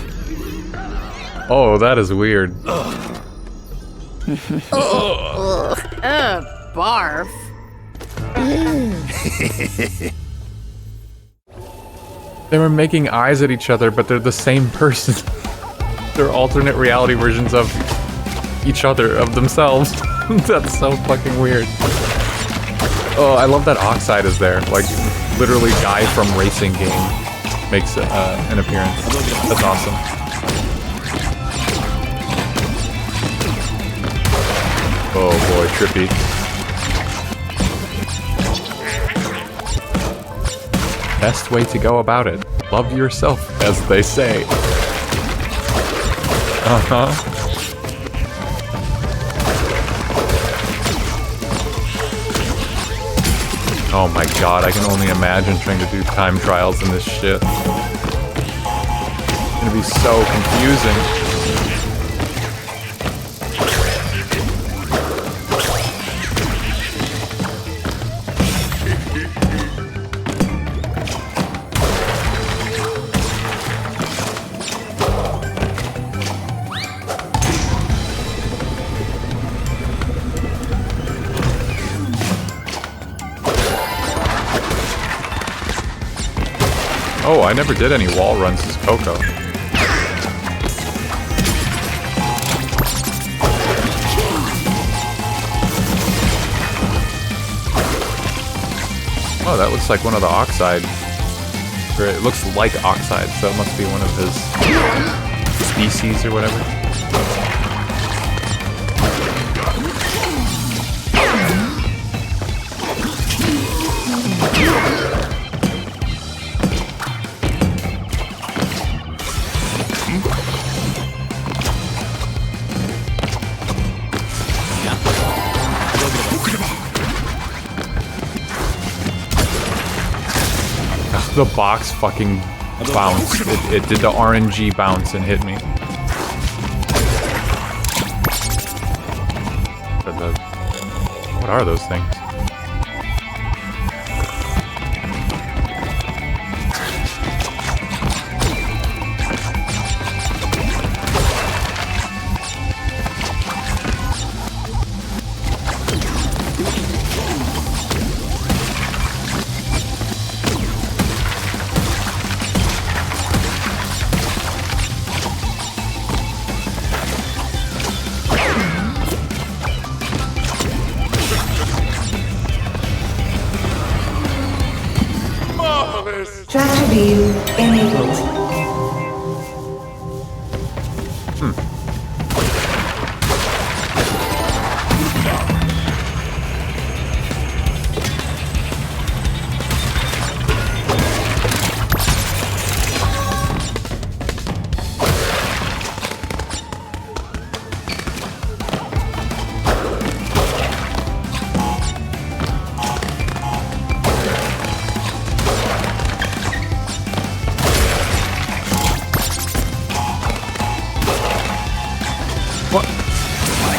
Oh, that is weird. Barf. They were making eyes at each other, but they're the same person. They're alternate reality versions of each other, of themselves. That's so fucking weird. Oh, I love that Oxide is there. Like, literally guy from Racing Game makes an appearance. That's awesome. Oh boy, trippy. Best way to go about it. Love yourself, as they say. Uh-huh. Oh my god, I can only imagine trying to do time trials in this shit. It's gonna be so confusing. Oh, I never did any wall runs as Coco. Oh, that looks like one of the Oxide. Or it looks like Oxide, so it must be one of his species or whatever. The box fucking bounced. It did the RNG bounce and hit me. What are those things? Tractor view enabled.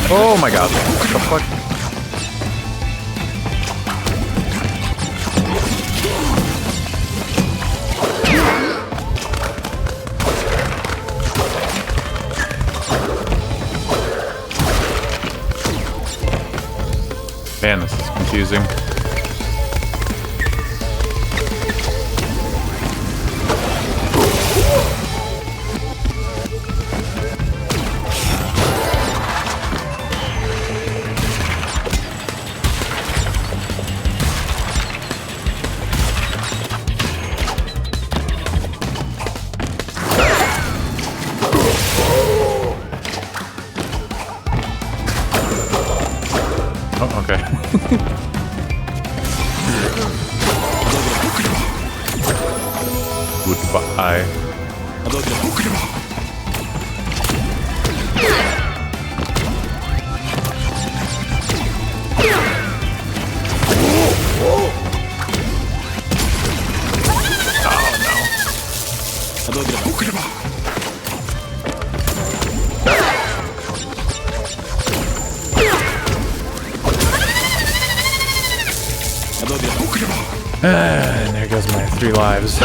Oh my god. What the fuck? Man, this is confusing. Oh, okay. Goodbye. And there goes my 3 lives.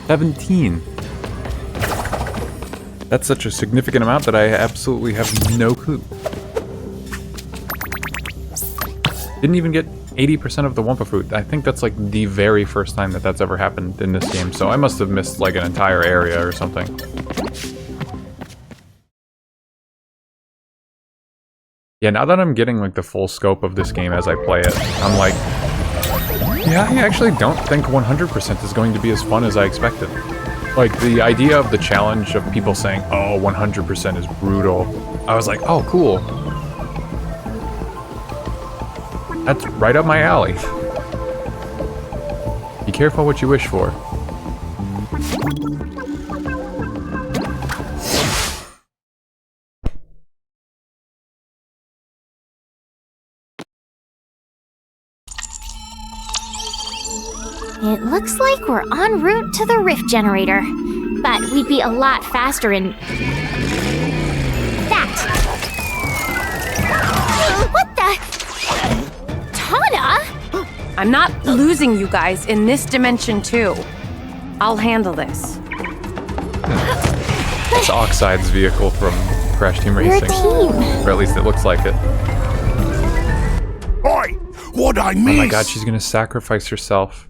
$17. That's such a significant amount that I absolutely have no clue. Didn't even get 80% of the Wumpa fruit. I think that's like the very first time that that's ever happened in this game, so I must have missed like an entire area or something. Yeah, now that I'm getting like the full scope of this game as I play it, I'm like, yeah, I actually don't think 100% is going to be as fun as I expected. Like, the idea of the challenge of people saying, oh, 100% is brutal, I was like, oh, cool. That's right up my alley. Be careful what you wish for. It looks like we're en route to the rift generator, but we'd be a lot faster in... that! What the... Tana? I'm not losing you guys in this dimension too. I'll handle this. It's Oxide's vehicle from Crash Team We're a Racing. team. Or at least it looks like it. Oi! What'd I miss? Oh my god, she's gonna sacrifice herself.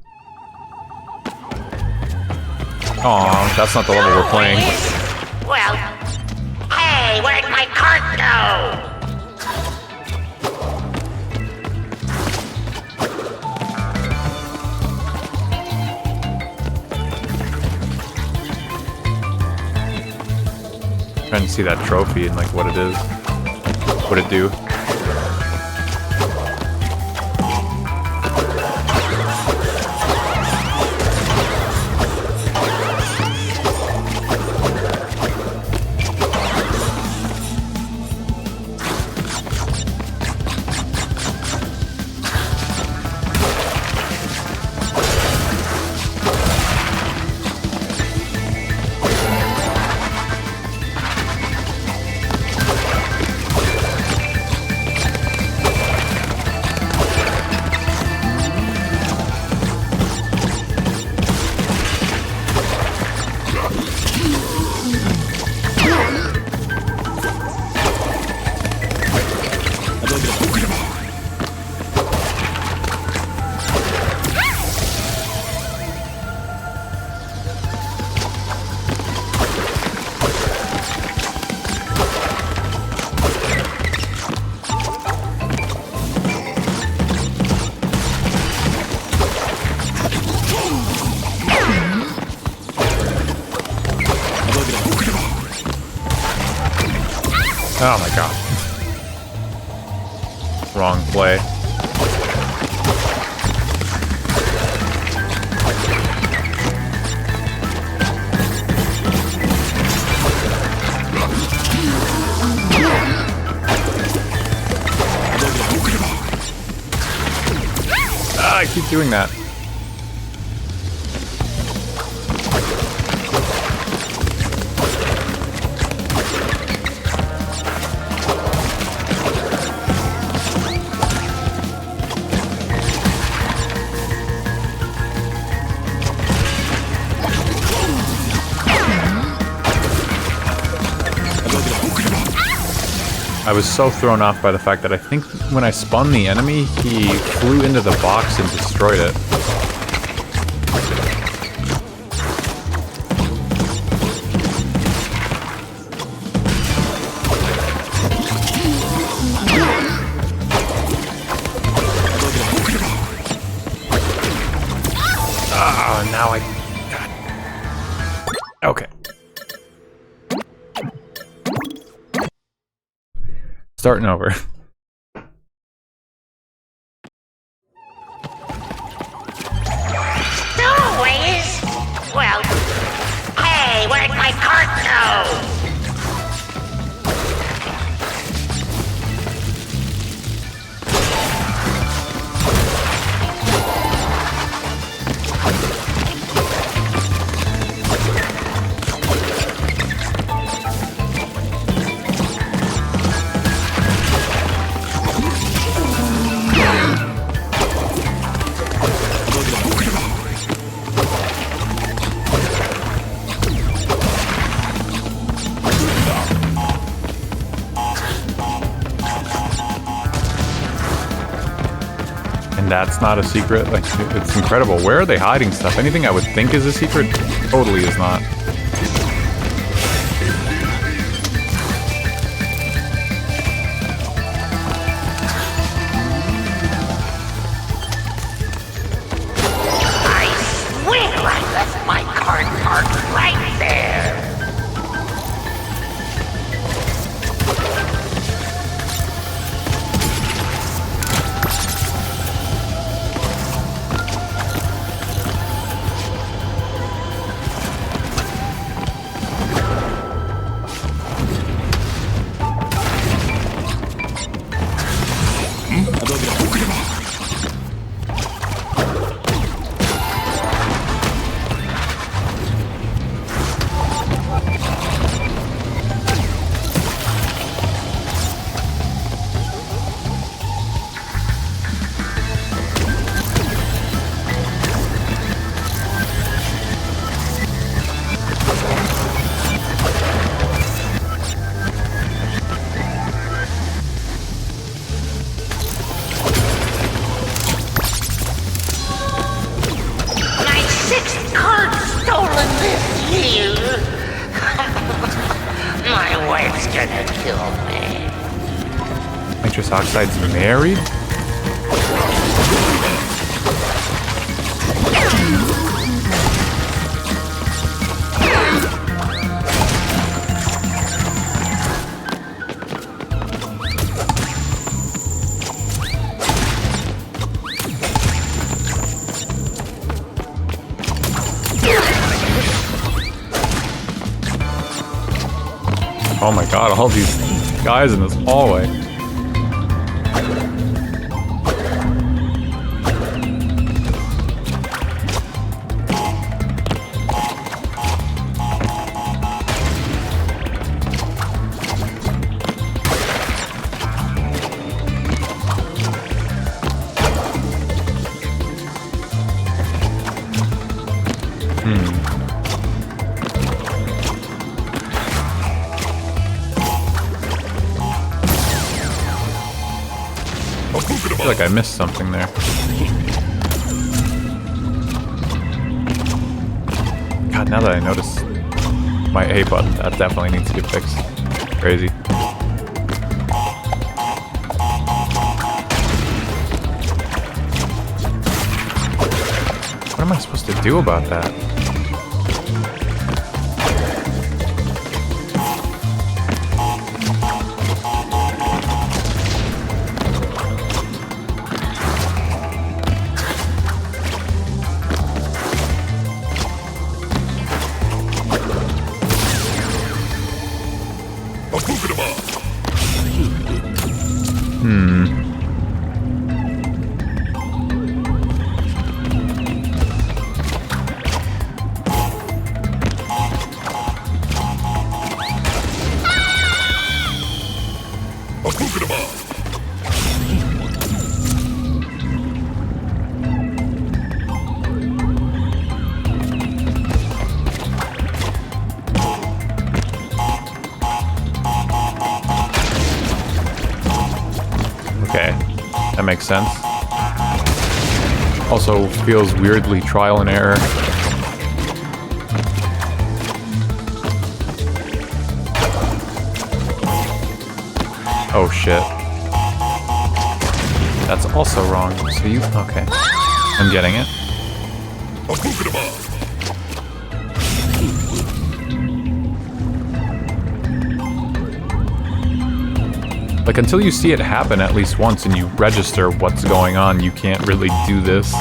Aw, that's not the level we're playing. Well, hey, where'd my cart go? Trying to see that trophy and like what it is. What it do. Oh my god. Wrong play. Ah, I keep doing that. I was so thrown off by the fact that I think when I spun the enemy, he flew into the box and destroyed it. Oh, now I... God. Okay. Starting over. Always? Well, hey, where'd my cart go? And that's not a secret? Like, it's incredible. Where are they hiding stuff? Anything I would think is a secret totally is not. I swear I left my cart parked right there. My wife's gonna kill me. Nitrous oxide's married? Oh my god, all these guys in this hallway. I feel like I missed something there. God, now that I notice my A button, that definitely needs to get fixed. Crazy. What am I supposed to do about that? That makes sense. Also feels weirdly trial and error. Oh shit. That's also wrong. So you... okay. I'm getting it. Like, until you see it happen at least once and you register what's going on, you can't really do this.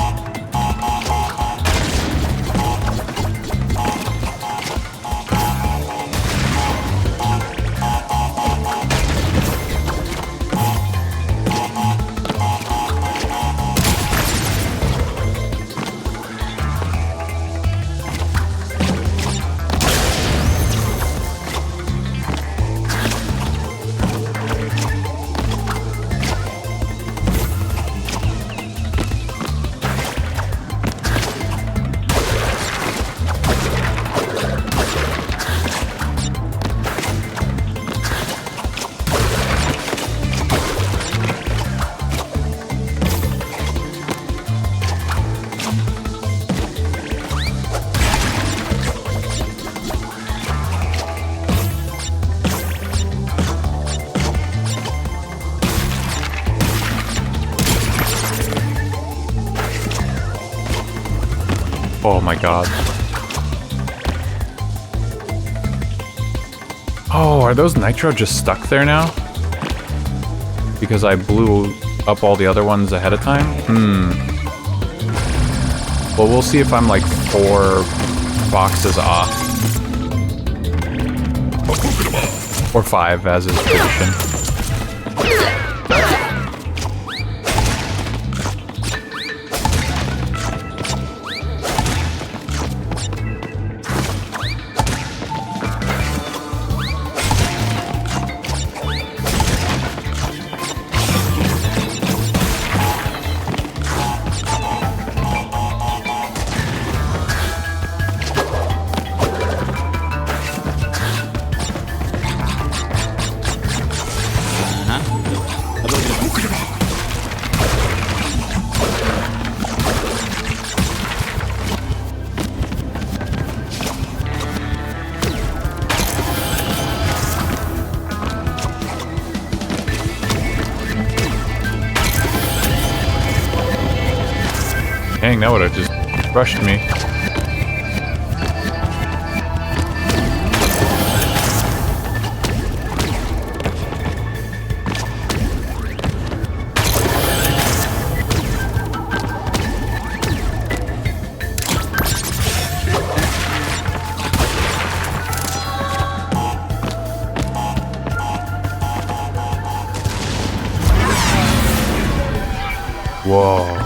Oh my god. Oh, are those nitro just stuck there now? Because I blew up all the other ones ahead of time? Well, we'll see if I'm like 4 boxes off. Or 5, as is tradition. Dang, that would have just rushed me. Whoa.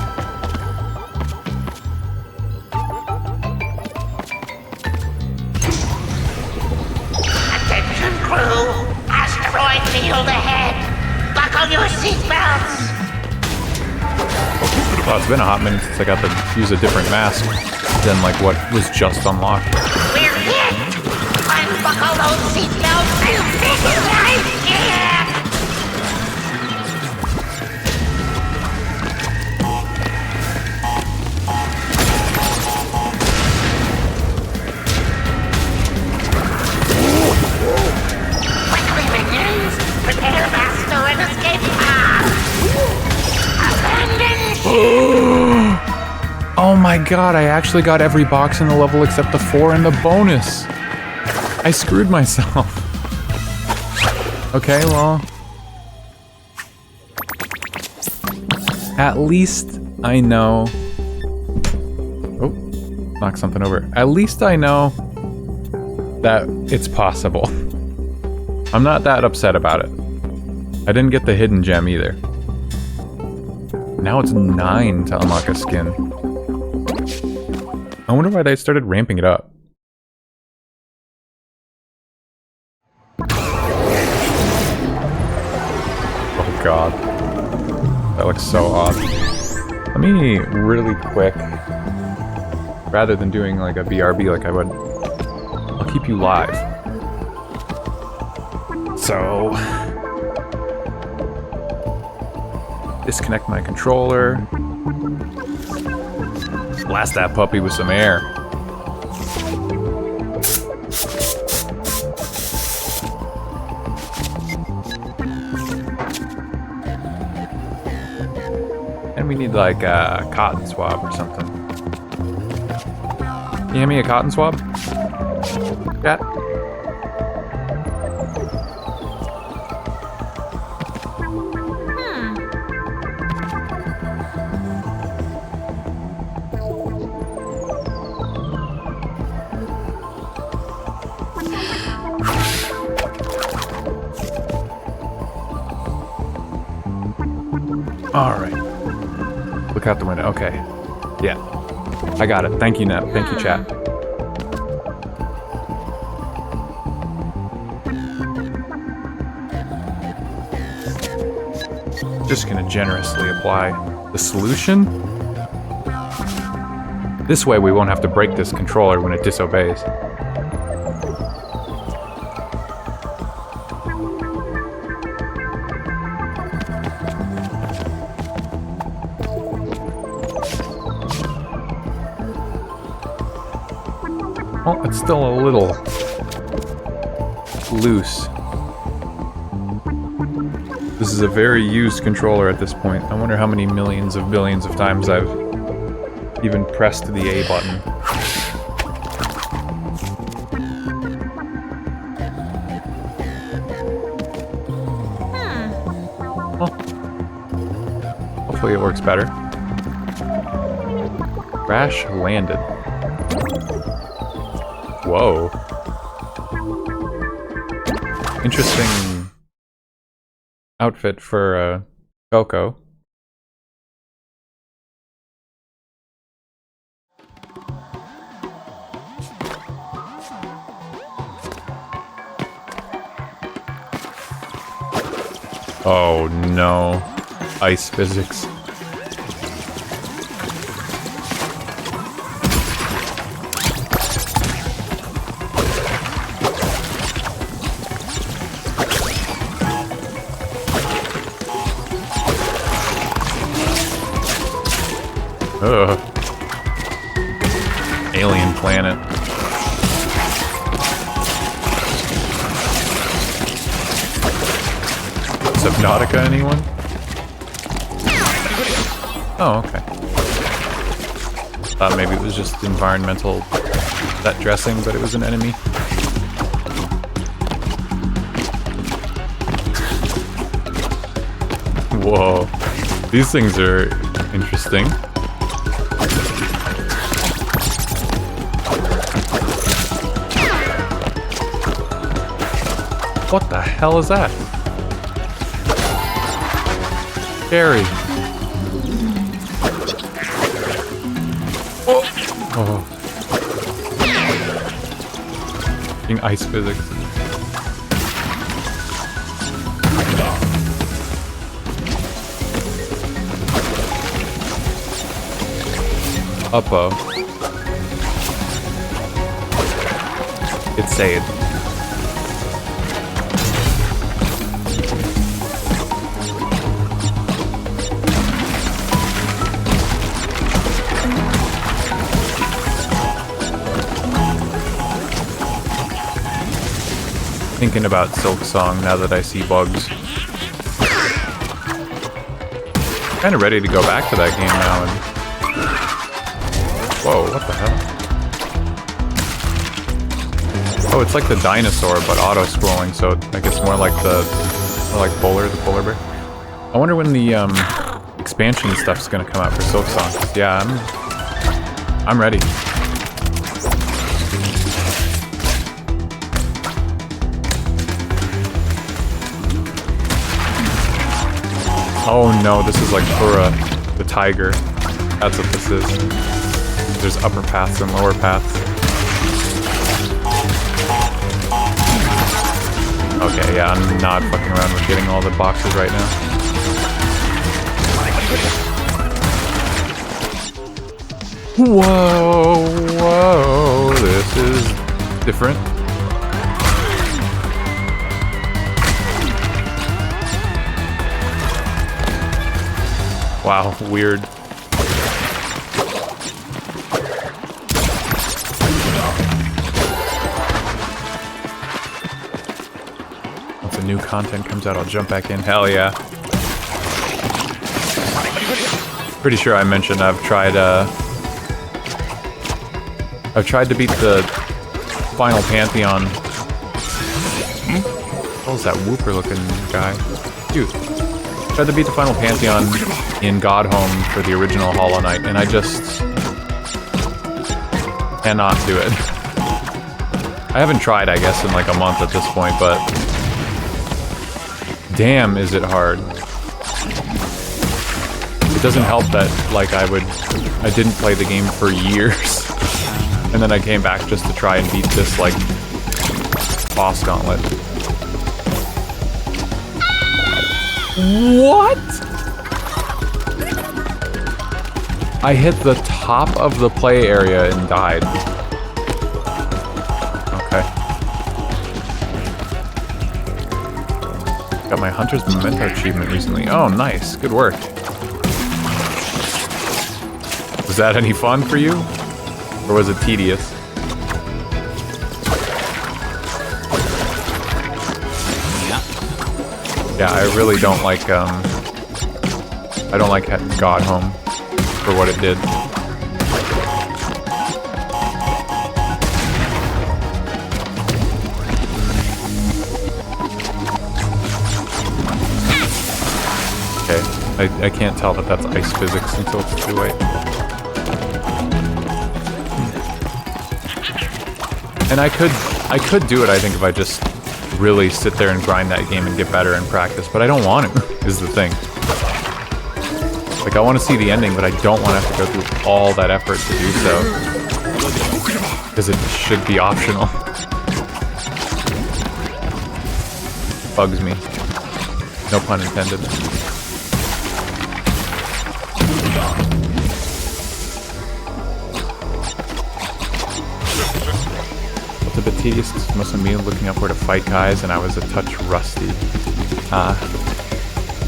Well, it's been a hot minute since I got to use a different mask than like what was just unlocked. We're hit! Unbuckle those seatbelts and this right here! Quickly, minions! Prepare master and escape path! Abandon ship! Oh my god, I actually got every box in the level except the 4 in the bonus. I screwed myself. Okay, well. At least I know. Oh, knock something over. At least I know that it's possible. I'm not that upset about it. I didn't get the hidden gem either. Now it's 9 to unlock a skin. I wonder why they started ramping it up. Oh god. That looks so odd. Let me really quick, rather than doing like a BRB like I would, I'll keep you live. So... Disconnect my controller. Blast that puppy with some air. And we need like a cotton swab or something. Can you hand me a cotton swab? Chat? Alright. Look out the window. Okay. Yeah. I got it. Thank you, Nep. Thank you, chat. Just gonna generously apply the solution. This way we won't have to break this controller when it disobeys. Oh, it's still a little loose. This is a very used controller at this point. I wonder how many millions of billions of times I've even pressed the A button. Oh. Hopefully it works better. Crash landed. Whoa. Interesting outfit for Coco. Oh no. Ice physics. Ugh. Alien planet. Subnautica, anyone? Oh, okay. Thought maybe it was just environmental set dressing, but it was an enemy. Whoa. These things are interesting. What the hell is that? Scary. Oh. Being ice physics. Uppo. It's saved. Thinking about Silk Song now that I see bugs. Kind of ready to go back to that game now. And whoa, what the hell? Oh, it's like the dinosaur, but auto-scrolling, so I guess more like the Polar, the polar bear. I wonder when the expansion stuff's gonna come out for Silk Song. Yeah, I'm ready. Oh no, this is like Pura, the tiger. That's what this is. There's upper paths and lower paths. Okay, yeah, I'm not fucking around with getting all the boxes right now. Whoa, whoa, this is different. Wow, weird. Once the new content comes out, I'll jump back in. Hell yeah. Pretty sure I mentioned I've tried to beat the final Pantheon. What was that whooper looking guy? Dude. Tried to beat the final Pantheon in Godhome for the original Hollow Knight, and I just cannot do it. I haven't tried, I guess, in like a month at this point, but damn, is it hard. It doesn't help that, like, I didn't play the game for years, and then I came back just to try and beat this, like, boss gauntlet. What? I hit the top of the play area and died. Okay. Got my Hunter's Memento achievement recently. Oh, nice. Good work. Was that any fun for you? Or was it tedious? Yeah, I really don't like, I don't like Godhome for what it did. Okay, I can't tell that that's ice physics until it's too late. And I could do it, I think, if I just really sit there and grind that game and get better and practice, but I don't want to, is the thing. Like, I want to see the ending, but I don't want to have to go through all that effort to do so. Because it should be optional. Bugs me. No pun intended. A bit tedious, because most of me looking up where to fight guys, and I was a touch rusty.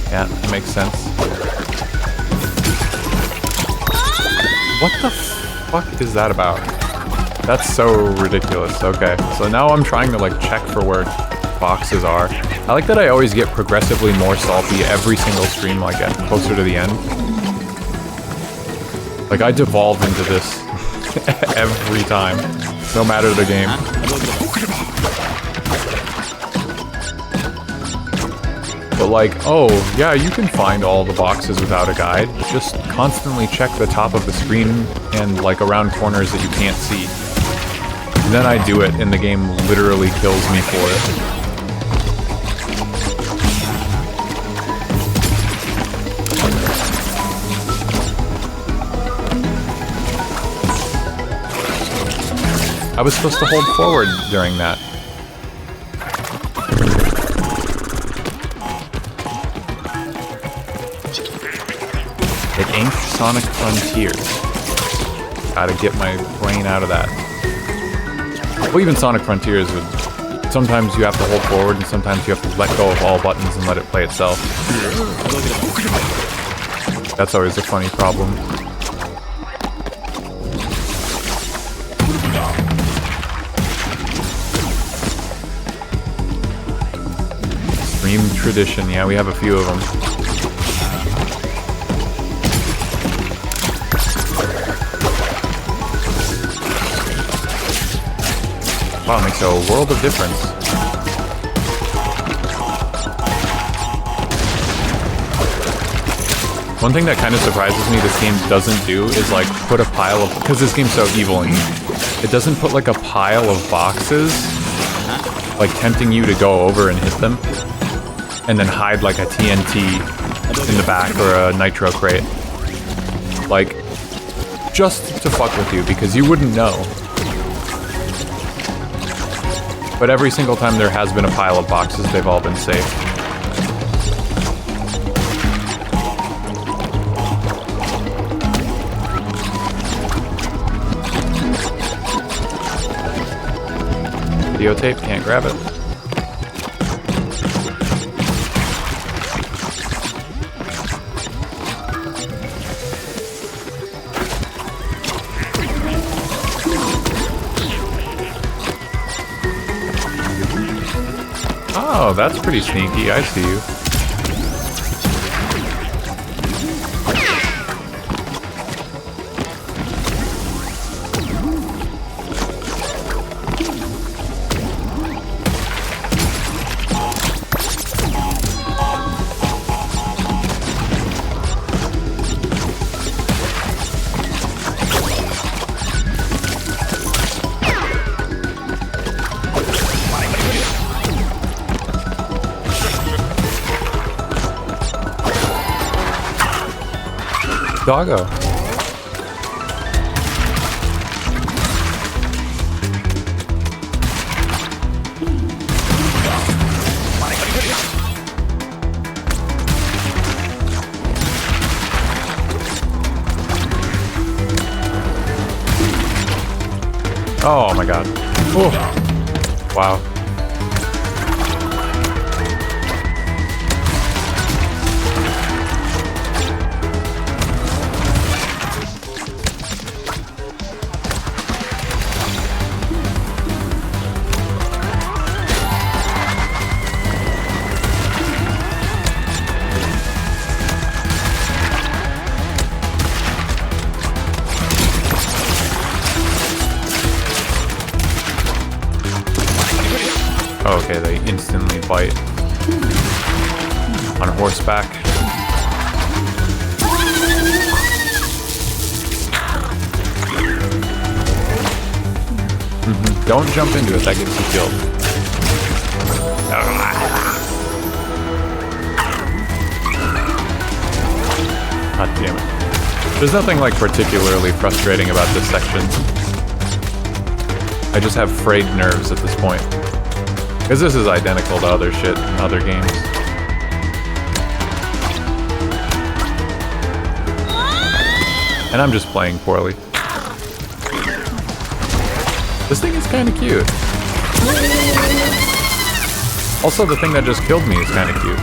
Yeah, that makes sense. What the fuck is that about? That's so ridiculous. Okay, so now I'm trying to, like, check for where boxes are. I like that I always get progressively more salty every single stream I get closer to the end. Like, I devolve into this every time, no matter the game. But like, oh, yeah, you can find all the boxes without a guide. Just constantly check the top of the screen and, like, around corners that you can't see. And then I do it, and the game literally kills me for it. I was supposed to hold forward during that. It ain't Sonic Frontiers. Gotta get my brain out of that. Well, even Sonic Frontiers would... Sometimes you have to hold forward, and sometimes you have to let go of all buttons and let it play itself. That's always a funny problem. Stream tradition, yeah, we have a few of them. Wow, it makes a world of difference. One thing that kind of surprises me this game doesn't do is, like, put a pile of... Because this game's so evil, and it doesn't put, like, a pile of boxes, like, tempting you to go over and hit them, and then hide, like, a TNT in the back or a nitro crate. Like, just to fuck with you, because you wouldn't know. But every single time there has been a pile of boxes, they've all been safe. Videotape, can't grab it. Oh, that's pretty sneaky. I see you. Doggo. Oh my god. Ooh. Wow. Okay, they instantly bite. On horseback. Don't jump into it, that gets you killed. God damn it. There's nothing like particularly frustrating about this section. I just have frayed nerves at this point. Because this is identical to other shit in other games. And I'm just playing poorly. This thing is kind of cute. Also, the thing that just killed me is kind of cute.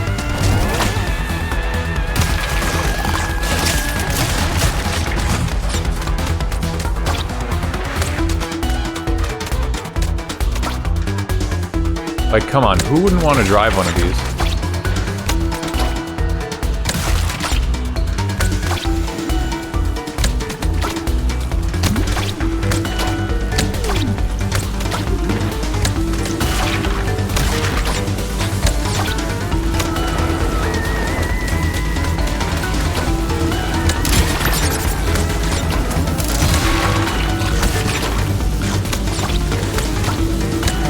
Like, come on, who wouldn't want to drive one of these?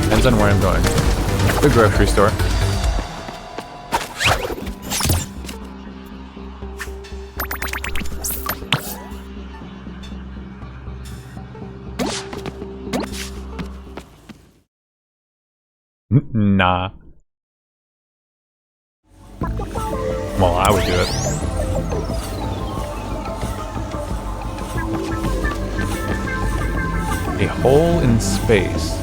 Depends on where I'm going. The grocery store. Nah. Well, I would do it. A hole in space.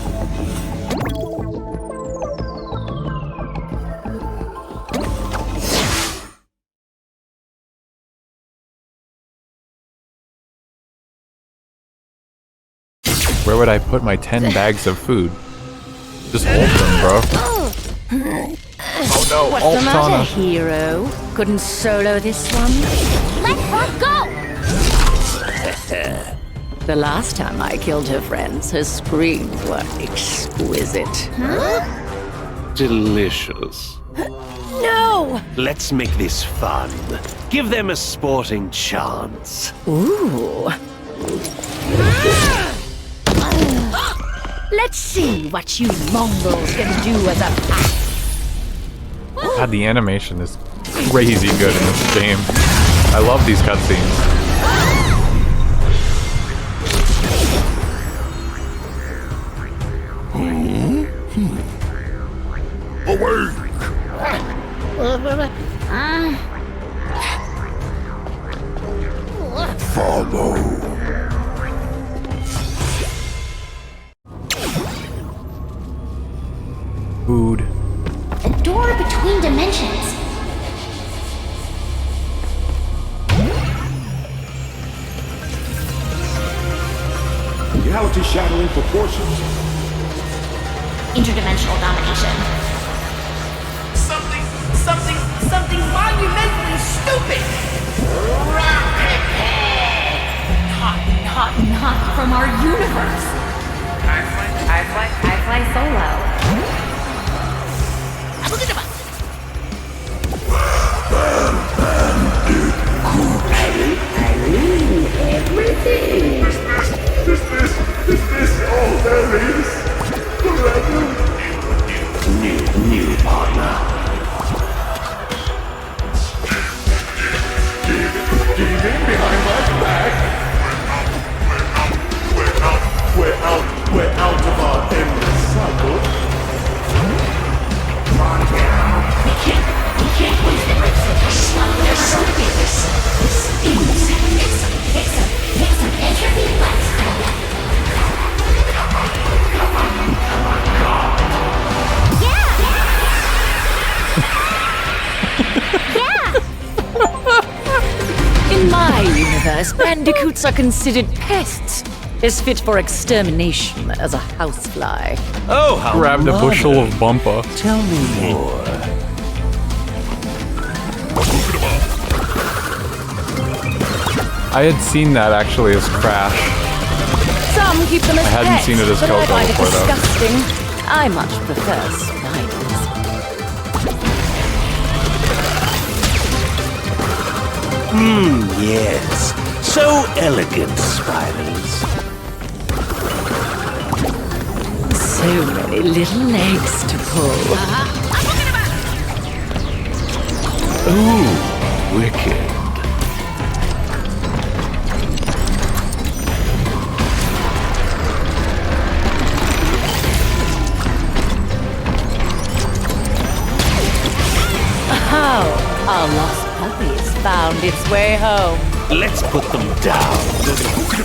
Where would I put my 10 bags of food? Just hold them, bro. Oh no, What's alt the matter, Tana. hero? Couldn't solo this one? Let her go! The last time I killed her friends, her screams were exquisite. Delicious. No! Let's make this fun. Give them a sporting chance. Ooh. Let's see what you mongrels can do as a pack. God, the animation is crazy good in this game. I love these cutscenes. Follow. Food. A door between dimensions. Reality shattering proportions. Interdimensional domination. something monumentally stupid! Not from our universe. I fly solo. Everything. Is this all there is? Forever? New partner. Scheming behind my back? We're out of our endless cycle. Come on, Chao. We can't waste the rest of this. There's so big. It's an entropy blast. In my universe, bandicoots are considered pests. Is fit for extermination as a housefly. Oh, how Grabbed a bushel of bumpa. Tell me more. I had seen that actually as Crash. Some keep them as I hadn't pets, seen it as but I Coco find it before, though. disgusting. I much prefer spiders. Yes. So elegant, spiders. So many little legs to pull. Ooh, wicked. How our lost puppies found its way home. Let's put them down.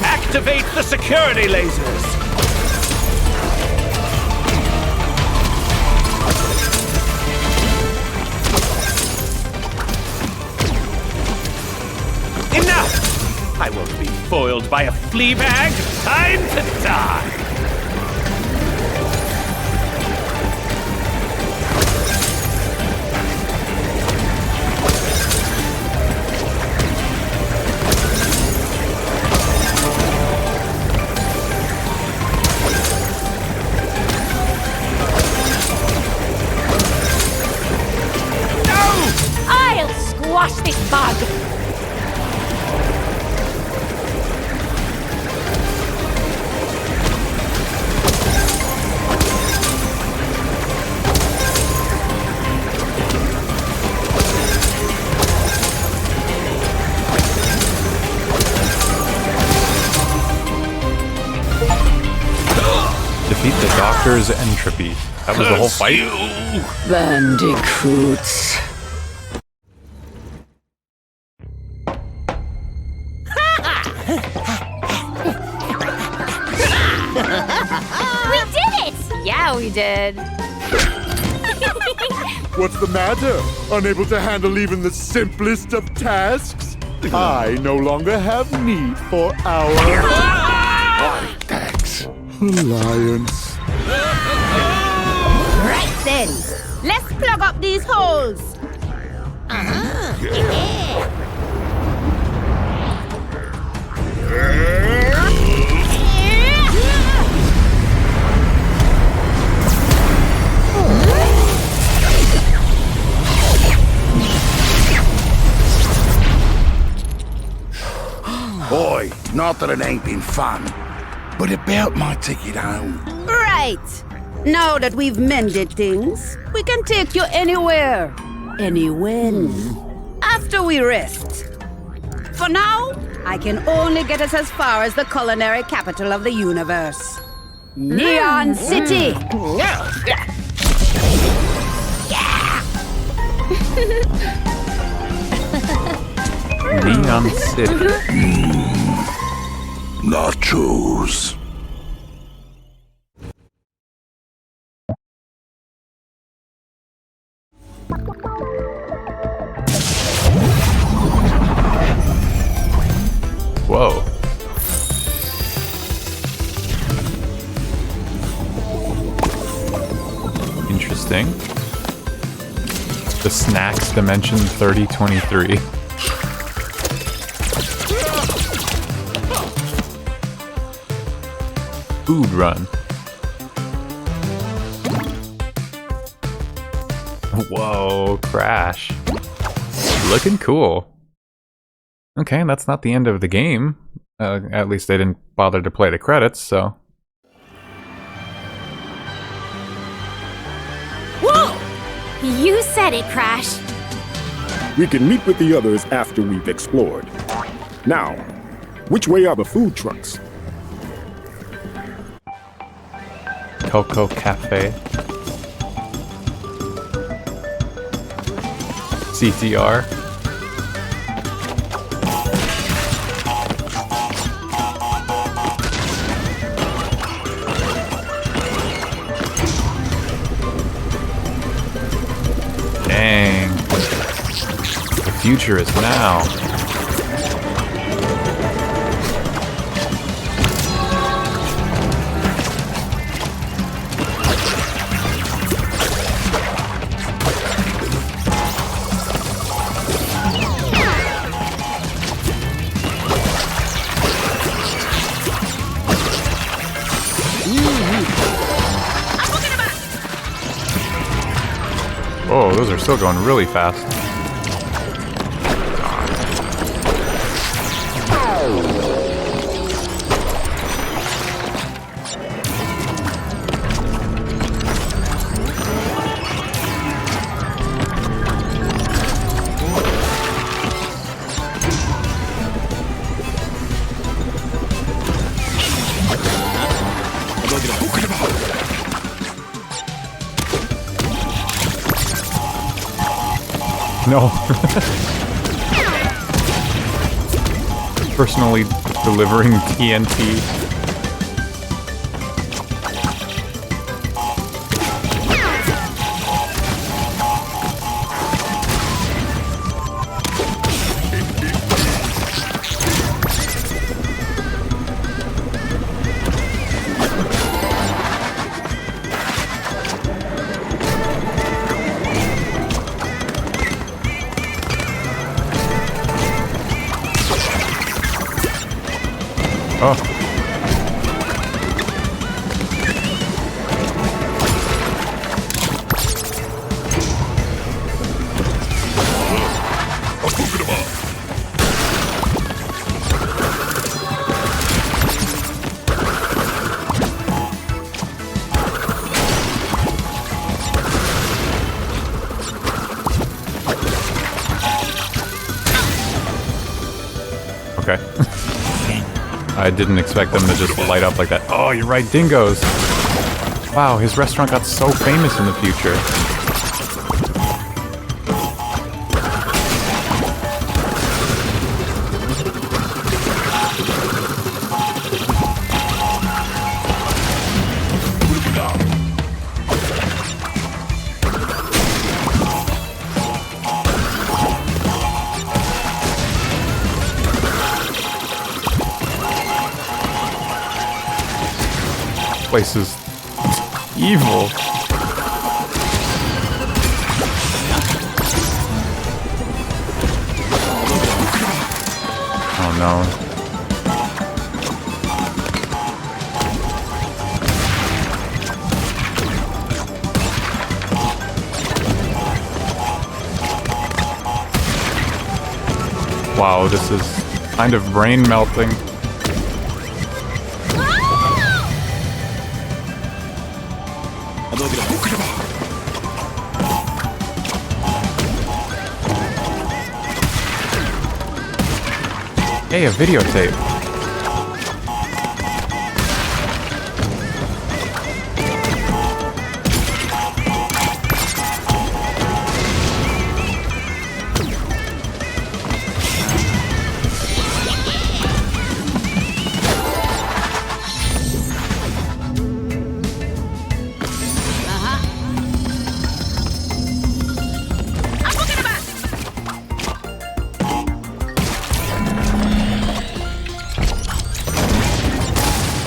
Activate the security lasers. Enough! I won't be foiled by a flea bag. Time to die. I'll squash this bug. Defeat the Doctor's entropy. That was the whole fight? Bandicoots. We did it! Yeah, we did. What's the matter? Unable to handle even the simplest of tasks? I no longer have need for our alliance. Right then, let's plug up these holes. Boy, not that it ain't been fun, but about my ticket home. Right. Now that we've mended things, we can take you anywhere, anywhen, after we rest. For now, I can only get us as far as the culinary capital of the universe, Neon City. Neon City. Nachos. Whoa. Interesting. The Snacks Dimension 3023. Food Run. Whoa, Crash. Looking cool. Okay, that's not the end of the game. At least they didn't bother to play the credits, so... Whoa! You said it, Crash. We can meet with the others after we've explored. Now, which way are the food trucks? Coco Cafe. CTR. Dang. The future is now. Oh, those are still going really fast. No. Personally delivering TNT. Oh. Okay. I didn't expect them to just light up like that. Oh, you're right, dingoes! Wow, his restaurant got so famous in the future. Place is evil. Oh no. Wow, this is kind of brain melting. Hey, a videotape.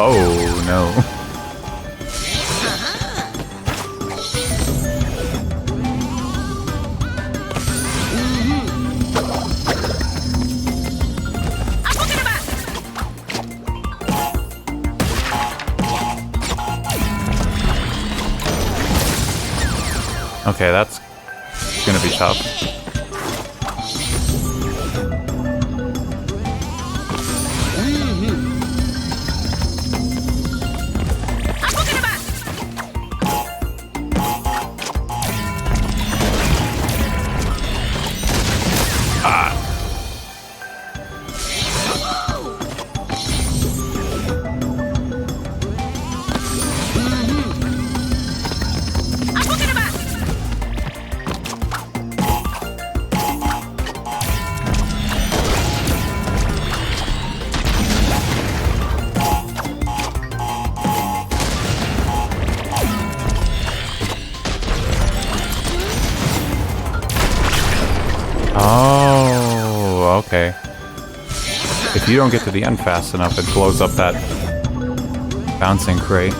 Oh no. Okay, that's gonna be tough. Oh, okay. If you don't get to the end fast enough, it blows up that bouncing crate.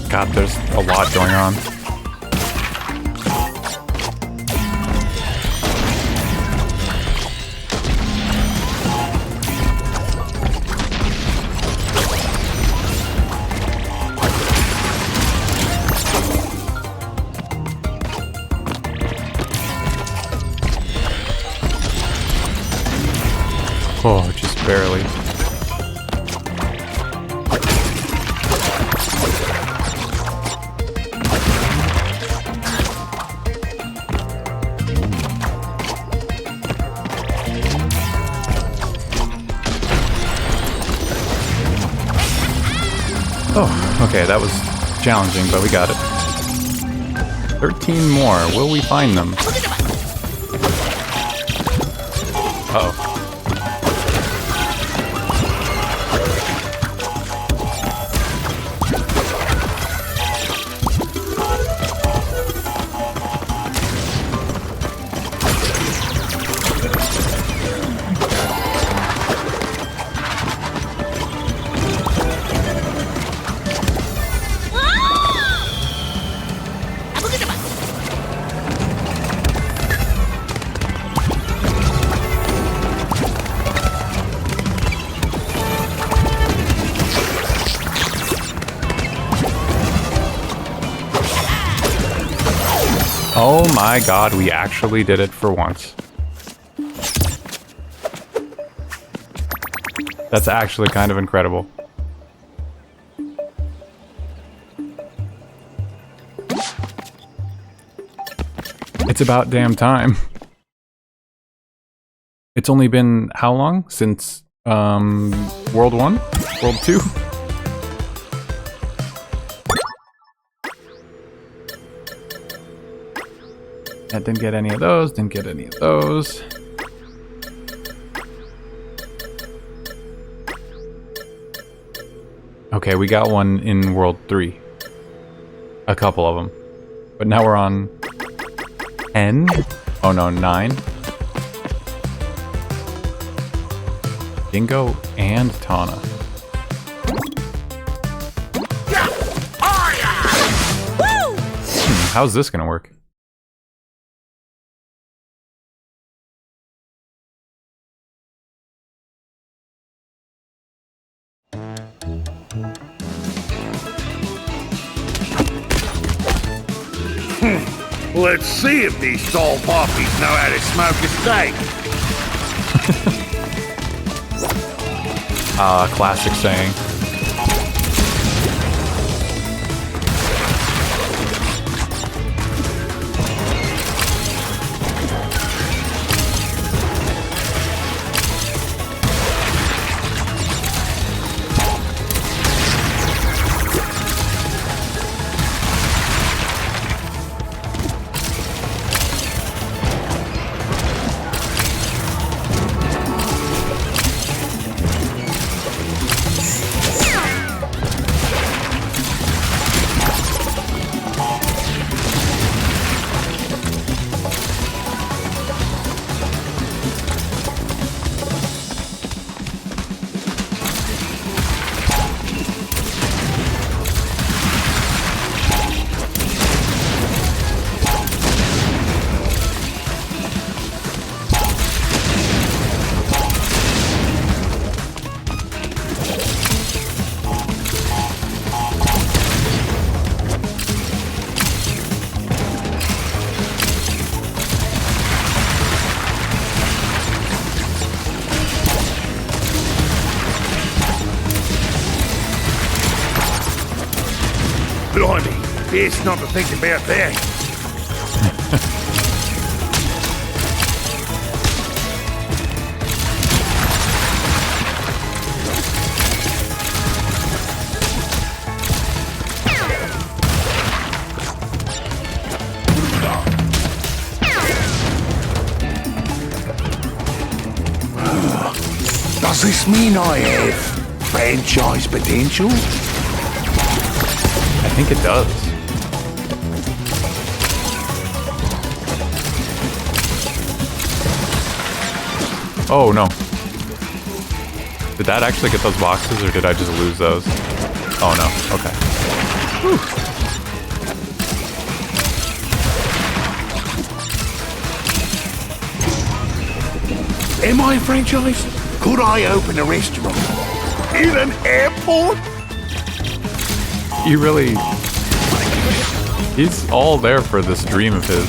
God, there's a lot going on. Oh, just barely. Oh, okay, that was challenging, but we got it. 13 more. Will we find them? Uh-oh. Oh my god, we actually did it for once. That's actually kind of incredible. It's about damn time. It's only been how long since World 1? World 2? I didn't get any of those, didn't get any of those. Okay, we got one in World 3. A couple of them. But now we're on 10? Oh no, 9. Dingo and Tana. How's this gonna work? Let's see if these tall poppies know how to smoke a steak. Classic saying. Blimey, it's not to think about that. Does this mean I have franchise potential? I think it does. Oh no. Did that actually get those boxes or did I just lose those? Oh no, okay. Whew. Am I a franchise? Could I open a restaurant in an airport? He really... He's all there for this dream of his.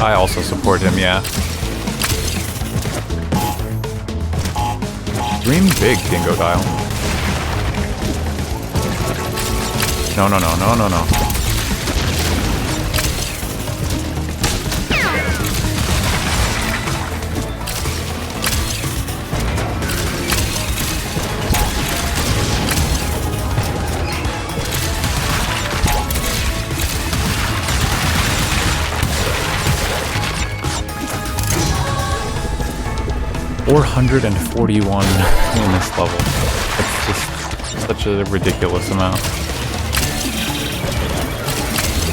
I also support him, yeah. Dream big, Dingo Dial. No, no, no, no, no, no. $441 in this level. It's just such a ridiculous amount.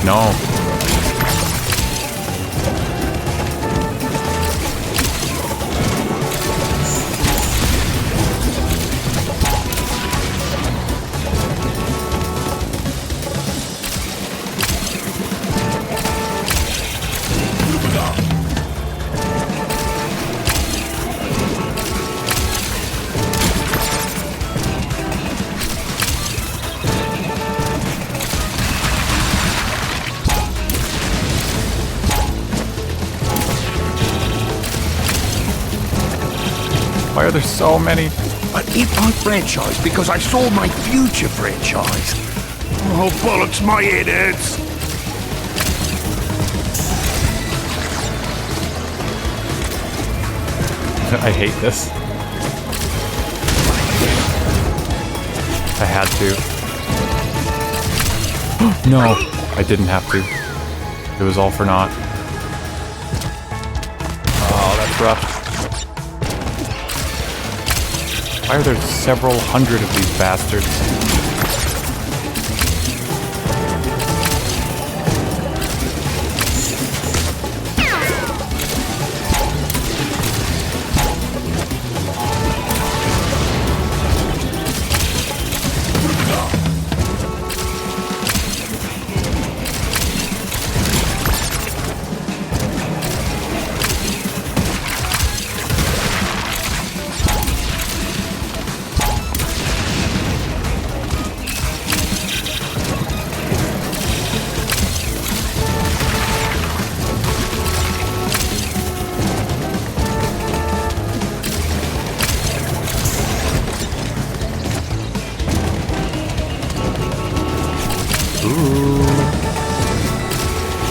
No. Why are there so many? I hit my franchise because I saw my future franchise. Oh, bollocks, my head hurts. I hate this. I had to. No, I didn't have to. It was all for naught. Oh, that's rough. Why are there several hundred of these bastards?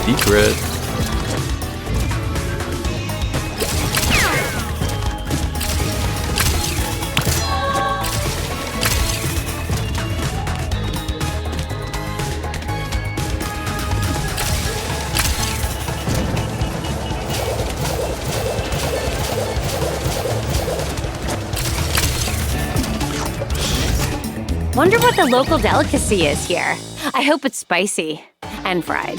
Secret. Wonder what the local delicacy is here. I hope it's spicy and fried.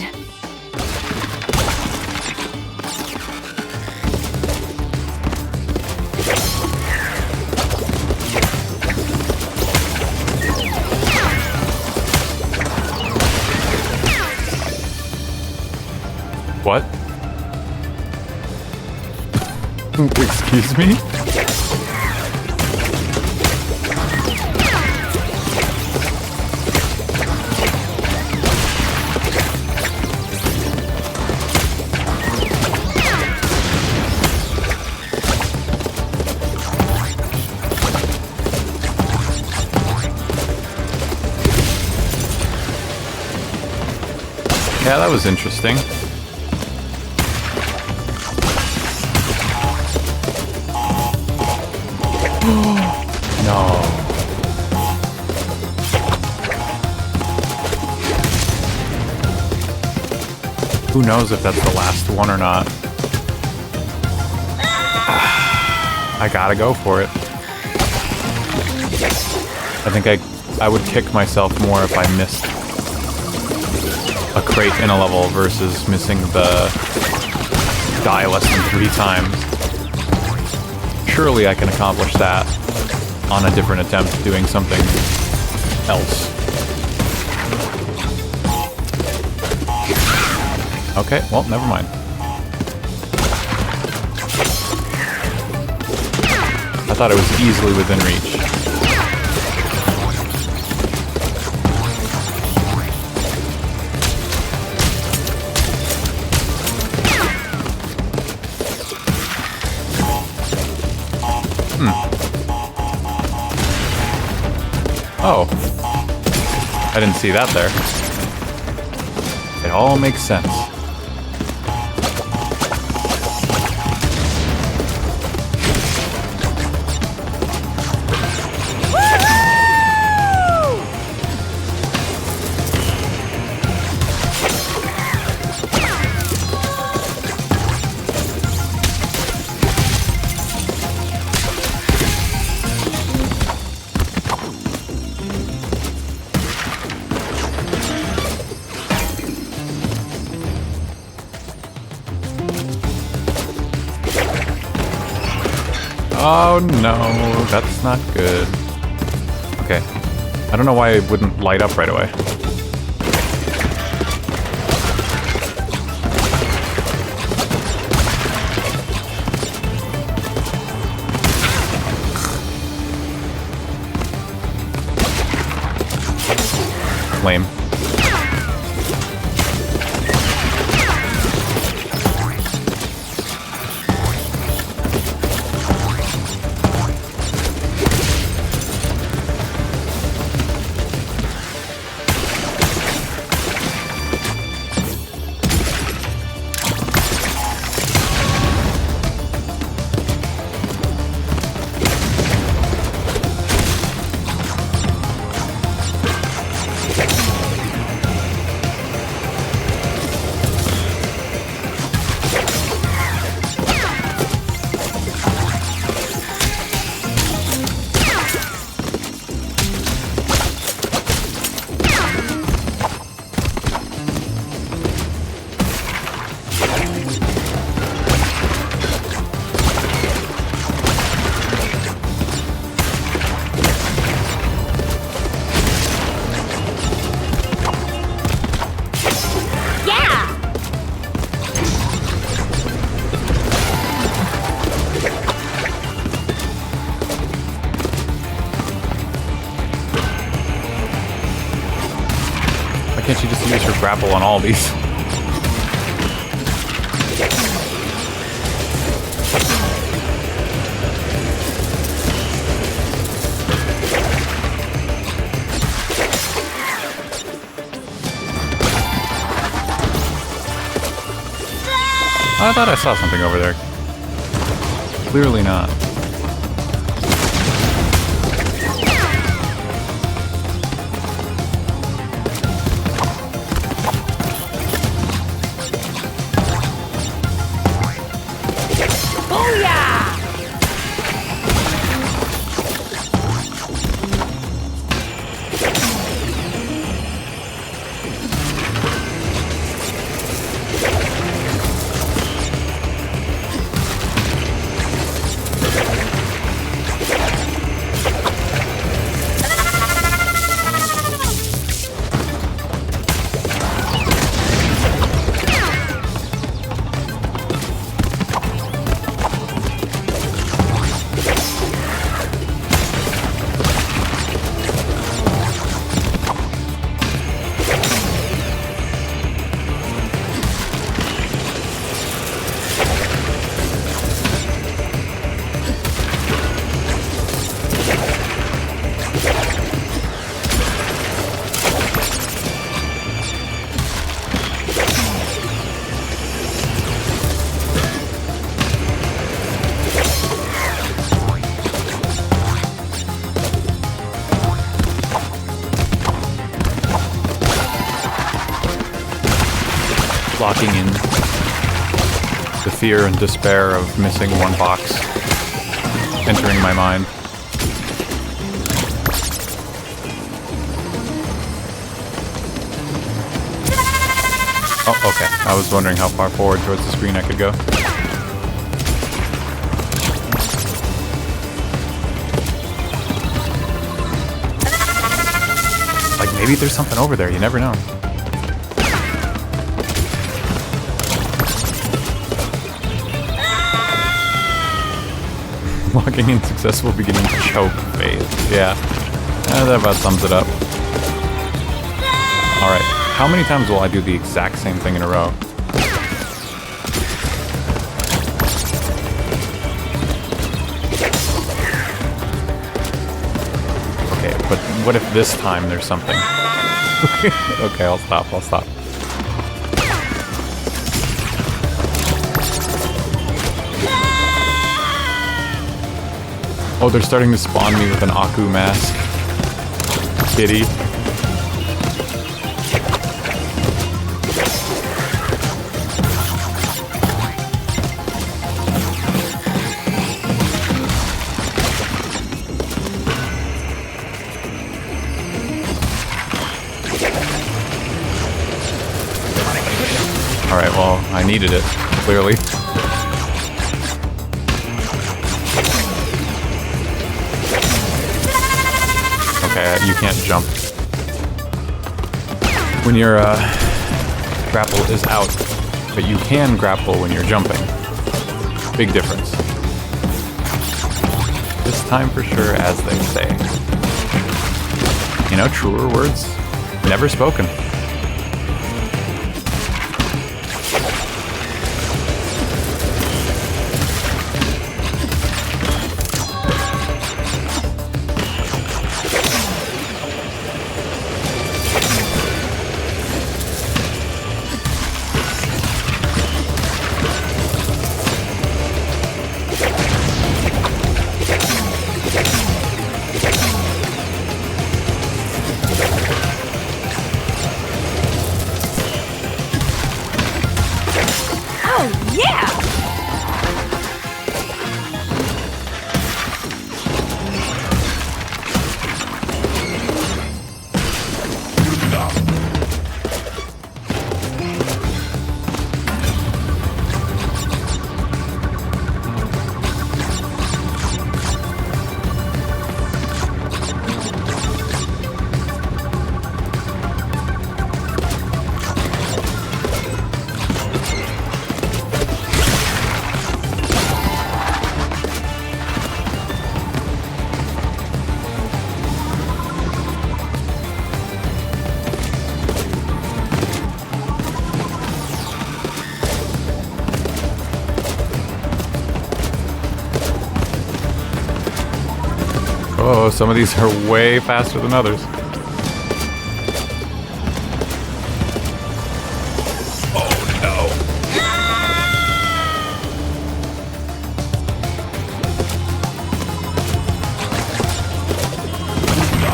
What? Excuse me? Yeah, that was interesting. No. Who knows if that's the last one or not? I gotta go for it. I think I would kick myself more if I missed a crate in a level versus missing the die less than 3 times. Surely I can accomplish that on a different attempt doing something else. Okay, well, never mind. I thought it was easily within reach. Oh. I didn't see that there. It all makes sense. Oh no, that's not good. Okay. I don't know why it wouldn't light up right away. Lame. Can't you just use your grapple on all these? I thought I saw something over there. Clearly not. locking in the fear and despair of missing one box entering my mind. Oh, okay. I was wondering how far forward towards the screen I could go. Like, maybe there's something over there. You never know. Walking in successful beginning choke phase. Yeah. That about sums it up. Alright. How many times will I do the exact same thing in a row? Okay, but what if this time there's something? Okay, I'll stop. Oh, they're starting to spawn me with an Aku mask. Kitty. Alright, well, I needed it, clearly. Okay, you can't jump. When your grapple is out, but you can grapple when you're jumping. Big difference. This time for sure, as they say. You know, truer words never spoken. Oh, some of these are way faster than others. Oh no.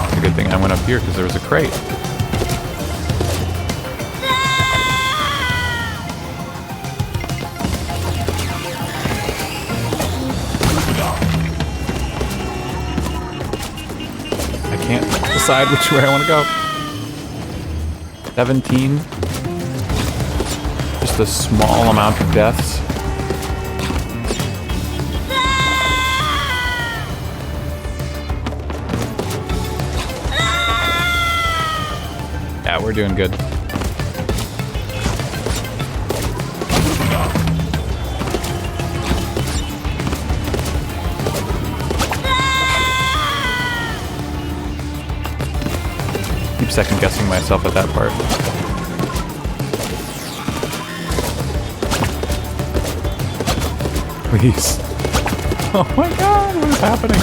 It's a good thing I went up here because there was a crate. Can't decide which way I want to go. 17. Just a small amount of deaths. Yeah, we're doing good. Second guessing myself at that part. Please. Oh my god, what is happening?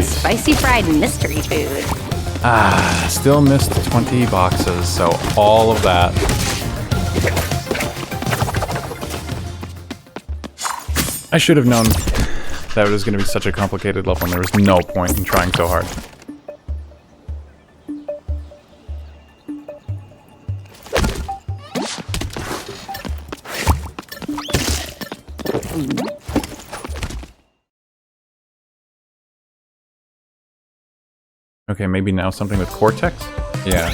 Spicy fried mystery food. Ah, still missed 20 boxes, so all of that. I should have known That was going to be such a complicated level, and there was no point in trying so hard. Okay, maybe now something with Cortex? Yeah.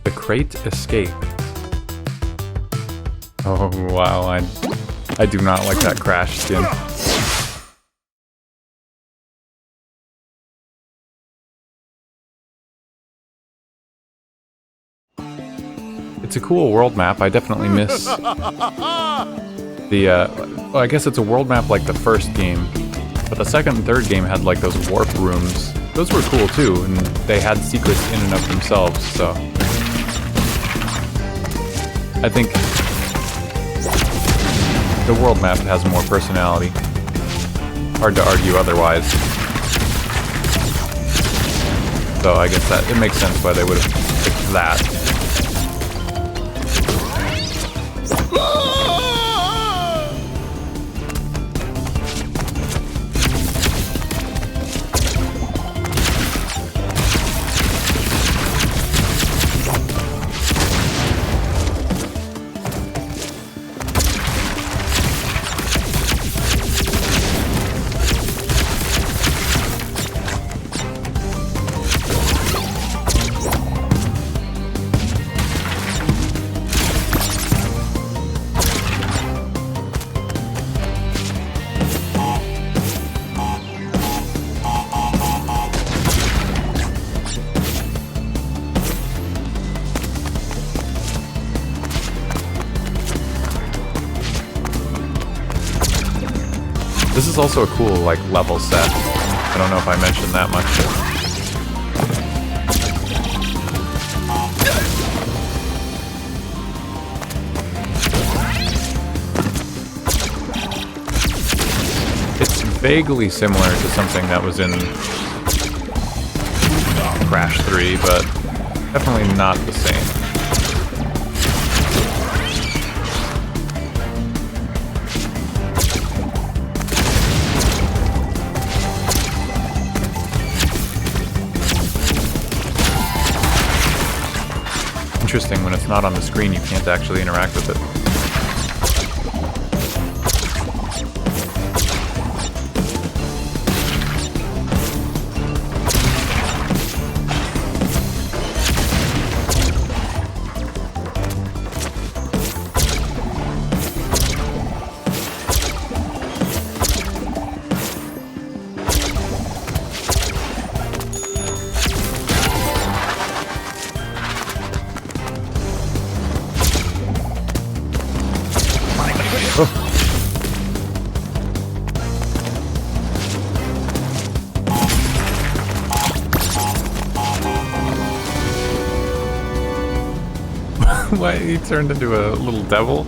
The crate escape. Oh, wow, I do not like that Crash skin. It's a cool world map. I definitely miss the, well, I guess it's a world map like the first game, but the second and third game had like those warp rooms. Those were cool too, and they had secrets in and of themselves, so I think the world map has more personality. Hard to argue otherwise. So I guess that it makes sense why they would have picked that. This is also a cool, like, level set. I don't know if I mentioned that much. It's vaguely similar to something that was in Crash 3, but definitely not the same. Interesting, when it's not on the screen, you can't actually interact with it. Why he turned into a little devil?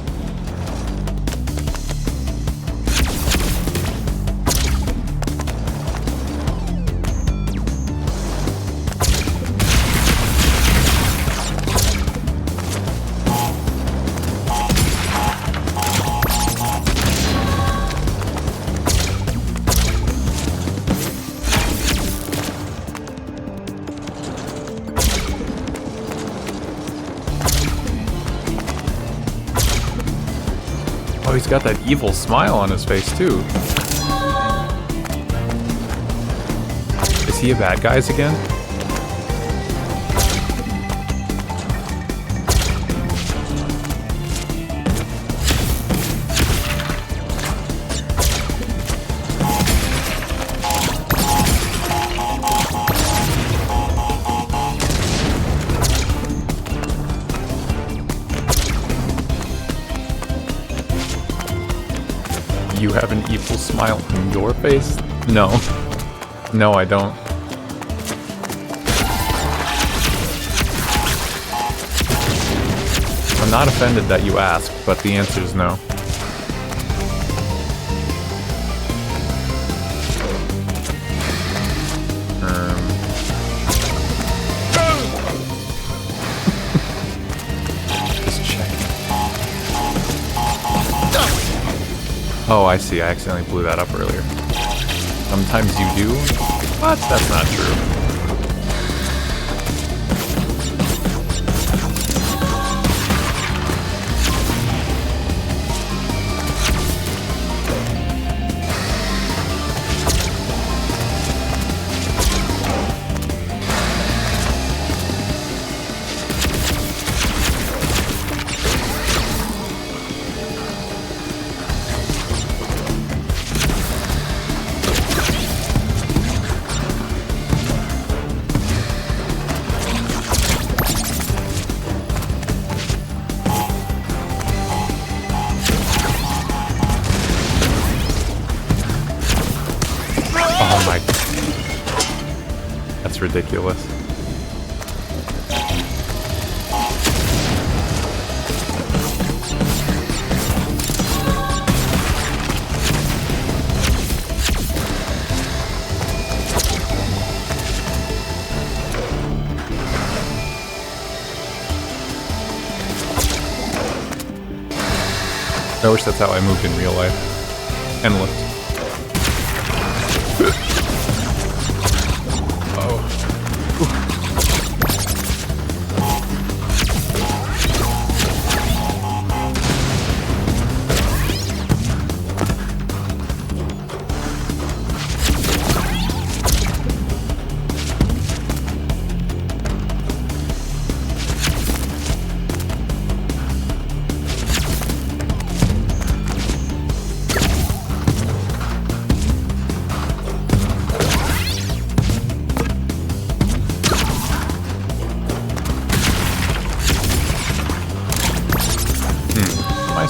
Oh, he's got that evil smile on his face, too. Is he a bad guys again? You have an evil smile on your face? No. No, I don't. I'm not offended that you asked, but the answer is no. Just check. Oh, I see. I accidentally blew that up earlier. Sometimes you do, but that's not true. Oh my... That's ridiculous. I wish that's how I moved in real life. And looked.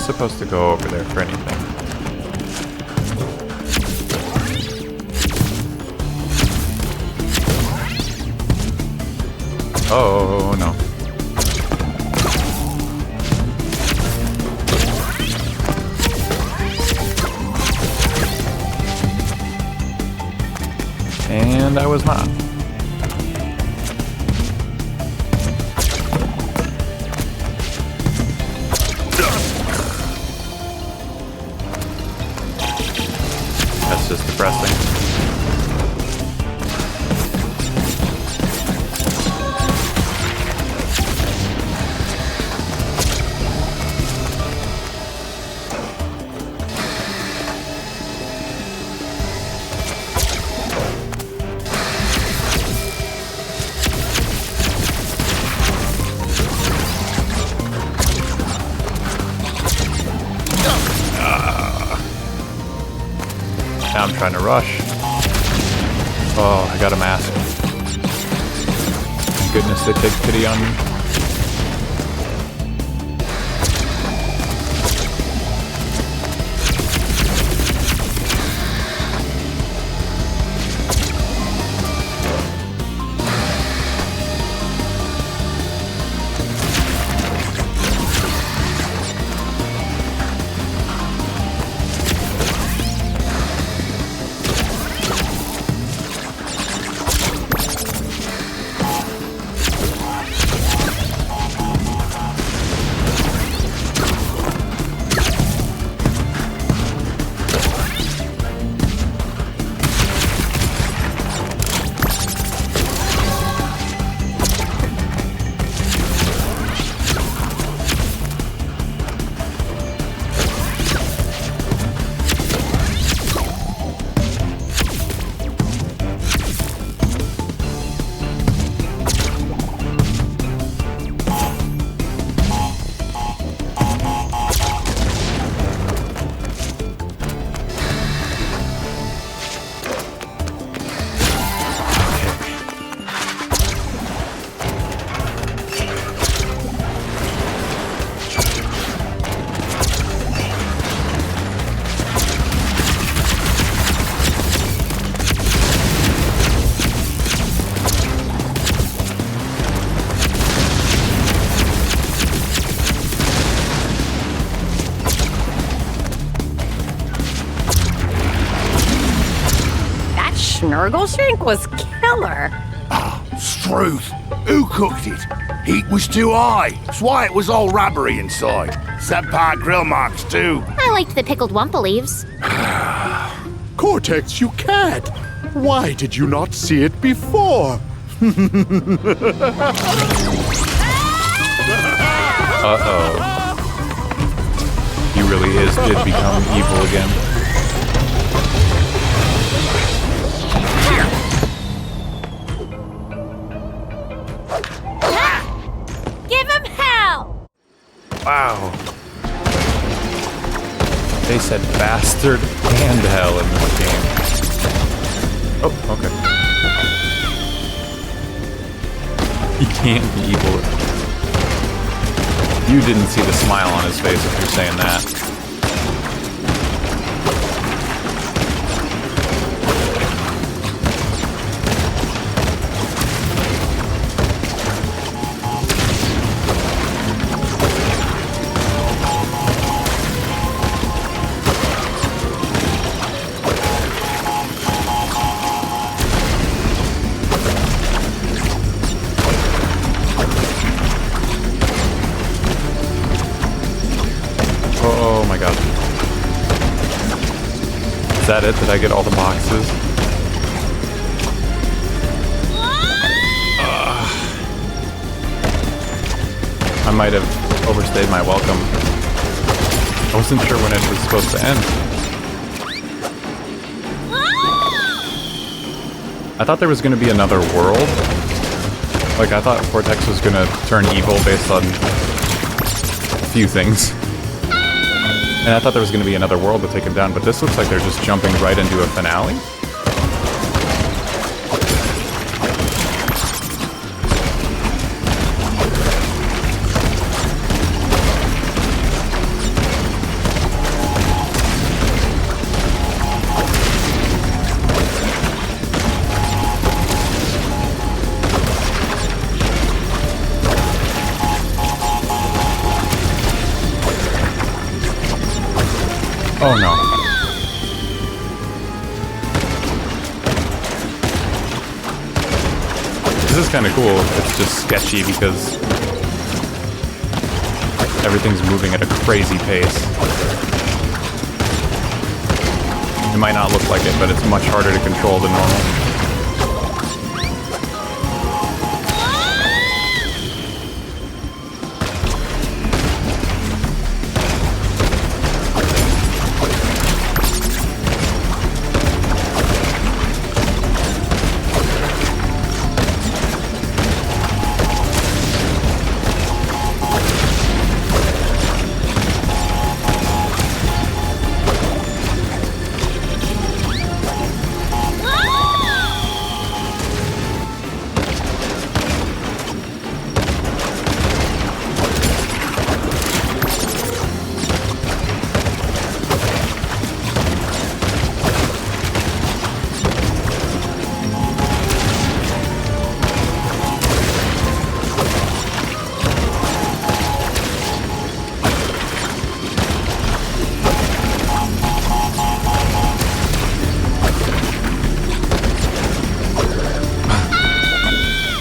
Supposed to go over there for anything. Oh no. And I was not. That's just depressing. Now I'm trying to rush. Oh, I got a mask. Thank goodness they take pity on me. Schnurgleshank was killer. Struth. Who cooked it? Heat was too high. That's why it was all rubbery inside. Subpar grill marks too. I liked the pickled wumpa leaves. Cortex, you can't! Why did you not see it before? Uh-oh. He really did become evil again. Give him hell! Wow. They said bastard and hell in this game. Oh, okay. He can't be evil. You didn't see the smile on his face if you're saying that. Oh my god. Is that it? Did I get all the boxes? I might have overstayed my welcome. I wasn't sure when it was supposed to end. I thought there was going to be another world. Like, I thought Cortex was going to turn evil based on a few things. And I thought there was going to be another world to take him down, but this looks like they're just jumping right into a finale. Oh no. This is kind of cool. It's just sketchy because everything's moving at a crazy pace. It might not look like it, but it's much harder to control than normal.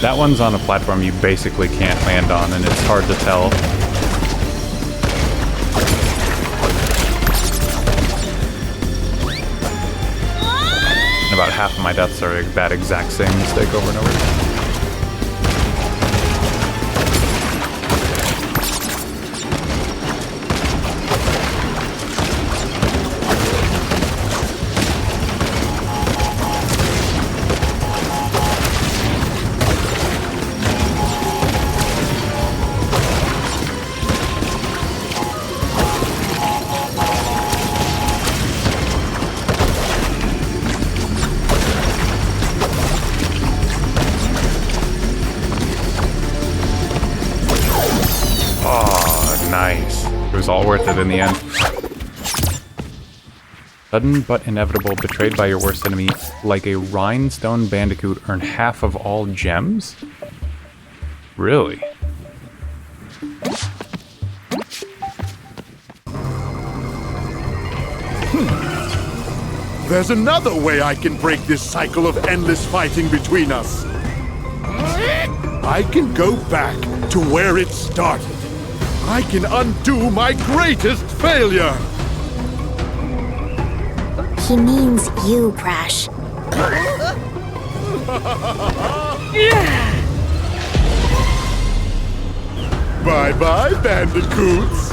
That one's on a platform you basically can't land on, and it's hard to tell. And about half of my deaths are that exact same mistake over and over again. All worth it in the end. Sudden but inevitable, betrayed by your worst enemy, like a rhinestone bandicoot, earn half of all gems? Really? There's another way I can break this cycle of endless fighting between us. I can go back to where it started. I can undo my greatest failure! He means you, Crash. Bye-bye, bandicoots.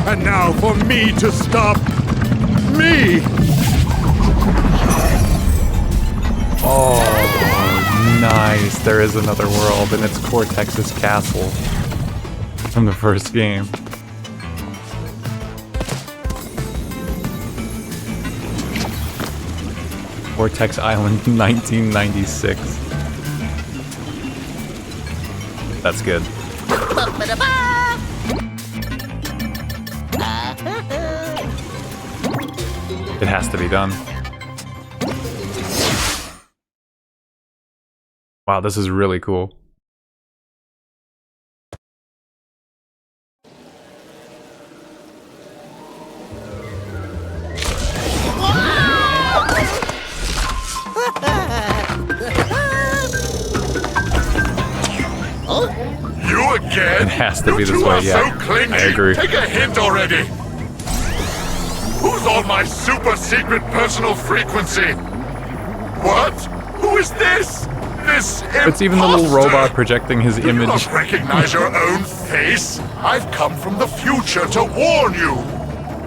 And now for me to stop me! Oh, nice. There is another world, and it's Cortex's castle from the first game. Cortex Island 1996. That's good. It has to be done. Wow, this is really cool. You again? It has to be You this two way, are yeah. so clingy. I agree. Take a hint already. Who's on my super secret personal frequency? What? Who is this? This imposter? It's even the little robot projecting his Do you image. not recognize your own face? I've come from the future to warn you.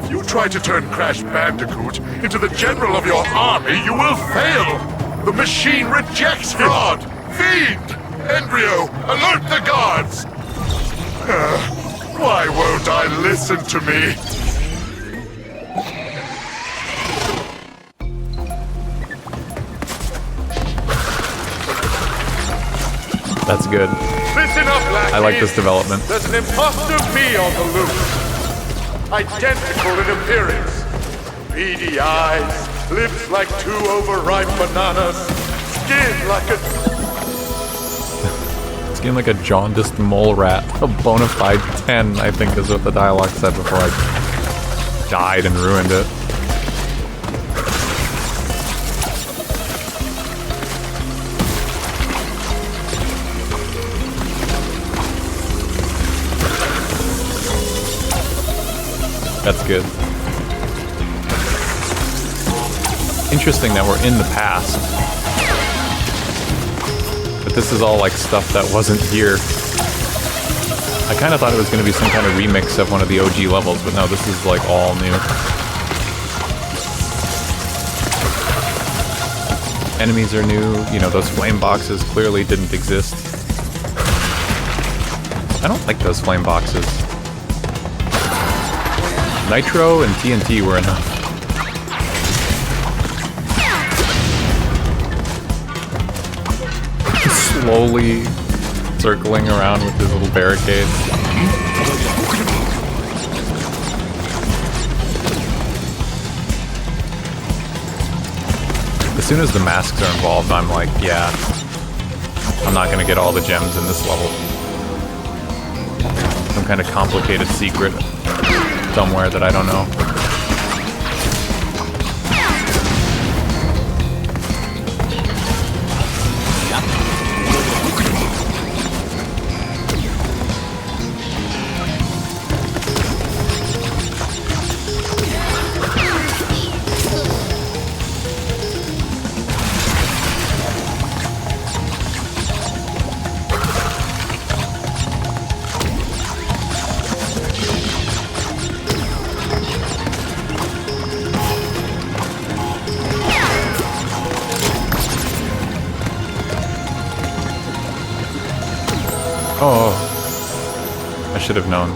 If you try to turn Crash Bandicoot into the general of your army, you will fail. The machine rejects fraud. Fiend! Embryo, alert the guards! Why won't I listen to me? That's good. Listen up, lackeys. I like this development. There's an imposter bee on the loose. Identical in appearance. Beady eyes, lips like two overripe bananas, skin like a... Skin like a jaundiced mole rat. A bona fide 10, I think is what the dialogue said before I died and ruined it. That's good. Interesting that we're in the past. But this is all like stuff that wasn't here. I kind of thought it was going to be some kind of remix of one of the OG levels, but no, this is like all new. Enemies are new, you know, those flame boxes clearly didn't exist. I don't like those flame boxes. Nitro and TNT were enough. Slowly circling around with his little barricade. As soon as the masks are involved, I'm like, yeah, I'm not gonna get all the gems in this level. Some kind of complicated secret somewhere that I don't know. Oh, I should have known.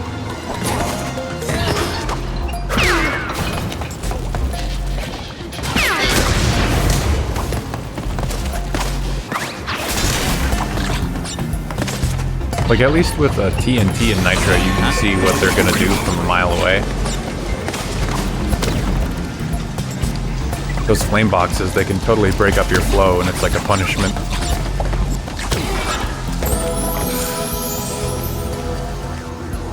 Like, at least with TNT and Nitro, you can see what they're gonna do from a mile away. Those flame boxes, they can totally break up your flow, and it's like a punishment.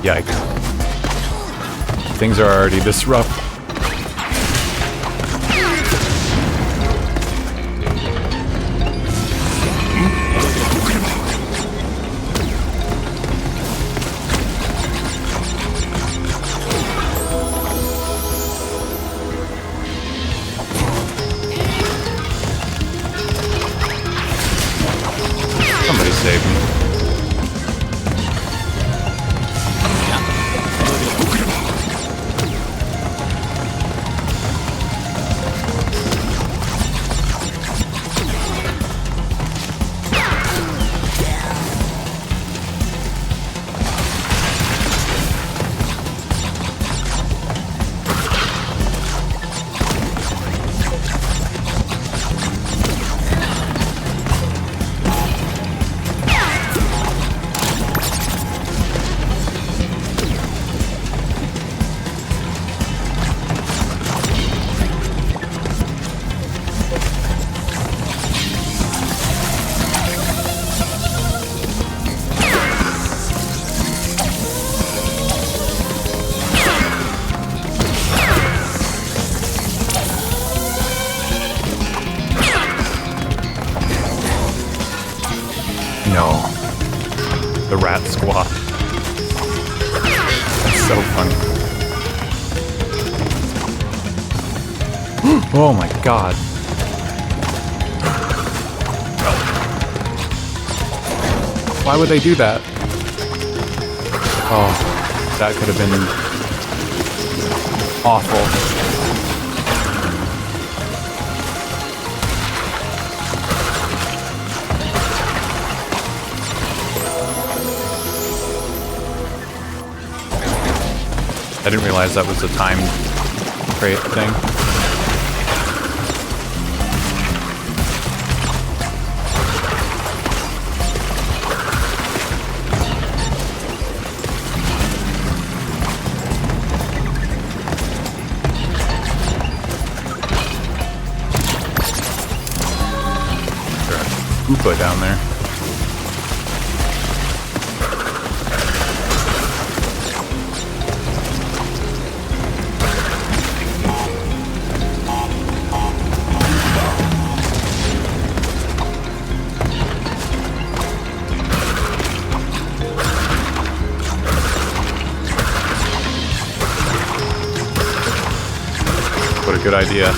Yikes. Things are already this rough. So funny. Oh my god. Why would they do that? Oh, that could have been awful. I didn't realize that was a time crate thing. Koopa down there. What a good idea.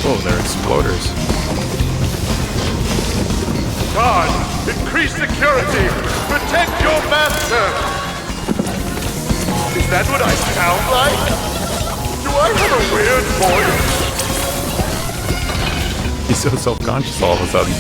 Oh, they're exploders. Guard, increase security! Protect your master! Is that what I sound like? Do I have a weird voice? He's so self-conscious all of a sudden.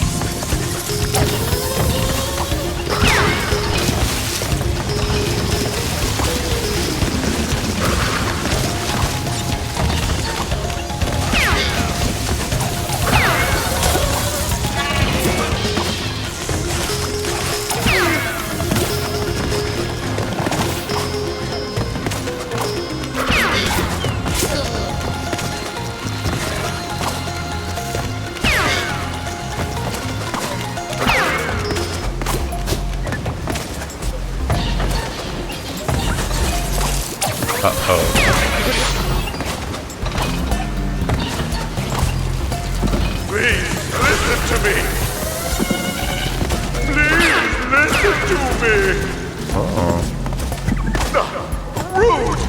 Uh-oh. Please, listen to me! Please, listen to me! Uh-oh. Rude!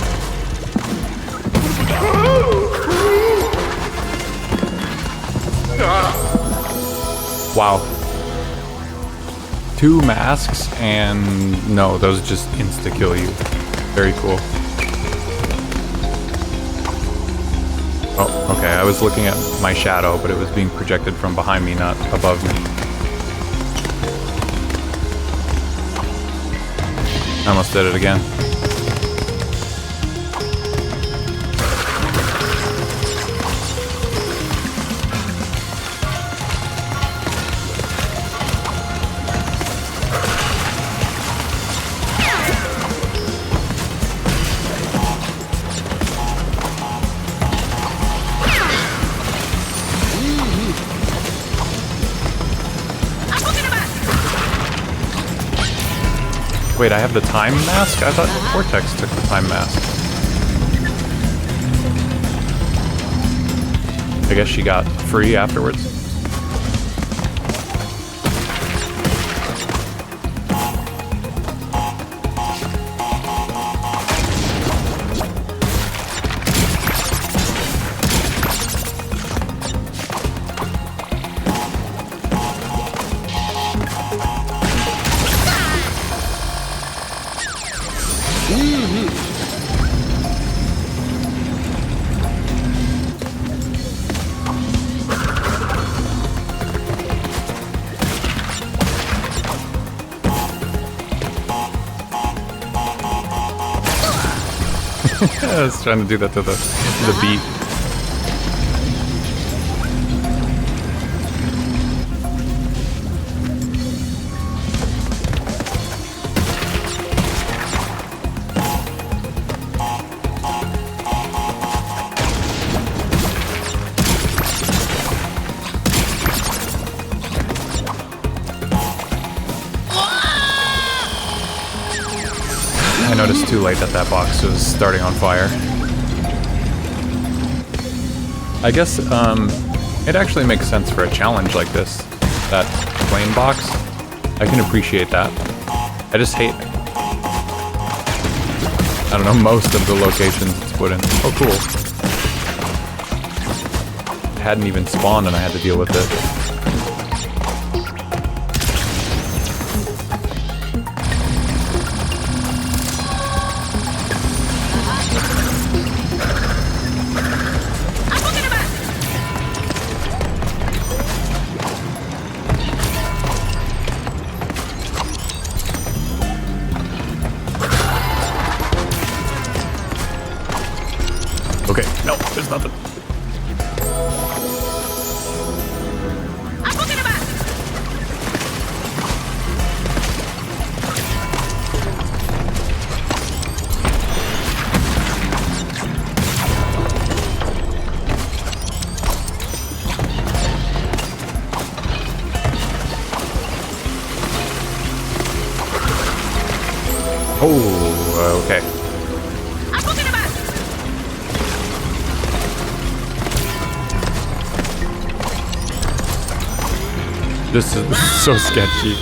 Wow. 2 masks and no, those just insta-kill you. Very cool. Oh, okay, I was looking at my shadow, but it was being projected from behind me, not above me. I almost did it again. Wait, I have the time mask? I thought Cortex took the time mask. I guess she got free afterwards. I was trying to do that to the beat. I noticed too late that that box was starting on fire. I guess it actually makes sense for a challenge like this. That flame box, I can appreciate that. I just hate, I don't know, most of the locations it's put in. Oh, cool. It hadn't even spawned and I had to deal with it. Okay, no, there's nothing. Oh, okay. This is so sketchy.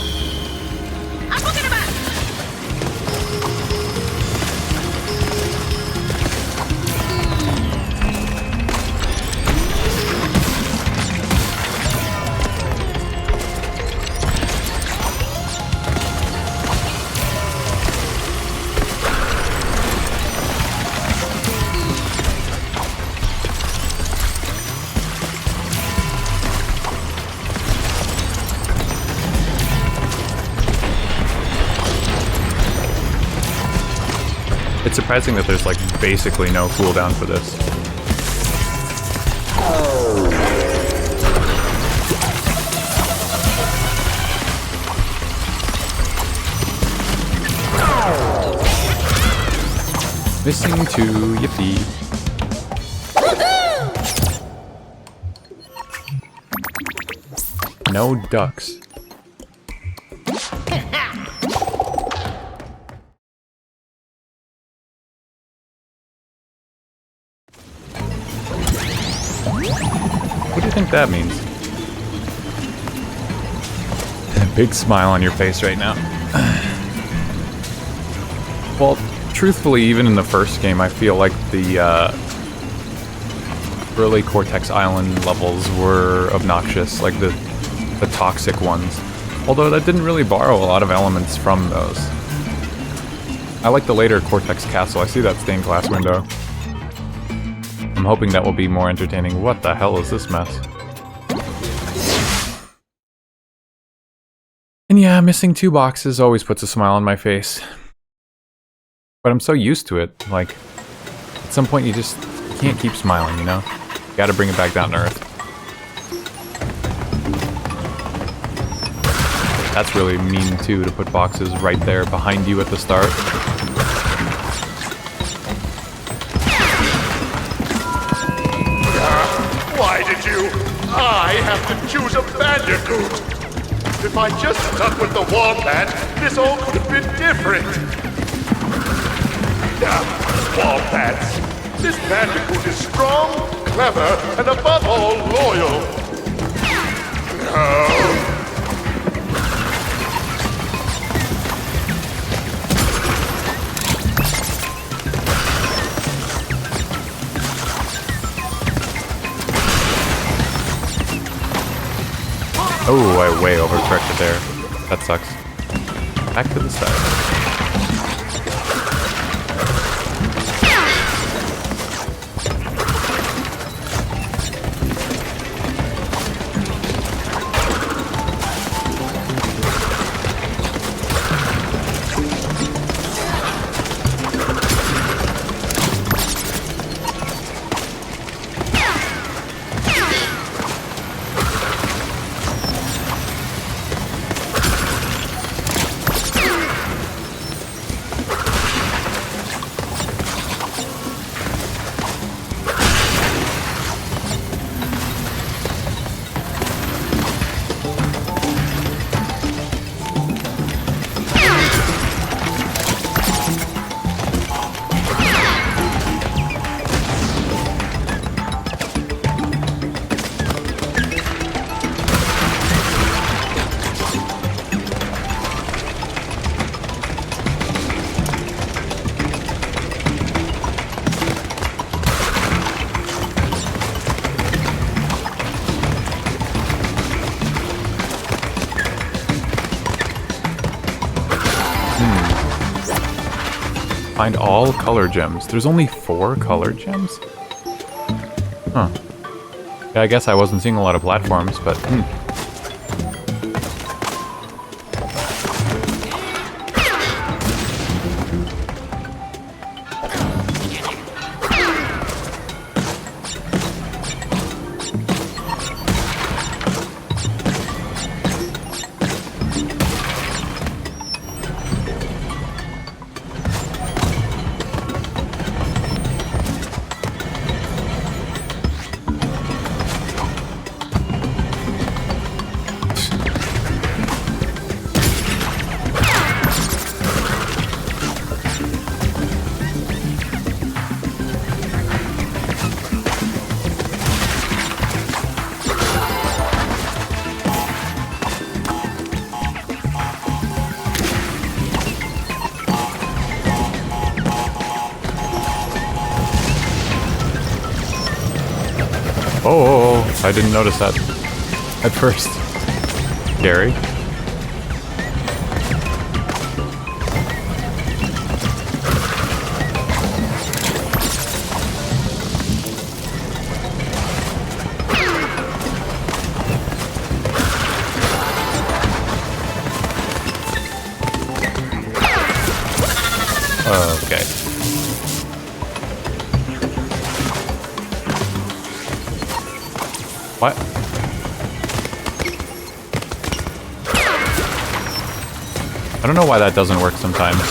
It's surprising that there's like basically no cooldown for this. Missing 2, yippee. No ducks. What do you think that means? A big smile on your face right now. Well, truthfully, even in the first game, I feel like the early Cortex Island levels were obnoxious, like the toxic ones. Although that didn't really borrow a lot of elements from those. I like the later Cortex Castle. I see that stained glass window. I'm hoping that will be more entertaining. What the hell is this mess? And yeah, missing 2 boxes always puts a smile on my face. But I'm so used to it, like, at some point you just can't keep smiling, you know? You gotta bring it back down to earth. That's really mean too, to put boxes right there behind you at the start. Why did you? I have to choose a Bandicoot. If I just stuck with the Wombat, this all could have been different. Wombats. This Bandicoot is strong, clever, and above all, loyal. No. Oh, I way overcorrected there. That sucks. Back to the side. Find all color gems. There's only 4 color gems? Huh. Yeah, I guess I wasn't seeing a lot of platforms, but oh, I didn't notice that at first. Scary. Okay. What? I don't know why that doesn't work sometimes.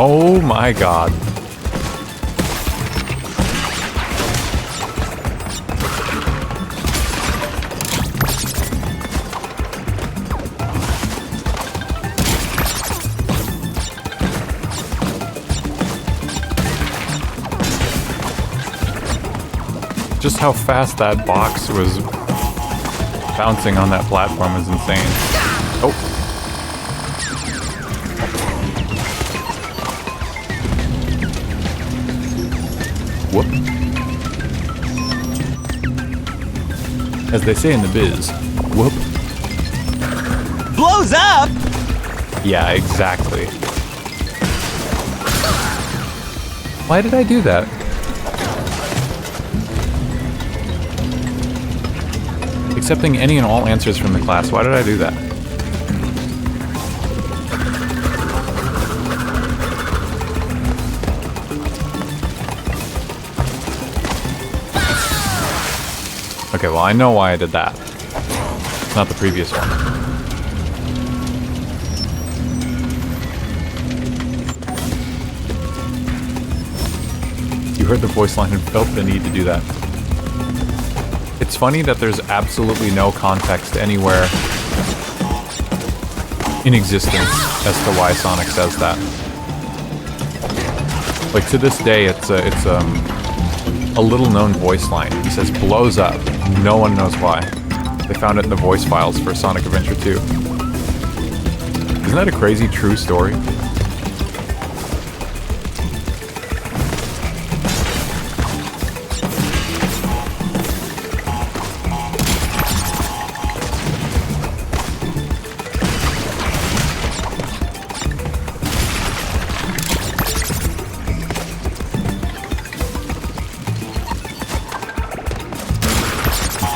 Oh my god. Just how fast that box was bouncing on that platform is insane. Oh. Whoop. As they say in the biz, whoop. Blows up! Yeah, exactly. Why did I do that? Accepting any and all answers from the class. Why did I do that? Okay, well, I know why I did that. It's not the previous one. You heard the voice line and felt the need to do that. It's funny that there's absolutely no context anywhere in existence as to why Sonic says that. Like, to this day, it's a little-known voice line. He says, blows up. No one knows why. They found it in the voice files for Sonic Adventure 2. Isn't that a crazy true story?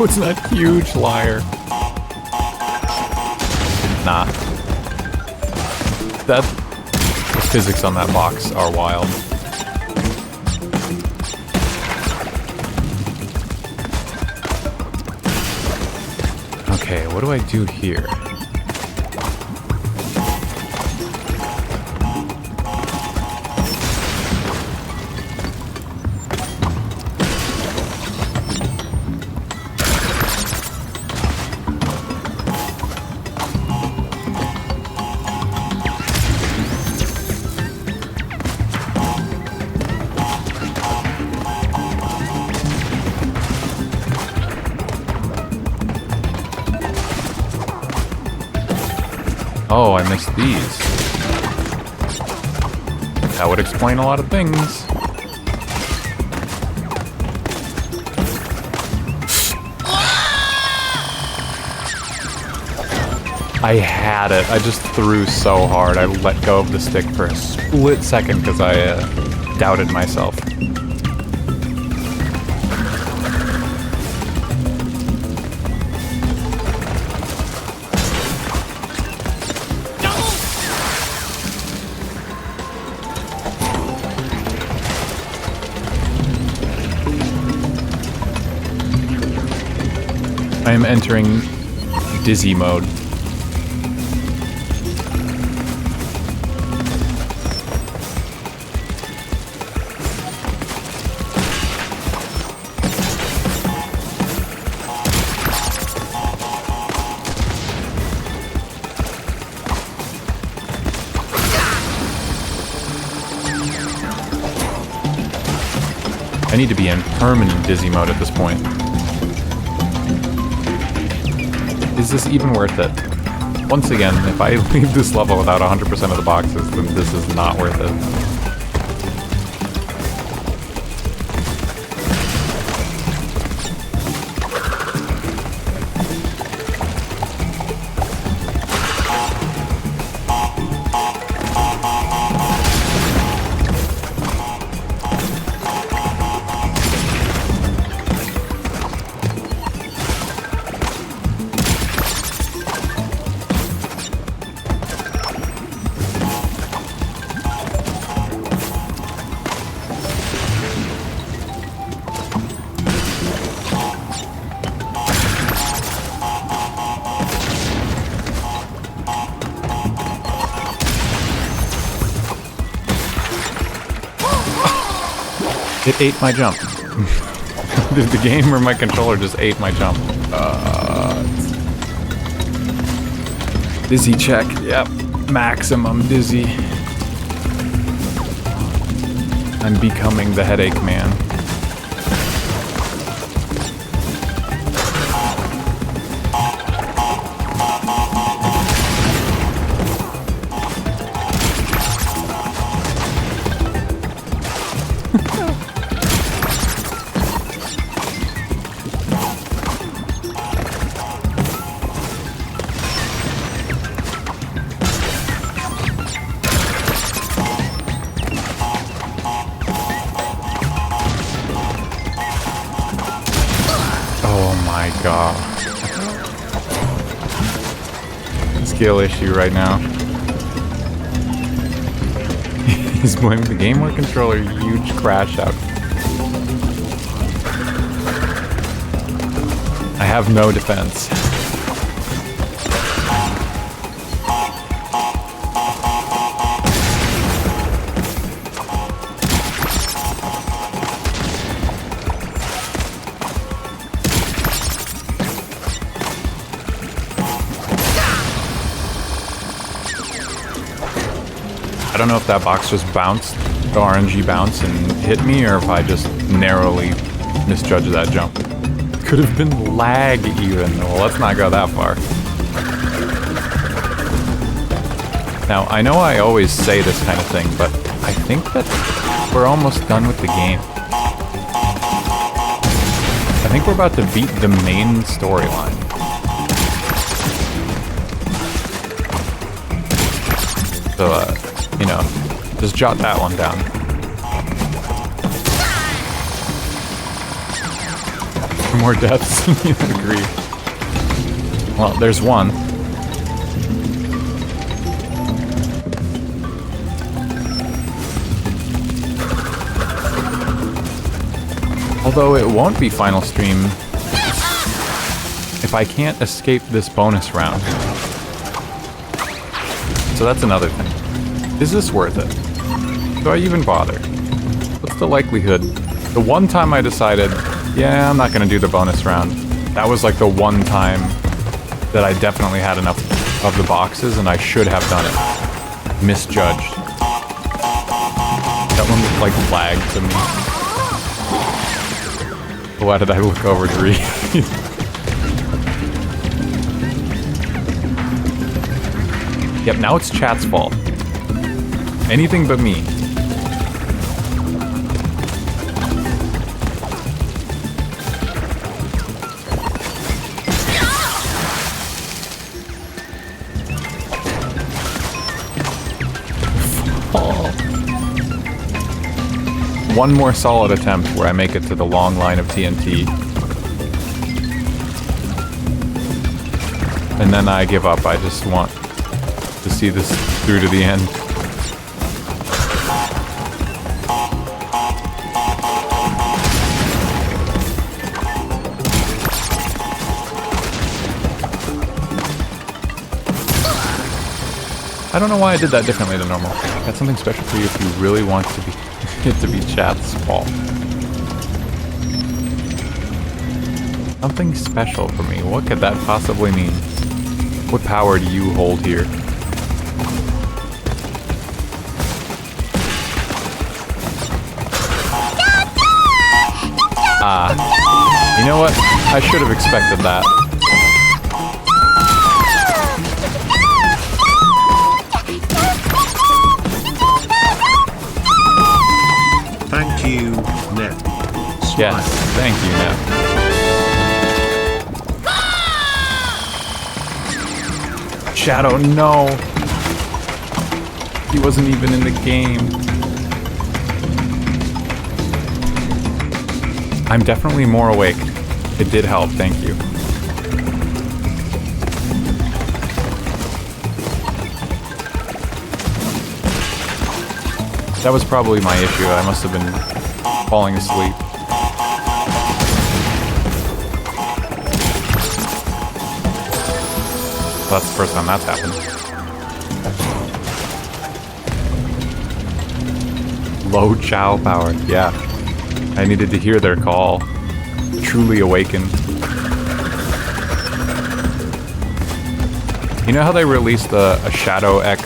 was that huge liar. Nah. The physics on that box are wild. Okay, what do I do here? Oh, I missed these. That would explain a lot of things. I had it. I just threw so hard. I let go of the stick for a split second because I doubted myself. I am entering dizzy mode. I need to be in permanent dizzy mode at this point. Is this even worth it? Once again, if I leave this level without 100% of the boxes, then this is not worth it. It ate my jump. Did the game or my controller just ate my jump? Dizzy check. Yep. Maximum dizzy. I'm becoming the headache man. God. Skill issue right now. He's blaming the game or controller. Huge crash out. I have no defense. I don't know if that box just bounced, the RNG bounced and hit me, or if I just narrowly misjudged that jump. Could have been lag even. Well, let's not go that far. Now, I know I always say this kind of thing, but I think that we're almost done with the game. I think we're about to beat the main storyline. So, you know, just jot that one down. Two more deaths. You agree. Well, there's one. Although it won't be final stream if I can't escape this bonus round. So that's another thing. Is this worth it? Do I even bother? What's the likelihood? The one time I decided, yeah, I'm not gonna do the bonus round. That was like the one time that I definitely had enough of the boxes and I should have done it. Misjudged. That one like lagged to me. Why did I look over to read? Yep, now it's chat's fault. Anything but me. One more solid attempt where I make it to the long line of TNT. And then I give up. I just want to see this through to the end. I don't know why I did that differently than normal. Got something special for you if you really want to be it to be chat's fault. Something special for me. What could that possibly mean? What power do you hold here? You know what? I should have expected that. Thank you, Nep. Yes, thank you, Nep. Shadow, no! He wasn't even in the game. I'm definitely more awake. It did help, thank you. That was probably my issue. I must have been falling asleep. Well, that's the first time that's happened. Low Chao power, yeah. I needed to hear their call. Truly awaken. You know how they released a Shadow X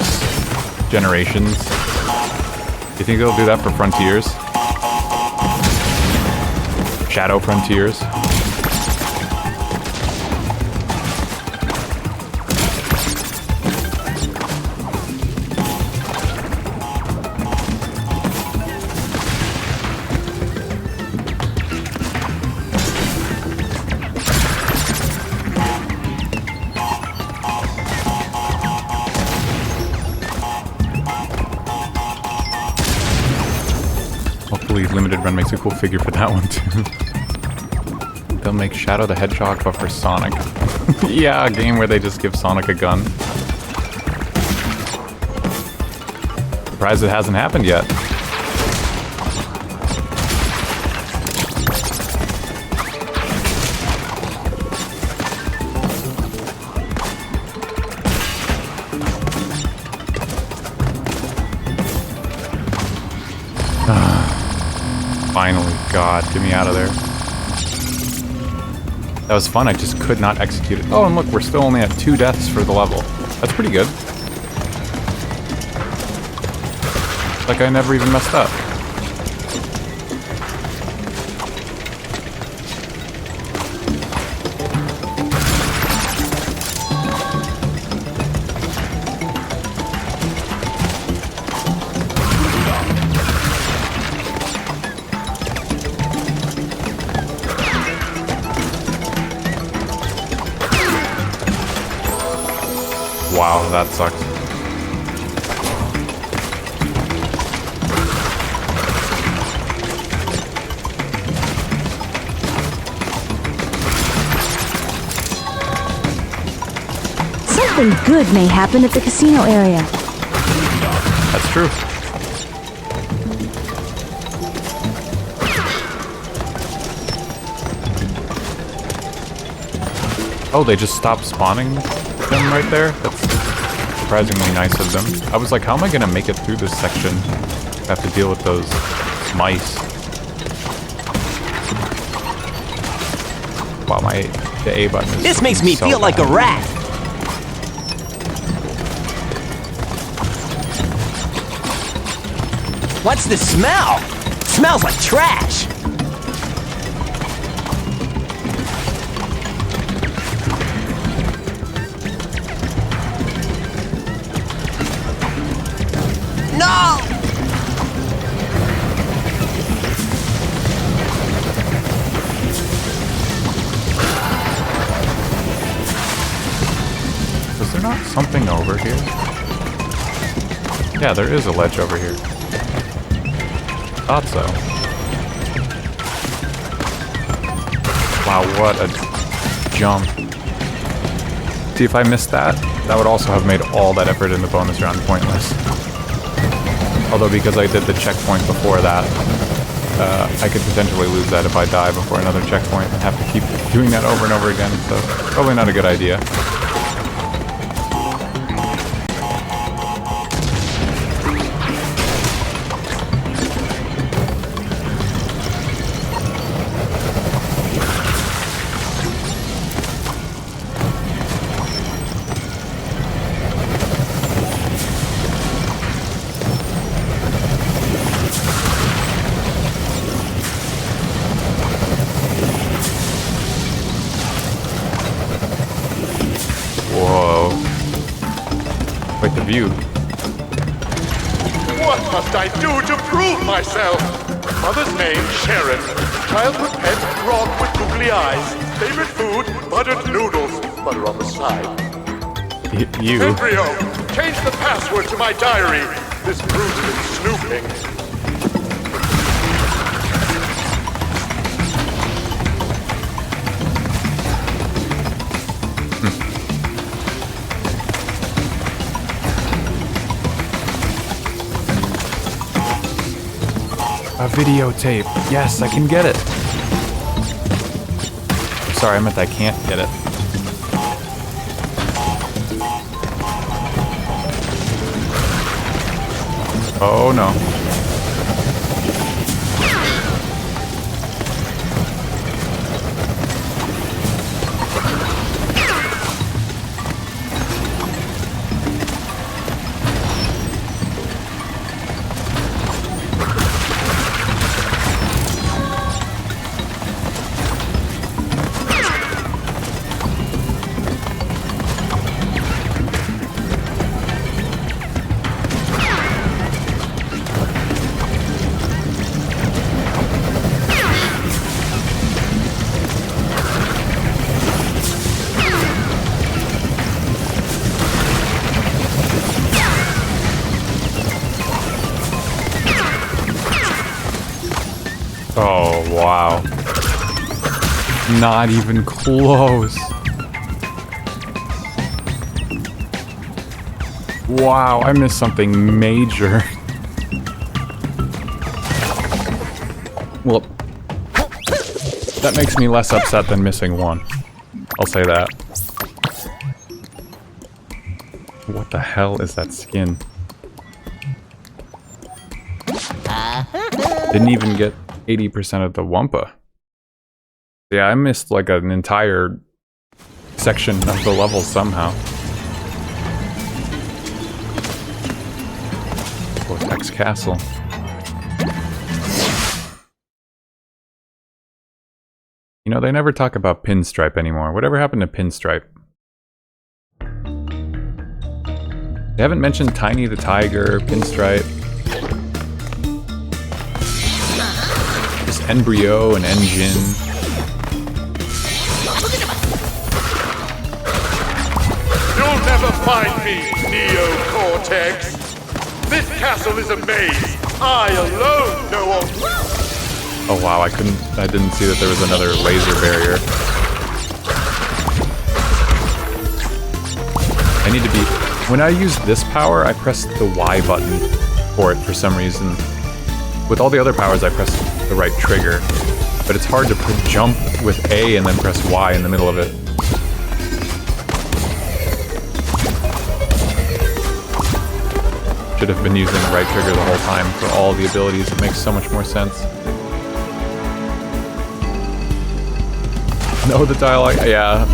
Generations? You think they'll do that for Frontiers? Shadow Frontiers? Limited Run makes a cool figure for that one too. They'll make Shadow the Hedgehog but for Sonic. Yeah, a game where they just give Sonic a gun. Surprised it hasn't happened yet. Finally, God, get me out of there. That was fun, I just could not execute it. Oh, and look, we're still only at 2 deaths for the level. That's pretty good. Like I never even messed up. Wow, that sucks. Something good may happen at the casino area. That's true. Oh, they just stopped spawning them right there? That's surprisingly nice of them. I was like, how am I gonna make it through this section? I have to deal with those mice. Wow, the A button is This makes me so feel like a bad. rat. What's the smell? Smells like trash. No! Is there not something over here? Yeah, there is a ledge over here. Thought so. Wow, what a jump. See, if I missed that, that would also have made all that effort in the bonus round pointless. Although because I did the checkpoint before that, I could potentially lose that if I die before another checkpoint and have to keep doing that over and over again, so probably not a good idea. Whoa. Quite the view. What must I do to prove myself? Mother's name, Sharon. Childhood pet, frog with googly eyes. Favorite food, buttered noodles. Butter on the side. You. Embryo, change the password to my diary. This brood's been snooping. A videotape. Yes, I can get it. Sorry, I meant I can't get it. Oh no. Oh, wow. Not even close. Wow, I missed something major. Well, that makes me less upset than missing one. I'll say that. What the hell is that skin? Didn't even get 80% of the Wumpa. Yeah, I missed like an entire section of the level somehow. Vortex Castle. You know, they never talk about Pinstripe anymore. Whatever happened to Pinstripe? They haven't mentioned Tiny the Tiger, Pinstripe. Just Embryo and Engine. You'll never find me, Neo-Cortex. This castle is a maze. I alone know all. Oh wow, I didn't see that there was another laser barrier. I need to be... When I use this power, I press the Y button for it for some reason. With all the other powers, I press the right trigger. But it's hard to jump with A and then press Y in the middle of it. Should have been using the right trigger the whole time for all the abilities. It makes so much more sense. No, the dialogue, yeah.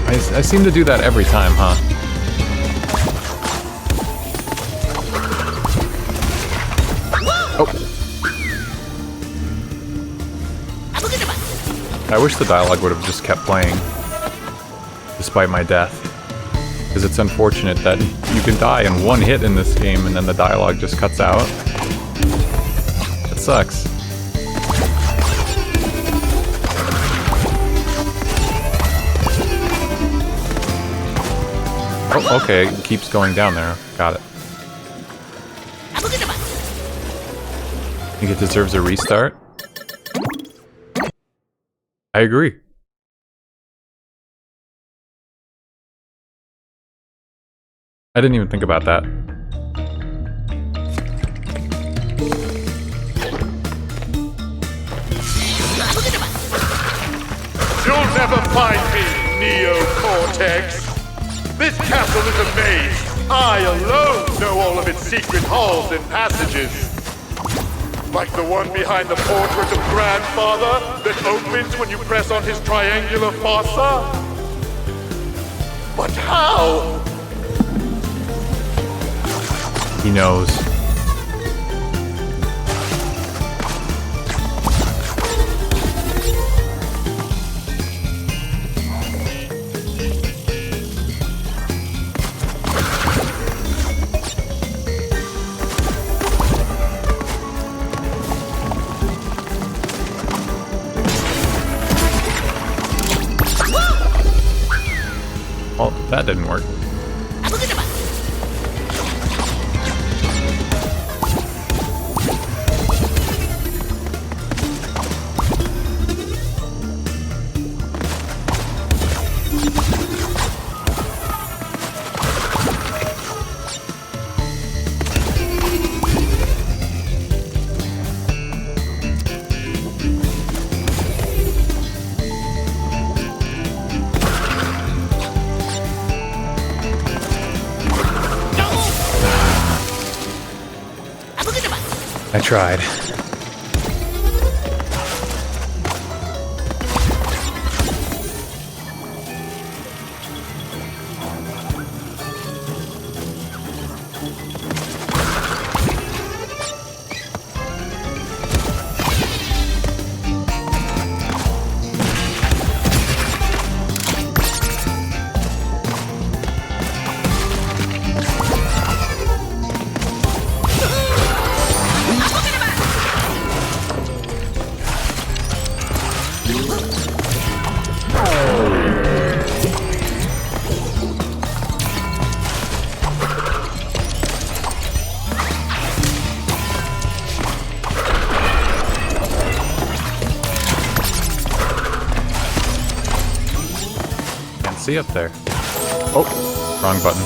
I seem to do that every time, huh? Oh. I wish the dialogue would have just kept playing, despite my death. Because it's unfortunate that you can die in one hit in this game and then the dialogue just cuts out. It sucks. Oh, okay, it keeps going down there. Got it. Think it deserves a restart? I agree. I didn't even think about that. You'll never find me, Neo-Cortex. This castle is a maze. I alone know all of its secret halls and passages. Like the one behind the portrait of Grandfather that opens when you press on his triangular fossa. But how? He knows. Well, that didn't work. I tried. See up there. Oh, wrong button.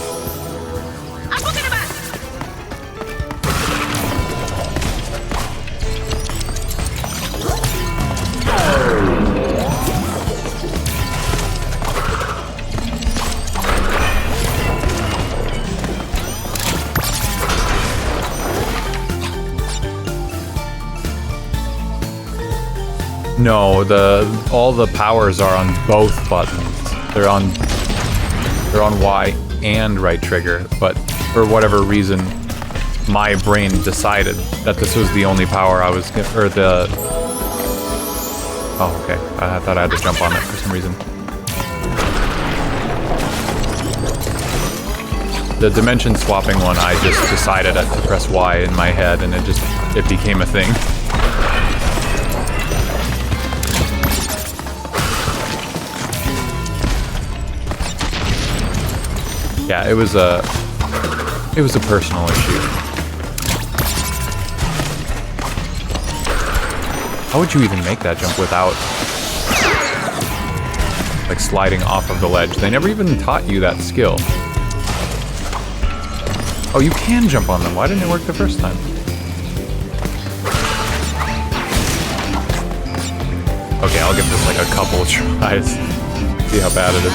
No, all the powers are on both buttons. They're on Y and right trigger, but for whatever reason, my brain decided that this was the only power I was or the. Oh, okay. I thought I had to jump on it for some reason. The dimension swapping one, I just decided to press Y in my head, and it became a thing. Yeah, it was a personal issue. How would you even make that jump without? like sliding off of the ledge. They never even taught you that skill. Oh, you can jump on them. Why didn't it work the first time? Okay, I'll give this like a couple tries. See how bad it is.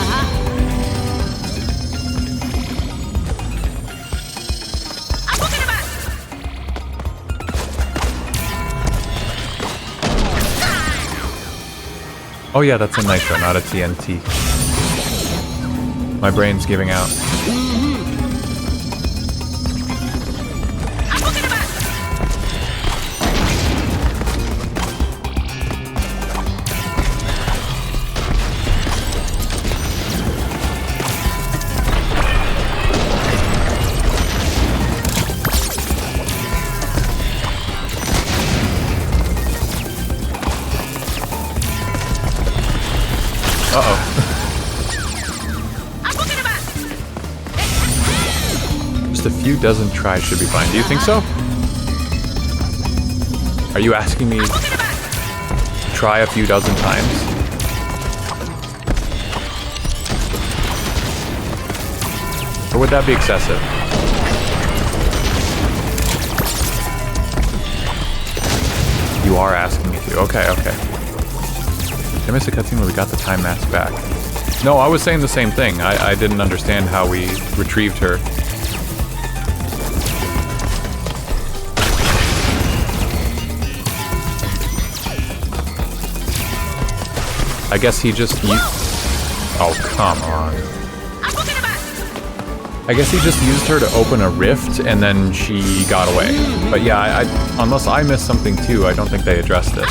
Oh yeah, that's a nitro, not a TNT. My brain's giving out. Just a few dozen tries should be fine. Do you think so? Are you asking me to try a few dozen times? Or would that be excessive? You are asking me to. Okay, okay. Did I miss a cutscene where we got the time mask back? No, I was saying the same thing. I didn't understand how we retrieved her. I guess he just used... Oh, come on. I guess he just used her to open a rift and then she got away. But yeah, unless I missed something too, I don't think they addressed it.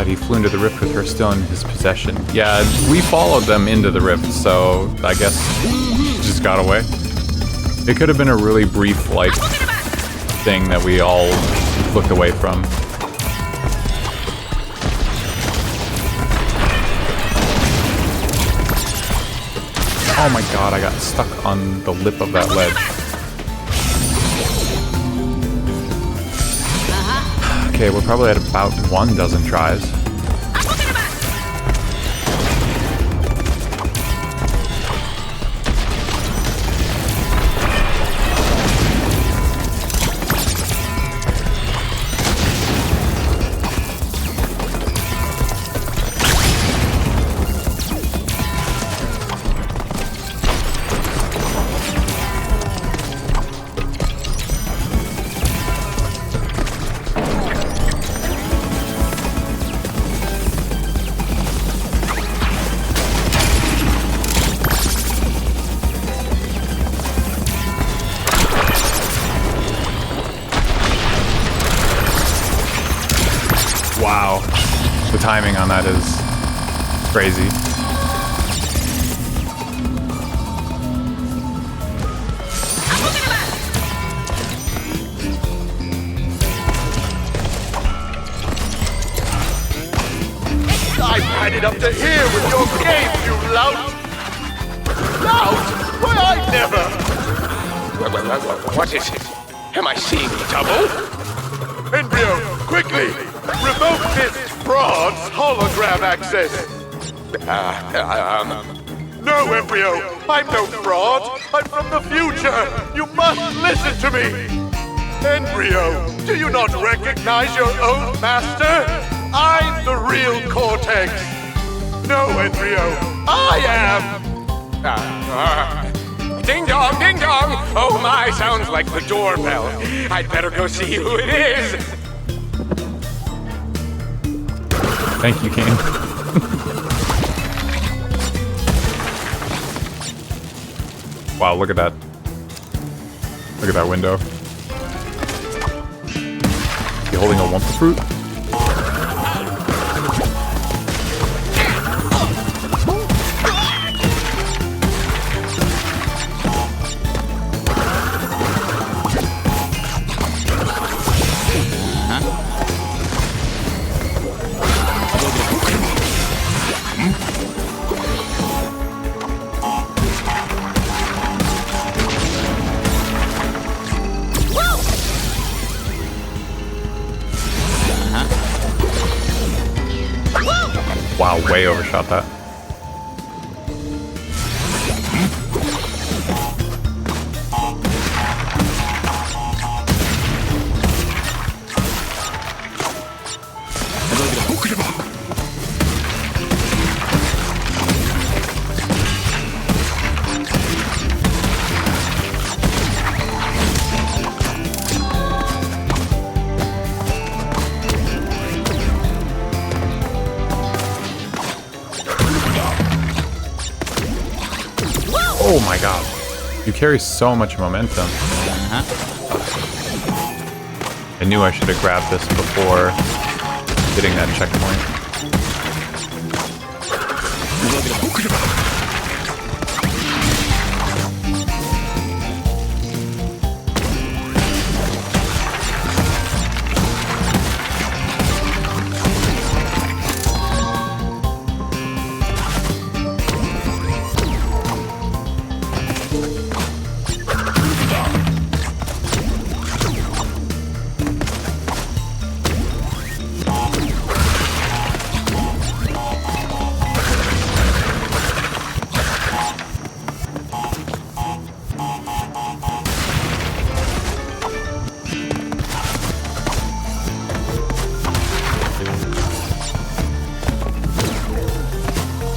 He flew into the rift with her still in his possession. Yeah, we followed them into the rift, so I guess she just got away. It could have been a really brief, like, thing that we all looked away from. Oh my god, I got stuck on the lip of that ledge. Okay, we're probably at about 12 tries. Wow, the timing on that is crazy. I've had it up to here with your game, you lout! Lout? Why, I never... What is it? Am I seeing double? Embryo, quickly! Revoke this fraud's hologram access! No, Embryo! I'm no fraud! I'm from the future! You must listen to me! Embryo, do you not recognize your own master? I'm the real Cortex! No, Embryo, I am! Ding dong, ding dong! Oh my, sounds like the doorbell. I'd better go see who it is. Thank you, Kane. Wow, look at that. Look at that window. You holding a Wumpa fruit? Wow, way overshot that. Oh my god. You carry so much momentum. I knew I should have grabbed this before hitting that checkpoint.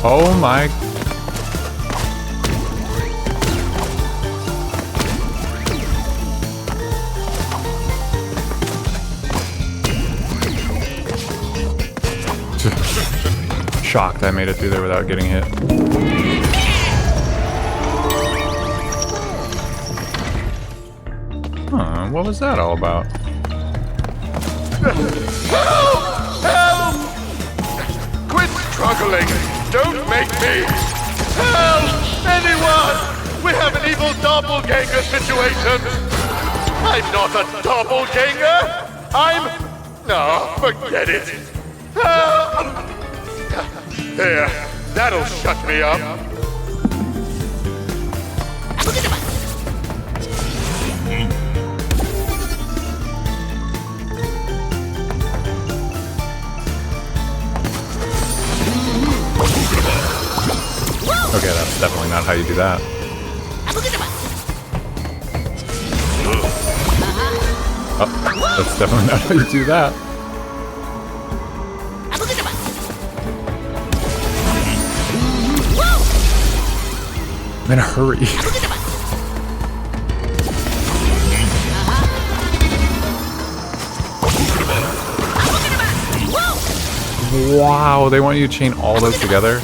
Oh my... Shocked I made it through there without getting hit. Huh, what was that all about? Help! Help! Quit struggling! Don't make me! Help! Anyone! We have an evil doppelganger situation! I'm not a doppelganger! I'm... No, forget it! Help! There, that'll shut me up. Okay, that's definitely not how you do that. Oh, that's definitely not how you do that. I'm in a hurry. Wow, they want you to chain all those together?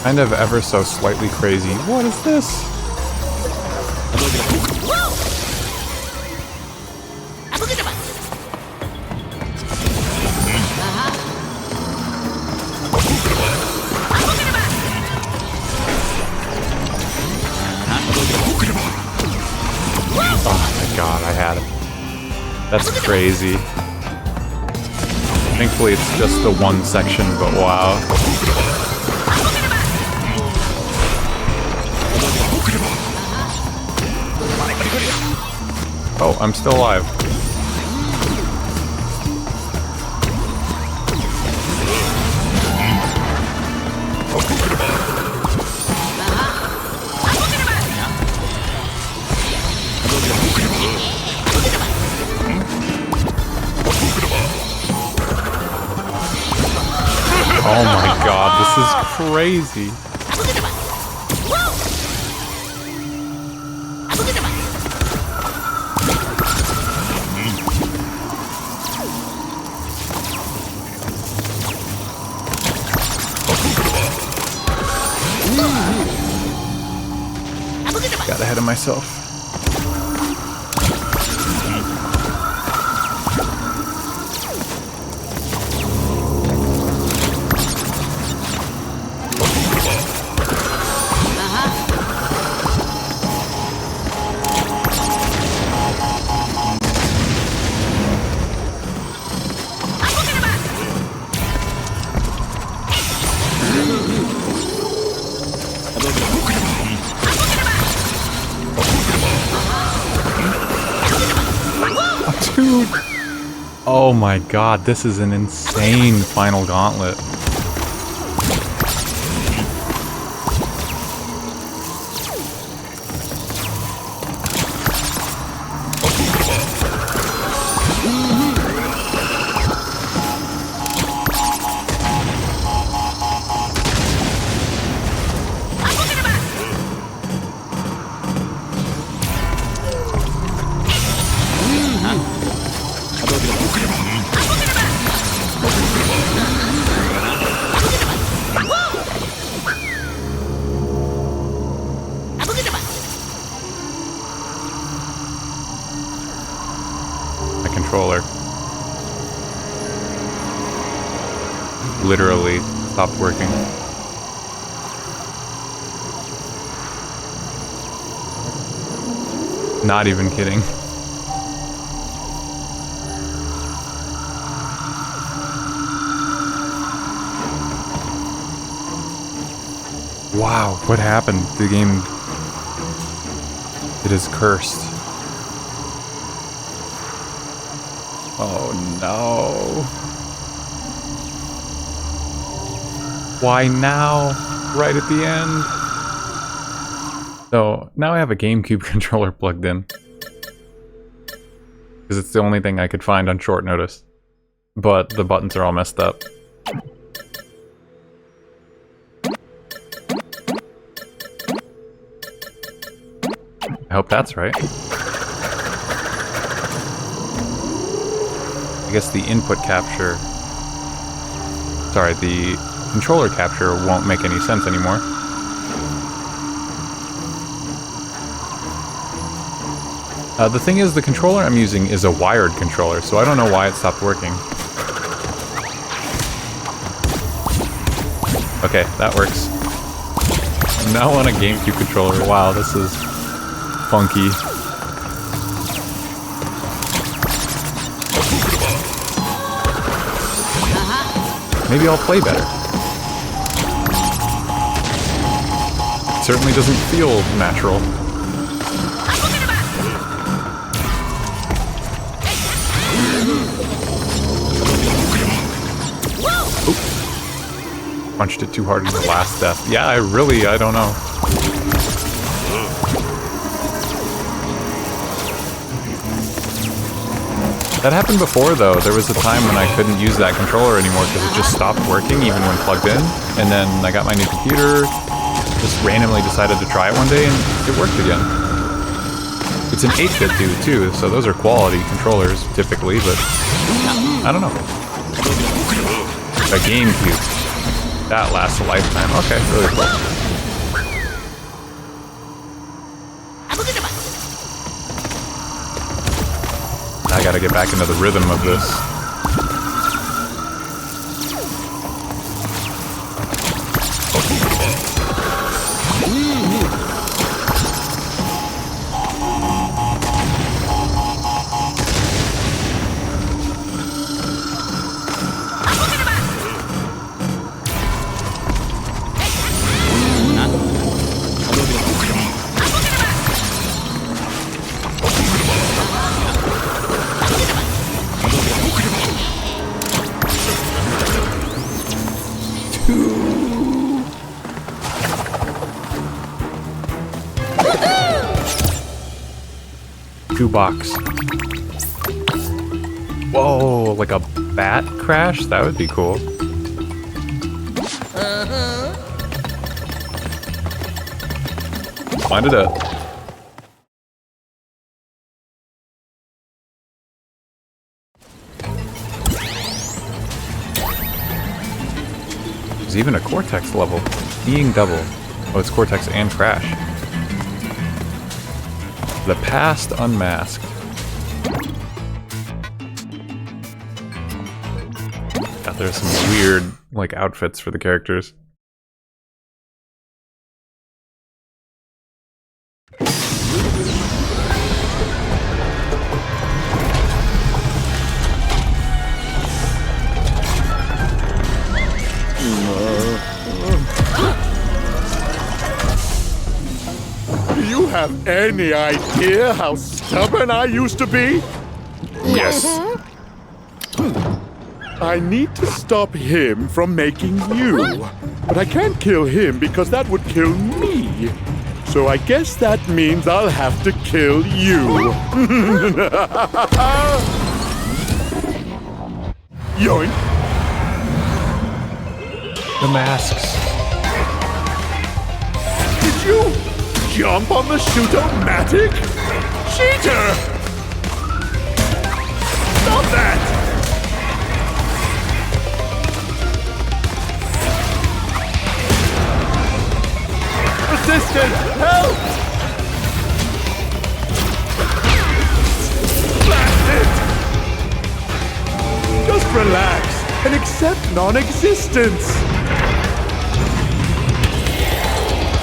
Kind of ever so slightly crazy. What is this? That's crazy. Thankfully, it's just the one section, but wow. Oh, I'm still alive. Oh my god, this is crazy. Got ahead of myself. Dude. Oh my god, this is an insane final gauntlet. Controller literally stopped working. Not even kidding. Wow, what happened? The game, it is cursed. Oh no. Why now? Right at the end? So now I have a GameCube controller plugged in. Because it's the only thing I could find on short notice. But the buttons are all messed up. I hope that's right. I guess the input capture... Sorry, the controller capture won't make any sense anymore. The thing is, the controller I'm using is a wired controller, so I don't know why it stopped working. Okay, that works. Now on a GameCube controller. Wow, this is funky. Maybe I'll play better. It certainly doesn't feel natural. Oop. Punched it too hard in the last death. Yeah, I don't know. That happened before, though. There was a time when I couldn't use that controller anymore because it just stopped working even when plugged in. And then I got my new computer, just randomly decided to try it one day, and it worked again. It's an 8-bit dude, too, so those are quality controllers, typically, but I don't know. A GameCube. That lasts a lifetime. Okay, really cool. I gotta get back into the rhythm of this. Box. Whoa, like a bat crash? That would be cool. Line it up. There's even a Cortex level. Being double. Oh, it's Cortex and Crash. The Past Unmasked. Yeah, there's some weird, like, outfits for the characters. Do you have any idea how stubborn I used to be? Yes. I need to stop him from making you. But I can't kill him because that would kill me. So I guess that means I'll have to kill you. Yoink. The masks. Did you jump on the shoot-o-matic? Cheater! Stop that! Assistant, help! Blast it! Just relax and accept non-existence.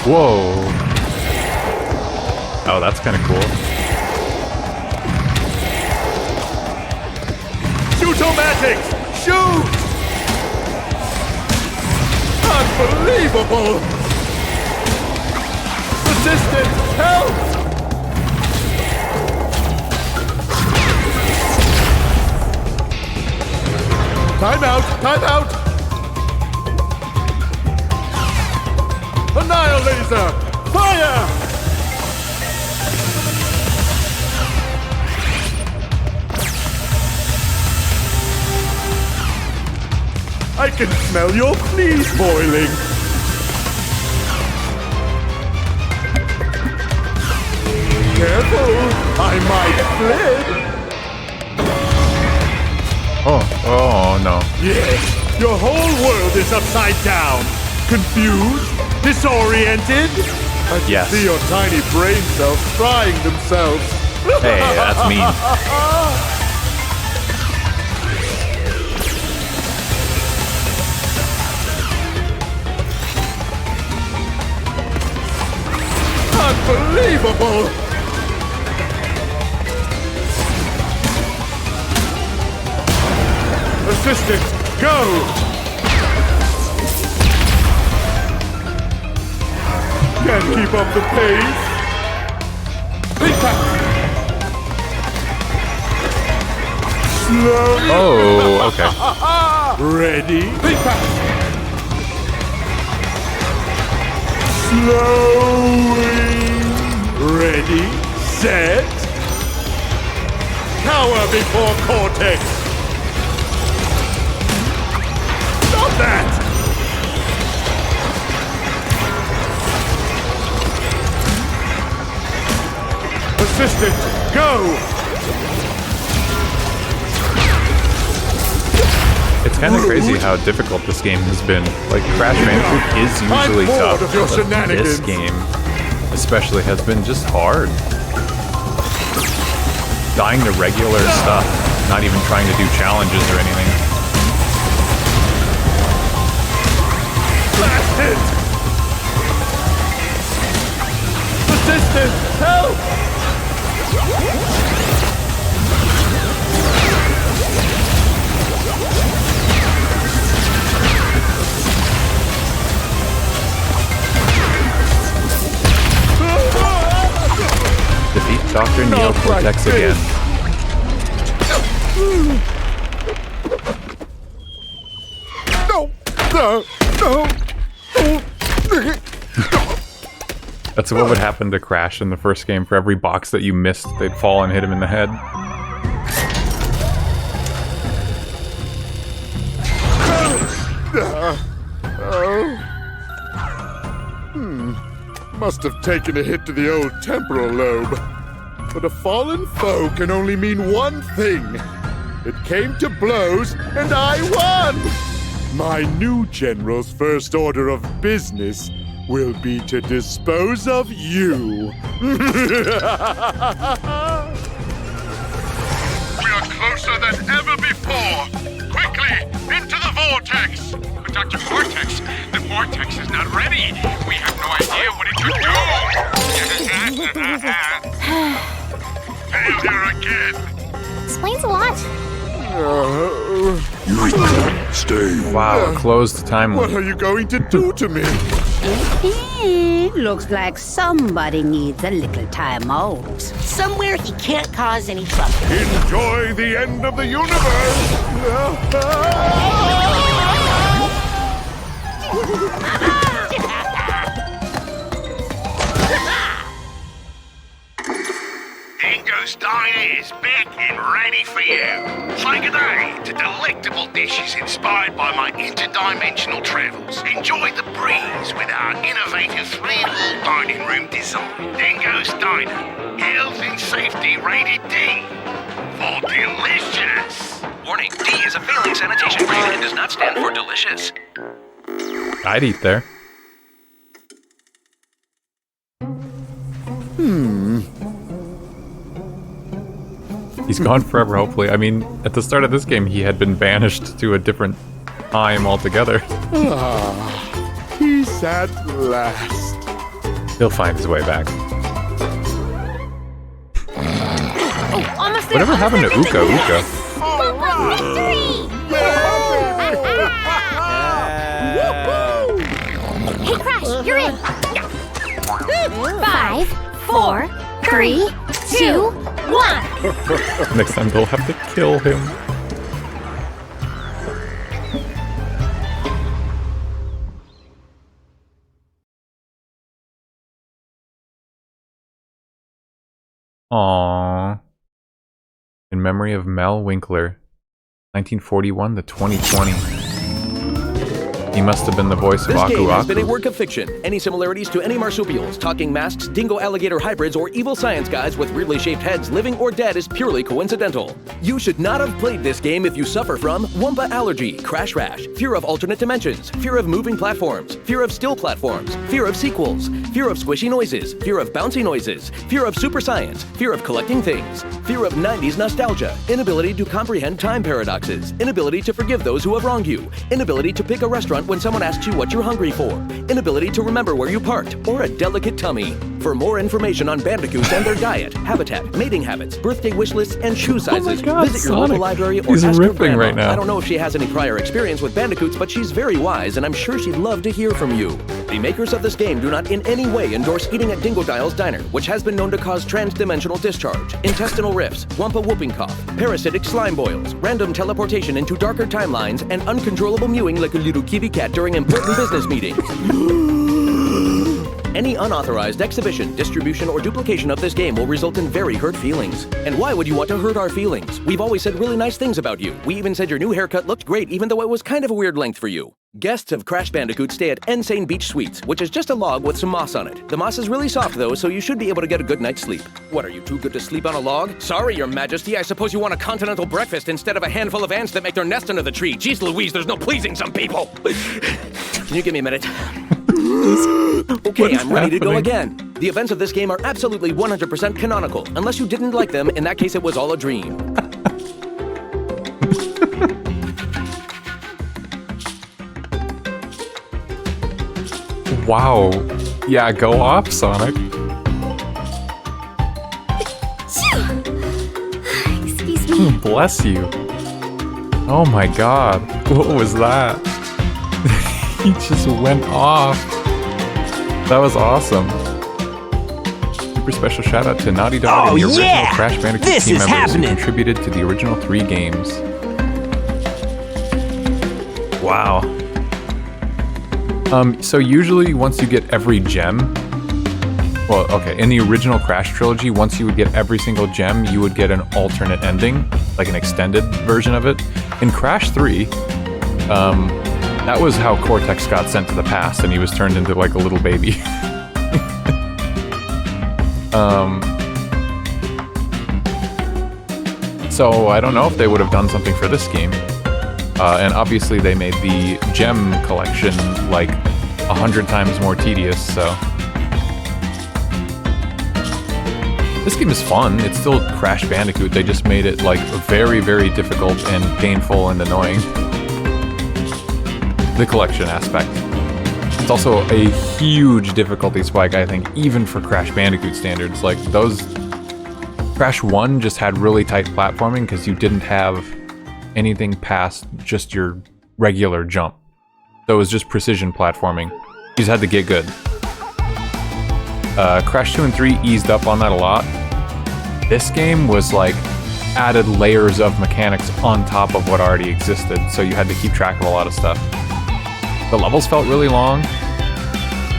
Whoa. Oh, that's kind of cool. Shoot-o-matic! Shoot! Unbelievable! Assistant, help! Time out! Time out! Annihilation! Fire! I can smell your fleas boiling. Careful, I might flip. Oh no. Yes, your whole world is upside down. Confused? Disoriented? I can Yes. see your tiny brain cells frying themselves. Hey, that's mean. Unbelievable! Assistant, go! Can't keep up the pace. Slow. Oh, okay. Ready? Slowly. Ready, set. Cower before Cortex. Stop that! Assistant, go! It's kind of crazy how difficult this game has been. Like, Crash Bandicoot is usually I'm bored tough, of your but shenanigans. this game especially has been just hard. Dying to regular stuff, not even trying to do challenges or anything. Blast it! Assistant, help! Defeat Dr. Not Neocortex like again. No! That's what would happen to Crash in the first game. For every box that you missed, they'd fall and hit him in the head. Must have taken a hit to the old temporal lobe. But a fallen foe can only mean one thing. It came to blows, and I won! My new general's first order of business will be to dispose of you. We are closer than ever before. Quickly, into the vortex. But Dr. Vortex, the vortex is not ready. We have no idea what it could do. Failure again. Explains a lot. Stay. Wow, closed time What limit. are you going to do to me? Looks like somebody needs a little time out. Somewhere he can't cause any trouble. Enjoy the end of the universe! Dingo's Diner is back and ready for you. Say good day to delectable dishes inspired by my interdimensional travels. Enjoy the breeze with our innovative 3-wall dining room design. Dingo's Diner, health and safety rated D. For delicious. Warning, D is a failing sanitation grade and does not stand for delicious. I'd eat there. He's gone forever, hopefully. I mean, at the start of this game, he had been banished to a different time altogether. Peace at last. He'll find his way back. Oh, almost there. Whatever happened to Uka Uka? Hey, Crash, you're in. 5, 4, 3, 2, 1. Next time they'll have to kill him. Aww. In memory of Mel Winkler, 1941 to 2020. He must have been the voice of This Aku game has Aku. been a work of fiction. Any similarities to any marsupials, talking masks, dingo-alligator hybrids, or evil science guys with weirdly shaped heads, living or dead, is purely coincidental. You should not have played this game if you suffer from Wumpa allergy, crash rash, fear of alternate dimensions, fear of moving platforms, fear of still platforms, fear of sequels, fear of squishy noises, fear of bouncy noises, fear of super science, fear of collecting things, fear of 90s nostalgia, inability to comprehend time paradoxes, inability to forgive those who have wronged you, inability to pick a restaurant when someone asks you what you're hungry for, inability to remember where you parked, or a delicate tummy. For more information on bandicoots and their diet, habitat, mating habits, birthday wish lists, and shoe sizes, God, visit your local Sonic. library or He's ask your ripping grandma. right now. I don't know if she has any prior experience with bandicoots, but she's very wise, and I'm sure she'd love to hear from you. The makers of this game do not in any way endorse eating at Dingodile's Diner, which has been known to cause trans-dimensional discharge, intestinal rifts, Wumpa whooping cough, parasitic slime boils, random teleportation into darker timelines, and uncontrollable mewing like a little kitty cat during important business meetings. Any unauthorized exhibition, distribution, or duplication of this game will result in very hurt feelings. And why would you want to hurt our feelings? We've always said really nice things about you. We even said your new haircut looked great, even though it was kind of a weird length for you. Guests of Crash Bandicoot stay at Insane Beach Suites, which is just a log with some moss on it. The moss is really soft, though, so you should be able to get a good night's sleep. What, are you too good to sleep on a log? Sorry, Your Majesty, I suppose you want a continental breakfast instead of a handful of ants that make their nest under the tree. Jeez Louise, there's no pleasing some people. Can you give me a minute? Okay, I'm ready to go again. The events of this game are absolutely 100% canonical. Unless you didn't like them, in that case it was all a dream. Wow. Yeah, go off, Sonic. Excuse me. Bless you. Oh my god. What was that? He just went off. That was awesome. Super special shout out to Naughty Dog and the original Crash Bandicoot This team is members happening. who contributed to the original 3 games. Wow. So usually once you get every gem, well, okay, in the original Crash trilogy, once you would get every single gem, you would get an alternate ending, like an extended version of it. In Crash 3, that was how Cortex got sent to the past, and he was turned into like a little baby. So I don't know if they would have done something for this game. And obviously they made the gem collection like 100 times more tedious, so... This game is fun. It's still Crash Bandicoot. They just made it like very, very difficult and painful and annoying. The collection aspect. It's also a huge difficulty spike, I think, even for Crash Bandicoot standards. Like those... Crash 1 just had really tight platforming because you didn't have anything past just your regular jump. So it was just precision platforming. You just had to get good. Crash 2 and 3 eased up on that a lot. This game was like added layers of mechanics on top of what already existed, so you had to keep track of a lot of stuff. The levels felt really long.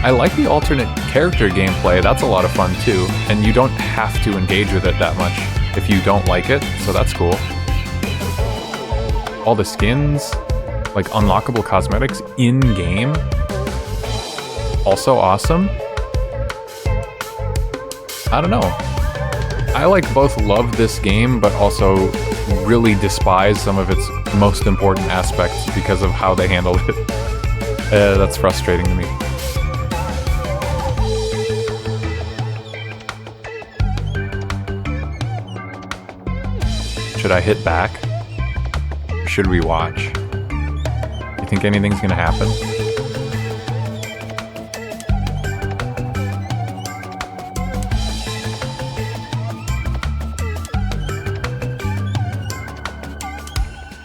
I like the alternate character gameplay, that's a lot of fun too, and you don't have to engage with it that much if you don't like it, so that's cool. All the skins, like unlockable cosmetics in-game, also awesome. I don't know. I like both love this game, but also really despise some of its most important aspects because of how they handled it. That's frustrating to me. Should I hit back? Or should we watch? You think anything's gonna happen?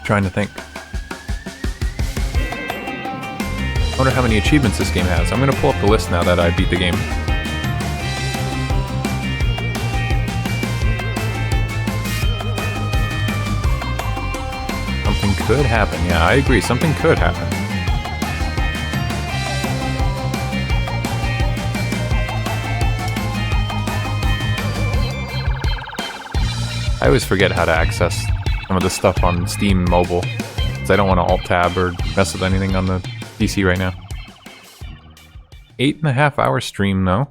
Trying to think. I wonder how many achievements this game has. I'm gonna pull up the list now that I beat the game. Something could happen. Yeah, I agree. Something could happen. I always forget how to access some of the stuff on Steam Mobile, because I don't want to Alt-Tab or mess with anything on the PC right now. 8.5 hour stream, though.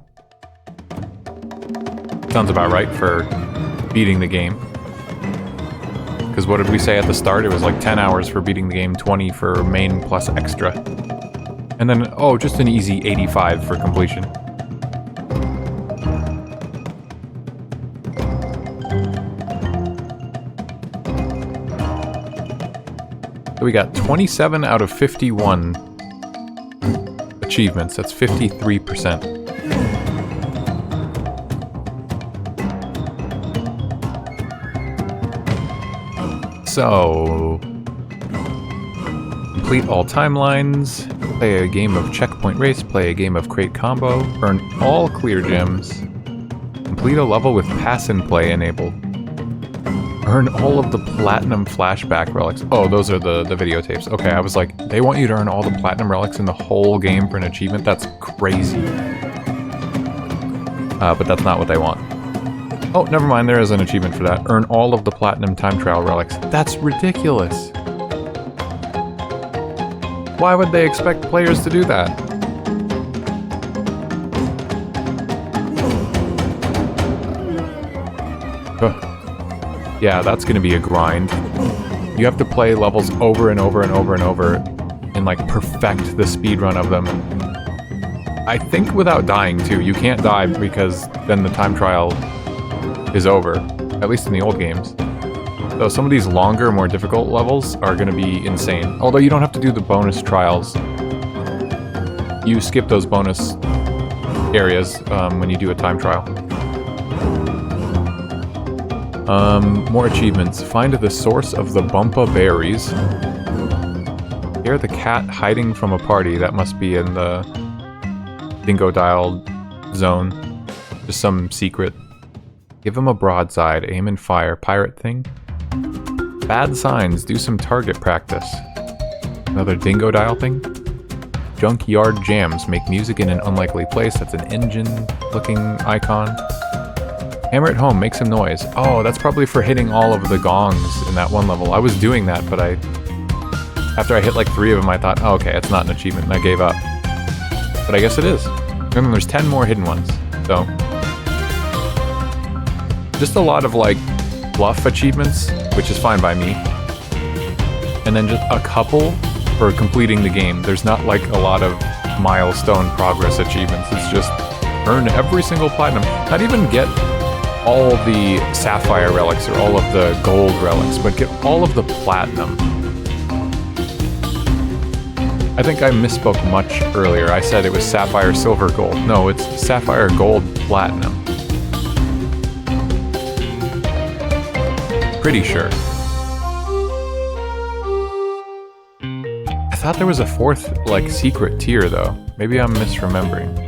Sounds about right for beating the game. Because what did we say at the start? It was like 10 hours for beating the game, 20 for main plus extra. And then, oh, just an easy 85 for completion. So we got 27 out of 51 achievements. That's 53%. So, complete all timelines, play a game of checkpoint race, play a game of crate combo, earn all clear gems, complete a level with pass and play enabled. Earn all of the platinum flashback relics. Oh, those are the videotapes. Okay, I was like, they want you to earn all the platinum relics in the whole game for an achievement? That's crazy. But that's not what they want. Oh, never mind, there is an achievement for that. Earn all of the platinum time trial relics. That's ridiculous. Why would they expect players to do that? Yeah, that's gonna be a grind. You have to play levels over and over and over and over and like perfect the speedrun of them. I think without dying too. You can't die because then the time trial is over, at least in the old games. So some of these longer, more difficult levels are gonna be insane. Although you don't have to do the bonus trials. You skip those bonus areas when you do a time trial. More achievements. Find the source of the Bumpa berries. Scare the cat hiding from a party. That must be in the Dingo Dial zone. Just some secret. Give him a broadside. Aim and fire. Pirate thing. Bad signs. Do some target practice. Another Dingo Dial thing. junkyard jams. Make music in an unlikely place. That's an engine-looking icon. Hammer it home. Make some noise. Oh, that's probably for hitting all of the gongs in that one level. I was doing that, but after I hit like 3 of them, I thought, oh, okay, it's not an achievement, and I gave up. But I guess it is. And then there's 10 more hidden ones. So, just a lot of like bluff achievements, which is fine by me. And then just a couple for completing the game. There's not like a lot of milestone progress achievements. It's just earn every single platinum. Not even get all the sapphire relics or all of the gold relics, but get all of the platinum. I think I misspoke much earlier. I said it was sapphire, silver, gold. No, it's sapphire, gold, platinum. Pretty sure. I thought there was a 4th, like, secret tier, though. Maybe I'm misremembering.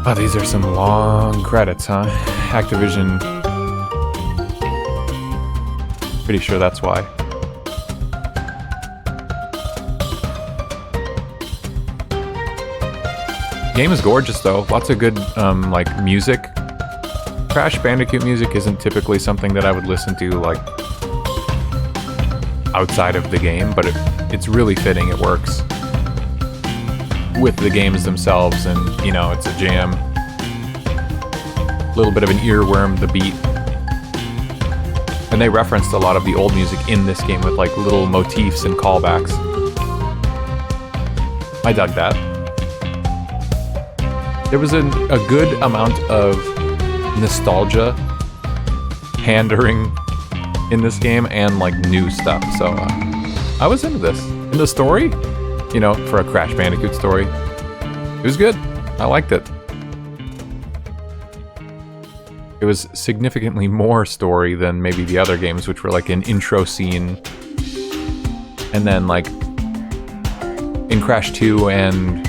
Oh, these are some long credits, huh? Activision. Pretty sure that's why. Game is gorgeous, though. Lots of good, like, music. Crash Bandicoot music isn't typically something that I would listen to, like, outside of the game, but it's really fitting. It works with the games themselves, and, you know, it's a jam. A little bit of an earworm, the beat. And they referenced a lot of the old music in this game with, like, little motifs and callbacks. I dug that. There was a good amount of nostalgia pandering in this game and like new stuff, so I was into this. And the story, you know, for a Crash Bandicoot story, it was good. I liked it. It was significantly more story than maybe the other games, which were like an intro scene, and then like in Crash 2 and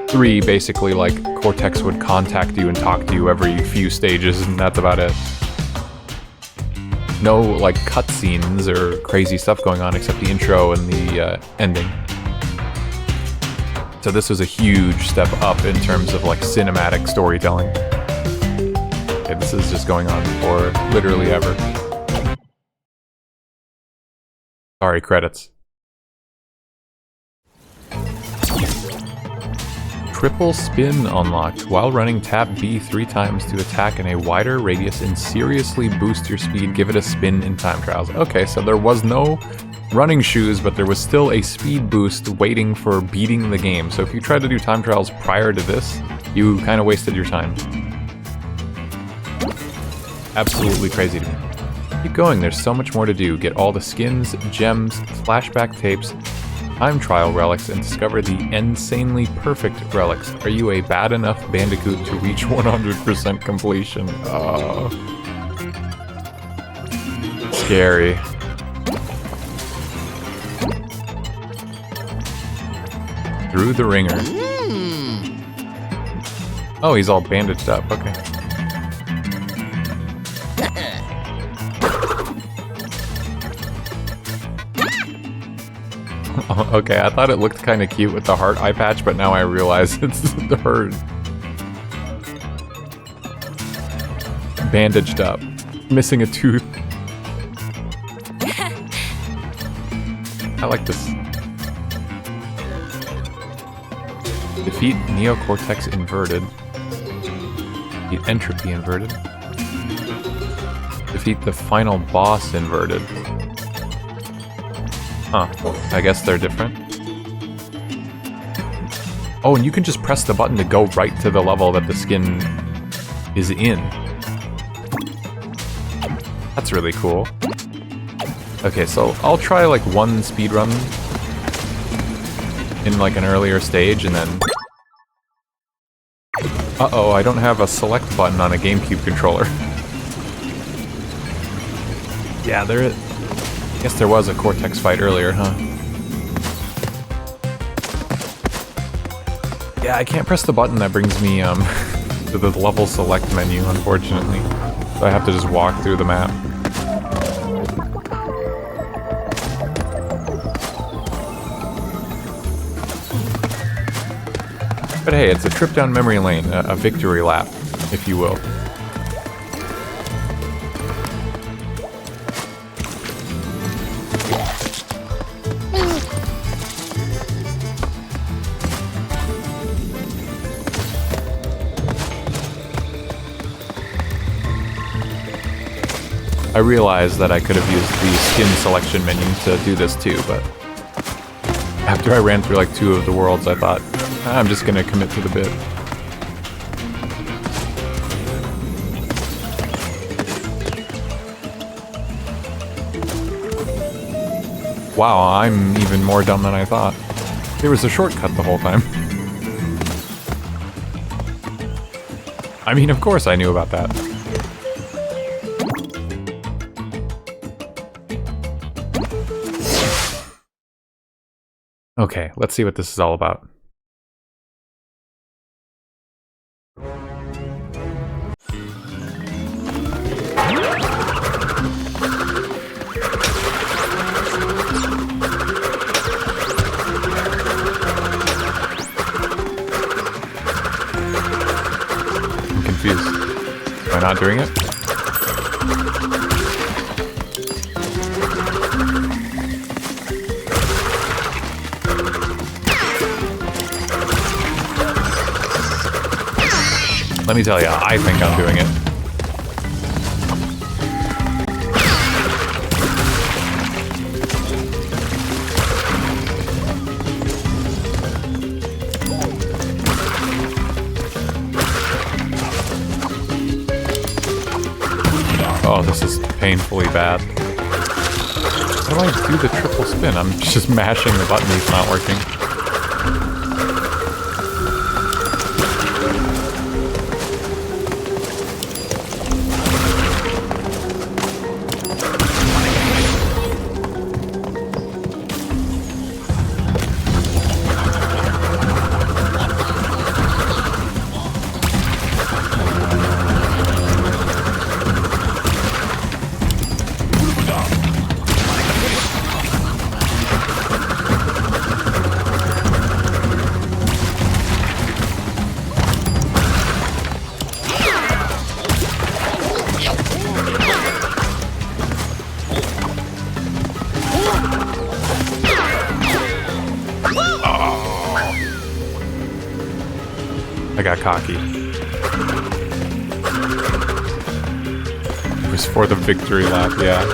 3, basically, like, Cortex would contact you and talk to you every few stages, and that's about it. No, like, cutscenes or crazy stuff going on except the intro and the ending. So this was a huge step up in terms of, like, cinematic storytelling. Okay, this is just going on for literally ever. Sorry, credits. Triple spin unlocked. While running, tap B 3 times to attack in a wider radius and seriously boost your speed. Give it a spin in time trials. Okay, so there was no running shoes, but there was still a speed boost waiting for beating the game. So if you tried to do time trials prior to this, you kind of wasted your time. Absolutely crazy to me. Keep going, there's so much more to do. Get all the skins, gems, flashback tapes, time trial relics, and discover the insanely perfect relics. Are you a bad enough Bandicoot to reach 100% completion? Oh. Scary. Through the ringer. Oh, he's all bandaged up. Okay. Okay, I thought it looked kind of cute with the heart eye patch, but now I realize it's the herd. Bandaged up. Missing a tooth. I like this. Defeat Neocortex inverted. Defeat Entropy inverted. Defeat the final boss inverted. Huh. I guess they're different. Oh, and you can just press the button to go right to the level that the skin is in. That's really cool. Okay, so I'll try like one speedrun in like an earlier stage, and then... Uh-oh, I don't have a select button on a GameCube controller. Yeah, there is... I guess there was a Cortex fight earlier, huh? Yeah, I can't press the button that brings me to the level select menu, unfortunately. So I have to just walk through the map. But hey, it's a trip down memory lane, a victory lap, if you will. I realized that I could have used the skin selection menu to do this too, but after I ran through like 2 of the worlds, I thought, I'm just gonna commit to the bit. Wow, I'm even more dumb than I thought. There was a shortcut the whole time. I mean, of course I knew about that. Okay, let's see what this is all about. I'm confused. Am I not doing it? Let me tell you, I think I'm doing it. Oh, this is painfully bad. How do I do the triple spin? I'm just mashing the button, it's not working. I got cocky. It was for the victory lap, yeah.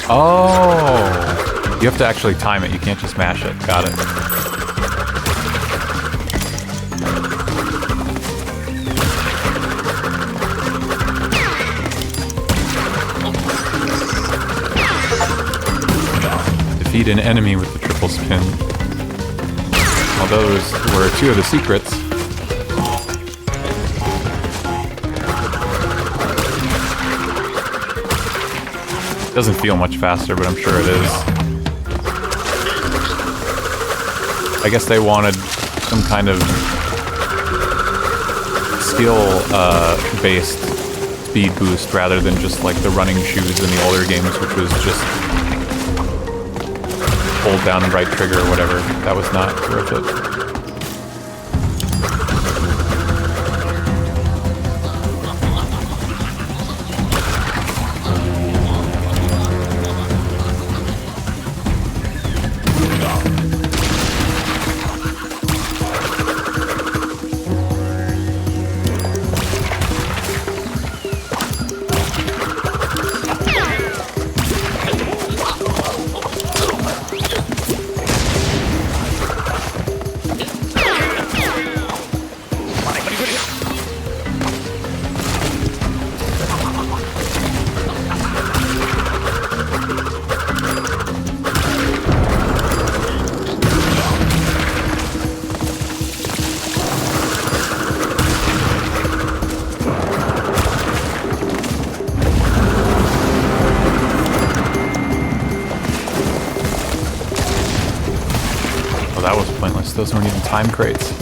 Oh! You have to actually time it, you can't just mash it. Got it. Defeat an enemy with the triple spin. Although those were 2 of the secrets. Doesn't feel much faster, but I'm sure it is. I guess they wanted some kind of skill-based speed boost rather than just like the running shoes in the older games, which was just hold down the right trigger or whatever. That was not worth it. That was pointless. Those weren't even time crates.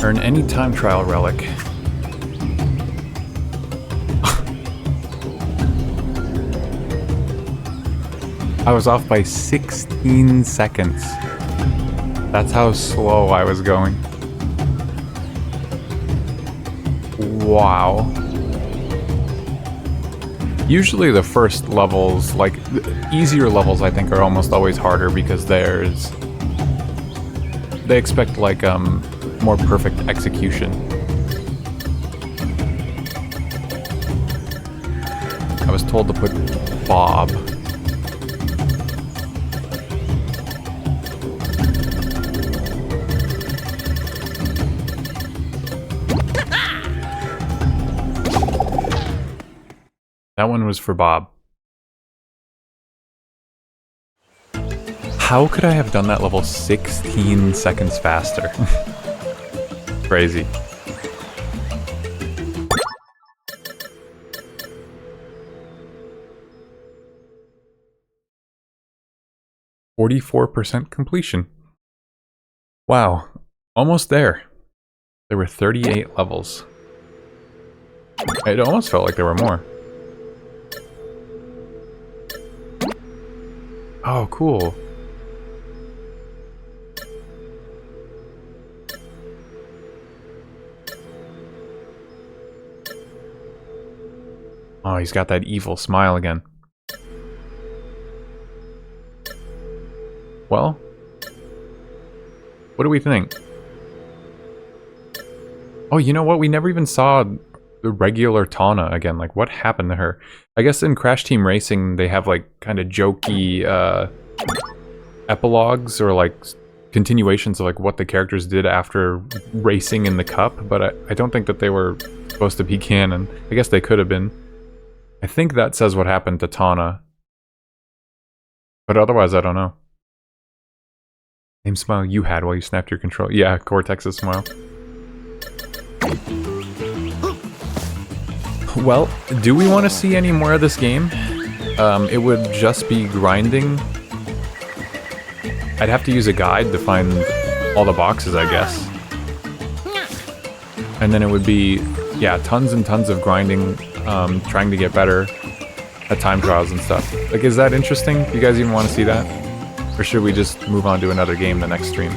Earn any time trial relic. I was off by 16 seconds. That's how slow I was going. Wow. Usually the first levels, like, the easier levels I think are almost always harder because they expect, like, more perfect execution. I was told to put Bob. That one was for Bob. How could I have done that level 16 seconds faster? Crazy. %44 completion. Wow, almost there. There were 38 levels. It almost felt like there were more. Oh, cool. Oh, he's got that evil smile again. Well, what do we think? Oh, you know what? We never even saw the regular Tawna again. Like, what happened to her? I guess in Crash Team Racing, they have, like, kind of jokey epilogues or, like, continuations of, like, what the characters did after racing in the cup, but I don't think that they were supposed to be canon. I guess they could have been. I think that says what happened to Tawna. But otherwise, I don't know. Same smile you had while you snapped your control. Yeah, Cortex's smile. Well, do we want to see any more of this game? It would just be grinding. I'd have to use a guide to find all the boxes, I guess. And then it would be, yeah, tons and tons of grinding, trying to get better at time trials and stuff. Like, is that interesting? Do you guys even want to see that? Or should we just move on to another game the next stream?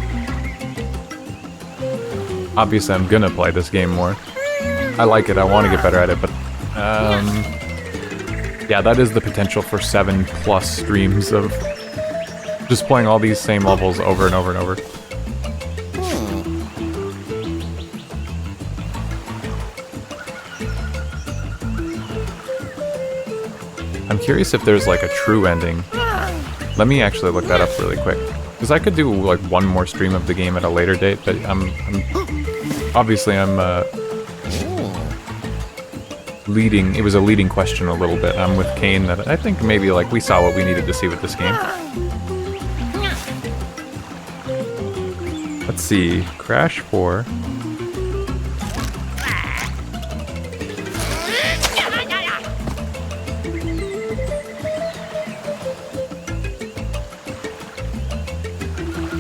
Obviously, I'm gonna play this game more. I like it, I want to get better at it, but yeah, that is the potential for 7+ streams of just playing all these same levels over and over and over. I'm curious if there's like a true ending. Let me actually look that up really quick. Because I could do like one more stream of the game at a later date, but I'm leading. It was a leading question a little bit. I'm with Kane that I think maybe like we saw what we needed to see with this game. Let's see. Crash 4.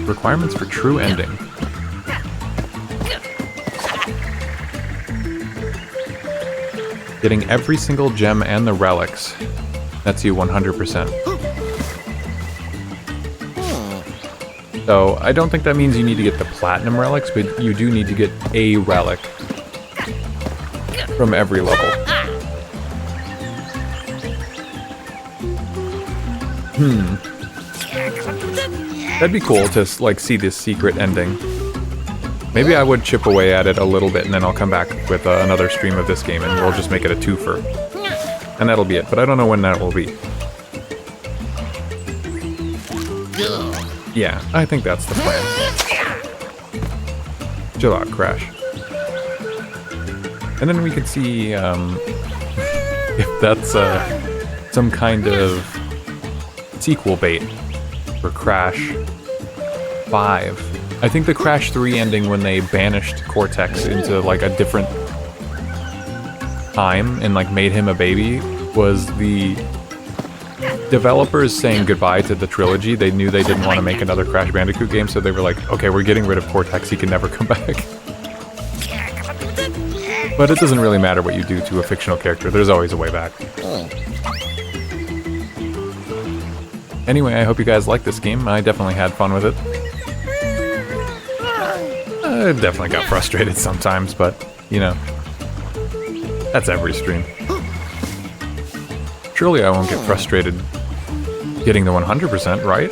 Requirements for true ending. Getting every single gem and the relics. That's you 100%. So, I don't think that means you need to get the platinum relics, but you do need to get a relic from every level. That'd be cool to, like, see this secret ending. Maybe I would chip away at it a little bit, and then I'll come back with another stream of this game, and we'll just make it a twofer. And that'll be it, but I don't know when that will be. Yeah, I think that's the plan. Chill out, Crash. And then we could see if that's some kind of sequel bait for Crash 5. I think the Crash 3 ending when they banished Cortex into like a different time and like made him a baby was the developers saying goodbye to the trilogy. They knew they didn't want to make another Crash Bandicoot game, so they were like, okay, we're getting rid of Cortex, he can never come back. But it doesn't really matter what you do to a fictional character. There's always a way back. Anyway, I hope you guys like this game. I definitely had fun with it. I definitely got frustrated sometimes, but, you know, that's every stream. Surely I won't get frustrated getting the 100%, right?